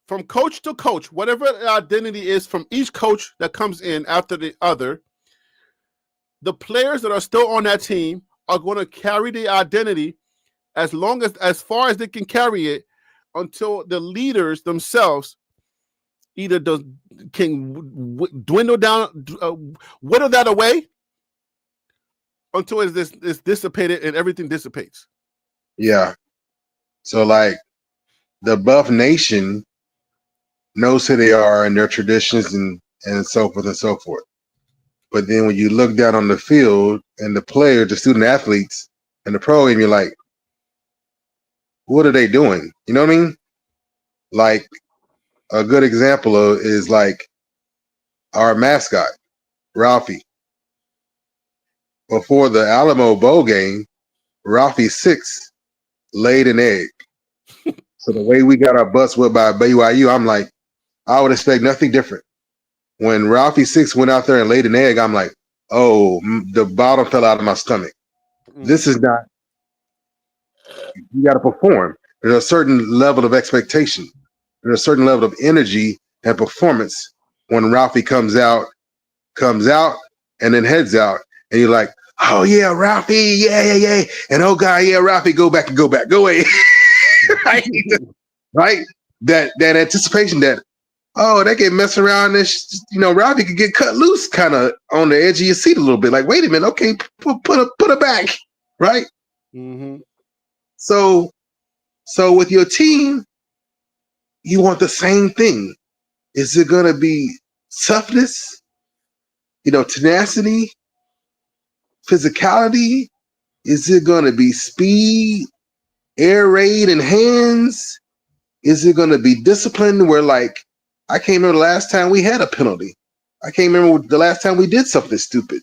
from coach to coach, whatever the identity is from each coach that comes in after the other, the players that are still on that team are going to carry the identity as far as they can carry it until the leaders themselves either can dwindle down, whittle that away until it's dissipated and everything dissipates. Yeah. So like the Buff Nation knows who they are and their traditions and so forth and so forth. But then when you look down on the field and the players, the student athletes and the program, you're like, what are they doing? You know what I mean? Like a good example is like our mascot, Ralphie. Before the Alamo Bowl game, Ralphie 6 laid an egg. So the way we got our butts whipped by BYU, I'm like, I would expect nothing different. When Ralphie 6 went out there and laid an egg, I'm like, oh, the bottom fell out of my stomach. This is not, you got to perform. There's a certain level of expectation. There's a certain level of energy and performance when Ralphie comes out, and then heads out. And you're like, oh, yeah, Ralphie, yeah. And oh, God, yeah, Ralphie, go back, go away. Right? That anticipation that, oh, they can mess around and Ralphie could get cut loose kind of on the edge of your seat a little bit. Like, wait a minute, okay, put her back, right? Mm-hmm. So with your team, you want the same thing. Is it going to be toughness, tenacity, physicality? Is it going to be speed, air raid, and hands? Is it going to be discipline where, like, I can't remember the last time we had a penalty. I can't remember the last time we did something stupid.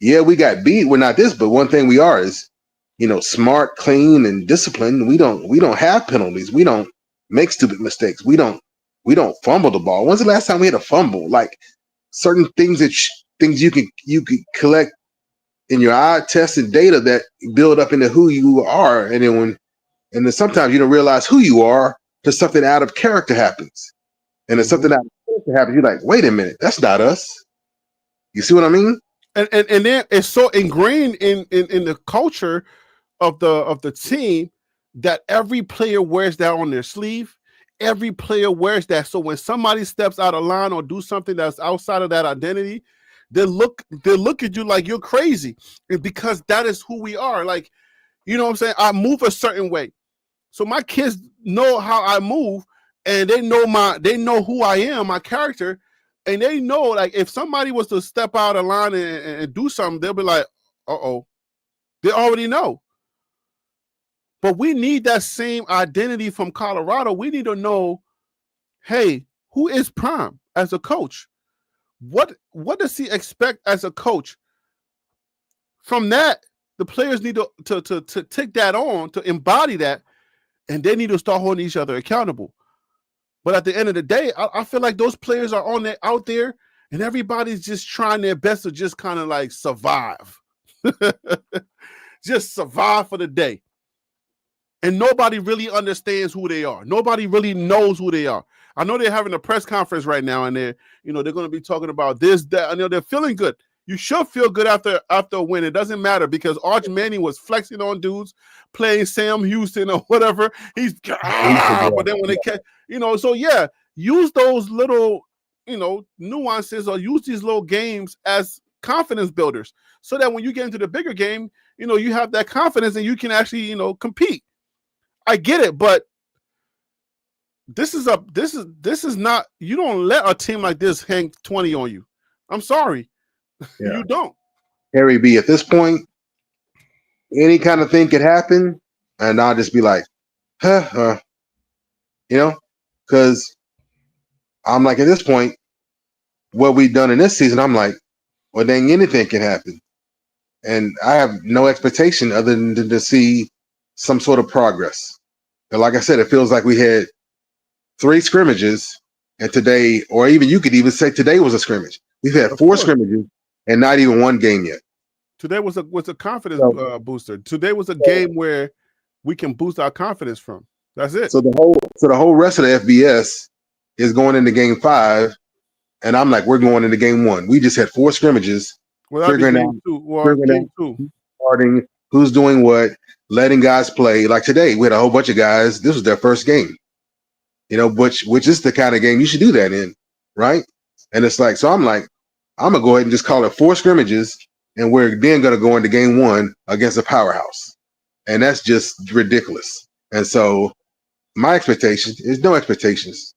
Yeah, we got beat. We're not this, but one thing we are is, smart, clean, and disciplined. We don't have penalties. We don't make stupid mistakes. We don't fumble the ball. When's the last time we had a fumble? Like certain things things you can collect in your eye test and data that build up into who you are, and then sometimes you don't realize who you are till something out of character happens, and then something out of character happens. You're like, wait a minute, that's not us. You see what I mean? And then it's so ingrained in the culture of the team that every player wears that on their sleeve. Every player wears that. So when somebody steps out of line or do something that's outside of that identity, they look at you like you're crazy. And because that is who we are. Like, you know what I'm saying? I move a certain way. So my kids know how I move, and they know who I am, my character. And they know, like, if somebody was to step out of line and do something, they'll be like, uh-oh. They already know. But we need that same identity from Colorado. We need to know, hey, who is Prime as a coach? What does he expect as a coach? From that, the players need to take that on, to embody that, and they need to start holding each other accountable. But at the end of the day, I feel like those players are out there, and everybody's just trying their best to just kind of like survive. Just survive for the day. And nobody really understands who they are. Nobody really knows who they are. I know they're having a press conference right now, and they're going to be talking about this, that. I know they're feeling good. You should feel good after a win. It doesn't matter, because Arch Manning was flexing on dudes, playing Sam Houston or whatever. But then when they catch, so yeah, use those little, nuances, or use these little games as confidence builders, so that when you get into the bigger game, you have that confidence and you can actually, compete. I get it, but this is not, you don't let a team like this hang 20 on you. I'm sorry. Yeah. You don't. Harry B, at this point, any kind of thing could happen, and I'll just be like, because I'm like, at this point, what we've done in this season, I'm like, well, dang, anything can happen. And I have no expectation other than to see some sort of progress. And like I said, it feels like we had 3 scrimmages, and today, or even you could even say today was a scrimmage. We've had 4 scrimmages and not even one game yet. Today was a confidence booster. Today was a game where we can boost our confidence from. That's it. So the whole rest of the FBS is going into game 5, and I'm like, we're going into game 1. We just had 4 scrimmages, figuring out starting who's doing what, letting guys play. Like today, we had a whole bunch of guys. This was their first game. Which is the kind of game you should do that in, right? And it's like, so I'm like, I'm gonna go ahead and just call it 4 scrimmages, and we're then gonna go into game 1 against a powerhouse, and that's just ridiculous. And so, my expectation is no expectations.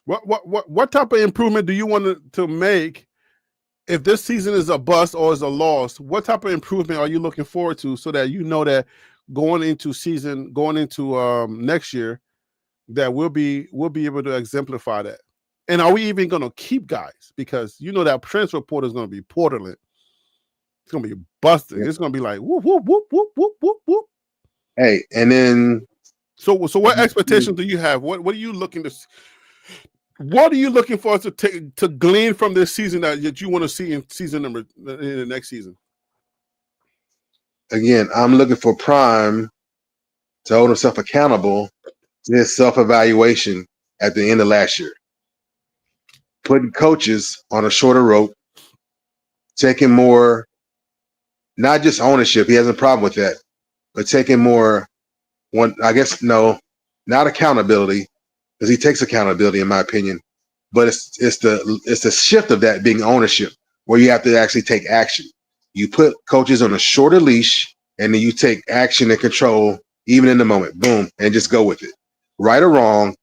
What type of improvement do you want to make if this season is a bust or is a loss? What type of improvement are you looking forward to, so that that going into next year, that we'll be able to exemplify that? And are we even going to keep guys? Because that transfer portal is going to be portaling. It's going to be busted. Yeah. It's going to be like whoop whoop whoop whoop whoop whoop whoop. Hey, and then so what expectations do you have? What are you looking to? What are you looking for us to glean from this season that you want to see in the next season? Again, I'm looking for Prime to hold himself accountable to his self-evaluation at the end of last year. Putting coaches on a shorter rope, taking more, not just ownership, he has a problem with that, but taking more, not accountability, because he takes accountability in my opinion, but it's the shift of that being ownership, where you have to actually take action. You put coaches on a shorter leash, and then you take action and control even in the moment, boom, and just go with it. Right or wrong,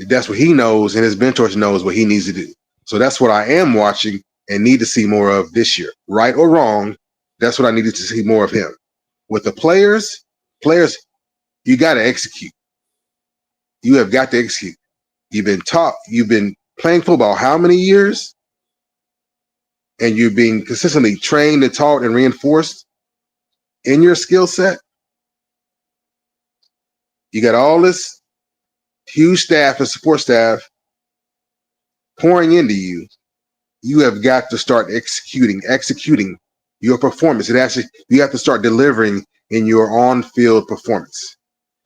that's what he knows, and his mentors knows what he needs to do. So that's what I am watching and need to see more of this year. Right or wrong, that's what I needed to see more of him. With the players, you got to execute. You have got to execute. You've been playing football how many years? And you're being consistently trained and taught and reinforced in your skill set. You got all this huge staff and support staff pouring into you. You have got to start executing your performance. You have to start delivering in your on-field performance,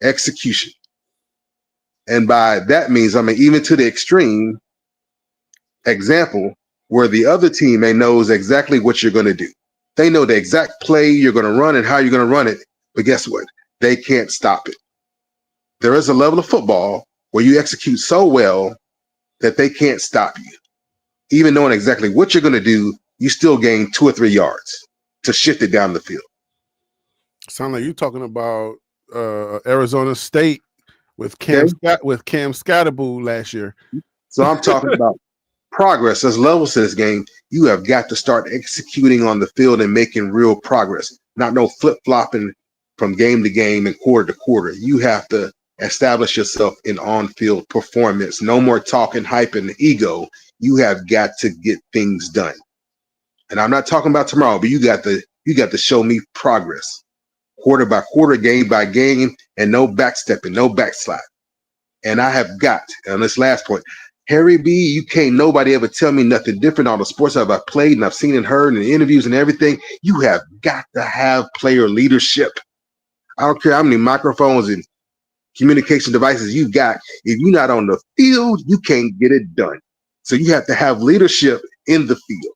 execution. And by that means, even to the extreme example where the other team knows exactly what you're going to do. They know the exact play you're going to run and how you're going to run it. But guess what? They can't stop it. There is a level of football where you execute so well that they can't stop you. Even knowing exactly what you're going to do, you still gain 2 or 3 yards to shift it down the field. Sound like you're talking about Arizona State with Cam Scatterboo last year. So I'm talking about progress. There's levels to this game. You have got to start executing on the field and making real progress, not no flip-flopping from game to game and quarter to quarter. You have to establish yourself in on-field performance. No more talking, hype, and ego. You have got to get things done. And I'm not talking about tomorrow, but you got to show me progress, quarter by quarter, game by game, and no backstepping, no backslide. And I have got, on this last point, Harry B, you can't nobody ever tell me nothing different on the sports that I've played and I've seen and heard in interviews and everything. You have got to have player leadership. I don't care how many microphones and communication devices you got. If you're not on the field, you can't get it done. So you have to have leadership in the field.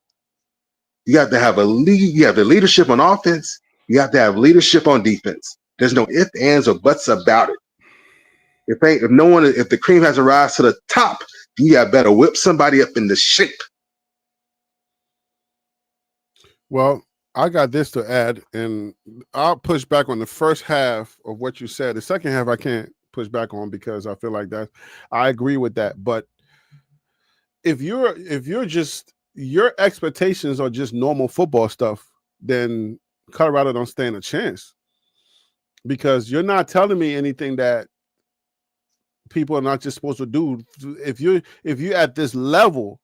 You have to have you have the leadership on offense. You have to have leadership on defense. There's no ifs, ands, or buts about it. If the cream hasn't rise to the top, you got better whip somebody up in the shape. Well, I got this to add, and I'll push back on the first half of what you said. The second half I can't push back on because I feel like I agree with that. But if you're just your expectations are just normal football stuff, then Colorado don't stand a chance. Because you're not telling me anything that people are not just supposed to do. If you're at this level,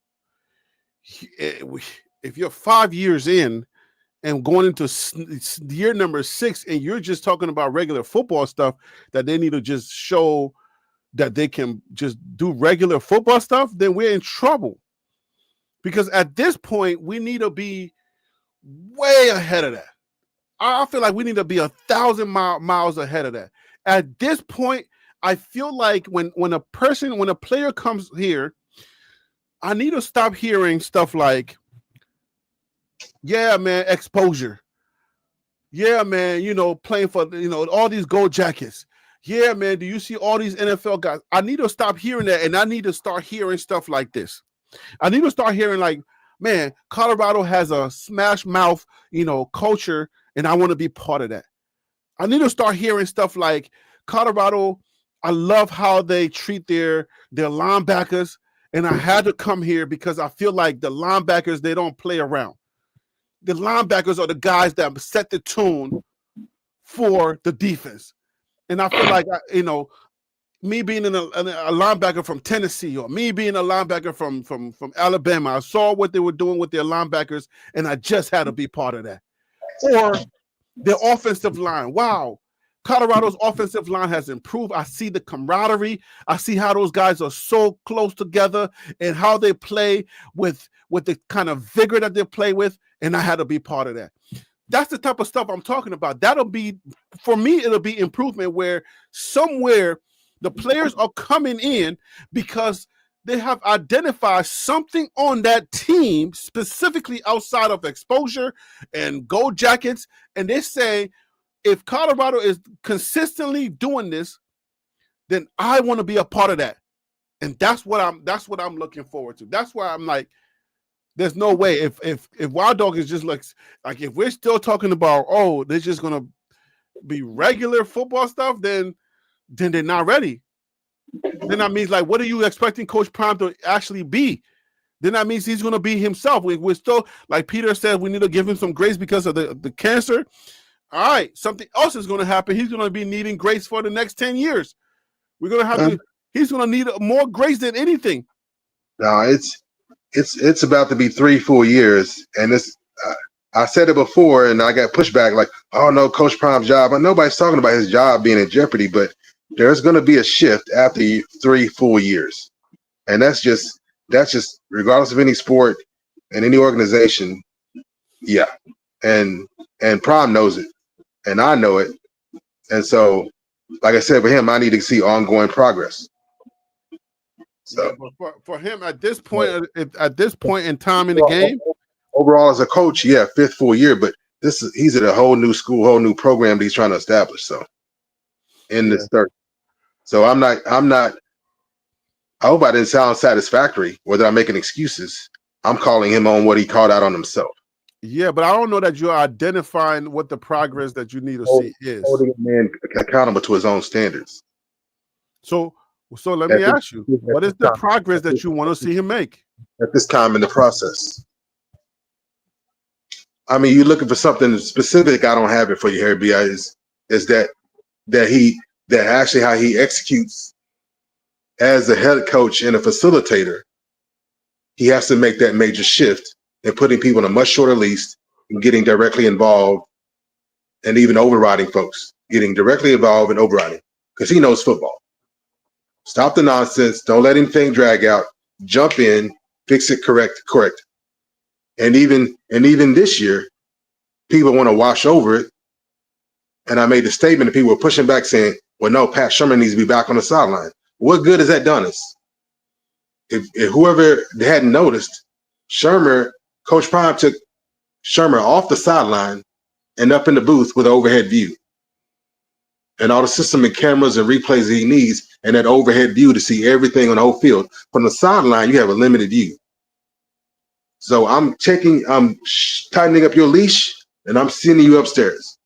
if you're 5 years in and going into year number 6 and you're just talking about regular football stuff that they need to just show that they can just do regular football stuff, then we're in trouble. Because at this point, we need to be way ahead of that. I feel like we need to be 1,000 miles ahead of that. At this point, I feel like when a player comes here, I need to stop hearing stuff like, yeah, man, exposure. Yeah, man, playing for, all these gold jackets. Yeah, man, do you see all these NFL guys? I need to stop hearing that, and I need to start hearing stuff like this. I need to start hearing like, man, Colorado has a smash mouth, culture, and I want to be part of that. I need to start hearing stuff like Colorado, I love how they treat their linebackers, and I had to come here because I feel like the linebackers, they don't play around. The linebackers are the guys that set the tune for the defense. And I feel like, me being a linebacker from Tennessee or me being a linebacker from Alabama, I saw what they were doing with their linebackers, and I just had to be part of that. Or their offensive line. Wow. Colorado's offensive line has improved. I see the camaraderie. I see how those guys are so close together and how they play with the kind of vigor that they play with, and I had to be part of that. That's the type of stuff I'm talking about. That'll be, for me, it'll be improvement where somewhere the players are coming in because they have identified something on that team, specifically outside of exposure and gold jackets, and they say, if Colorado is consistently doing this, then I want to be a part of that. And that's what I'm looking forward to. That's why I'm like, there's no way if Wild Dog is just like if we're still talking about, oh, they're just gonna be regular football stuff, then they're not ready. Then that means, like, what are you expecting Coach Prime to actually be? then that means he's going to be himself. We're still, like Peter said, we need to give him some grace because of the cancer. All right, something else is going to happen. He's going to be needing grace for the next 10 years. We're going to have to. He's going to need more grace than anything. No, it's about to be 3 full years, and it's. I said it before, and I got pushback like, "Oh no, Coach Prime's job." And nobody's talking about his job being in jeopardy, but there's going to be a shift after 3 full years, and that's just regardless of any sport and any organization. Yeah, and Prime knows it, and I know it, and so, like I said, for him, I need to see ongoing progress. So for him at this point in time in the game. Overall, as a coach, 5th full year, but he's at a whole new school, whole new program that he's trying to establish. So in this third, so I'm not. I hope I didn't sound satisfactory, or that I'm making excuses. I'm calling him on what he called out on himself. Yeah, but I don't know that you're identifying what the progress that you need to see is. Holding a man accountable to his own standards. So let me ask you, what is the progress that you want to see him make at this time in the process? I mean, you're looking for something specific. I don't have it for you, Harry B. Is that actually how he executes as a head coach and a facilitator. He has to make that major shift and putting people on a much shorter leash and getting directly involved, and even overriding folks, getting directly involved and overriding, because he knows football. Stop the nonsense. Don't let anything drag out. Jump in, fix it, correct. And even this year, people want to wash over it. And I made the statement and people were pushing back saying, well, no, Pat Shermer needs to be back on the sideline. What good has that done us? If whoever hadn't noticed, Coach Prime took Shermer off the sideline and up in the booth with an overhead view. And all the system and cameras and replays that he needs, and that overhead view to see everything on the whole field. From the sideline, you have a limited view. So I'm tightening up your leash, and I'm sending you upstairs.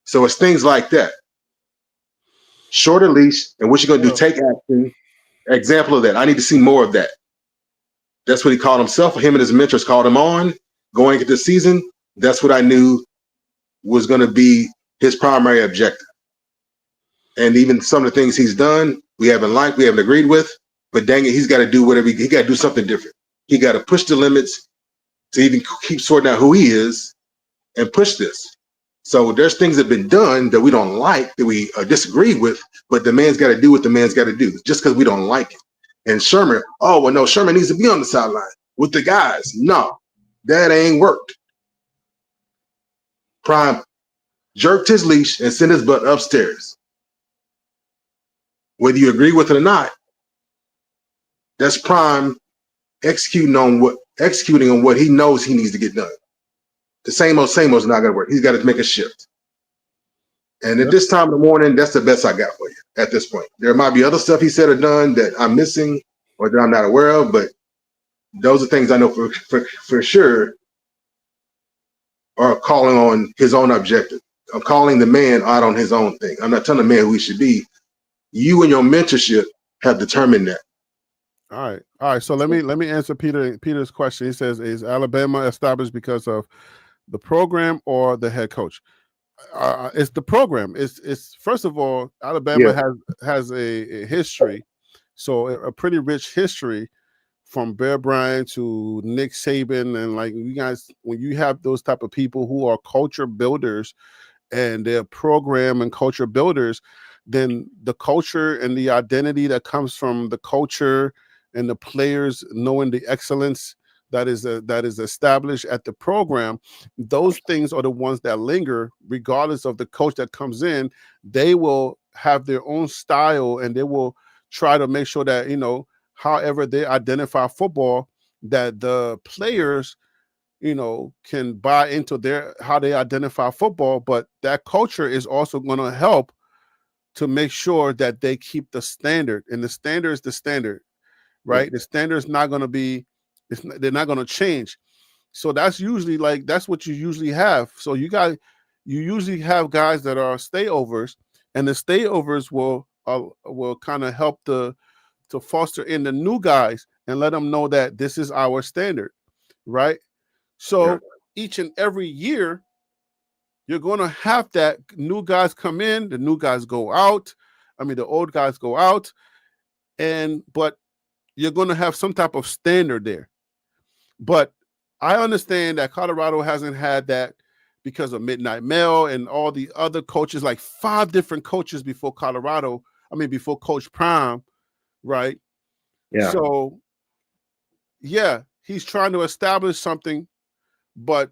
So it's things like that. Shorter leash, and what you're going to do, take action. Example of that. I need to see more of that. That's what he called himself. Him and his mentors called him on going into the season. That's what I knew was going to be his primary objective. And even some of the things he's done, we haven't liked, we haven't agreed with, but dang it, he's got to do whatever, he got to do something different. He got to push the limits to even keep sorting out who he is and push this. So there's things that have been done that we don't like, that we disagree with, but the man's got to do what the man's got to do just because we don't like it. And Shermer, oh, well, no, Shermer needs to be on the sideline with the guys. No, that ain't worked. Prime jerked his leash and sent his butt upstairs. Whether you agree with it or not, that's Prime executing on what he knows he needs to get done. The same old is not going to work. He's got to make a shift. And at this time in the morning, that's the best I got for you at this point. There might be other stuff he said or done that I'm missing or that I'm not aware of, but those are things I know for sure are calling on his own objective. I'm calling the man out on his own thing. I'm not telling the man who he should be. You and your mentorship have determined that. All right. So let me answer Peter's question. He says, is Alabama established because of the program or the head coach? It's the program. It's first of all, Alabama has a history, so a pretty rich history from Bear Bryant to Nick Saban, and like you guys, when you have those type of people who are culture builders and they're program and culture builders, then the culture and the identity that comes from the culture and the players knowing the excellence that is established at the program, those things are the ones that linger regardless of the coach that comes in. They will have their own style and they will try to make sure that, however they identify football, that the players, can buy into how they identify football. But that culture is also going to help to make sure that they keep the standard, and the standard is the standard, right? The standard is not going to be, they're not going to change. So that's usually that's what you usually have. So you usually have guys that are stayovers, and the stayovers will kind of help the to foster in the new guys and let them know that this is our standard, right? So each and every year, you're going to have that new guys come in, the new guys go out. I mean, the old guys go out, but you're going to have some type of standard there. But I understand that Colorado hasn't had that because of Midnight Mel and all the other coaches, like 5 different coaches before before Coach Prime, right? Yeah. So, yeah, he's trying to establish something, but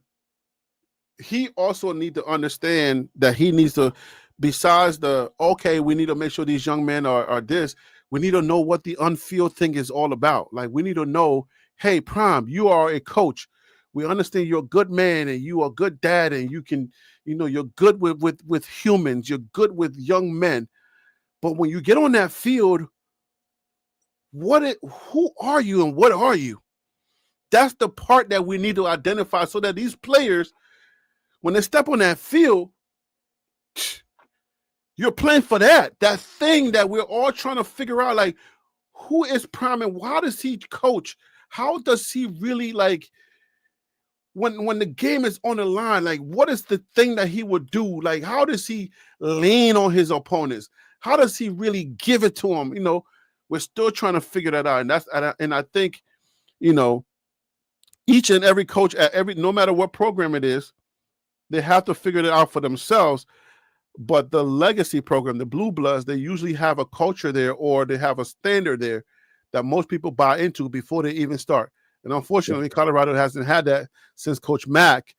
he also need to understand that he needs to, besides we need to make sure these young men are this, we need to know what the on-field thing is all about. Like, we need to know, hey, Prime, you are a coach. We understand you're a good man and you are a good dad and you can, you're good with humans. You're good with young men. But when you get on that field, who are you and what are you? That's the part that we need to identify so that these players, when they step on that field, you're playing for that thing that we're all trying to figure out, like, who is Prime and how does he coach? How does he really, like, when the game is on the line, like, what is the thing that he would do? Like, how does he lean on his opponents? How does he really give it to them? We're still trying to figure that out. And I think, each and every coach no matter what program it is, they have to figure it out for themselves. But the legacy program, the Blue Bloods, they usually have a culture there or they have a standard there that most people buy into before they even start. And unfortunately, Colorado hasn't had that since Coach Mack.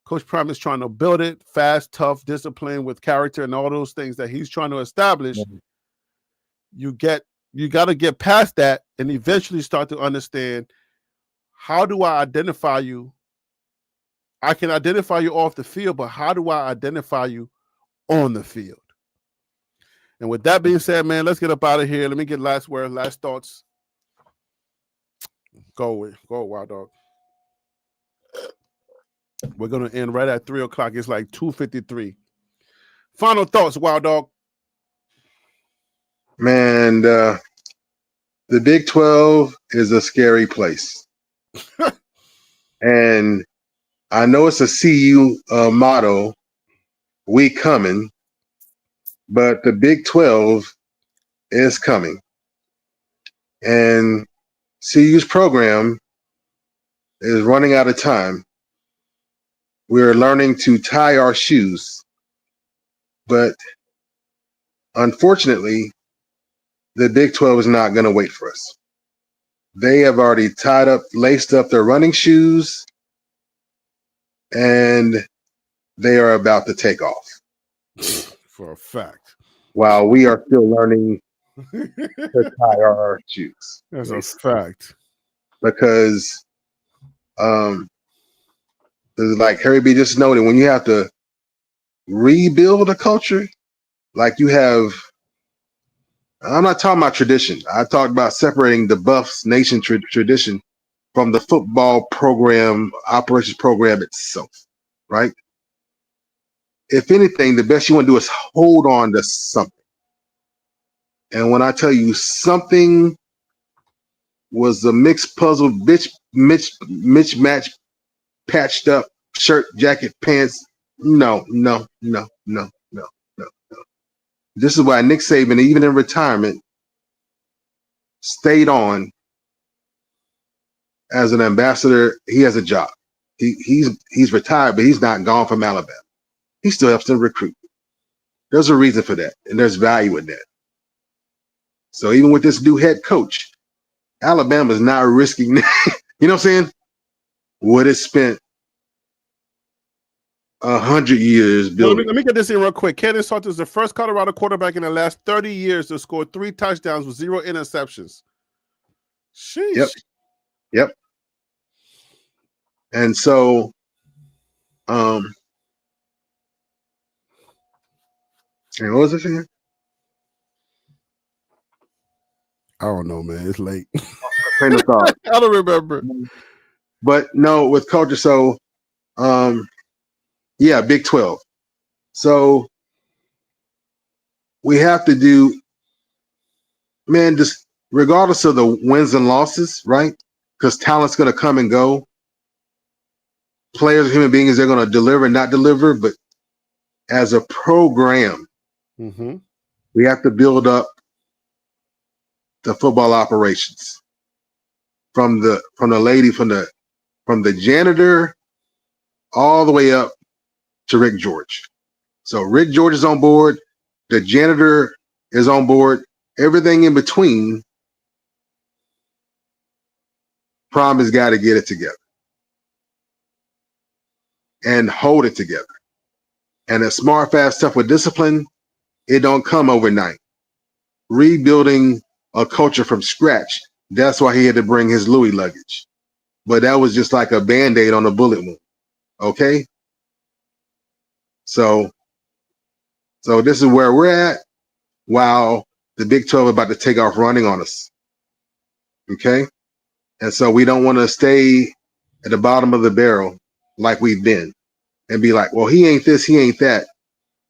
Coach Prime is trying to build it fast, tough, discipline with character and all those things that he's trying to establish. You got to get past that and eventually start to understand, how do I identify you? I can identify you off the field, but how do I identify you on the field? And with that being said, man, let's get up out of here. Let me get last word, last thoughts. Go, Wild Dog. We're going to end right at 3 o'clock. It's like 2:53. Final thoughts, Wild Dog. Man, the Big 12 is a scary place. And I know it's a CU motto, we coming, but the Big 12 is coming. And CU's program is running out of time. We're learning to tie our shoes. But unfortunately, the Big 12 is not going to wait for us. They have already laced up their running shoes, and they are about to take off. For a fact. While we are still learning to tie our shoes. That's a fact. Because like Harry B just noted, when you have to rebuild a culture, like you have, I'm not talking about tradition. I talked about separating the Buffs Nation tradition from the football program, operations program itself, right? If anything, the best you want to do is hold on to something. And when I tell you something was a mixed puzzle, mismatch, patched up shirt, jacket, pants, no. This is why Nick Saban, even in retirement, stayed on as an ambassador. He has a job. He's retired, but he's not gone from Alabama. He still helps them recruit. There's a reason for that, and there's value in that. So even with this new head coach, Alabama's not risking, you know what I'm saying? What it spent 100 years building. Let me get this in real quick. Candace Salter is the first Colorado quarterback in the last 30 years to score 3 touchdowns with 0 interceptions. Sheesh. Yep. And so, and what was it again? I don't know, man. It's late. Train of thought. I don't remember. But no, with culture, so yeah, Big 12. So we have to do, man, just regardless of the wins and losses, right? Because talent's going to come and go. Players, human beings, they're going to deliver and not deliver. But as a program, Mm-hmm. we have to build up the football operations from the janitor all the way up to Rick George. So Rick George is on board. The janitor is on board. Everything in between, Prom has got to get it together and hold it together. And a smart, fast, tough with discipline, it don't come overnight. Rebuilding a culture from scratch, that's why he had to bring his Louis luggage. But that was just like a Band-Aid on a bullet wound. Okay? So this is where we're at while the Big 12 is about to take off running on us. Okay? And so we don't want to stay at the bottom of the barrel like we've been and be like, well, he ain't this, he ain't that.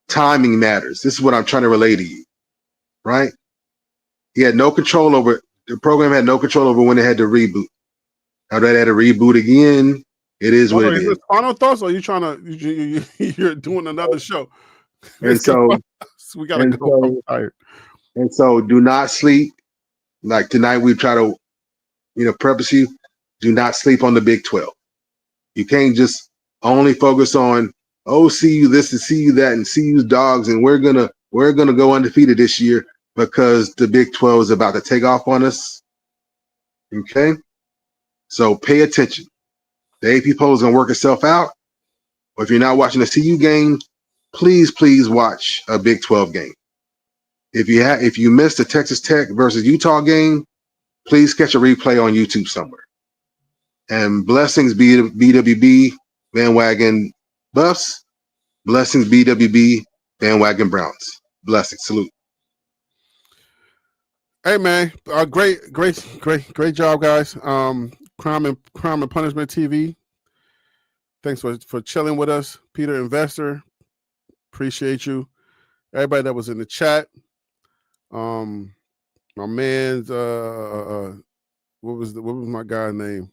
Timing matters. This is what I'm trying to relay to you, right? He had no control over, the program had no control over when they had to reboot. Now that they had to reboot again, it is what it is. Final thoughts, or are you trying to, you're doing another show? And so we got to go. I'm tired. And so do not sleep. Like tonight, we try to, preface you, do not sleep on the Big 12. You can't just only focus on, CU this and CU that and CU's dogs, and we're gonna go undefeated this year because the Big 12 is about to take off on us. Okay? So pay attention. The AP poll is gonna work itself out. Or if you're not watching a CU game, please watch a Big 12 game. If you missed the Texas Tech versus Utah game, please catch a replay on YouTube somewhere. And blessings BWB bandwagon Buffs. Blessings BWB bandwagon Browns. Blessings. Salute. Hey man, great job, guys. Crime and Punishment TV. Thanks for chilling with us, Peter Investor. Appreciate you. Everybody that was in the chat. My man's what was my guy's name?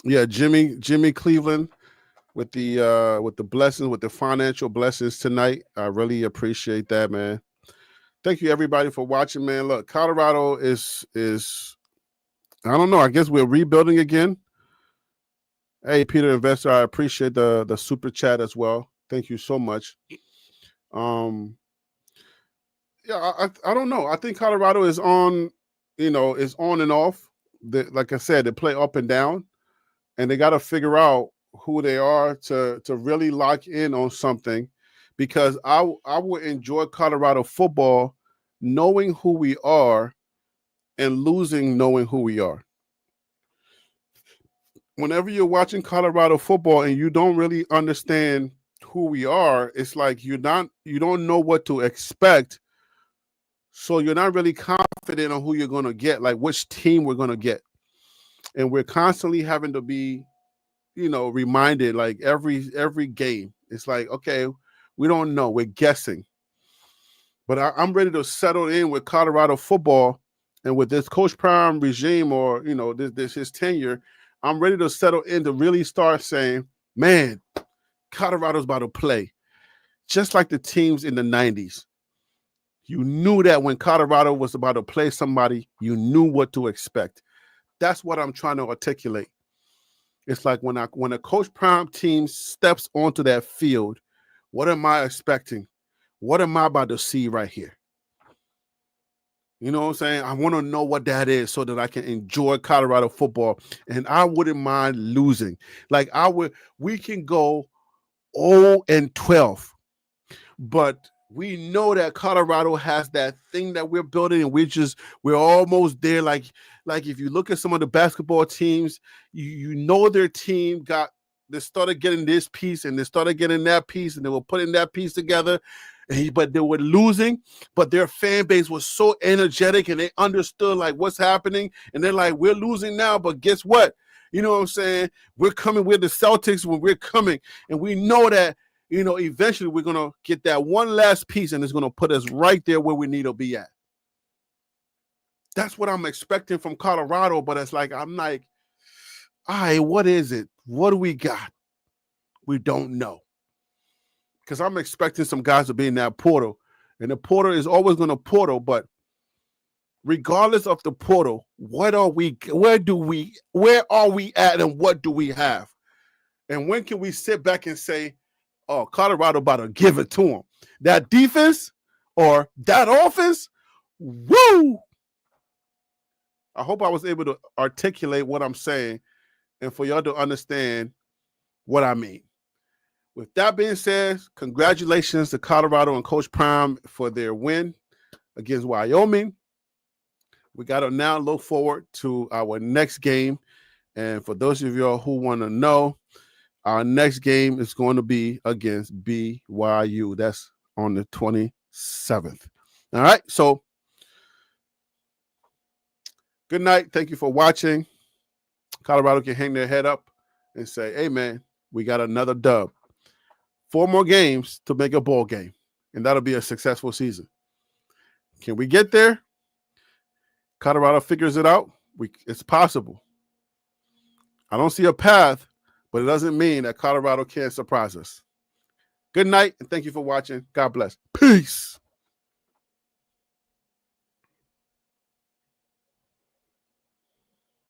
Yeah, Jimmy Cleveland with the blessings, with the financial blessings tonight. I really appreciate that, man. Thank you everybody for watching, man. Look, Colorado is I don't know. I guess we're rebuilding again. Hey, Peter Investor, I appreciate the super chat as well. Thank you so much. Yeah, I don't know. I think Colorado is on, is on and off. Like I said, they play up and down, and they got to figure out who they are to really lock in on something, because I would enjoy Colorado football knowing who we are and losing knowing who we are. Whenever you're watching Colorado football and you don't really understand who we are, it's like you don't know what to expect. So you're not really confident on who you're going to get, like which team we're going to get. And we're constantly having to be, reminded, like every game. It's like, okay, we don't know. We're guessing. But I'm ready to settle in with Colorado football, and with this Coach Prime regime, or, this his tenure, I'm ready to settle in to really start saying, man, Colorado's about to play just like the teams in the 90s. You knew that when Colorado was about to play somebody, you knew what to expect. That's what I'm trying to articulate. It's like when a Coach Prime team steps onto that field, what am I expecting? What am I about to see right here? You know what I'm saying? I want to know what that is so that I can enjoy Colorado football. And I wouldn't mind losing. Like we can go 0-12, but we know that Colorado has that thing that we're building, and we're almost there. Like if you look at some of the basketball teams, you know their team they started getting this piece and they started getting that piece, and they were putting that piece together. But they were losing, but their fan base was so energetic and they understood like what's happening. And they're like, we're losing now, but guess what? You know what I'm saying? We're coming. We're the Celtics when we're coming. And we know that, eventually we're going to get that one last piece, and it's going to put us right there where we need to be at. That's what I'm expecting from Colorado, but it's like, I'm like, all right, what is it? What do we got? We don't know. Because I'm expecting some guys to be in that portal. And the portal is always going to portal, but regardless of the portal, where are we at and what do we have? And when can we sit back and say, oh, Colorado about to give it to them? That defense or that offense, woo! I hope I was able to articulate what I'm saying and for y'all to understand what I mean. With that being said, congratulations to Colorado and Coach Prime for their win against Wyoming. We got to now look forward to our next game. And for those of y'all who want to know, our next game is going to be against BYU. That's on the 27th. All right. So good night. Thank you for watching. Colorado can hang their head up and say, hey, man, we got another dub. 4 more games to make a bowl game, and that'll be a successful season. Can we get there? Colorado figures it out. It's possible. I don't see a path, but it doesn't mean that Colorado can't surprise us. Good night, and thank you for watching. God bless. Peace.